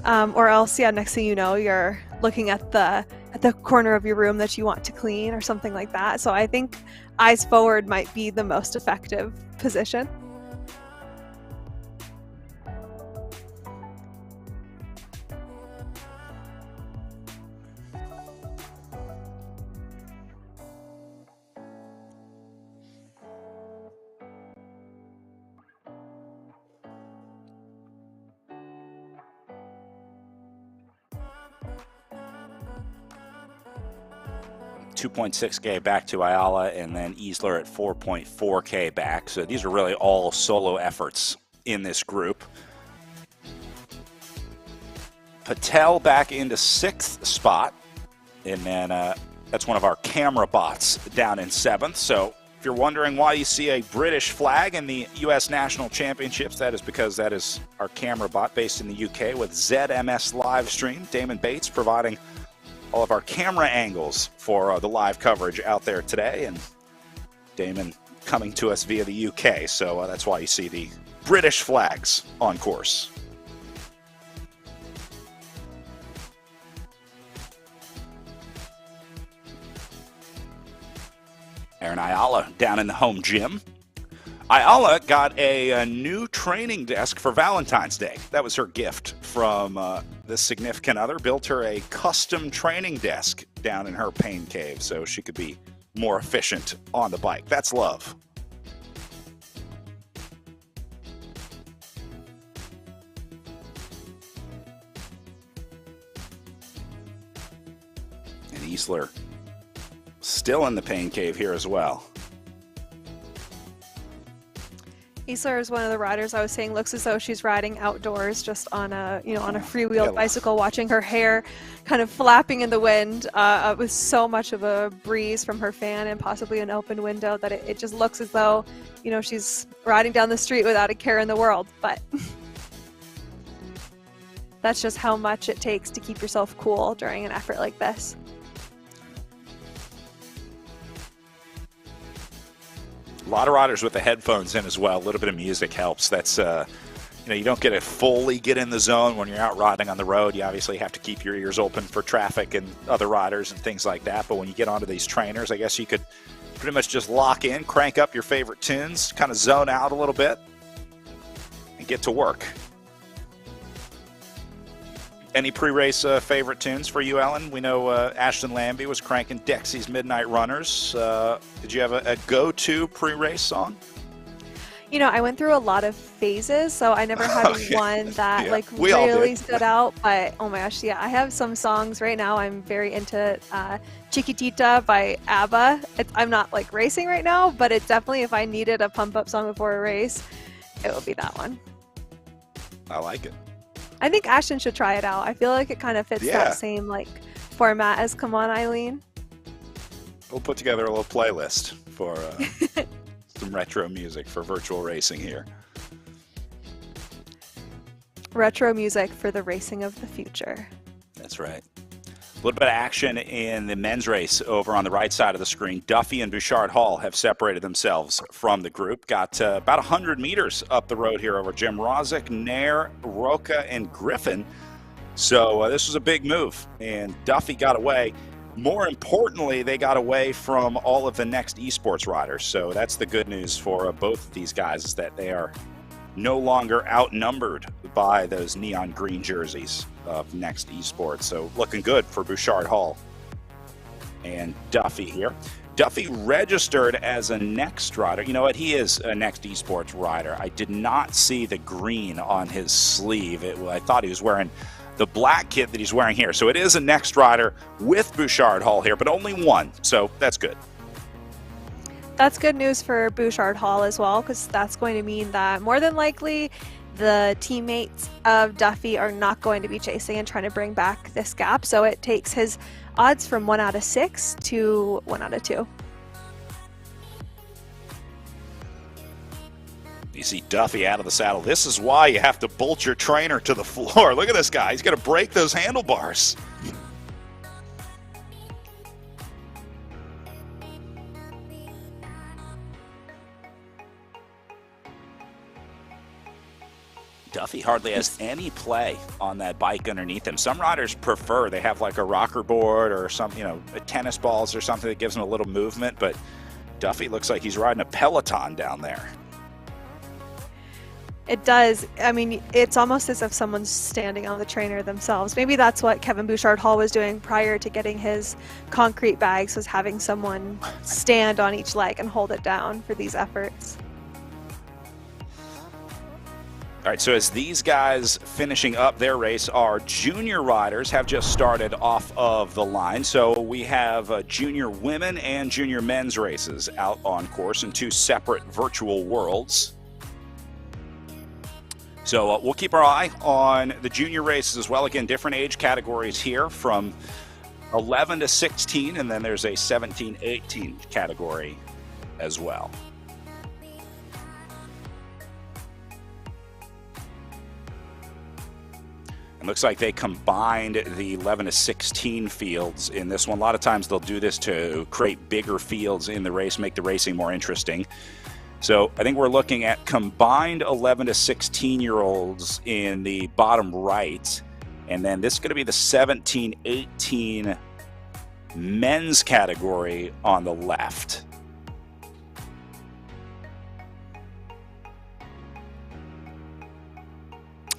or else, next thing you know, you're looking at the corner of your room that you want to clean or something like that. So I think eyes forward might be the most effective position. $2.6K back to Ayala, and then Easler at 4.4K back. So these are really all solo efforts in this group. Patel back into 6th spot, and then that's one of our camera bots down in 7th. So if you're wondering why you see a British flag in the U.S. National Championships, that is because that is our camera bot based in the UK with ZMS live stream. Damon Bates providing all of our camera angles for the live coverage out there today, and Damon coming to us via the UK, so that's why you see the British flags on course. Aaron Ayala down in the home gym. Ayala got a new training desk for Valentine's Day. That was her gift from this significant other. Built her a custom training desk down in her pain cave so she could be more efficient on the bike. That's love. And Easler still in the pain cave here as well. Easler is one of the riders I was saying looks as though she's riding outdoors, just on a on a freewheeled bicycle, watching her hair kind of flapping in the wind with so much of a breeze from her fan and possibly an open window that it just looks as though she's riding down the street without a care in the world. But that's just how much it takes to keep yourself cool during an effort like this. A lot of riders with the headphones in as well. A little bit of music helps. That's you don't get to fully get in the zone when you're out riding on the road. You obviously have to keep your ears open for traffic and other riders and things like that. But when you get onto these trainers, I guess you could pretty much just lock in, crank up your favorite tunes, kind of zone out a little bit, and get to work. Any pre-race favorite tunes for you, Ellen? We know Ashton Lambie was cranking Dexy's Midnight Runners. Did you have a go-to pre-race song? I went through a lot of phases, so I never had one that really stood out. But oh my gosh, yeah, I have some songs right now. I'm very into Chiquitita by ABBA. I'm not racing right now, but it's definitely, if I needed a pump-up song before a race, it would be that one. I like it. I think Ashton should try it out. I feel like it kind of fits that same format as Come On Eileen. We'll put together a little playlist for some retro music for virtual racing here. Retro music for the racing of the future. That's right. A little bit of action in the men's race over on the right side of the screen. Duffy and Bouchard Hall have separated themselves from the group. Got about 100 meters up the road here over Jim Rozic, Nair, Roca, and Griffin. So this was a big move, and Duffy got away. More importantly, they got away from all of the next esports riders. So that's the good news for both of these guys, is that they are no longer outnumbered by those neon green jerseys of next esports. So looking good for Bouchard Hall and Duffy here. Duffy registered as a next rider. You know what? He is a next esports rider. I did not see the green on his sleeve. I thought he was wearing the black kit that he's wearing here. So it is a next rider with Bouchard Hall here, but only one. So that's good. That's good news for Bouchard Hall as well, because that's going to mean that more than likely the teammates of Duffy are not going to be chasing and trying to bring back this gap. So it takes his odds from 1 out of 6 to 1 out of 2. You see Duffy out of the saddle. This is why you have to bolt your trainer to the floor. Look at this guy. He's got to break those handlebars. Duffy hardly has any play on that bike underneath him. Some riders prefer, they have a rocker board or some, tennis balls or something that gives them a little movement, but Duffy looks like he's riding a Peloton down there. It does. I mean, it's almost as if someone's standing on the trainer themselves. Maybe that's what Kevin Bouchard Hall was doing prior to getting his concrete bags, was having someone stand on each leg and hold it down for these efforts. All right, so as these guys finishing up their race, our junior riders have just started off of the line. So we have junior women and junior men's races out on course in 2 separate virtual worlds. So we'll keep our eye on the junior races as well. Again, different age categories here from 11 to 16, and then there's a 17-18 category as well. And Looks like they combined the 11 to 16 fields in this one. A lot of times they'll do this to create bigger fields in the race, make the racing more interesting. So I think we're looking at combined 11 to 16-year-olds in the bottom right. And then this is going to be the 17-18 men's category on the left.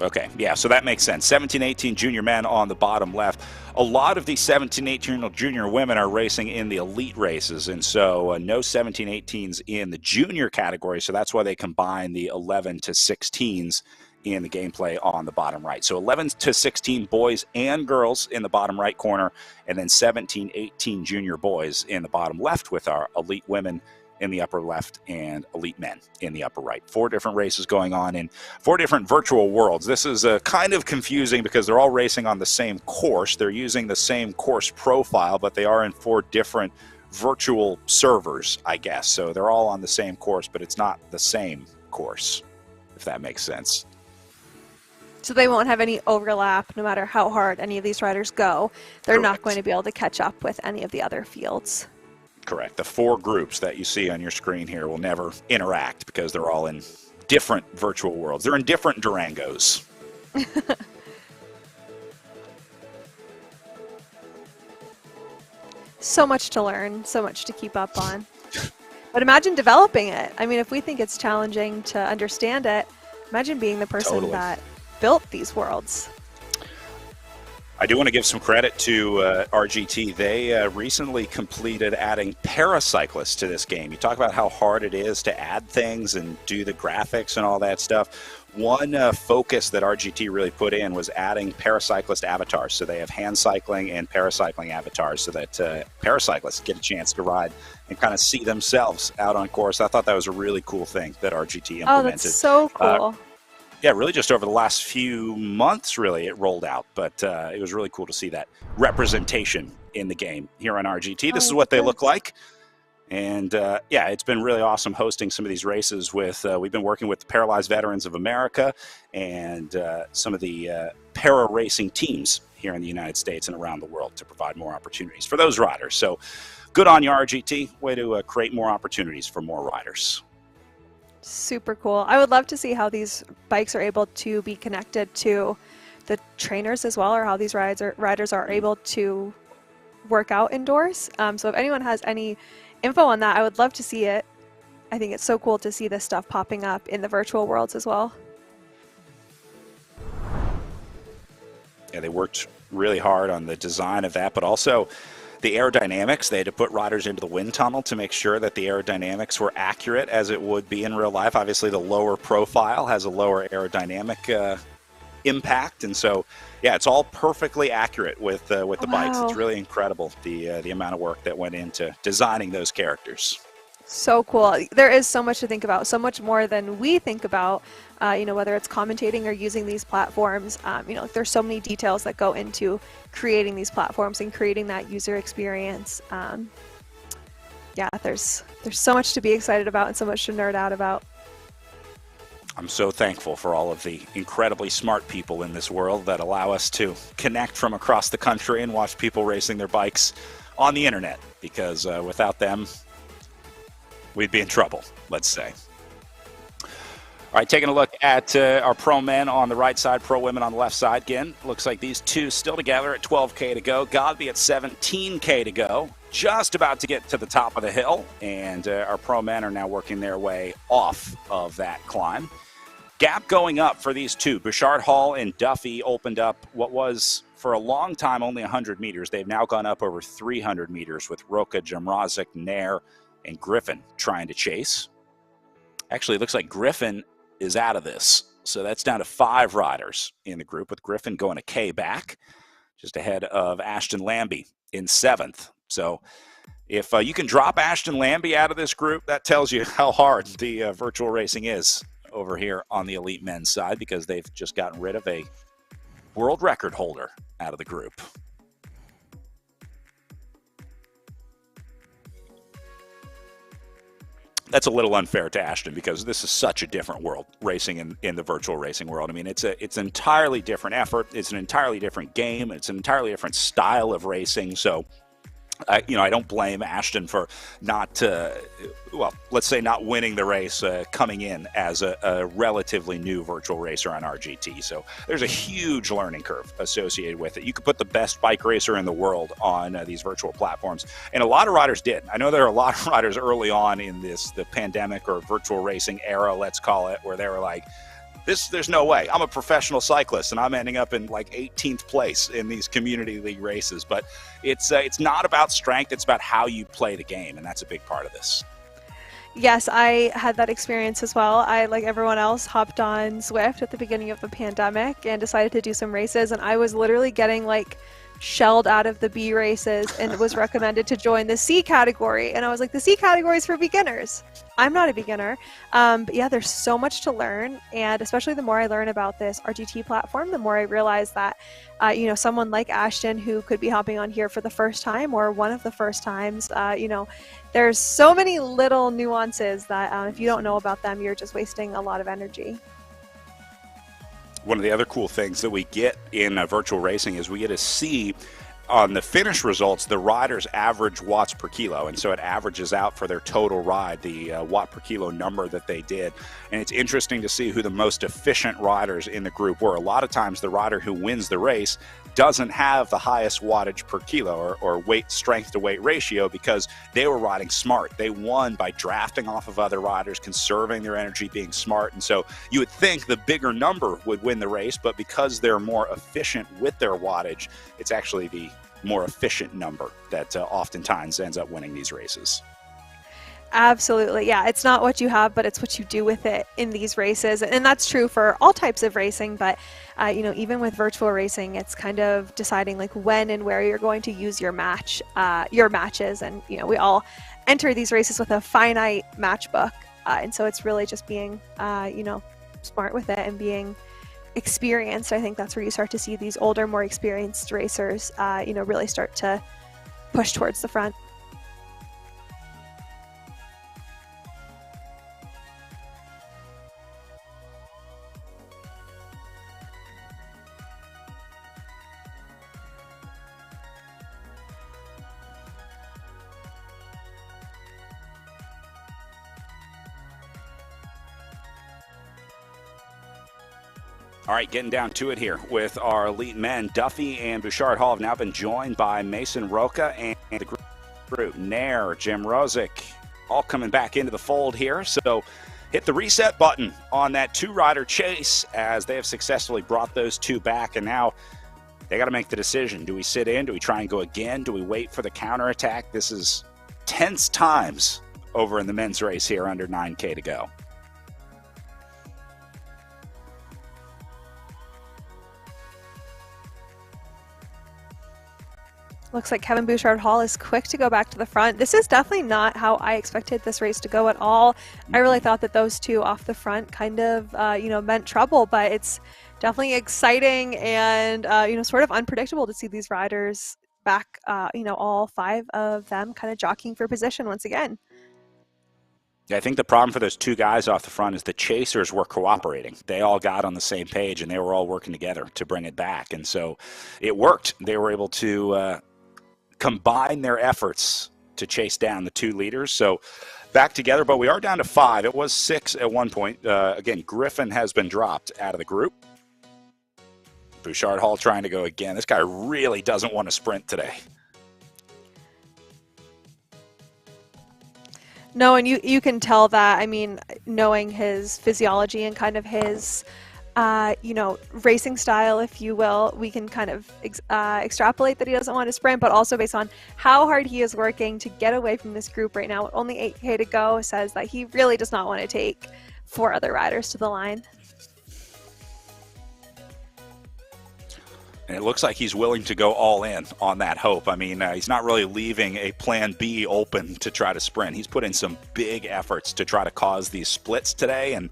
Okay, yeah, so that makes sense. 17-18 junior men on the bottom left. A lot of these 17-18 junior women are racing in the elite races, and so no 17-18s in the junior category, so that's why they combine the 11 to 16s in the gameplay on the bottom right. So 11 to 16 boys and girls in the bottom right corner, and then 17-18 junior boys in the bottom left with our elite women in the upper left and elite men in the upper right. 4 different races going on in 4 different virtual worlds. This is kind of confusing because they're all racing on the same course. They're using the same course profile, but they are in 4 different virtual servers, I guess. So they're all on the same course, but it's not the same course, if that makes sense. So they won't have any overlap no matter how hard any of these riders go. They're not going to be able to catch up with any of the other fields. Correct. The 4 groups that you see on your screen here will never interact because they're all in different virtual worlds. They're in different Durangos. So much to learn, so much to keep up on. But imagine developing it. I mean, if we think it's challenging to understand it, imagine being the person that built these worlds. I do want to give some credit to RGT. They recently completed adding paracyclists to this game. You talk about how hard it is to add things and do the graphics and all that stuff. One focus that RGT really put in was adding paracyclist avatars. So they have hand cycling and paracycling avatars so that paracyclists get a chance to ride and kind of see themselves out on course. I thought that was a really cool thing that RGT implemented. Oh, that's so cool. Yeah, really just over the last few months, really, it rolled out. But it was really cool to see that representation in the game here on RGT. This is what they look like. And, yeah, it's been really awesome hosting some of these races with, we've been working with the Paralyzed Veterans of America and some of the para racing teams here in the United States and around the world to provide more opportunities for those riders. So good on you, RGT. Way to create more opportunities for more riders. Super cool. I would love to see how these bikes are able to be connected to the trainers as well, or how these riders are able to work out indoors. So if anyone has any info on that, I would love to see it. I think it's so cool to see this stuff popping up in the virtual worlds as well. Yeah, they worked really hard on the design of that, but also the aerodynamics. They had to put riders into the wind tunnel to make sure that the aerodynamics were accurate as it would be in real life. Obviously, the lower profile has a lower aerodynamic impact, and so yeah, it's all perfectly accurate with the bikes. It's really incredible the amount of work that went into designing those characters. So cool. There is so much to think about, so much more than we think about, you know, whether it's commentating or using these platforms. You know, there's so many details that go into creating these platforms and creating that user experience. Yeah, there's so much to be excited about and so much to nerd out about. I'm so thankful for all of the incredibly smart people in this world that allow us to connect from across the country and watch people racing their bikes on the internet, because without them, we'd be in trouble, let's say. All right, taking a look at our pro men on the right side, pro women on the left side. Again, looks like these two still together at 12K to go. Godby at 17K to go. Just about to get to the top of the hill. And our pro men are now working their way off of that climb. Gap going up for these two. Bouchard Hall and Duffy opened up what was, for a long time, only 100 meters. They've now gone up over 300 meters with Roca, Jamrazic, Nair, and Griffin trying to chase. Actually, it looks like Griffin is out of this. So that's down to 5 riders in the group, with Griffin going a K back, just ahead of Ashton Lambie in 7th. So if you can drop Ashton Lambie out of this group, that tells you how hard the virtual racing is over here on the elite men's side, because they've just gotten rid of a world record holder out of the group. that's a little unfair to Ashton because this is such a different world, racing in the virtual racing world. I mean, it's an entirely different effort. It's an entirely different game. It's an entirely different style of racing. So, I don't blame Ashton for not, let's say not winning the race coming in as a relatively new virtual racer on RGT. So there's a huge learning curve associated with it. You could put the best bike racer in the world on these virtual platforms, and a lot of riders did. I know there are a lot of riders early on in the pandemic or virtual racing era, let's call it, where they were like, there's no way. I'm a professional cyclist, and I'm ending up in like 18th place in these community league races. But it's not about strength. It's about how you play the game, and that's a big part of this. Yes, I had that experience as well. I, like everyone else, hopped on Zwift at the beginning of the pandemic and decided to do some races, and I was literally getting like shelled out of the B races and was recommended to join the C category. And I was like, the C category is for beginners. I'm not a beginner. But yeah, there's so much to learn. And especially the more I learn about this RGT platform, the more I realize that, someone like Ashton who could be hopping on here for the first time or one of the first times, there's so many little nuances that if you don't know about them, you're just wasting a lot of energy. One of the other cool things that we get in virtual racing is we get to see on the finish results the rider's average watts per kilo, and so it averages out for their total ride the watt per kilo number that they did. And it's interesting to see who the most efficient riders in the group were. A lot of times the rider who wins the race doesn't have the highest wattage per kilo or weight strength to weight ratio because they were riding smart. They won by drafting off of other riders, conserving their energy, being smart. And so you would think the bigger number would win the race, but because they're more efficient with their wattage, it's actually the more efficient number that oftentimes ends up winning these races. Absolutely. Yeah, it's not what you have, but it's what you do with it in these races. And that's true for all types of racing. But, even with virtual racing, it's kind of deciding like when and where you're going to use your matches. And, we all enter these races with a finite match book. And so it's really just being, smart with it and being experienced. I think that's where you start to see these older, more experienced racers, really start to push towards the front. All right, getting down to it here with our elite men. Duffy and Bouchard Hall have now been joined by Mason Roca and the group. Nair, Jim Rosick, all coming back into the fold here. So hit the reset button on that two-rider chase as they have successfully brought those two back. And now they got to make the decision. Do we sit in? Do we try and go again? Do we wait for the counterattack? This is tense times over in the men's race here under 9K to go. Looks like Kevin Bouchard Hall is quick to go back to the front. This is definitely not how I expected this race to go at all. I really thought that those two off the front kind of, meant trouble, but it's definitely exciting and, sort of unpredictable to see these riders back, all five of them kind of jockeying for position once again. Yeah, I think the problem for those two guys off the front is the chasers were cooperating. They all got on the same page and they were all working together to bring it back. And so it worked. They were able to combine their efforts to chase down the two leaders. So back together, but we are down to 5. It was 6 at one point. Again, Griffin has been dropped out of the group. Bouchard Hall trying to go again. This guy really doesn't want to sprint today. No, and you can tell that, I mean, knowing his physiology and kind of his racing style, if you will, we can kind of extrapolate that he doesn't want to sprint, but also based on how hard he is working to get away from this group right now, with only 8K to go, says that he really does not want to take 4 other riders to the line. And it looks like he's willing to go all in on that hope. I mean, he's not really leaving a plan B open to try to sprint. He's put in some big efforts to try to cause these splits today, and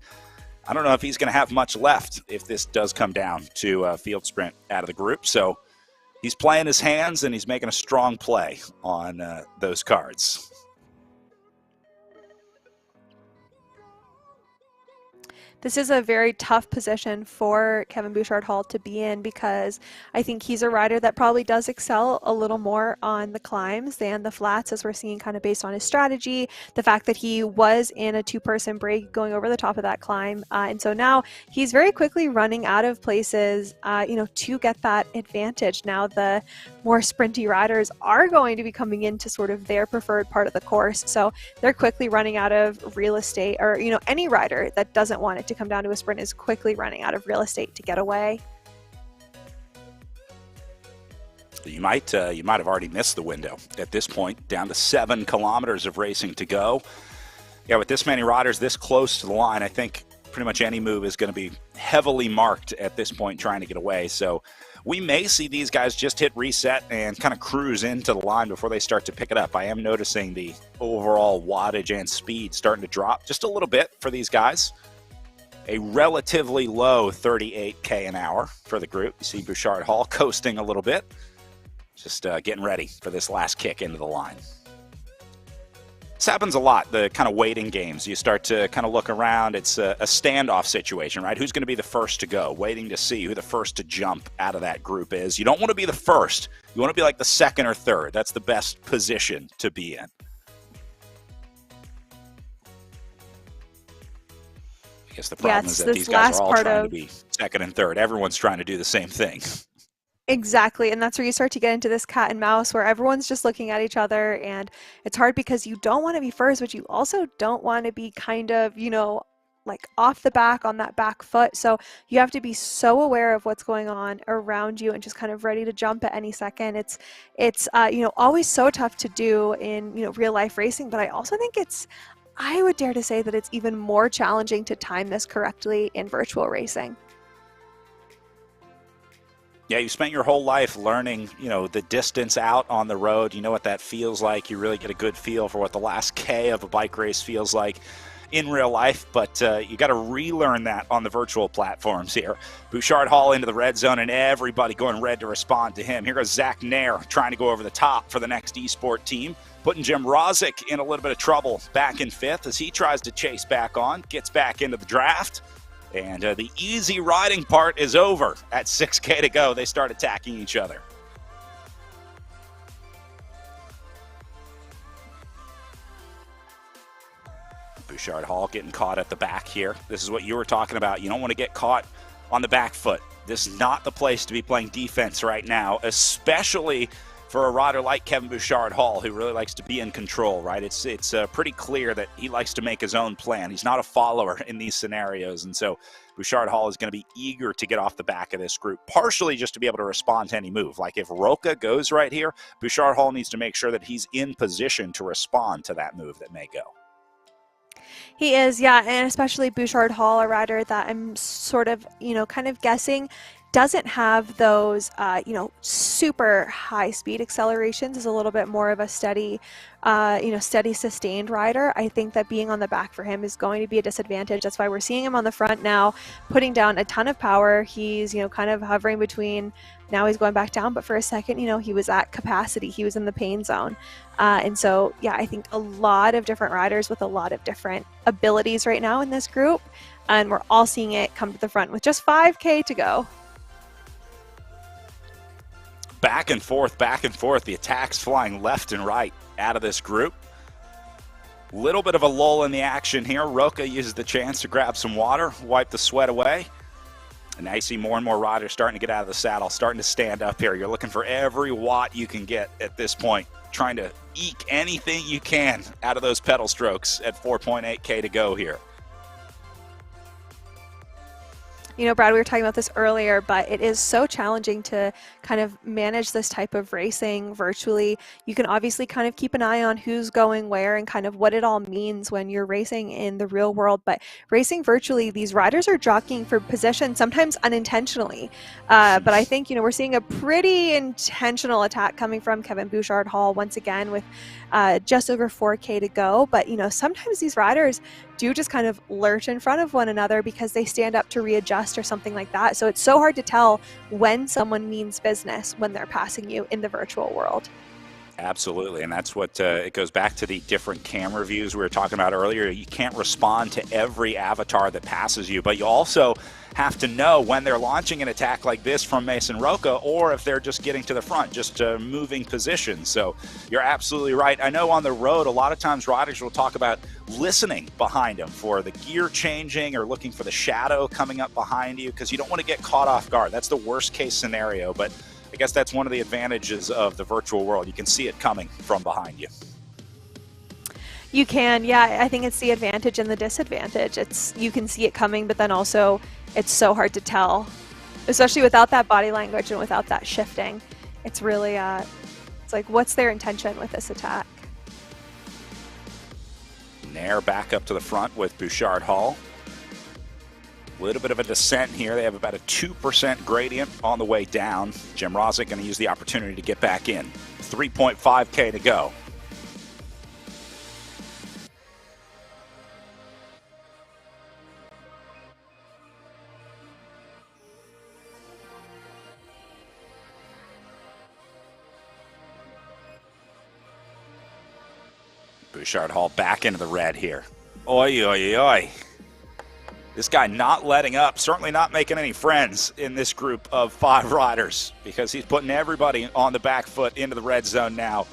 I don't know if he's going to have much left if this does come down to a field sprint out of the group. So he's playing his hands, and he's making a strong play on those cards. this is a very tough position for Kevin Bouchard-Hall to be in, because I think he's a rider that probably does excel a little more on the climbs than the flats, as we're seeing kind of based on his strategy, the fact that he was in a two-person break going over the top of that climb. And so now he's very quickly running out of places, to get that advantage. Now the more sprinty riders are going to be coming into sort of their preferred part of the course. So they're quickly running out of real estate, or, any rider that doesn't want it to come down to a sprint is quickly running out of real estate to get away. You might have already missed the window at this point. Down to 7 kilometers of racing to go. Yeah, with this many riders this close to the line, I think pretty much any move is going to be heavily marked at this point, trying to get away. So we may see these guys just hit reset and kind of cruise into the line before they start to pick it up. I am noticing the overall wattage and speed starting to drop just a little bit for these guys. A relatively low 38K an hour for the group. You see Bouchard-Hall coasting a little bit, just getting ready for this last kick into the line. This happens a lot, the kind of waiting games. You start to kind of look around. It's a standoff situation, right? Who's going to be the first to go? Waiting to see who the first to jump out of that group is. You don't want to be the first. You want to be like the second or third. That's the best position to be in. I guess the problem is that these guys are all trying to be second and third. Everyone's trying to do the same thing. Exactly, and that's where you start to get into this cat and mouse where everyone's just looking at each other, and it's hard because you don't want to be first, but you also don't want to be kind of, like off the back on that back foot. So you have to be so aware of what's going on around you and just kind of ready to jump at any second. It's always so tough to do in, real life racing, but I also think I would dare to say that it's even more challenging to time this correctly in virtual racing. Yeah, you spent your whole life learning, the distance out on the road. You know what that feels like. You really get a good feel for what the last K of a bike race feels like in real life, but you got to relearn that on the virtual platforms here. Bouchard-Hall into the red zone, and everybody going red to respond to him. Here goes Zach Nair trying to go over the top for the next Esports team, putting Jim Rozic in a little bit of trouble back in 5th as he tries to chase back on, gets back into the draft. And the easy riding part is over. At 6K to go, they start attacking each other. Bouchard-Hall getting caught at the back here. This is what you were talking about. You don't want to get caught on the back foot. This is not the place to be playing defense right now, especially for a rider like Kevin Bouchard-Hall, who really likes to be in control, right? It's pretty clear that he likes to make his own plan. He's not a follower in these scenarios, and so Bouchard-Hall is going to be eager to get off the back of this group, partially just to be able to respond to any move. Like if Roca goes right here, Bouchard-Hall needs to make sure that he's in position to respond to that move that may go. He is, yeah, and especially Bouchard-Hall, a rider that I'm sort of, kind of guessing doesn't have those, super high speed accelerations, is a little bit more of a steady, steady sustained rider. I think that being on the back for him is going to be a disadvantage. That's why we're seeing him on the front now, putting down a ton of power. He's, kind of hovering between, now he's going back down, but for a second, he was at capacity. He was in the pain zone. And so, yeah, I think a lot of different riders with a lot of different abilities right now in this group, and we're all seeing it come to the front with just 5K to go. Back and forth, the attacks flying left and right out of this group. Little bit of a lull in the action here. Roca uses the chance to grab some water, wipe the sweat away. And now you see more and more riders starting to get out of the saddle, starting to stand up here. You're looking for every watt you can get at this point, trying to eke anything you can out of those pedal strokes at 4.8K to go here. Brad, we were talking about this earlier, but it is so challenging to kind of manage this type of racing virtually. You can obviously kind of keep an eye on who's going where and kind of what it all means when you're racing in the real world, but racing virtually, these riders are jockeying for position, sometimes unintentionally. But I think, we're seeing a pretty intentional attack coming from Kevin Bouchard-Hall once again with just over 4K to go. But, sometimes these riders do just kind of lurch in front of one another because they stand up to readjust or something like that. So it's so hard to tell when someone means business when they're passing you in the virtual world. Absolutely, and that's what it goes back to the different camera views we were talking about earlier. You can't respond to every avatar that passes you, but you also have to know when they're launching an attack like this from Mason Roca, or if they're just getting to the front, just moving position. So you're absolutely right. I know on the road, a lot of times riders will talk about listening behind them for the gear changing or looking for the shadow coming up behind you, because you don't want to get caught off guard. That's the worst case scenario, but I guess that's one of the advantages of the virtual world. You can see it coming from behind you. You can, yeah. I think it's the advantage and the disadvantage. You can see it coming, but then also it's so hard to tell, especially without that body language and without that shifting. It's really, it's like, what's their intention with this attack? Nair back up to the front with Bouchard Hall. A little bit of a descent here. They have about a 2% gradient on the way down. Jim Rosick going to use the opportunity to get back in. 3.5K to go. Bouchard Hall back into the red here. Oi, oi, oi. This guy not letting up, certainly not making any friends in this group of 5 riders, because he's putting everybody on the back foot into the red zone now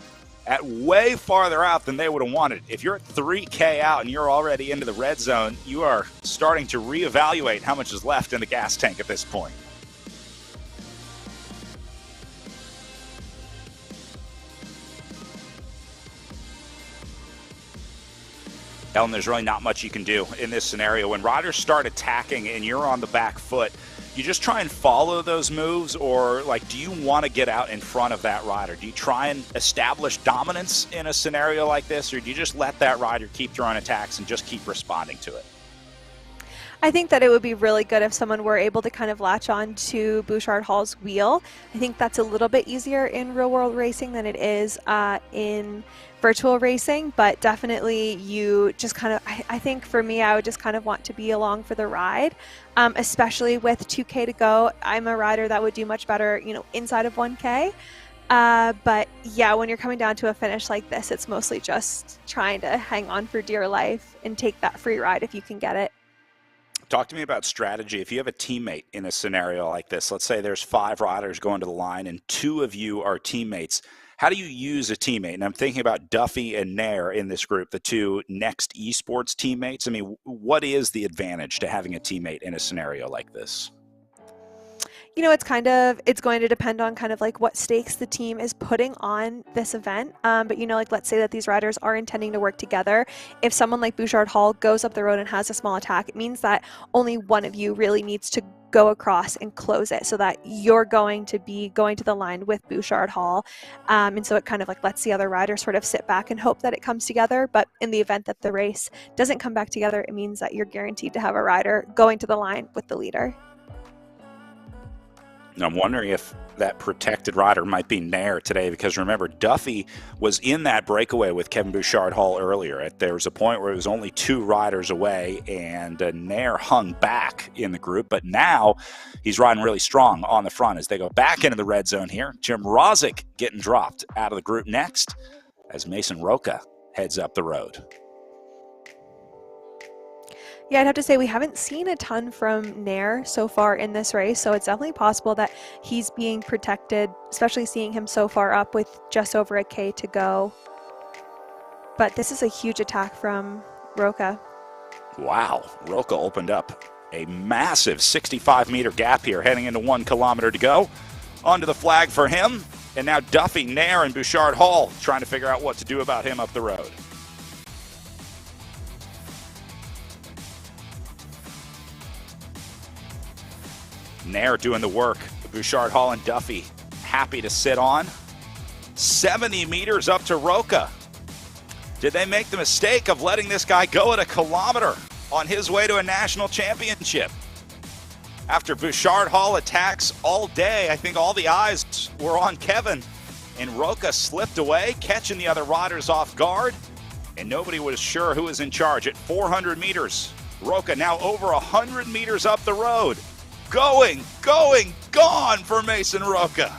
at way farther out than they would have wanted. If you're at 3K out and you're already into the red zone, you are starting to reevaluate how much is left in the gas tank at this point. Ellen, there's really not much you can do in this scenario. When riders start attacking and you're on the back foot, you just try and follow those moves, or like, do you want to get out in front of that rider? Do you try and establish dominance in a scenario like this, or do you just let that rider keep throwing attacks and just keep responding to it? I think that it would be really good if someone were able to kind of latch on to Bouchard Hall's wheel. I think that's a little bit easier in real world racing than it is in virtual racing, but definitely you just kind of, I think for me, I would just kind of want to be along for the ride, especially with 2K to go. I'm a rider that would do much better, you know, inside of 1K. But yeah, when you're coming down to a finish like this, it's mostly just trying to hang on for dear life and take that free ride if you can get it. Talk to me about strategy. If you have a teammate in a scenario like this, let's say there's 5 riders going to the line and 2 of you are teammates. How do you use a teammate? And I'm thinking about Duffy and Nair in this group, the 2 next esports teammates. I mean, what is the advantage to having a teammate in a scenario like this? You know, it's going to depend on kind of like what stakes the team is putting on this event. But, you know, like, let's say that these riders are intending to work together. If someone like Bouchard Hall goes up the road and has a small attack, it means that only one of you really needs to go across and close it, so that you're going to be going to the line with Bouchard Hall. And so it kind of like lets the other rider sort of sit back and hope that it comes together. But in the event that the race doesn't come back together, it means that you're guaranteed to have a rider going to the line with the leader. I'm wondering if that protected rider might be Nair today, because remember, Duffy was in that breakaway with Kevin Bouchard Hall earlier. There was a point where it was only 2 riders away, and Nair hung back in the group, but now he's riding really strong on the front as they go back into the red zone here. Jim Rosick getting dropped out of the group next as Mason Roca heads up the road. Yeah, I'd have to say we haven't seen a ton from Nair so far in this race, so it's definitely possible that he's being protected, especially seeing him so far up with just over a K to go. But this is a huge attack from Roca. Wow, Roca opened up a massive 65-meter gap here, heading into 1 kilometer to go. Onto the flag for him, and now Duffy, Nair, and Bouchard Hall trying to figure out what to do about him up the road. Nair doing the work. Bouchard Hall and Duffy happy to sit on. 70 meters up to Roca. Did they make the mistake of letting this guy go at 1 kilometer on his way to a national championship? After Bouchard Hall attacks all day, I think all the eyes were on Kevin, and Roca slipped away, catching the other riders off guard, and nobody was sure who was in charge at 400 meters. Roca now over 100 meters up the road. Gone for Mason Roca.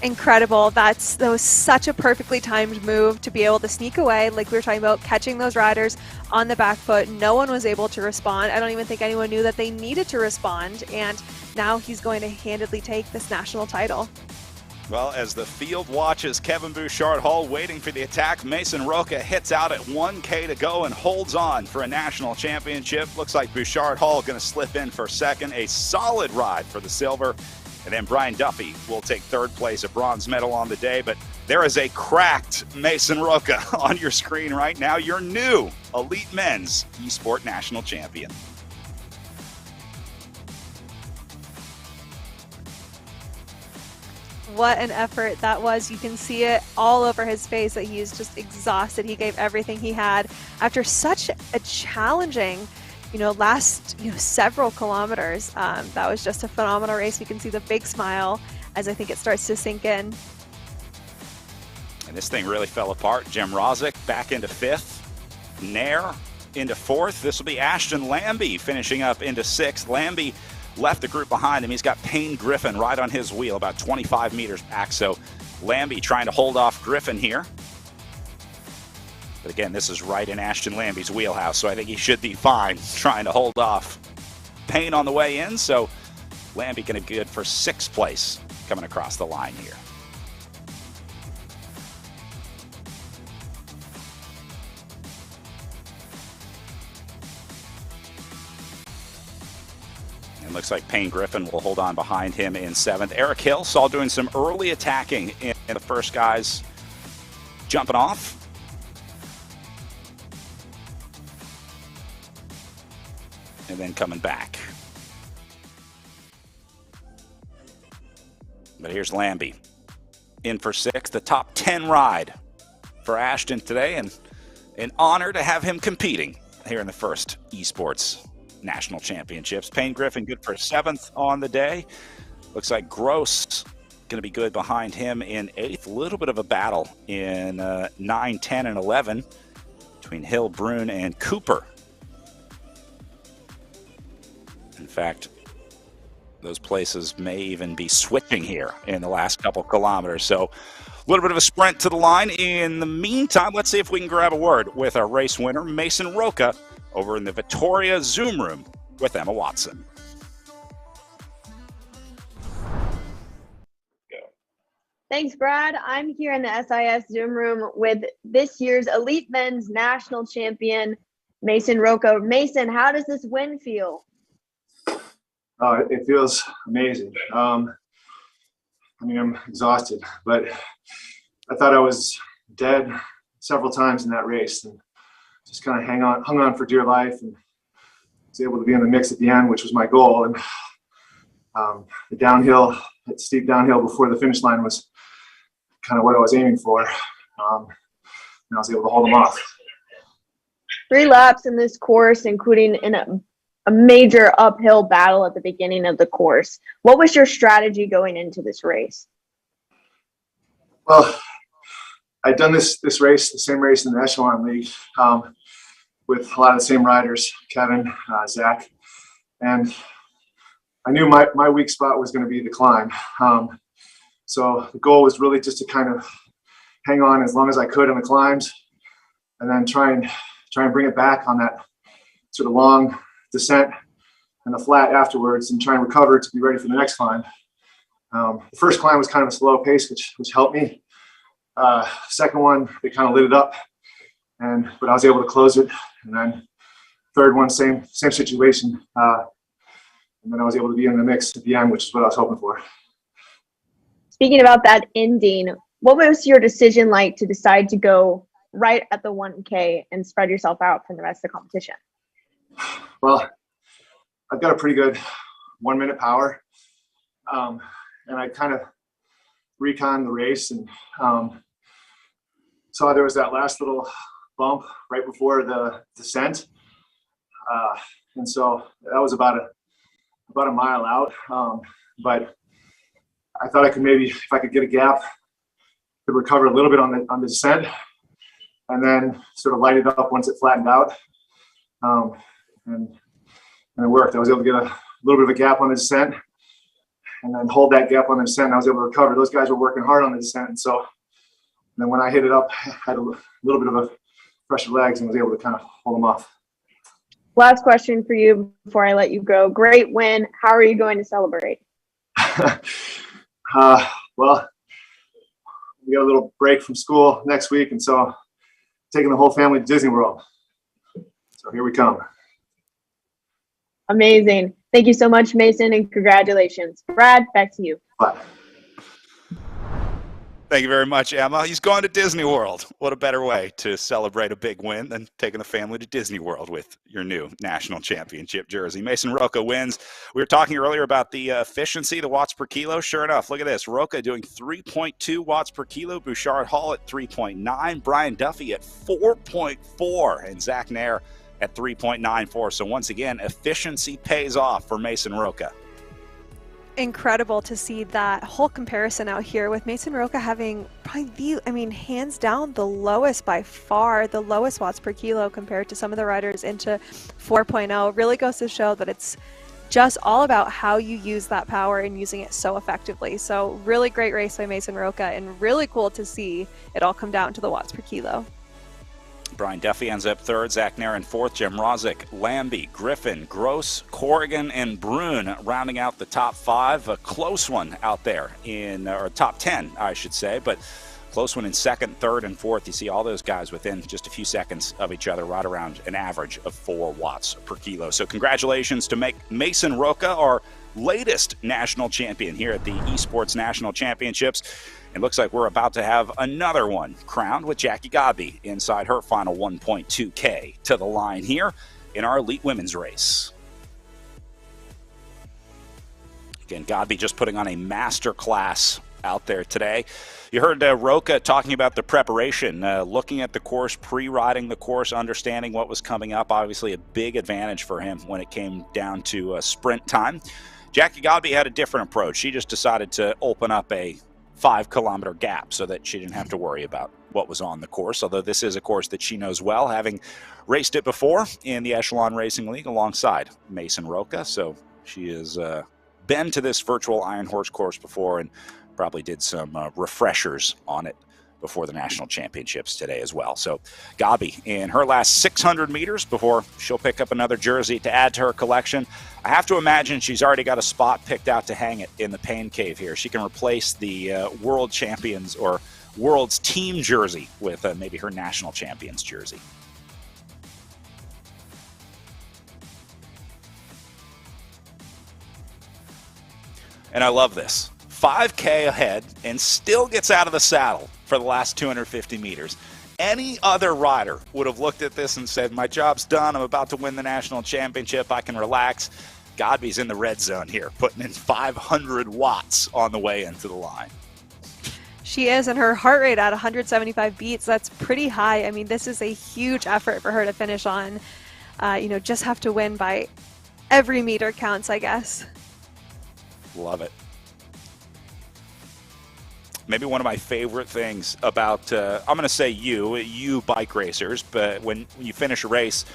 Incredible. That was such a perfectly timed move to be able to sneak away, like we were talking about, catching those riders on the back foot. No one was able to respond. I don't even think anyone knew that they needed to respond, and now he's going to handedly take this national title. Well, as the field watches Kevin Bouchard-Hull waiting for the attack, Mason Roca hits out at 1K to go and holds on for a national championship. Looks like Bouchard-Hull going to slip in for second. A solid ride for the silver. And then Brian Duffy will take third place, a bronze medal on the day. But there is a cracked Mason Roca on your screen right now, your new Elite Men's Esports National Champion. What an effort that was. You can see it all over his face that he is just exhausted. He gave everything he had after such a challenging last several kilometers. That was just a phenomenal race. You can see the big smile as I think it starts to sink in. And this thing really fell apart. Jim Rozic back into fifth. Nair into fourth. This will be Ashton Lambie finishing up into sixth. Lambie left the group behind him. He's got Payne Griffin right on his wheel, about 25 meters back. So Lambie trying to hold off Griffin here. But again, this is right in Ashton Lambie's wheelhouse, so I think he should be fine trying to hold off Payne on the way in. So Lambie going to be good for sixth place coming across the line here. And looks like Payne Griffin will hold on behind him in seventh. Eric Hill saw doing some early attacking in the first guys jumping off. And then coming back. But here's Lambie in for sixth, the top 10 ride for Ashton today, and an honor to have him competing here in the first Esports National Championships. Payne Griffin good for seventh on the day. Looks like Gross going to be good behind him in eighth. A little bit of a battle in 9, 10, and 11 between Hill, Brune, and Cooper. In fact, those places may even be switching here in the last couple kilometers. So a little bit of a sprint to the line. In the meantime, let's see if we can grab a word with our race winner, Mason Roca, over in the Vittoria Zoom room with Emma Watson. Thanks, Brad. I'm here in the SIS Zoom room with this year's Elite Men's National Champion, Mason Roca. Mason, how does this win feel? It feels amazing. I'm exhausted, but I thought I was dead several times in that race, and just kind of hung on for dear life, and was able to be in the mix at the end, which was my goal. And the downhill, that steep downhill before the finish line was kind of what I was aiming for. And I was able to hold them off. 3 laps in this course, including in a major uphill battle at the beginning of the course. What was your strategy going into this race? Well, I'd done this race, the same race in the Echelon League, with a lot of the same riders, Kevin, Zach, and I knew my weak spot was going to be the climb. So the goal was really just to kind of hang on as long as I could on the climbs, and then try and bring it back on that sort of long descent and the flat afterwards, and try and recover to be ready for the next climb. The first climb was kind of a slow pace, which helped me. Second one, they kind of lit it up, but I was able to close it. And then third one, same situation. And then I was able to be in the mix at the end, which is what I was hoping for. Speaking about that ending, what was your decision like to decide to go right at the 1K and spread yourself out from the rest of the competition? Well, I've got a pretty good 1 minute power. And I kind of recon the race, and saw there was that last little bump right before the descent. And so that was about a mile out. But I thought I could maybe, if I could get a gap, could recover a little bit on the descent, and then sort of light it up once it flattened out. And it worked. I was able to get a little bit of a gap on the descent, and then hold that gap on the descent. And I was able to recover. Those guys were working hard on the descent. And so then when I hit it up, I had a little bit of a fresher legs and was able to kind of hold them off. Last question for you before I let you go. Great win. How are you going to celebrate? Well, we got a little break from school next week, and so taking the whole family to Disney World. So here we come. Amazing. Thank you so much, Mason, and congratulations. Brad, back to you. Bye. Thank you very much, Emma. He's going to Disney World. What a better way to celebrate a big win than taking the family to Disney World with your new national championship jersey. Mason Roca wins. We were talking earlier about the efficiency, the watts per kilo. Sure enough, look at this. Roca doing 3.2 watts per kilo. Bouchard Hall at 3.9. Brian Duffy at 4.4. And Zach Nair at 3.94. So once again, efficiency pays off for Mason Roca. Incredible to see that whole comparison out here with Mason Roca having probably hands down the lowest, by far the lowest watts per kilo compared to some of the riders into 4.0. Really goes to show that it's just all about how you use that power and using it so effectively. So really great race by Mason Roca, and really cool to see it all come down to the watts per kilo. Brian Duffy ends up third, Zach Nair in fourth, Jim Rozick, Lambie, Griffin, Gross, Corrigan, and Brune rounding out the top five. A close one out there or top 10, I should say, but close one in second, third, and fourth. You see all those guys within just a few seconds of each other, right around an average of 4 watts per kilo. So congratulations to Mason Roca, our latest national champion here at the Esports National Championships. It looks like we're about to have another one crowned with Jackie Godby inside her final 1.2K to the line here in our elite women's race. Again, Godby just putting on a master class out there today. You heard Roca talking about the preparation, looking at the course, pre-riding the course, understanding what was coming up. Obviously a big advantage for him when it came down to sprint time. Jackie Godby had a different approach. She just decided to open up a 5-kilometer gap so that she didn't have to worry about what was on the course, although this is a course that she knows well, having raced it before in the Echelon Racing League alongside Mason Roca. So she has been to this virtual Iron Horse course before and probably did some refreshers on it before the national championships today as well. So Godby in her last 600 meters before she'll pick up another jersey to add to her collection. I have to imagine she's already got a spot picked out to hang it in the pain cave here. She can replace the world champions or world's team jersey with maybe her national champions jersey. And I love this. 5K ahead and still gets out of the saddle for the last 250 meters. Any other rider would have looked at this and said, my job's done. I'm about to win the national championship. I can relax. Godby's in the red zone here, putting in 500 watts on the way into the line. She is, and her heart rate at 175 beats, that's pretty high. I mean, this is a huge effort for her to finish on. Just have to win by every meter counts, I guess. Love it. Maybe one of my favorite things about, I'm going to say you bike racers, but when you finish a race,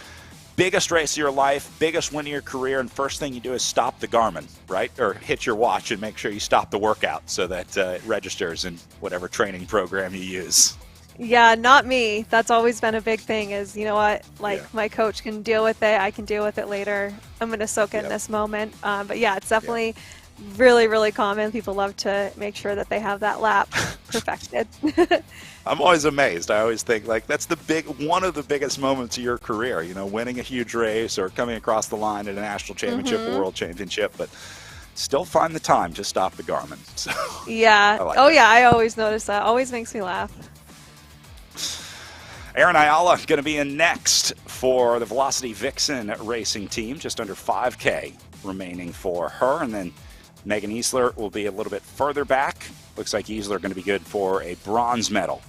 biggest race of your life, biggest win of your career, and first thing you do is stop the Garmin, right? Or hit your watch and make sure you stop the workout so that it registers in whatever training program you use. Yeah, not me. That's always been a big thing is, you know what, my coach can deal with it. I can deal with it later. I'm going to soak in this moment. But yeah, it's definitely really, really common. People love to make sure that they have that lap perfected. I'm always amazed. I always think that's one of the biggest moments of your career, winning a huge race or coming across the line at a national championship or world championship, but still find the time to stop the Garmin. So yeah. I always notice that. Always makes me laugh. Erin Ayala going to be in next for the Velocity Vixen racing team, just under 5K remaining for her, and then Megan Easler will be a little bit further back. Looks like Easler going to be good for a bronze medal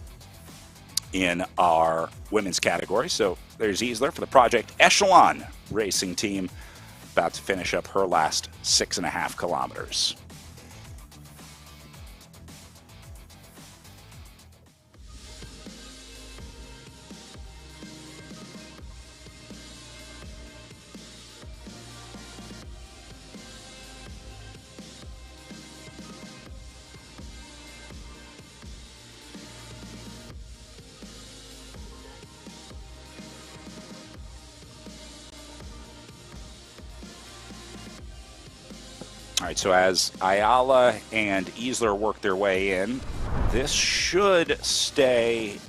in our women's category. So there's Easler for the Project Echelon racing team, about to finish up her last 6.5 kilometers. All right, so as Ayala and Easler work their way in, this should stay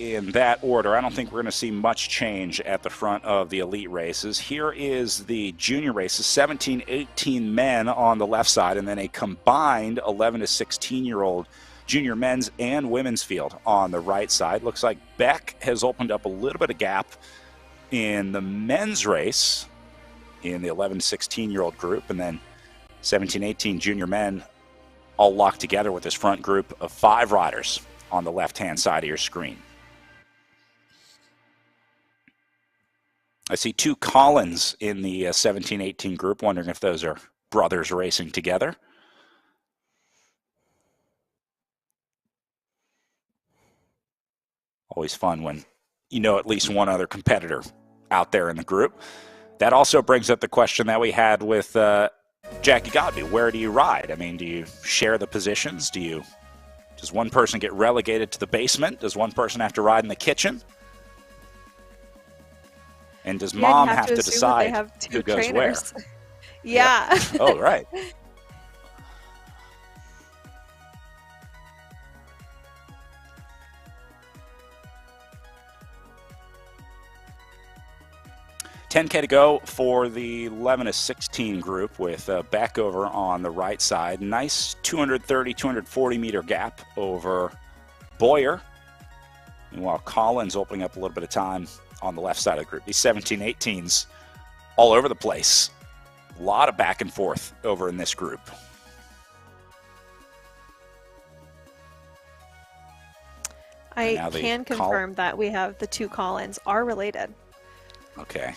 in that order. I don't think we're going to see much change at the front of the elite races. Here is the junior races, 17, 18 men on the left side, and then a combined 11 to 16-year-old junior men's and women's field on the right side. Looks like Beck has opened up a little bit of gap in the men's race in the 11 to 16-year-old group, and then 17, 18 junior men all locked together with this front group of 5 riders on the left-hand side of your screen. I see 2 Collins in the 17-18 group, wondering if those are brothers racing together. Always fun when you know at least one other competitor out there in the group. That also brings up the question that we had with Jackie Godby. Where do you ride? I mean, do you share the positions? Does one person get relegated to the basement? Does one person have to ride in the kitchen? And does mom have to decide who goes trainers. Where? Yeah. Yep. Oh, right. $10K to go for the 11 to 16 group with Beck over on the right side. Nice 230, 240 meter gap over Boyer. Meanwhile, Collins opening up a little bit of time on the left side of the group. These 17-18s all over the place. A lot of back and forth over in this group. I can confirm that we have the 2 Collins are related. Okay.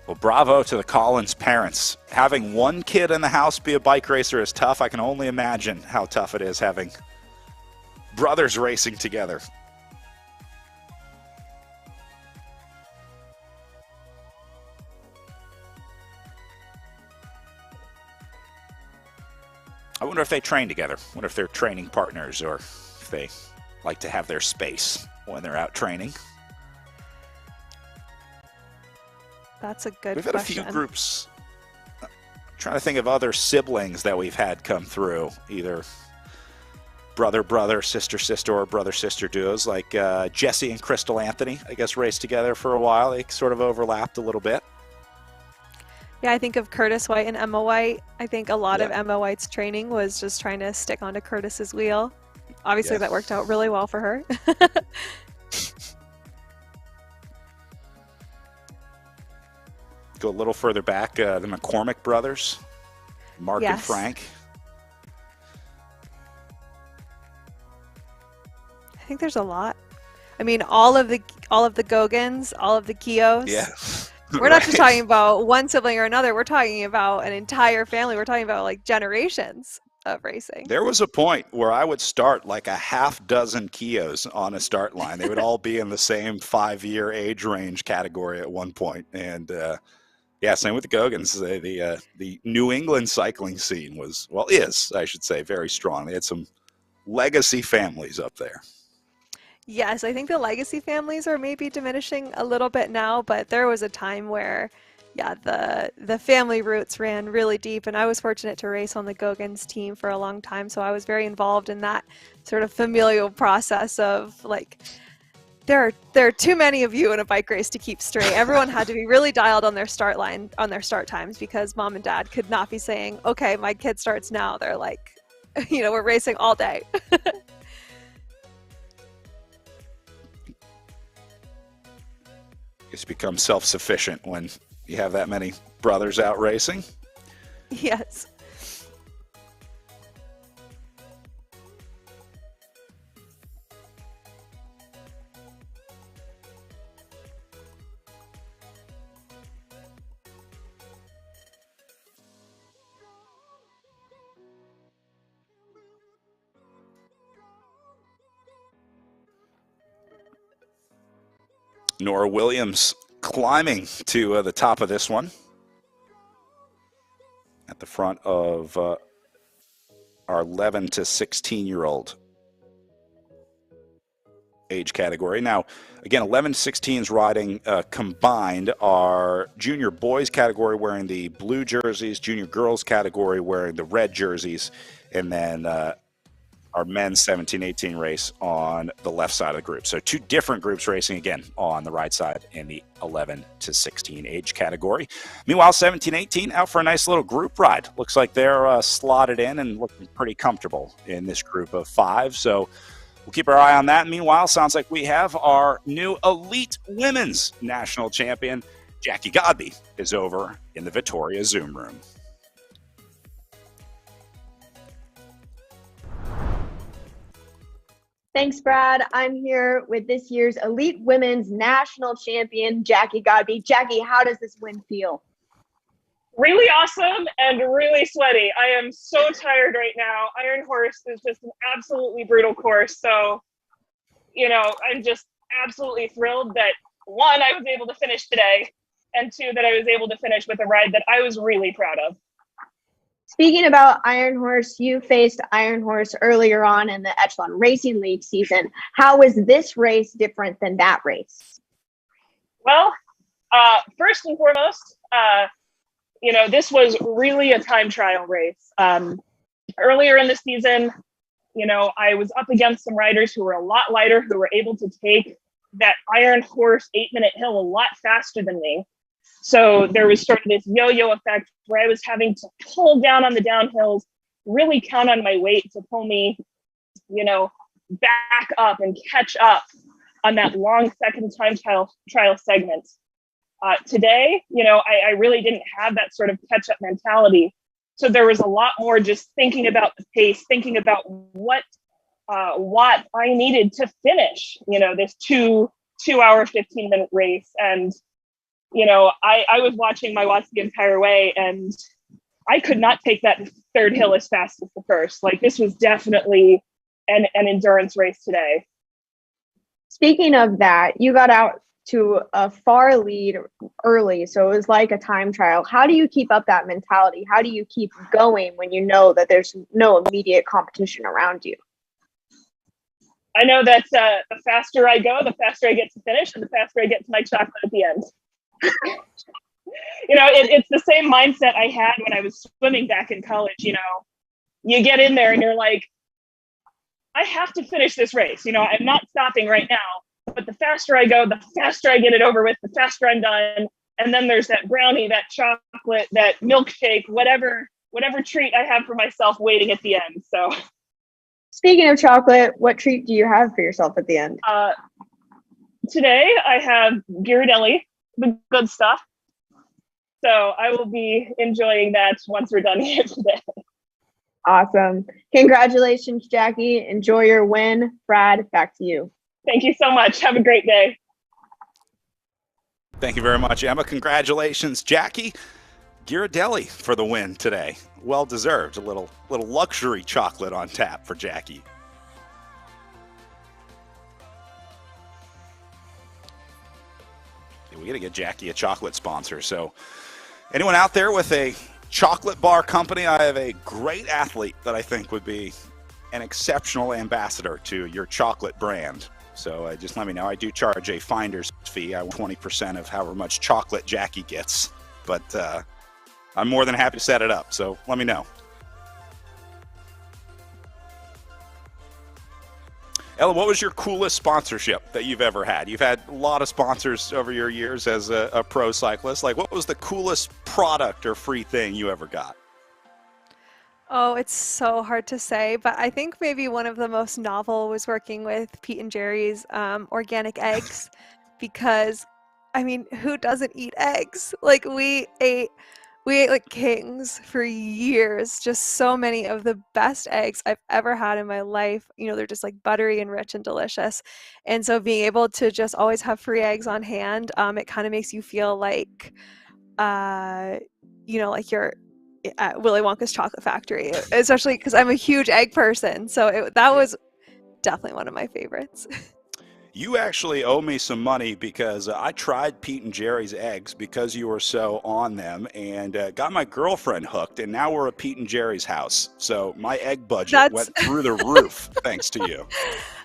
Well, bravo to the Collins parents. Having one kid in the house be a bike racer is tough. I can only imagine how tough it is having brothers racing together. I wonder if they train together. I wonder if they're training partners or if they like to have their space when they're out training. That's a good question. We've had a few groups. I'm trying to think of other siblings that we've had come through, either brother-brother, sister-sister, or brother-sister duos, like Jesse and Crystal Anthony, I guess, raced together for a while. They sort of overlapped a little bit. Yeah, I think of Curtis White and Emma White. I think a lot of Emma White's training was just trying to stick onto Curtis's wheel. Obviously, that worked out really well for her. Go a little further back, the McCormick brothers, Mark and Frank. I think there's a lot. I mean, all of the Gogans, all of the Keoghs. Yeah. We're not just talking about one sibling or another. We're talking about an entire family. We're talking about like generations of racing. There was a point where I would start like a half dozen Keoghs on a start line. They would all be in the same 5-year age range category at one point. And yeah, same with the Gogans. The New England cycling scene is, I should say, very strong. They had some legacy families up there. Yes, I think the legacy families are maybe diminishing a little bit now, but there was a time where, yeah, the family roots ran really deep, and I was fortunate to race on the Gogans team for a long time, so I was very involved in that sort of familial process of like, there are too many of you in a bike race to keep straight. Everyone had to be really dialed on their start line, on their start times, because mom and dad could not be saying, okay, my kid starts now. They're like, we're racing all day. Just become self-sufficient when you have that many brothers out racing. Yes. Nora Williams climbing to the top of this one. At the front of our 11 to 16-year-old age category. Now, again, 11 to 16s riding combined our junior boys category wearing the blue jerseys, junior girls category wearing the red jerseys, and then our men's 17-18 race on the left side of the group. So two different groups racing again on the right side in the 11 to 16 age category. Meanwhile, 17-18 out for a nice little group ride. Looks like they're slotted in and looking pretty comfortable in this group of 5. So we'll keep our eye on that. Meanwhile, sounds like we have our new elite women's national champion, Jackie Godby, is over in the Vittoria Zoom room. Thanks, Brad. I'm here with this year's Elite Women's National Champion, Jackie Godby. Jackie, how does this win feel? Really awesome and really sweaty. I am so tired right now. Iron Horse is just an absolutely brutal course. So, you know, I'm just absolutely thrilled that, 1, I was able to finish today, and 2, that I was able to finish with a ride that I was really proud of. Speaking about Iron Horse, you faced Iron Horse earlier on in the Echelon Racing League season. How was this race different than that race? Well, first and foremost, you know, this was really a time trial race. Earlier in the season, you know, I was up against some riders who were a lot lighter, who were able to take that Iron Horse 8-minute hill a lot faster than me. So there was sort of this yo-yo effect where I was having to pull down on the downhills, really count on my weight to pull me, you know, back up and catch up on that long second time trial segment. Today, you know, I really didn't have that sort of catch-up mentality. So there was a lot more just thinking about the pace, thinking about what I needed to finish, you know, this 2-hour, 15-minute race. And you know, I was watching my watch the entire way, and I could not take that third hill as fast as the first. Like, this was definitely an endurance race today. Speaking of that, you got out to a far lead early, so it was like a time trial. How do you keep up that mentality? How do you keep going when you know that there's no immediate competition around you? I know that the faster I go, the faster I get to finish, and the faster I get to my chocolate at the end. You know, it's the same mindset I had when I was swimming back in college. You know, you get in there and you're like, I have to finish this race. You know, I'm not stopping right now, but the faster I go, the faster I get it over with, the faster I'm done. And then there's that brownie, that chocolate, that milkshake, whatever treat I have for myself waiting at the end. So speaking of chocolate, what treat do you have for yourself at the end? Today I have Ghirardelli, the good stuff. So I will be enjoying that once we're done here today. Awesome. Congratulations, Jackie. Enjoy your win. Brad, back to you. Thank you so much. Have a great day. Thank you very much, Emma. Congratulations, Jackie. Ghirardelli for the win today. Well deserved. A little luxury chocolate on tap for Jackie. We got to get Jackie a chocolate sponsor. So anyone out there with a chocolate bar company, I have a great athlete that I think would be an exceptional ambassador to your chocolate brand. So just let me know. I do charge a finder's fee. I want 20% of however much chocolate Jackie gets. But I'm more than happy to set it up. So let me know. Ella, what was your coolest sponsorship that you've ever had? You've had a lot of sponsors over your years as a pro cyclist. Like, what was the coolest product or free thing you ever got? Oh, it's so hard to say, but I think maybe one of the most novel was working with Pete and Jerry's organic eggs, because, I mean, who doesn't eat eggs? Like, we ate like kings for years. Just so many of the best eggs I've ever had in my life. You know, they're just like buttery and rich and delicious. And so being able to just always have free eggs on hand, it kind of makes you feel like, you know, like you're at Willy Wonka's chocolate factory, especially because I'm a huge egg person. So that was definitely one of my favorites. You actually owe me some money because I tried Pete and Jerry's eggs because you were so on them, and got my girlfriend hooked, and now we're at Pete and Jerry's house. So my egg budget went through the roof thanks to you.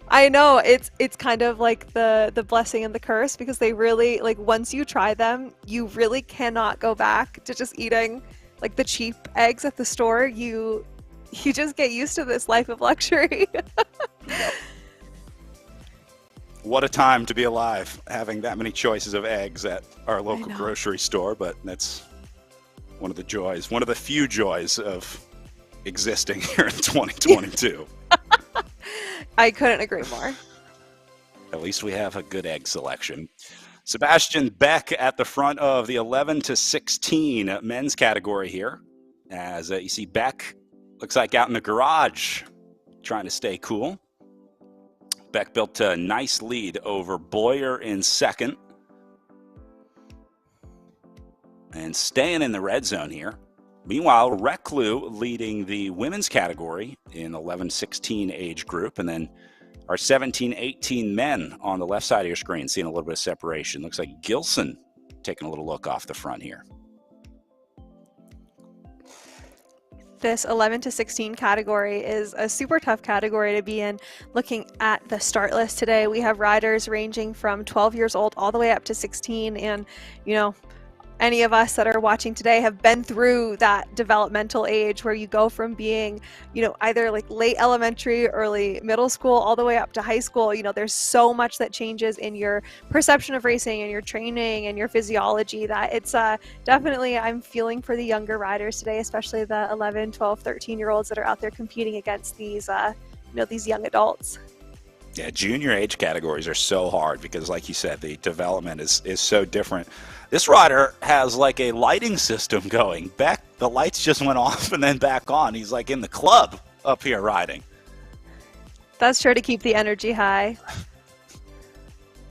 I know it's kind of like the blessing and the curse, because they really, like, once you try them, you really cannot go back to just eating like the cheap eggs at the store. You just get used to this life of luxury. Yep. What a time to be alive, having that many choices of eggs at our local grocery store, but that's one of the joys, one of the few joys of existing here in 2022. I couldn't agree more. At least we have a good egg selection. Sebastian Beck at the front of the 11 to 16 men's category here. As you see Beck, looks like out in the garage, trying to stay cool. Beck built a nice lead over Boyer in second. And staying in the red zone here. Meanwhile, Reclu leading the women's category in 11-16 age group. And then our 17-18 men on the left side of your screen, seeing a little bit of separation. Looks like Gilson taking a little look off the front here. This 11 to 16 category is a super tough category to be in. Looking at the start list today, we have riders ranging from 12 years old all the way up to 16. And, you know, any of us that are watching today have been through that developmental age where you go from being, you know, either like late elementary, early middle school, all the way up to high school. You know, there's so much that changes in your perception of racing and your training and your physiology that it's definitely, I'm feeling for the younger riders today, especially the 11, 12, 13-year-olds that are out there competing against these, you know, these young adults. Yeah, junior age categories are so hard because, like you said, the development is so different. This rider has like a lighting system going. Beck, the lights just went off and then back on. He's like in the club up here riding. That's sure to keep the energy high.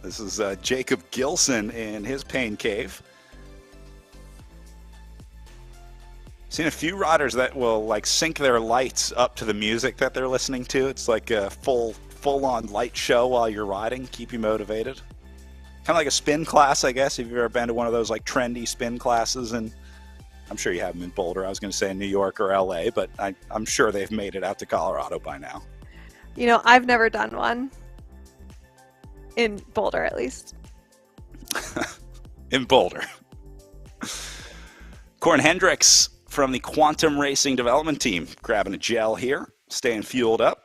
This is Jacob Gilson in his pain cave. Seen a few riders that will like sync their lights up to the music that they're listening to. It's like a full-on light show while you're riding, keep you motivated. Kind of like a spin class, I guess, if you've ever been to one of those like trendy spin classes. And I'm sure you have them in Boulder. I was going to say in New York or LA, but I'm sure they've made it out to Colorado by now. You know, I've never done one. In Boulder, at least. In Boulder. Corin Hendricks from the Quantum Racing Development Team, grabbing a gel here, staying fueled up.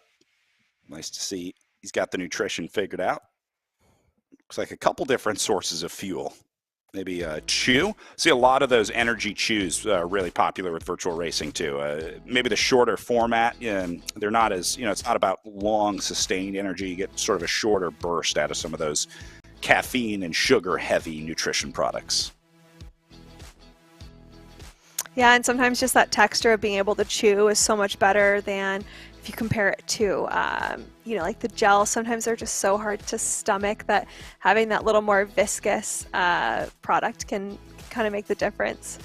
Nice to see he's got the nutrition figured out. Looks like a couple different sources of fuel. Maybe chew. See a lot of those energy chews really popular with virtual racing too. Maybe the shorter format, they're not as, you know, it's not about long sustained energy. You get sort of a shorter burst out of some of those caffeine and sugar heavy nutrition products. Yeah, and sometimes just that texture of being able to chew is so much better than if you compare it to, you know, like the gel. Sometimes they're just so hard to stomach that having that little more viscous product can kind of make the difference.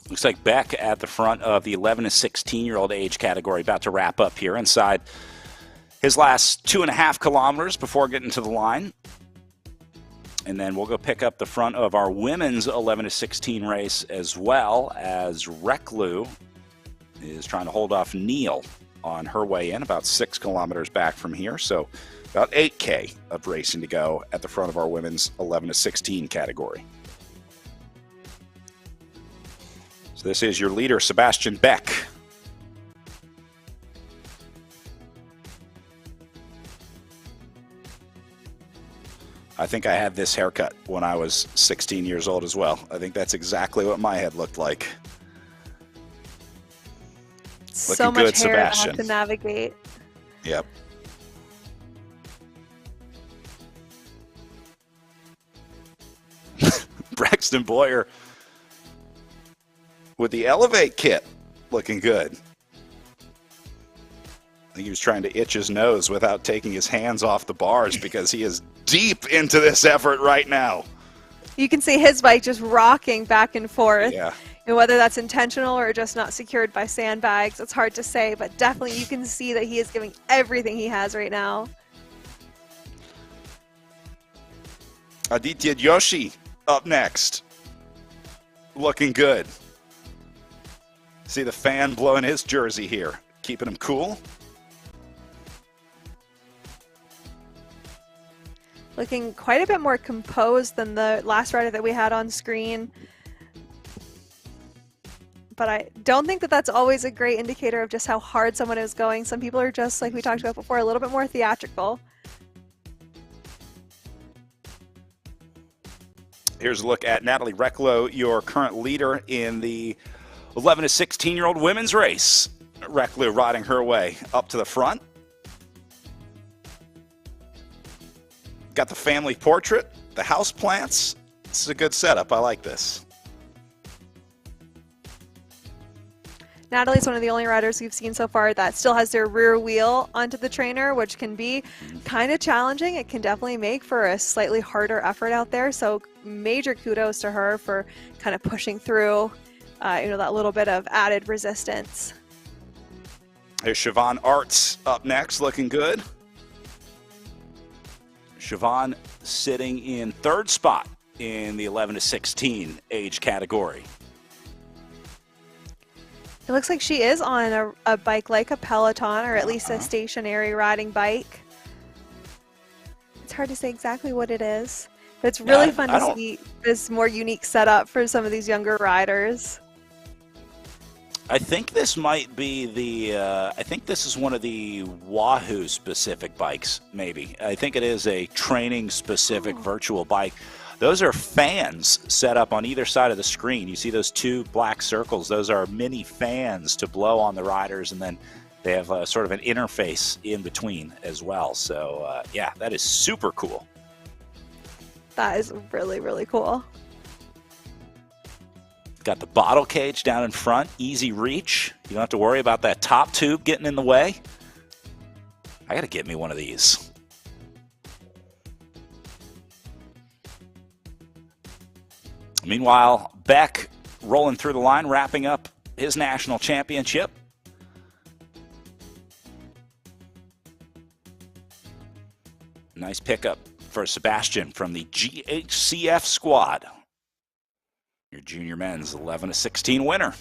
Looks like Beck at the front of the 11 to 16-year-old age category, about to wrap up here inside his last 2.5 kilometers before getting to the line. And then we'll go pick up the front of our women's 11 to 16 race, as well as Reclu is trying to hold off Neal on her way in, about 6 kilometers back from here. So about 8K of racing to go at the front of our women's 11 to 16 category. So this is your leader, Sebastian Beck. I think I had this haircut when I was 16 years old as well. I think that's exactly what my head looked like. So Looking much good, hair Sebastian. to navigate. Yep. Braxton Boyer with the Elevate kit, looking good. I think he was trying to itch his nose without taking his hands off the bars because he is deep into this effort right now. You can see his bike just rocking back and forth. Yeah. And whether that's intentional or just not secured by sandbags, it's hard to say, but definitely you can see that he is giving everything he has right now. Aditya Yoshi up next. Looking good. See the fan blowing his jersey here, keeping him cool. Looking quite a bit more composed than the last rider that we had on screen. But I don't think that that's always a great indicator of just how hard someone is going. Some people are just, like we talked about before, a little bit more theatrical. Here's a look at Natalie Recklow, your current leader in the 11 to 16-year-old women's race. Recklow riding her way up to the front. Got the family portrait, the house plants. This is a good setup. I like this. Natalie's one of the only riders we've seen so far that still has their rear wheel onto the trainer, which can be kind of challenging. It can definitely make for a slightly harder effort out there. So major kudos to her for kind of pushing through, that little bit of added resistance. Here's Siobhan Arts up next, looking good. Siobhan sitting in third spot in the 11 to 16 age category. It looks like she is on a bike like a Peloton, or at least a stationary riding bike. It's hard to say exactly what it is, but it's really fun to see this more unique setup for some of these younger riders. I think this might be I think this is one of the Wahoo specific bikes, maybe. I think it is a training specific virtual bike. Those are fans set up on either side of the screen. You see those two black circles. Those are mini fans to blow on the riders, and then they have sort of an interface in between as well. So, yeah, that is super cool. That is really, really cool. Got the bottle cage down in front, easy reach. You don't have to worry about that top tube getting in the way. I got to get me one of these. Meanwhile, Beck rolling through the line, wrapping up his national championship. Nice pickup for Sebastian from the GHCF squad. Your junior men's 11 to 16 winner.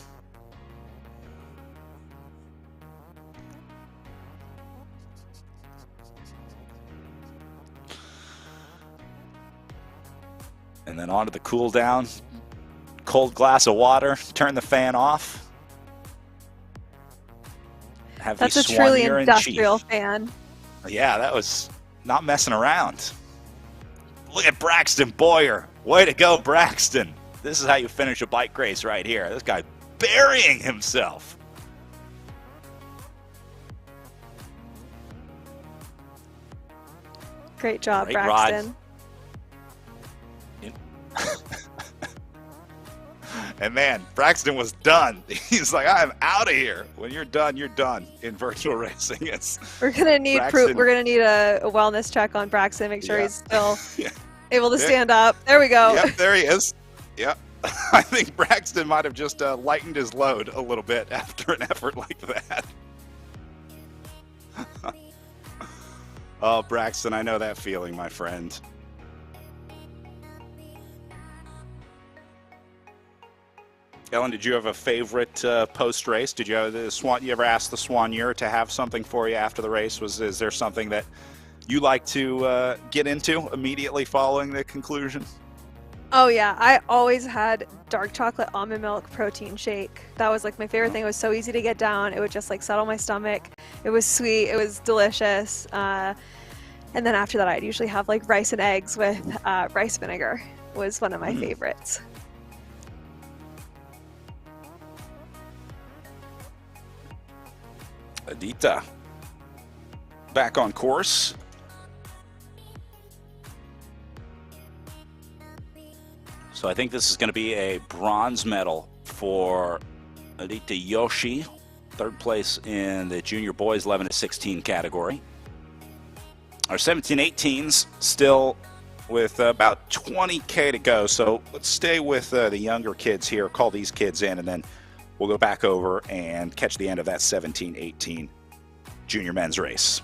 And then onto the cool down. Cold glass of water. Turn the fan off. Have That's a truly industrial fan. Yeah, that was not messing around. Look at Braxton Boyer. Way to go, Braxton. This is how you finish a bike race right here. This guy burying himself. Great job, Braxton. And man, Braxton was done. He's like, I'm out of here. When you're done in virtual racing. We're gonna need proof. We're gonna need a wellness check on Braxton. Make sure he's still able to stand up. There we go. Yep, there he is. Yep. I think Braxton might have just lightened his load a little bit after an effort like that. Oh, Braxton, I know that feeling, my friend. Ellen, did you have a favorite post-race? Did you have the Swan? You ever ask the Soigneur to have something for you after the race? Is there something that you like to get into immediately following the conclusion? Oh yeah, I always had dark chocolate almond milk protein shake. That was like my favorite thing. It was so easy to get down. It would just like settle my stomach. It was sweet. It was delicious. And then after that, I'd usually have like rice and eggs with rice vinegar. Was one of my favorites. Adita back on course. So I think this is going to be a bronze medal for Adita Yoshi, third place in the junior boys 11 to 16 category. Our 17-18s still with about 20K to go. So let's stay with the younger kids here, call these kids in, and then we'll go back over and catch the end of that 17-18 junior men's race.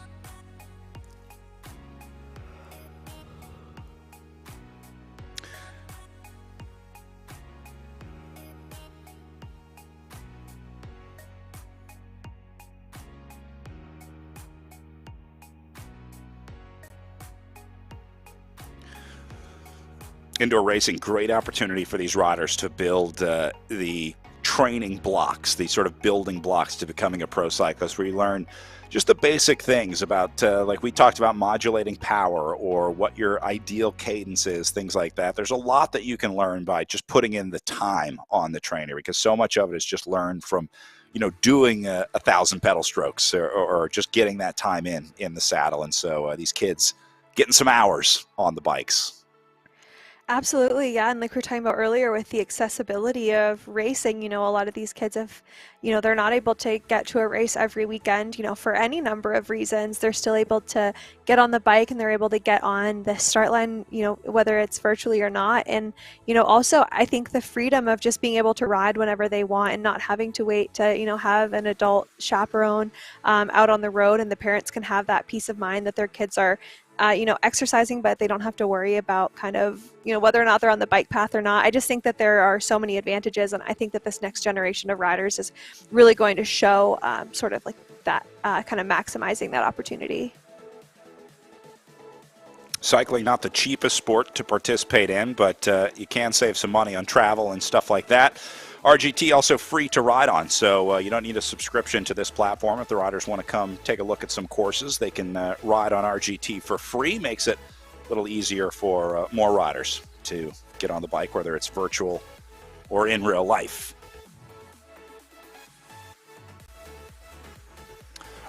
Indoor racing, great opportunity for these riders to build the training blocks, the sort of building blocks to becoming a pro cyclist, where you learn just the basic things about, like we talked about, modulating power or what your ideal cadence is, things like that. There's a lot that you can learn by just putting in the time on the trainer, because so much of it is just learned from, you know, doing 1,000 pedal strokes or just getting that time in the saddle. And so these kids getting some hours on the bikes. Absolutely, yeah. And like we were talking about earlier with the accessibility of racing, you know, a lot of these kids have, you know, they're not able to get to a race every weekend, you know, for any number of reasons. They're still able to get on the bike and they're able to get on the start line, you know, whether it's virtually or not. And, you know, also I think the freedom of just being able to ride whenever they want and not having to wait to, you know, have an adult chaperone out on the road, and the parents can have that peace of mind that their kids are you know, exercising, but they don't have to worry about kind of, you know, whether or not they're on the bike path or not. I just think that there are so many advantages, and I think that this next generation of riders is really going to show sort of like that kind of maximizing that opportunity. Cycling, not the cheapest sport to participate in, but you can save some money on travel and stuff like that. RGT also free to ride on, so you don't need a subscription to this platform. If the riders want to come take a look at some courses, they can ride on RGT for free. Makes it a little easier for more riders to get on the bike, whether it's virtual or in real life.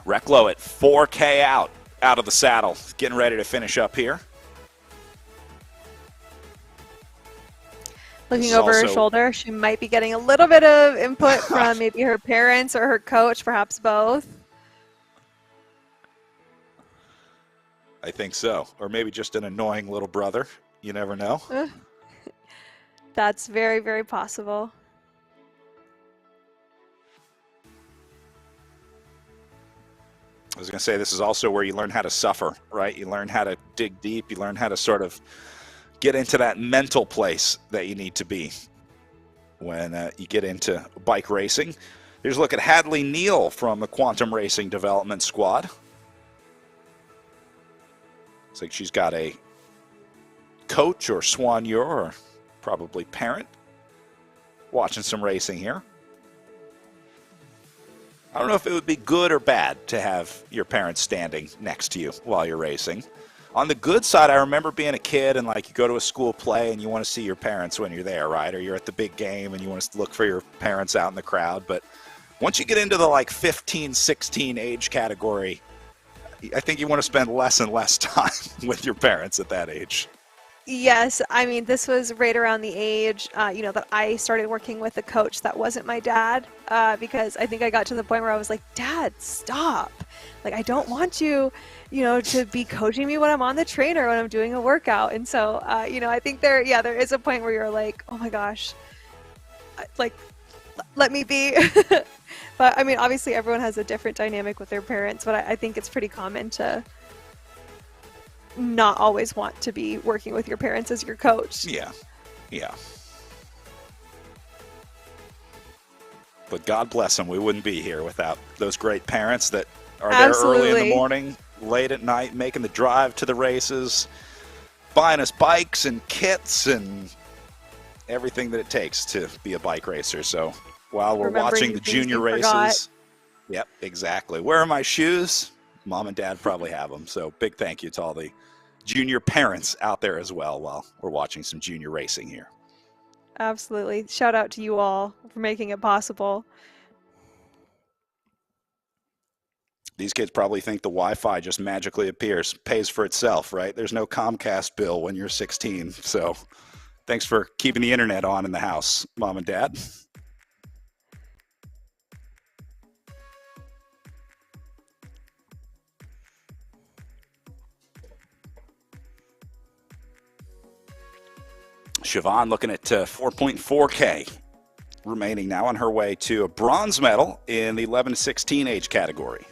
Reclo at 4K out of the saddle, getting ready to finish up here. Looking over her shoulder, she might be getting a little bit of input from maybe her parents or her coach, perhaps both. I think so. Or maybe just an annoying little brother. You never know. That's very, very possible. I was going to say, this is also where you learn how to suffer, right? You learn how to dig deep. You learn how to sort of get into that mental place that you need to be when you get into bike racing. Here's a look at Hadley Neal from the Quantum Racing Development Squad. Looks like she's got a coach or soigneur or probably parent watching some racing here. I don't know if it would be good or bad to have your parents standing next to you while you're racing. On the good side, I remember being a kid and like you go to a school play and you want to see your parents when you're there, right? Or you're at the big game and you want to look for your parents out in the crowd. But once you get into the like 15, 16 age category, I think you want to spend less and less time with your parents at that age. Yes, I mean, this was right around the age, you know, that I started working with a coach that wasn't my dad, because I think I got to the point where I was like, Dad, stop. Like, I don't want you, you know, to be coaching me when I'm on the trainer, when I'm doing a workout. And so, you know, I think there is a point where you're like, oh my gosh, like, let me be. But I mean, obviously everyone has a different dynamic with their parents, but I think it's pretty common to not always want to be working with your parents as your coach. Yeah. But God bless them. We wouldn't be here without those great parents that are there early in the morning, late at night, making the drive to the races, buying us bikes and kits and everything that it takes to be a bike racer. So while we're watching the junior races, yep, exactly. Where are my shoes? Mom and Dad probably have them. So big thank you to all the junior parents out there as well while we're watching some junior racing here. Absolutely. Shout out to you all for making it possible. These kids probably think the Wi-Fi just magically appears, pays for itself, right? There's no Comcast bill when you're 16. So thanks for keeping the internet on in the house, Mom and Dad. Siobhan looking at 4.4K remaining now on her way to a bronze medal in the 11 to 16 age category.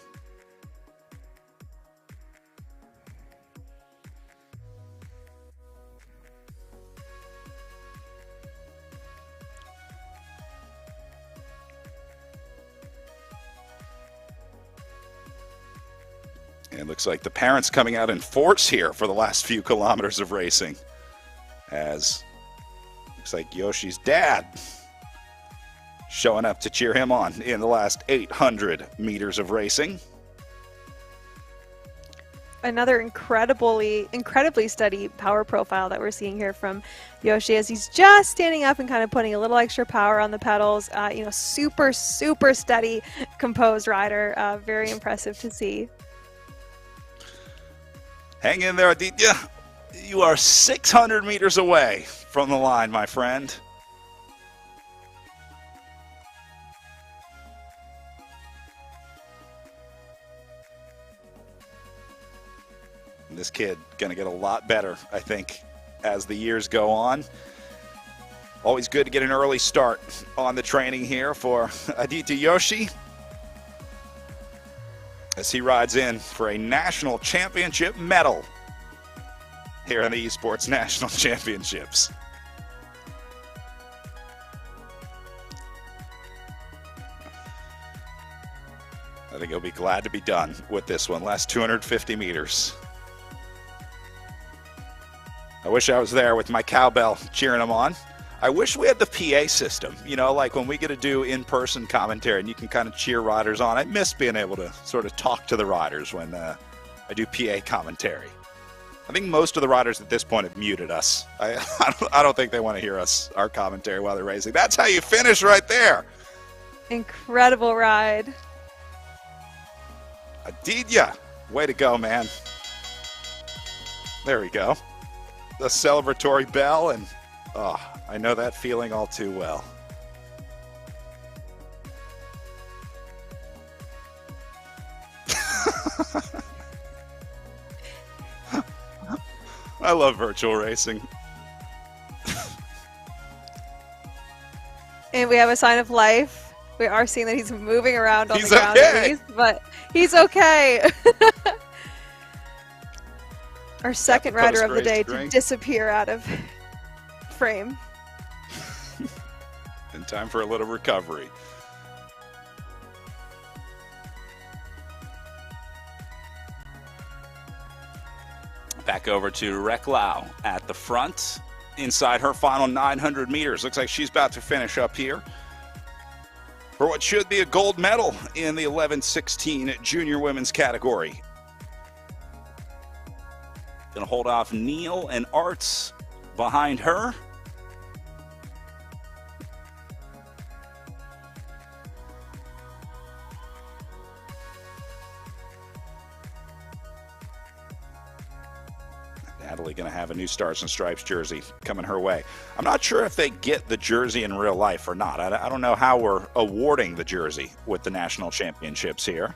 And it looks like the parents coming out in force here for the last few kilometers of racing, as looks like Yoshi's dad showing up to cheer him on in the last 800 meters of racing. Another incredibly steady power profile that we're seeing here from Yoshi, as he's just standing up and kind of putting a little extra power on the pedals. You know, super steady, composed rider. Very impressive to see. Hang in there, Aditya. You are 600 meters away from the line, my friend. And this kid going to get a lot better, I think, as the years go on. Always good to get an early start on the training here for Aditya Yoshi, as he rides in for a national championship medal here in the Esports National Championships. I think he'll be glad to be done with this one. Last 250 meters. I wish I was there with my cowbell cheering him on. I wish we had the PA system, you know, like when we get to do in-person commentary and you can kind of cheer riders on. I miss being able to sort of talk to the riders when I do PA commentary. I think most of the riders at this point have muted us. I don't think they want to hear our commentary while they're racing. That's how you finish right there. Incredible ride. Aditya, way to go, man. There we go. The celebratory bell, and oh, I know that feeling all too well. I love virtual racing. And we have a sign of life. We are seeing that he's moving around on the ground at least, but he's okay. Our second rider of the day to disappear out of frame. In time for a little recovery. Back over to Reklau at the front. Inside her final 900 meters. Looks like she's about to finish up here for what should be a gold medal in the 11-16 junior women's category. Gonna hold off Neil and Arts behind her. Natalie going to have a new Stars and Stripes jersey coming her way. I'm not sure if they get the jersey in real life or not. I don't know how we're awarding the jersey with the national championships here.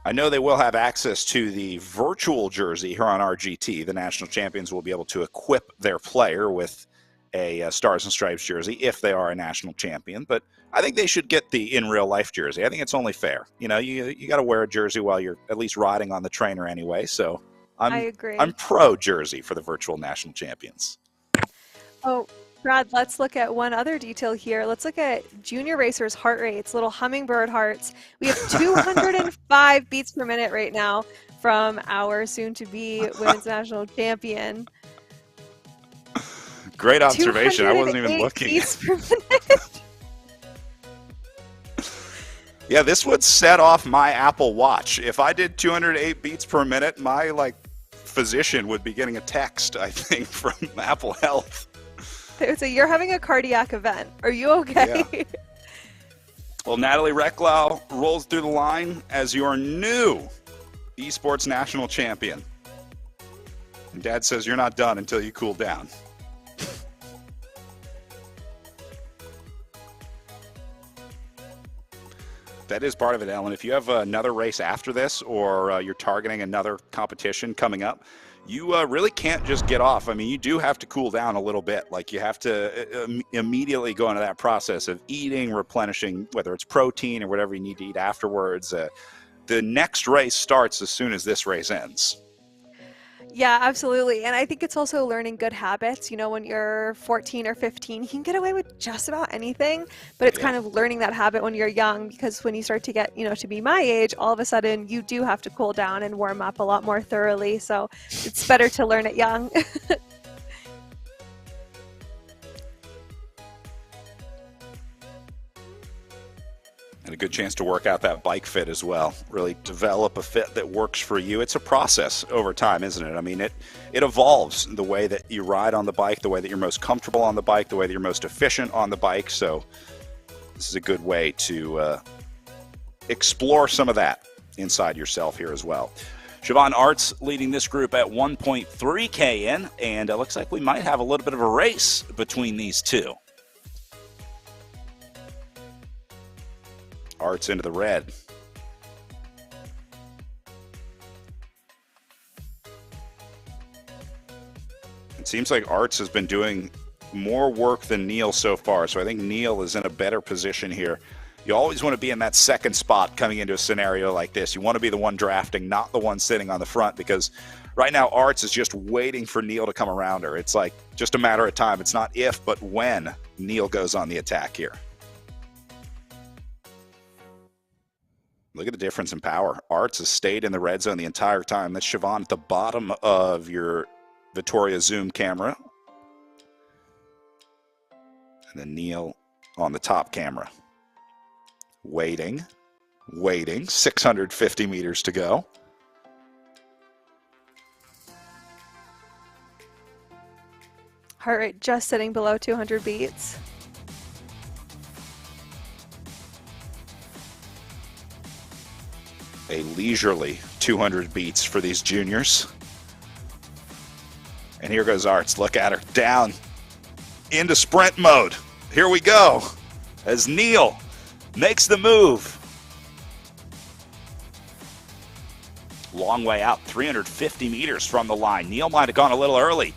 I know they will have access to the virtual jersey here on RGT. The national champions will be able to equip their player with a Stars and Stripes jersey if they are a national champion. But I think they should get the in real life jersey. I think it's only fair. You know, you got to wear a jersey while you're at least riding on the trainer anyway. So I agree. I'm pro jersey for the virtual national champions. Oh, Brad, let's look at one other detail here. Let's look at junior racers' heart rates, little hummingbird hearts. We have 205 beats per minute right now from our soon-to-be women's national champion. Great observation. I wasn't even looking. Beats per minute. Yeah, this would set off my Apple Watch. If I did 208 beats per minute, my physician would be getting a text, I think, from Apple Health. They would say, "You're having a cardiac event. Are you okay?" Yeah. Well, Natalie Reklau rolls through the line as your new Esports national champion. And Dad says you're not done until you cool down. That is part of it, Ellen. If you have another race after this, or you're targeting another competition coming up, you really can't just get off. I mean, you do have to cool down a little bit. Like, you have to immediately go into that process of eating, replenishing, whether it's protein or whatever you need to eat afterwards. The next race starts as soon as this race ends. Yeah, absolutely. And I think it's also learning good habits. You know, when you're 14 or 15, you can get away with just about anything, but it's kind of learning that habit when you're young, because when you start to get, you know, to be my age, all of a sudden you do have to cool down and warm up a lot more thoroughly. So it's better to learn it young. And a good chance to work out that bike fit as well. Really develop a fit that works for you. It's a process over time, isn't it? I mean, it evolves the way that you ride on the bike, the way that you're most comfortable on the bike, the way that you're most efficient on the bike. So this is a good way to explore some of that inside yourself here as well. Siobhan Arts leading this group at 1.3K in, and it looks like we might have a little bit of a race between these two. Arts into the red. It seems like Arts has been doing more work than Neil so far, so I think Neil is in a better position here. You always want to be in that second spot coming into a scenario like this. You want to be the one drafting, not the one sitting on the front, because right now Arts is just waiting for Neil to come around her. It's like just a matter of time. It's not if, but when Neil goes on the attack here. Look at the difference in power. Arts has stayed in the red zone the entire time. That's Siobhan at the bottom of your Vittoria Zoom camera. And then Neil on the top camera. Waiting, 650 meters to go. Heart rate just sitting below 200 beats. A leisurely 200 beats for these juniors. And here goes Arts. Look at her. Down into sprint mode. Here we go. As Neil makes the move. Long way out. 350 meters from the line. Neil might have gone a little early.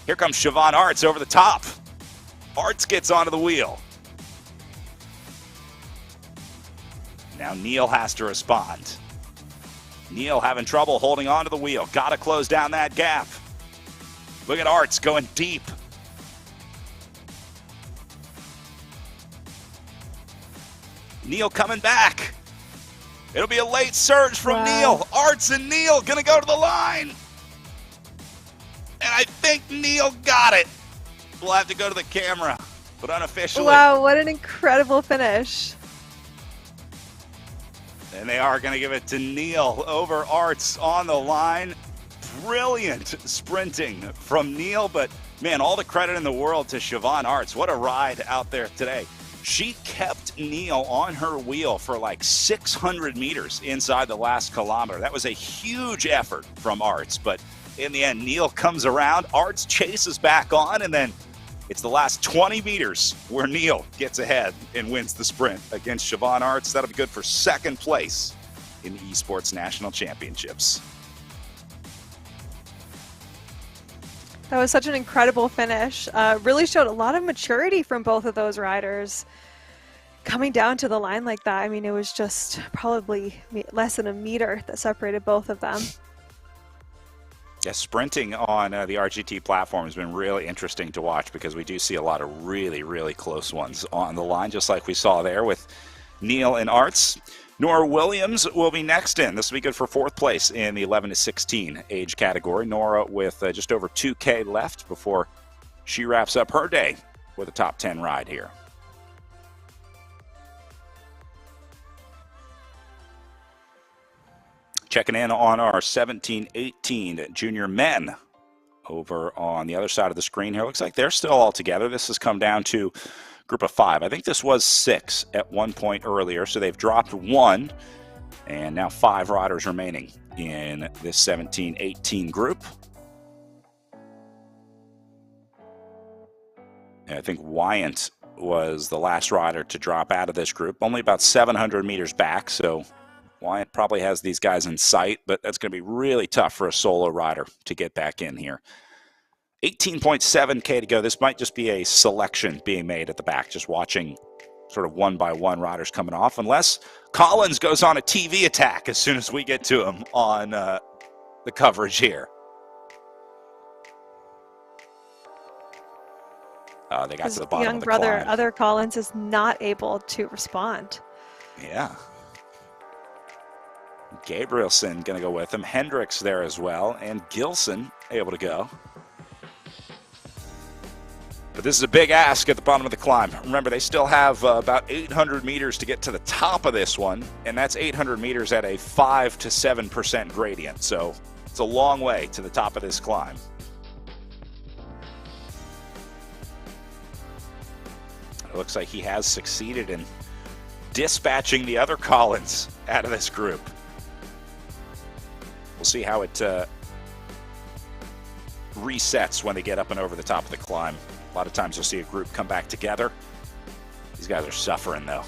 Here comes Siobhan Arts over the top. Arts gets onto the wheel. Now Neil has to respond. Neil having trouble holding on to the wheel. Got to close down that gap. Look at Arts going deep. Neil coming back. It'll be a late surge from Neil. Arts and Neil going to go to the line. And I think Neil got it. We'll have to go to the camera, but unofficially. Wow, what an incredible finish. And they are going to give it to Neil over Arts on the line. Brilliant sprinting from Neil, but man, all the credit in the world to Siobhan Arts. What a ride out there today. She kept Neil on her wheel for like 600 meters inside the last kilometer. That was a huge effort from Arts, but in the end, Neil comes around, Arts chases back on, and then it's the last 20 meters where Neil gets ahead and wins the sprint against Siobhan Arts. That'll be good for second place in the Esports National Championships. That was such an incredible finish. Really showed a lot of maturity from both of those riders. Coming down to the line like that, I mean, it was just probably less than a meter that separated both of them. Yeah, sprinting on the RGT platform has been really interesting to watch because we do see a lot of really, really close ones on the line, just like we saw there with Neil and Arts. Nora Williams will be next in. This will be good for fourth place in the 11 to 16 age category. Nora with just over 2K left before she wraps up her day with a top 10 ride here. Checking in on our 17-18 junior men over on the other side of the screen here. Looks like they're still all together. This has come down to a group of 5. I think this was 6 at one point earlier, so they've dropped 1, and now 5 riders remaining in this 17-18 group. And I think Wyant was the last rider to drop out of this group, only about 700 meters back, so Wyatt probably has these guys in sight, but that's going to be really tough for a solo rider to get back in here. 18.7K to go. This might just be a selection being made at the back, just watching sort of one by one riders coming off, unless Collins goes on a TV attack as soon as we get to him on the coverage here. They got to the bottom young of the brother, climb. other Collins, is not able to respond. Yeah. Gabrielson going to go with him. Hendricks there as well, and Gilson able to go. But this is a big ask at the bottom of the climb. Remember, they still have about 800 meters to get to the top of this one, and that's 800 meters at a 5 to 7% gradient. So it's a long way to the top of this climb. It looks like he has succeeded in dispatching the other Collins out of this group. We'll see how it resets when they get up and over the top of the climb. A lot of times you'll see a group come back together. These guys are suffering, though.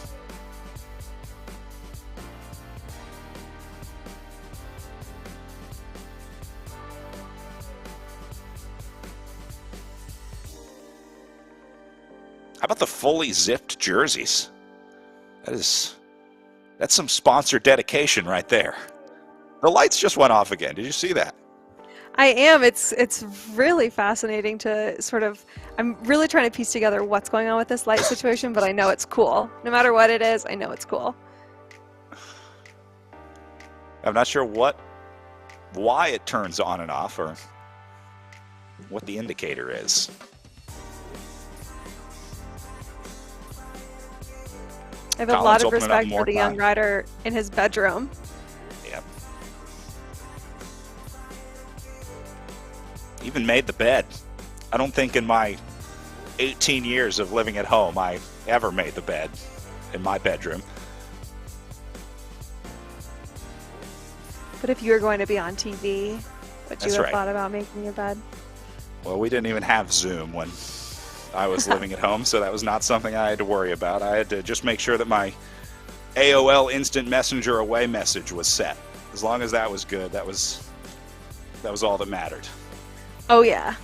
How about the fully zipped jerseys? That's some sponsor dedication right there. The lights just went off again. Did you see that? I am. It's really fascinating to sort of, I'm really trying to piece together what's going on with this light situation, but I know it's cool. No matter what it is, I know it's cool. I'm not sure why it turns on and off or what the indicator is. I have a lot of respect for the young rider in his bedroom. Yep. Even made the bed. I don't think in my 18 years of living at home I ever made the bed in my bedroom. But if you were going to be on TV, would you have thought about making your bed? Well, we didn't even have Zoom when I was living at home, so that was not something I had to worry about. I had to just make sure that my AOL Instant Messenger away message was set. As long as that was good, that was all that mattered. Oh, yeah.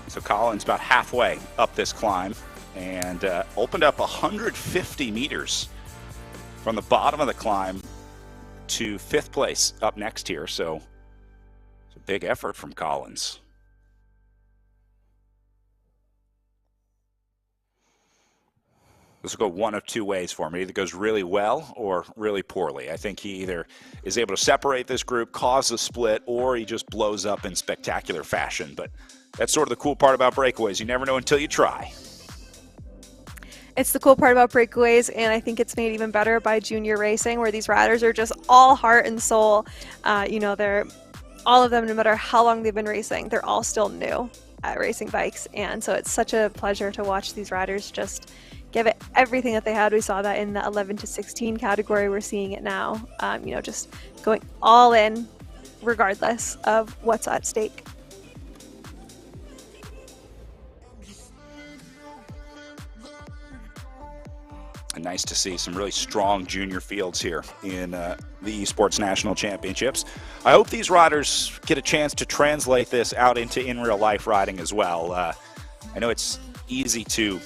So Collins about halfway up this climb and opened up 150 meters from the bottom of the climb to 5th place up next here. So it's a big effort from Collins. This will go one of two ways for him. It either goes really well or really poorly. I think he either is able to separate this group, cause a split, or he just blows up in spectacular fashion. But that's sort of the cool part about breakaways. You never know until you try. It's the cool part about breakaways, and I think it's made even better by junior racing, where these riders are just all heart and soul. They're all of them, no matter how long they've been racing, they're all still new at racing bikes. And so it's such a pleasure to watch these riders just give it everything that they had. We saw that in the 11 to 16 category. We're seeing it now, just going all in regardless of what's at stake. And nice to see some really strong junior fields here in the Esports National Championships. I hope these riders get a chance to translate this out into in real life riding as well. I know it's easy to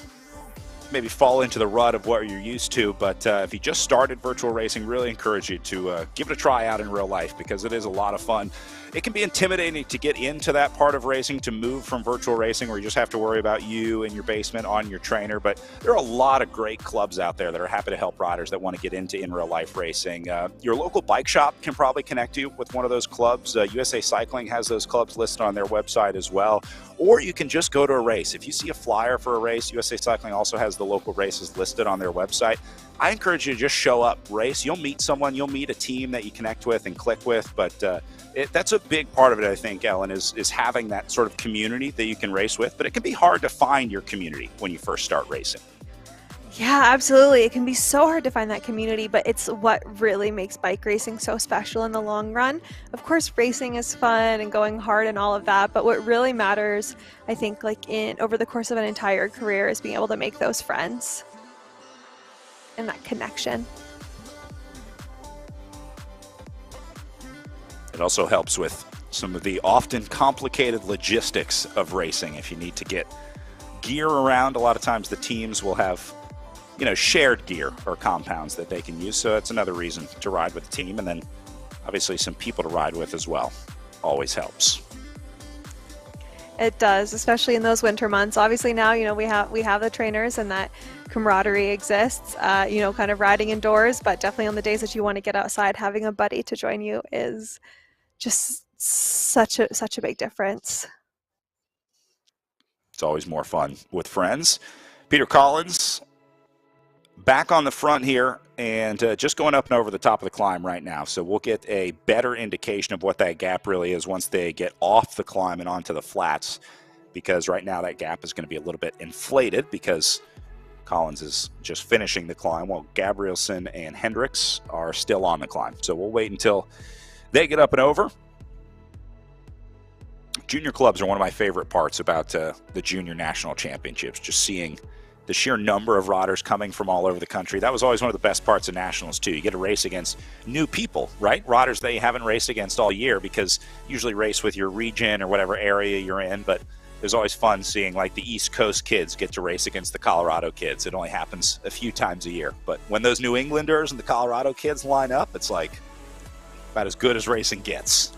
maybe fall into the rut of what you're used to, but if you just started virtual racing, really encourage you to give it a try out in real life, because it is a lot of fun. It can be intimidating to get into that part of racing, to move from virtual racing where you just have to worry about you in your basement on your trainer, but there are a lot of great clubs out there that are happy to help riders that want to get into in real life racing. Your local bike shop can probably connect you with one of those clubs. USA Cycling has those clubs listed on their website as well, or you can just go to a race. If you see a flyer for a race, USA Cycling also has the local races listed on their website. I encourage you to just show up, race. You'll meet someone, you'll meet a team that you connect with and click with, but that's a big part of it, I think, Ellen, is having that sort of community that you can race with, but it can be hard to find your community when you first start racing. Yeah, absolutely. It can be so hard to find that community, but it's what really makes bike racing so special in the long run. Of course, racing is fun and going hard and all of that, but what really matters, I think, like over the course of an entire career is being able to make those friends and that connection. It also helps with some of the often complicated logistics of racing. If you need to get gear around, a lot of times the teams will have, you know, shared gear or compounds that they can use. So that's another reason to ride with the team. And then obviously some people to ride with as well. Always helps. It does, especially in those winter months. Obviously now, you know, we have the trainers and that camaraderie exists, you know, kind of riding indoors, but definitely on the days that you want to get outside, having a buddy to join you is just such a big difference. It's always more fun with friends. Peter Collins back on the front here and just going up and over the top of the climb right now. So we'll get a better indication of what that gap really is once they get off the climb and onto the flats, because right now that gap is going to be a little bit inflated because Collins is just finishing the climb while Gabrielson and Hendricks are still on the climb. So we'll wait until they get up and over. Junior clubs are one of my favorite parts about the junior national championships, just seeing the sheer number of riders coming from all over the country. That was always one of the best parts of nationals too. You get to race against new people, right? Riders that you haven't raced against all year, because you usually race with your region or whatever area you're in, but there's always fun seeing like the East Coast kids get to race against the Colorado kids. It only happens a few times a year, but when those New Englanders and the Colorado kids line up, it's like about as good as racing gets.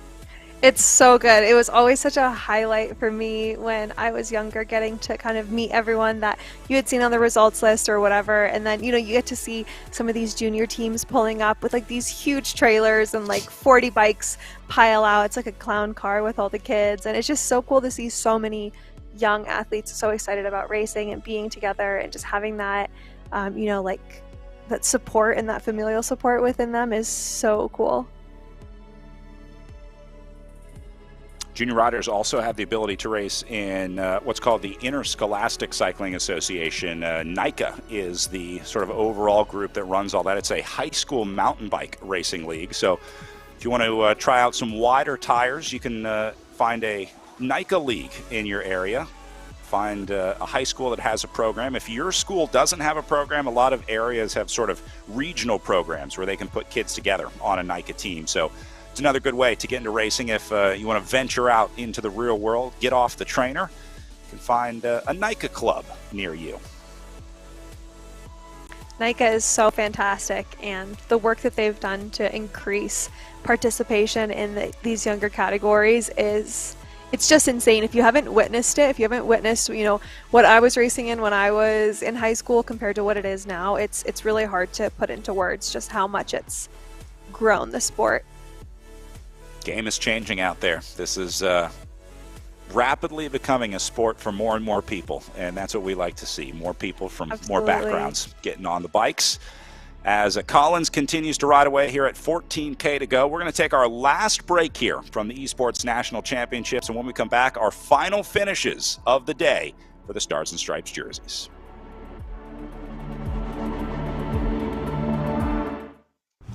It's so good. It was always such a highlight for me when I was younger, getting to kind of meet everyone that you had seen on the results list or whatever. And then, you know, you get to see some of these junior teams pulling up with like these huge trailers and like 40 bikes pile out. It's like a clown car with all the kids. And it's just so cool to see so many young athletes so excited about racing and being together and just having that, you know, like that support and that familial support within them is so cool. Junior riders also have the ability to race in what's called the Interscholastic Cycling Association. NICA is the sort of overall group that runs all that. It's a high school mountain bike racing league. So if you want to try out some wider tires, you can find a NICA league in your area. Find a high school that has a program. If your school doesn't have a program, a lot of areas have sort of regional programs where they can put kids together on a NICA team. So it's another good way to get into racing if you want to venture out into the real world, get off the trainer. You can find a NICA club near you. NICA is so fantastic, and the work that they've done to increase participation in these younger categories it's just insane. If you haven't witnessed it, if you haven't witnessed, you know, what I was racing in when I was in high school compared to what it is now, it's really hard to put into words just how much it's grown the sport. Game is changing out there. This is rapidly becoming a sport for more and more people, and that's what we like to see. More people from more backgrounds getting on the bikes. As Collins continues to ride away here at 14K to go, we're going to take our last break here from the Esports National Championships, and when we come back, our final finishes of the day for the Stars and Stripes jerseys.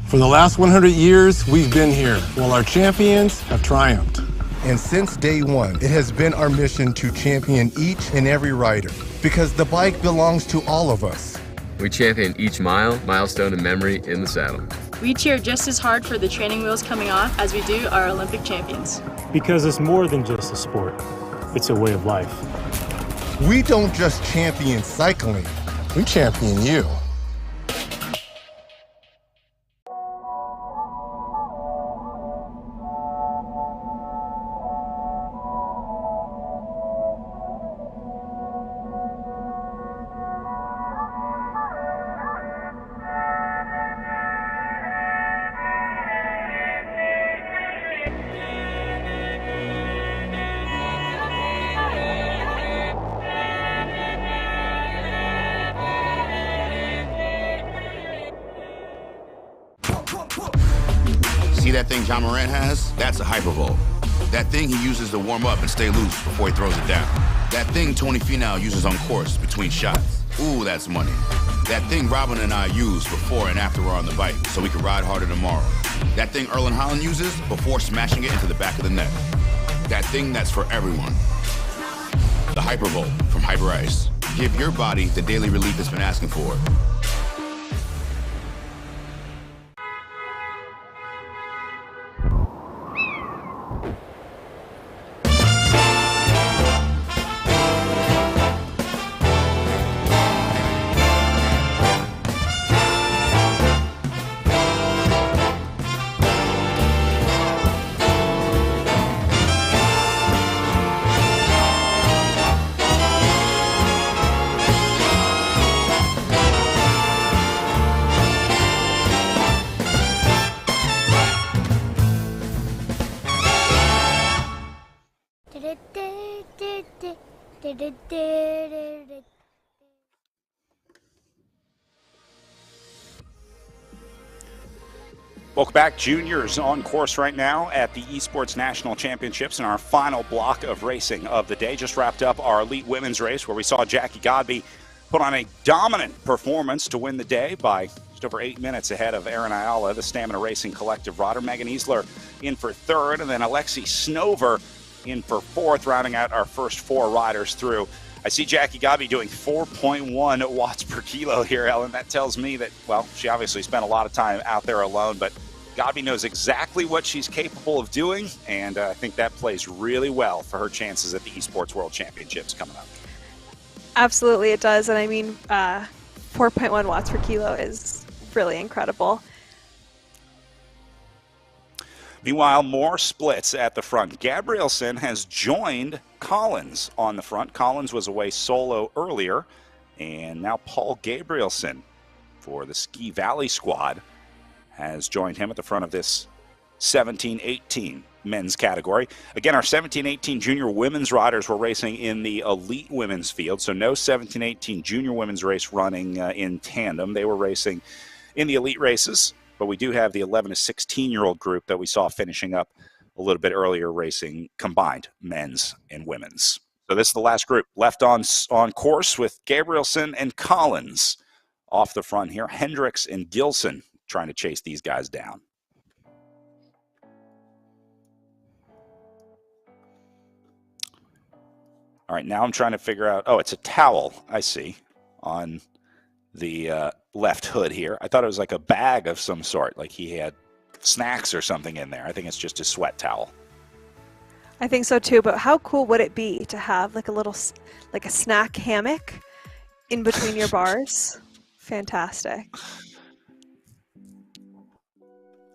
For the last 100 years, we've been here, while our champions have triumphed. And since day one, it has been our mission to champion each and every rider, because the bike belongs to all of us. We champion each mile, milestone, and memory in the saddle. We cheer just as hard for the training wheels coming off as we do our Olympic champions. Because it's more than just a sport, it's a way of life. We don't just champion cycling, we champion you. See that thing John Morant has? That's a hypervolt. That thing he uses to warm up and stay loose before he throws it down. That thing Tony Finau uses on course between shots. Ooh, that's money. That thing Robin and I use before and after we're on the bike so we can ride harder tomorrow. That thing Erlen Holland uses before smashing it into the back of the net. That thing that's for everyone. The Hypervolt from Hyper Ice. Give your body the daily relief it's been asking for. Welcome back. Juniors on course right now at the Esports National Championships in our final block of racing of the day. Just wrapped up our elite women's race where we saw Jackie Godby put on a dominant performance to win the day by just over 8 minutes ahead of Erin Ayala, the Stamina Racing Collective rider. Megan Easler in for third, and then Alexi Snover in for fourth, rounding out our first 4 riders through. I see Jackie Godby doing 4.1 watts per kilo here, Ellen. That tells me that, well, she obviously spent a lot of time out there alone, but Godby knows exactly what she's capable of doing, and I think that plays really well for her chances at the Esports World Championships coming up. Absolutely, it does. And I mean, 4.1 watts per kilo is really incredible. Meanwhile, more splits at the front. Gabrielson has joined Collins on the front. Collins was away solo earlier, and now Paul Gabrielson for the Ski Valley squad has joined him at the front of this 17-18 men's category. Again, our 17-18 junior women's riders were racing in the elite women's field, so no 17-18 junior women's race running in tandem. They were racing in the elite races, but we do have the 11 to 16-year-old group that we saw finishing up a little bit earlier racing combined men's and women's. So this is the last group left on course with Gabrielson and Collins off the front here. Hendricks and Gilson trying to chase these guys down. All right, now I'm trying to figure out, oh, it's a towel, I see, on the left hood here. I thought it was like a bag of some sort, like he had snacks or something in there. I think it's just a sweat towel. I think so too, but how cool would it be to have like a little, like a snack hammock in between your bars? Fantastic.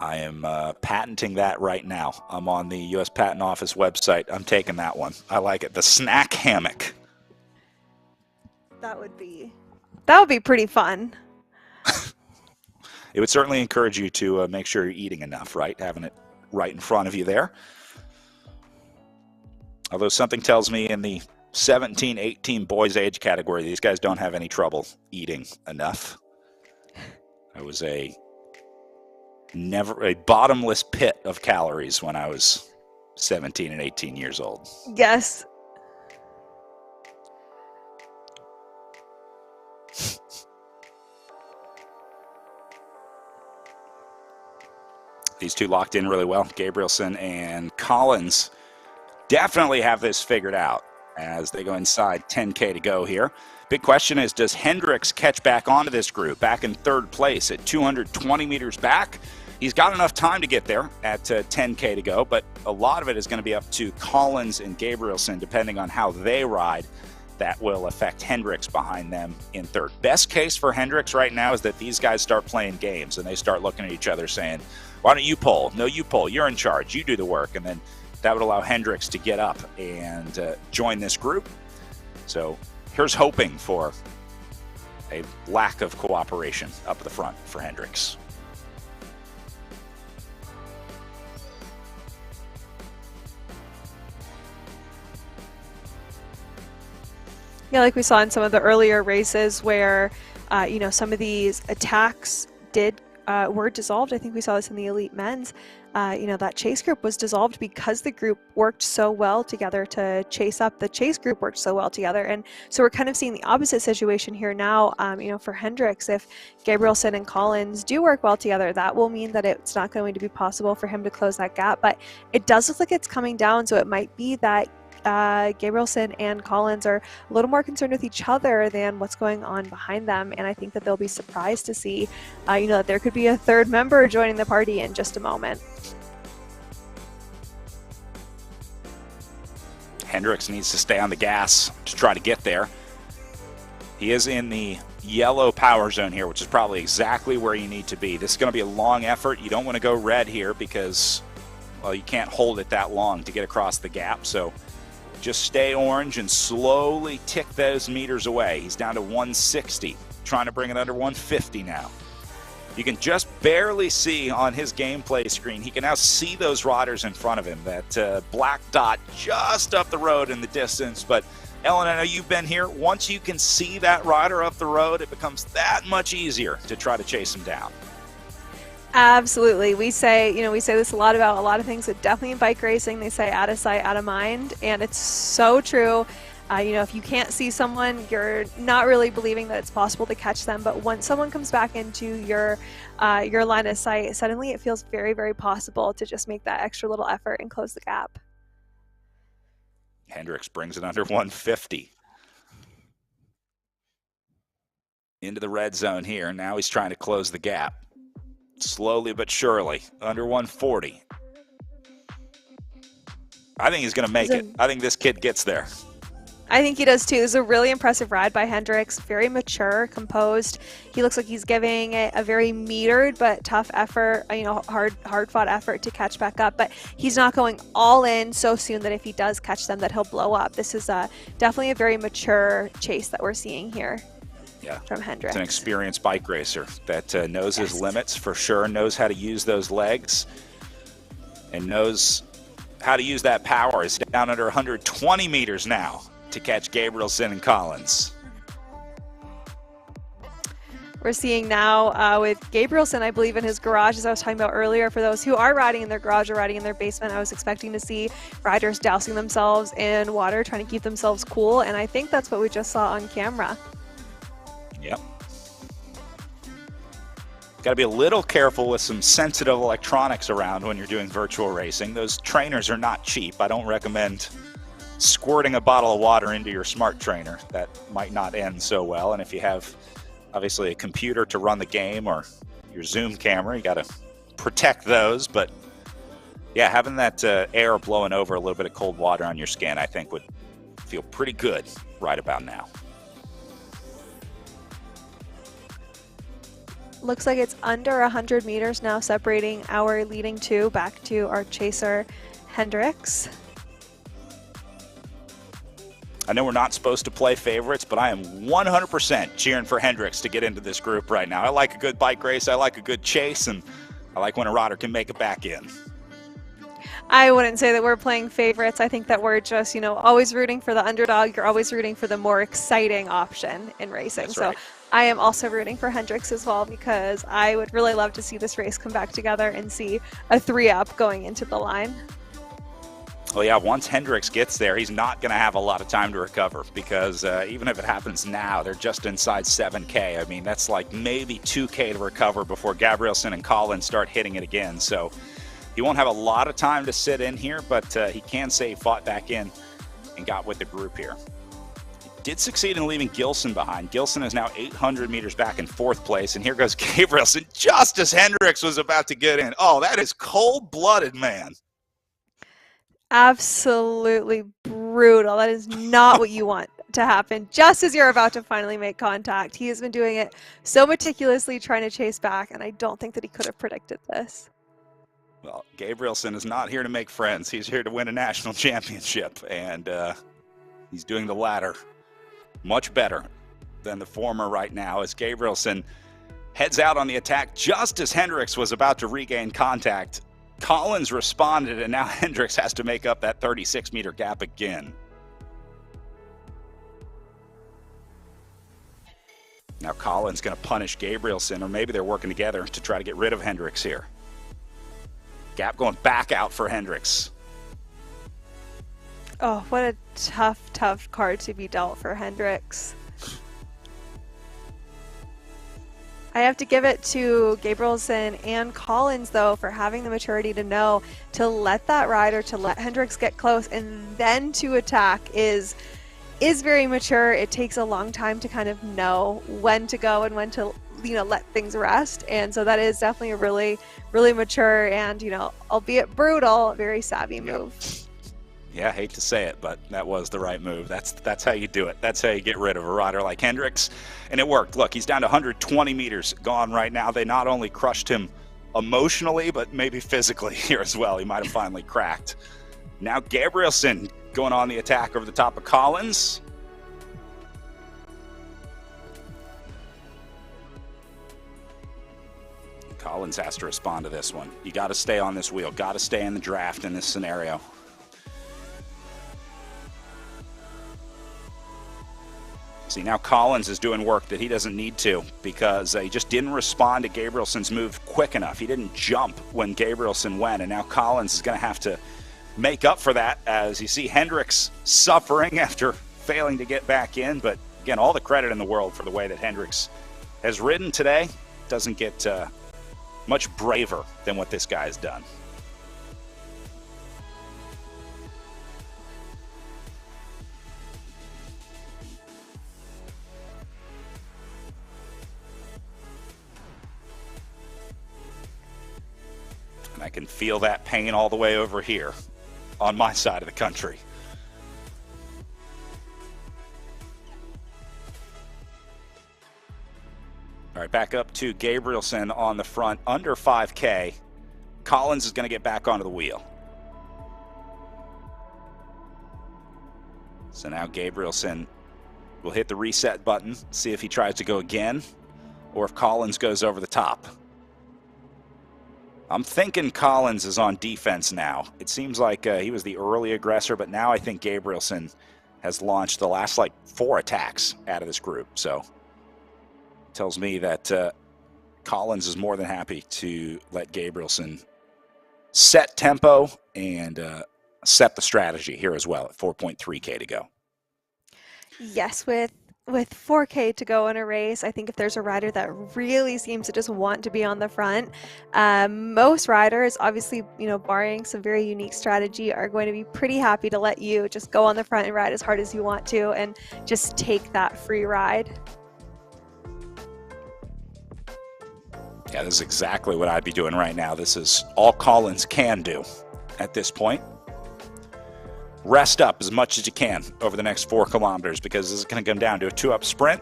I am patenting that right now. I'm on the U.S. Patent Office website. I'm taking that one. I like it. The snack hammock. That would be pretty fun. It would certainly encourage you to make sure you're eating enough, right? Having it right in front of you there. Although something tells me in the 17-18 boys age category, these guys don't have any trouble eating enough. I was a bottomless pit of calories when I was 17 and 18 years old. Yes. These two locked in really well. Gabrielson and Collins definitely have this figured out as they go inside 10K to go here. Big question is, does Hendricks catch back onto this group, back in third place at 220 meters back? He's got enough time to get there at 10K to go, but a lot of it is going to be up to Collins and Gabrielson, depending on how they ride. That will affect Hendricks behind them in third. Best case for Hendricks right now is that these guys start playing games and they start looking at each other saying, why don't you pull? No, you pull. You're in charge. You do the work. And then that would allow Hendricks to get up and join this group. So here's hoping for a lack of cooperation up the front for Hendricks. Yeah, like we saw in some of the earlier races where, some of these attacks did were dissolved. I think we saw this in the elite men's. That chase group was dissolved because the group worked so well together to chase up. The chase group worked so well together. And so we're kind of seeing the opposite situation here now. For Hendricks, if Gabrielson and Collins do work well together, that will mean that it's not going to be possible for him to close that gap. But it does look like it's coming down. So it might be that Gabrielson and Collins are a little more concerned with each other than what's going on behind them, and I think that they'll be surprised to see, that there could be a third member joining the party in just a moment. Hendricks needs to stay on the gas to try to get there. He is in the yellow power zone here, which is probably exactly where you need to be. This is going to be a long effort. You don't want to go red here because, well, you can't hold it that long to get across the gap, so just stay orange and slowly tick those meters away. He's down to 160, trying to bring it under 150 now. You can just barely see on his gameplay screen, he can now see those riders in front of him, that black dot just up the road in the distance. But Ellen, I know you've been here. Once you can see that rider up the road, it becomes that much easier to try to chase him down. Absolutely. We say this a lot about a lot of things, but definitely in bike racing, they say out of sight, out of mind. And it's so true. If you can't see someone, you're not really believing that it's possible to catch them. But once someone comes back into your line of sight, suddenly it feels very, very possible to just make that extra little effort and close the gap. Hendricks brings it under 150. Into the red zone here. Now he's trying to close the gap. Slowly but surely, under 140. I think he's going to make it. I think this kid gets there. I think he does too. This is a really impressive ride by Hendricks. Very mature, composed. He looks like he's giving it a very metered but tough effort, hard-fought effort to catch back up. But he's not going all in so soon that if he does catch them, that he'll blow up. This is definitely a very mature chase that we're seeing here. Yeah, from Hendricks. It's an experienced bike racer that knows his limits for sure, knows how to use those legs, and knows how to use that power. He's down under 120 meters now to catch Gabrielson and Collins. We're seeing now with Gabrielson, I believe, in his garage, as I was talking about earlier. For those who are riding in their garage or riding in their basement, I was expecting to see riders dousing themselves in water, trying to keep themselves cool, and I think that's what we just saw on camera. Yep. Got to be a little careful with some sensitive electronics around when you're doing virtual racing. Those trainers are not cheap. I don't recommend squirting a bottle of water into your smart trainer. That might not end so well. And if you have, obviously, a computer to run the game or your Zoom camera, you got to protect those. But, yeah, having that air blowing over a little bit of cold water on your skin, I think would feel pretty good right about now. Looks like it's under 100 meters now, separating our leading two back to our chaser, Hendricks. I know we're not supposed to play favorites, but I am 100% cheering for Hendricks to get into this group right now. I like a good bike race, I like a good chase, and I like when a rider can make it back in. I wouldn't say that we're playing favorites. I think that we're just, always rooting for the underdog. You're always rooting for the more exciting option in racing. That's so right. I am also rooting for Hendricks as well, because I would really love to see this race come back together and see a 3-up going into the line. Well, yeah, once Hendricks gets there, he's not going to have a lot of time to recover, because even if it happens now, they're just inside 7K. I mean, that's like maybe 2K to recover before Gabrielson and Collins start hitting it again. So he won't have a lot of time to sit in here, but he can say he fought back in and got with the group here. Did succeed in leaving Gilson behind. Gilson is now 800 meters back in 4th place, and here goes Gabrielson just as Hendricks was about to get in. Oh, that is cold-blooded, man. Absolutely brutal. That is not what you want to happen just as you're about to finally make contact. He has been doing it so meticulously, trying to chase back, and I don't think that he could have predicted this. Well, Gabrielson is not here to make friends. He's here to win a national championship, and he's doing the latter much better than the former right now, as Gabrielson heads out on the attack just as Hendricks was about to regain contact. Collins responded, and now Hendricks has to make up that 36-meter gap again. Now Collins going to punish Gabrielson, or maybe they're working together to try to get rid of Hendricks here. Gap going back out for Hendricks. Oh, what a tough card to be dealt for Hendricks. I have to give it to Gabrielson and Collins, though, for having the maturity to know to let that rider, to let Hendricks get close, and then to attack is very mature. It takes a long time to kind of know when to go and when to, let things rest. And so that is definitely a really, really mature and, albeit brutal, very savvy move. Yeah, I hate to say it, but that was the right move. That's how you do it. That's how you get rid of a rider like Hendricks. And it worked. Look, he's down to 120 meters gone right now. They not only crushed him emotionally, but maybe physically here as well. He might have finally cracked. Now Gabrielson going on the attack over the top of Collins. Collins has to respond to this one. You got to stay on this wheel. Got to stay in the draft in this scenario. See, now Collins is doing work that he doesn't need to because he just didn't respond to Gabrielson's move quick enough. He didn't jump when Gabrielson went, and now Collins is going to have to make up for that as you see Hendricks suffering after failing to get back in. But again, all the credit in the world for the way that Hendricks has ridden today. Doesn't get much braver than what this guy's done. And I can feel that pain all the way over here on my side of the country. All right, back up to Gabrielson on the front, under 5K. Collins is going to get back onto the wheel. So now Gabrielson will hit the reset button, see if he tries to go again, or if Collins goes over the top. I'm thinking Collins is on defense now. It seems like he was the early aggressor, but now I think Gabrielson has launched the last 4 attacks out of this group. So tells me that Collins is more than happy to let Gabrielson set tempo and set the strategy here as well at 4.3K to go. Yes, with 4K to go in a race, I think if there's a rider that really seems to just want to be on the front, most riders, obviously, barring some very unique strategy, are going to be pretty happy to let you just go on the front and ride as hard as you want to and just take that free ride. Yeah, this is exactly what I'd be doing right now. This is all Collins can do at this point. Rest up as much as you can over the next 4 kilometers because this is going to come down to a 2-up sprint,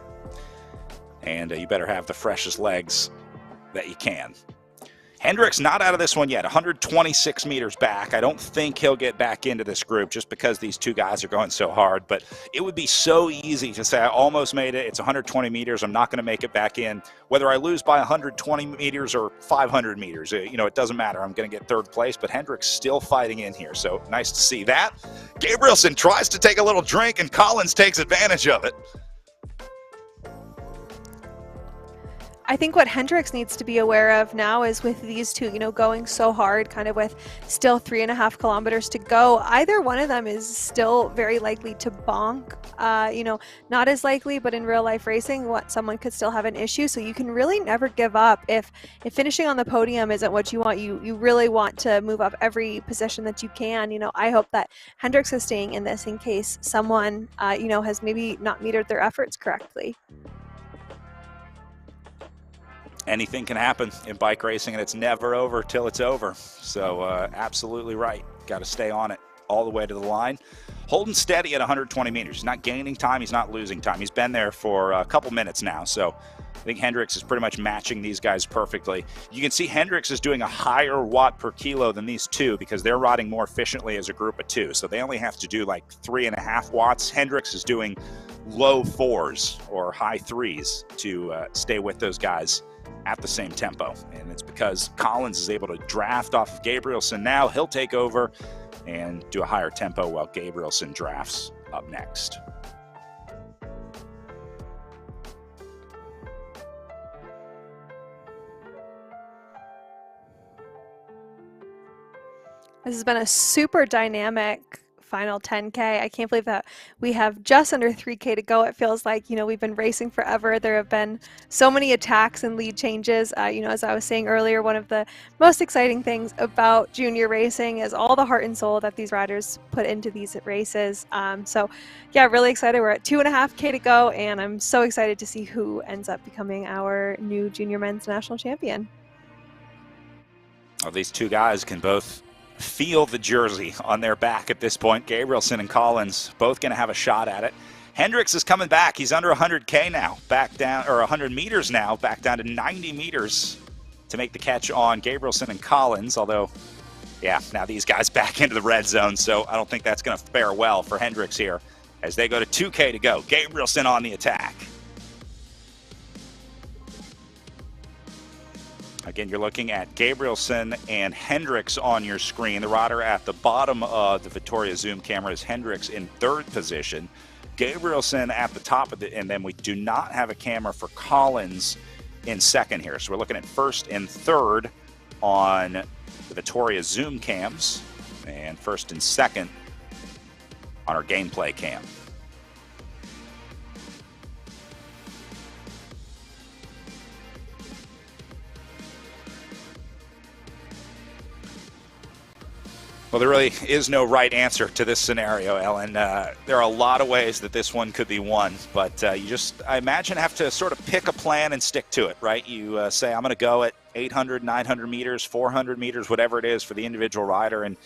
and you better have the freshest legs that you can. Hendricks not out of this one yet, 126 meters back. I don't think he'll get back into this group just because these two guys are going so hard, but it would be so easy to say, I almost made it. It's 120 meters. I'm not going to make it back in. Whether I lose by 120 meters or 500 meters, it doesn't matter. I'm going to get 3rd place, but Hendricks still fighting in here, so nice to see that. Gabrielson tries to take a little drink, and Collins takes advantage of it. I think what Hendricks needs to be aware of now is with these two, going so hard, kind of with still 3.5 kilometers to go, either one of them is still very likely to bonk. Not as likely, but in real life racing, someone could still have an issue. So you can really never give up. If finishing on the podium isn't what you want, you really want to move up every position that you can. I hope that Hendricks is staying in this in case someone, has maybe not metered their efforts correctly. Anything can happen in bike racing, and it's never over till it's over. So absolutely right. Got to stay on it all the way to the line. Holding steady at 120 meters. He's not gaining time. He's not losing time. He's been there for a couple minutes now. So I think Hendricks is pretty much matching these guys perfectly. You can see Hendricks is doing a higher watt per kilo than these two because they're riding more efficiently as a group of 2. So they only have to do 3.5 watts. Hendricks is doing low 4s or high 3s to stay with those guys at the same tempo, and it's because Collins is able to draft off of Gabrielson. Now he'll take over and do a higher tempo while Gabrielson drafts up next. This has been a super dynamic final 10K. I can't believe that we have just under 3K to go. It feels like, we've been racing forever. There have been so many attacks and lead changes. As I was saying earlier, one of the most exciting things about junior racing is all the heart and soul that these riders put into these races. So yeah, really excited. We're at 2.5K to go, and I'm so excited to see who ends up becoming our new junior men's national champion. Well, these two guys can both feel the jersey on their back at this point. Gabrielson and Collins both going to have a shot at it. Hendricks is coming back. He's under 100K now, back down, or 100 meters now, back down to 90 meters to make the catch on Gabrielson and Collins. Although, yeah, now these guys back into the red zone, so I don't think that's going to fare well for Hendricks here as they go to 2K to go. Gabrielson on the attack. Again, you're looking at Gabrielson and Hendricks on your screen. The rider at the bottom of the Vittoria Zoom camera is Hendricks in third position. Gabrielson at the top of it, and then we do not have a camera for Collins in second here. So we're looking at first and third on the Vittoria Zoom cams, and first and second on our gameplay cam. Well, there really is no right answer to this scenario, Ellen. There are a lot of ways that this one could be won, but you just, I imagine, have to sort of pick a plan and stick to it, right? You say, I'm going to go at 800, 900 meters, 400 meters, whatever it is for the individual rider, and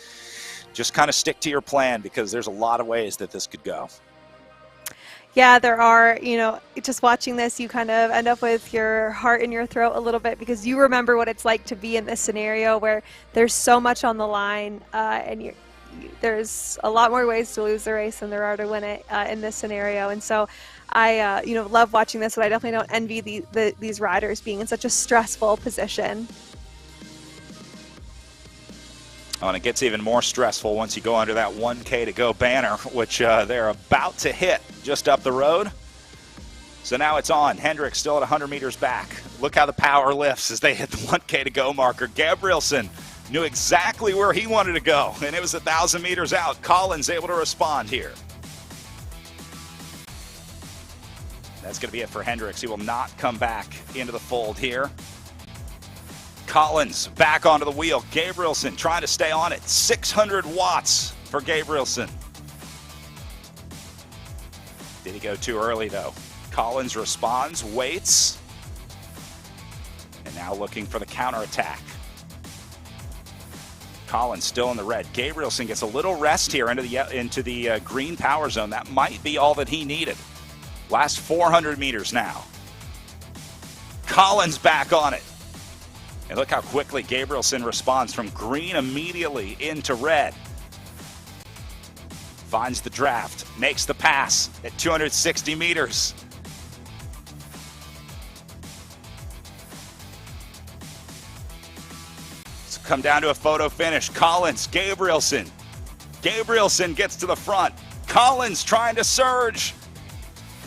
just kind of stick to your plan because there's a lot of ways that this could go. Yeah, there are, just watching this, you kind of end up with your heart in your throat a little bit because you remember what it's like to be in this scenario where there's so much on the line and there's a lot more ways to lose the race than there are to win it in this scenario. And so I, love watching this, but I definitely don't envy these riders being in such a stressful position. Oh, and it gets even more stressful once you go under that 1K to go banner, which they're about to hit just up the road. So now it's on. Hendricks still at 100 meters back. Look how the power lifts as they hit the 1K to go marker. Gabrielson knew exactly where he wanted to go, and it was 1,000 meters out. Collins able to respond here. That's going to be it for Hendricks. He will not come back into the fold here. Collins back onto the wheel. Gabrielson trying to stay on it. 600 watts for Gabrielson. Did he go too early, though? Collins responds, waits, and now looking for the counterattack. Collins still in the red. Gabrielson gets a little rest here into the green power zone. That might be all that he needed. Last 400 meters now. Collins back on it. And look how quickly Gabrielson responds from green immediately into red. Finds the draft, makes the pass at 260 meters. So come down to a photo finish. Collins, Gabrielson. Gabrielson gets to the front. Collins trying to surge,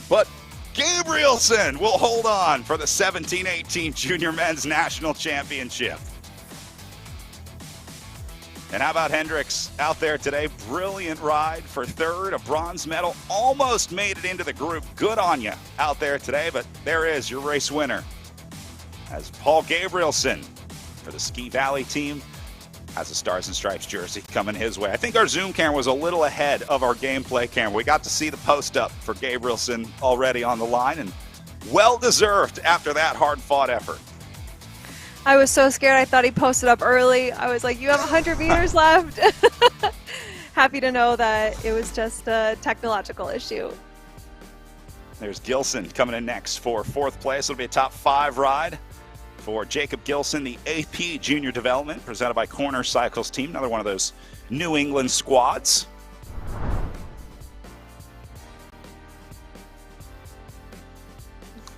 but Gabrielson will hold on for the 17-18 Junior Men's National Championship. And how about Hendricks out there today? Brilliant ride for third, a bronze medal. Almost made it into the group. Good on you out there today, but there is your race winner. As Paul Gabrielson for the Ski Valley team has a Stars and Stripes jersey coming his way. I think our Zoom camera was a little ahead of our gameplay camera. We got to see the post up for Gabrielson already on the line, and well-deserved after that hard-fought effort. I was so scared. I thought he posted up early. I was like, you have 100 meters left. Happy to know that it was just a technological issue. There's Gilson coming in next for fourth place. It'll be a top 5 ride for Jacob Gilson, the AP Junior Development, presented by Corner Cycles team, another one of those New England squads.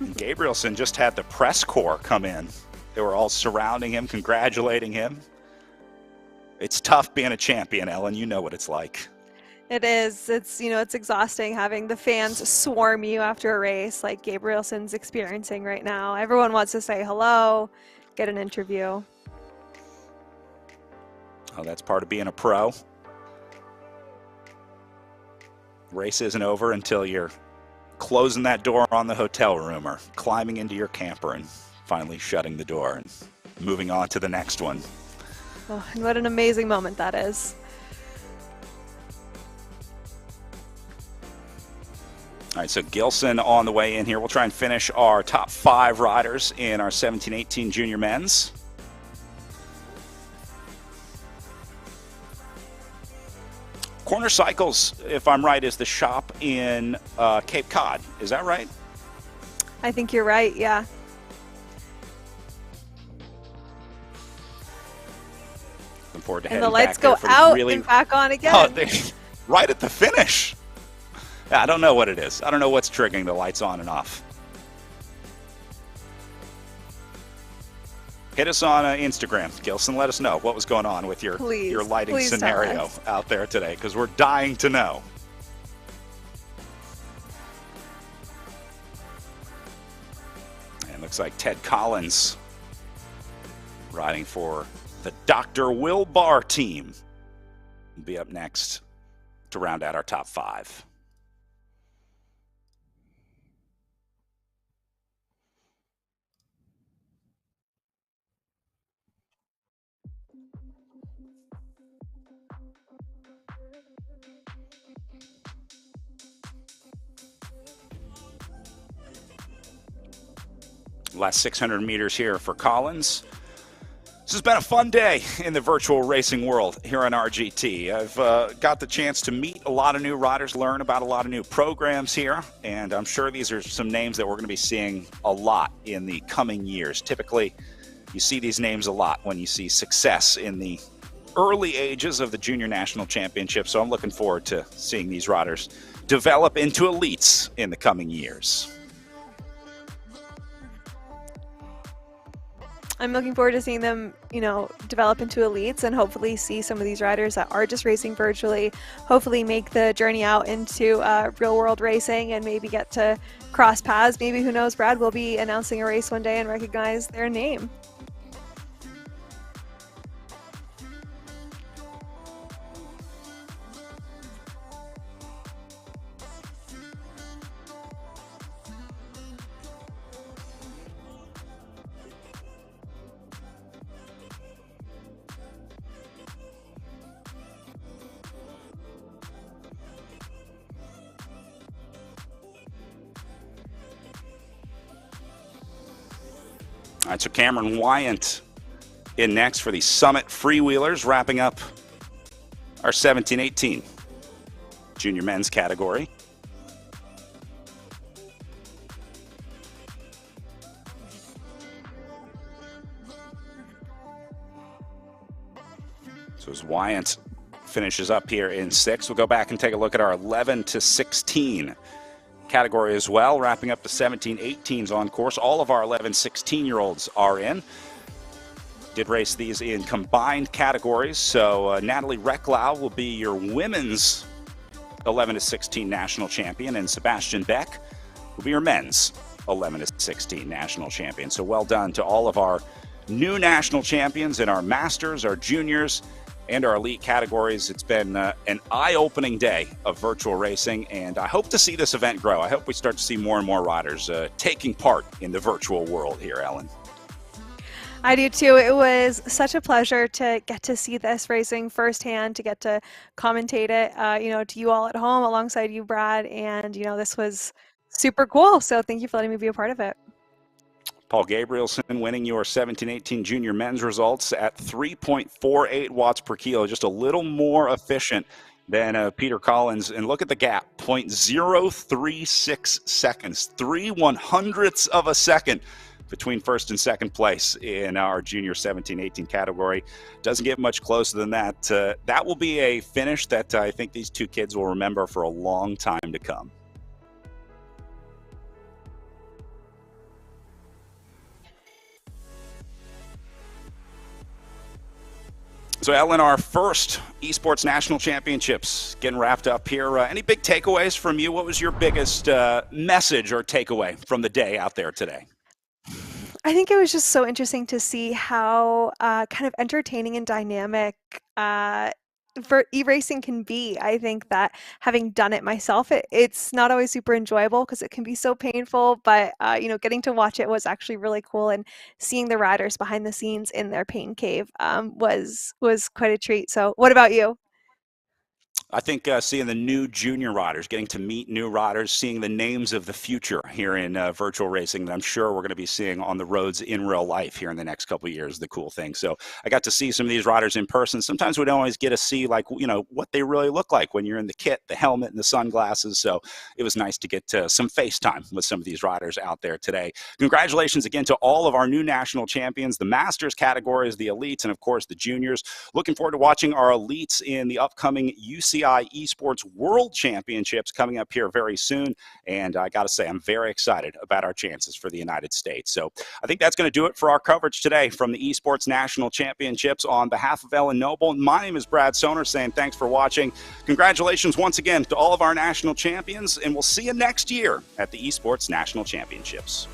And Gabrielson just had the press corps come in. They were all surrounding him, congratulating him. It's tough being a champion, Ellen. You know what it's like. It is. It's exhausting having the fans swarm you after a race like Gabrielson's experiencing right now. Everyone wants to say hello, get an interview. Oh, that's part of being a pro. Race isn't over until you're closing that door on the hotel room or climbing into your camper and finally shutting the door and moving on to the next one. Oh, and what an amazing moment that is. All right, so Gilson on the way in here. We'll try and finish our top 5 riders in our 17-18 junior men's. Corner Cycles, if I'm right, is the shop in Cape Cod. Is that right? I think you're right, yeah. Looking forward to And heading the lights back there go for the out really, and back on again. Oh, right at the finish. I don't know what it is. I don't know what's triggering the lights on and off. Hit us on Instagram, Gilson. Let us know what was going on with your lighting scenario out there today, because we're dying to know. And looks like Ted Collins riding for the Dr. Will Barr team. Will be up next to round out our top 5. Last 600 meters here for Collins. This has been a fun day in the virtual racing world here on RGT. I've got the chance to meet a lot of new riders, learn about a lot of new programs here, and I'm sure these are some names that we're going to be seeing a lot in the coming years. Typically, you see these names a lot when you see success in the early ages of the Junior National Championship, so I'm looking forward to seeing these riders develop into elites in the coming years. I'm looking forward to seeing them, develop into elites and hopefully see some of these riders that are just racing virtually, hopefully make the journey out into real world racing and maybe get to cross paths. Maybe, who knows, Brad will be announcing a race one day and recognize their name. All right, so Cameron Wyant in next for the Summit Freewheelers, wrapping up our 17-18 junior men's category. So as Wyant finishes up here in 6th, we'll go back and take a look at our 11-16 category as well, wrapping up the 17-18s on course. All of our 11-16-year-olds are in. Did race these in combined categories, so Natalie Recklau will be your women's 11-16 national champion, and Sebastian Beck will be your men's 11-16 national champion. So well done to all of our new national champions in our masters, our juniors, and our elite categories. It's been an eye-opening day of virtual racing, and I hope to see this event grow. I hope we start to see more and more riders taking part in the virtual world here, Ellen. I do too. It was such a pleasure to get to see this racing firsthand, to get to commentate it, to you all at home alongside you, Brad, and, this was super cool. So thank you for letting me be a part of it. Paul Gabrielson winning your 17-18 junior men's results at 3.48 watts per kilo, just a little more efficient than Peter Collins. And look at the gap, 0.036 seconds, 3/100ths of a second between first and second place in our junior 17-18 category. Doesn't get much closer than that. That will be a finish that I think these two kids will remember for a long time to come. So, Ellen, our first Esports National Championships getting wrapped up here. Any big takeaways from you? What was your biggest message or takeaway from the day out there today? I think it was just so interesting to see how kind of entertaining and dynamic for e-racing can be. I think that having done it myself, it's not always super enjoyable because it can be so painful, but getting to watch it was actually really cool, and seeing the riders behind the scenes in their pain cave was quite a treat. So what about you? I think seeing the new junior riders, getting to meet new riders, seeing the names of the future here in virtual racing that I'm sure we're going to be seeing on the roads in real life here in the next couple of years, the cool thing. So I got to see some of these riders in person. Sometimes we don't always get to see what they really look like when you're in the kit, the helmet, and the sunglasses. So it was nice to get some FaceTime with some of these riders out there today. Congratulations again to all of our new national champions, the Masters categories, the elites, and of course the juniors. Looking forward to watching our elites in the upcoming UCI Esports World Championships coming up here very soon. And I got to say, I'm very excited about our chances for the United States. So I think that's going to do it for our coverage today from the Esports National Championships. On behalf of Ellen Noble, my name is Brad Soner, saying thanks for watching. Congratulations once again to all of our national champions, and we'll see you next year at the Esports National Championships.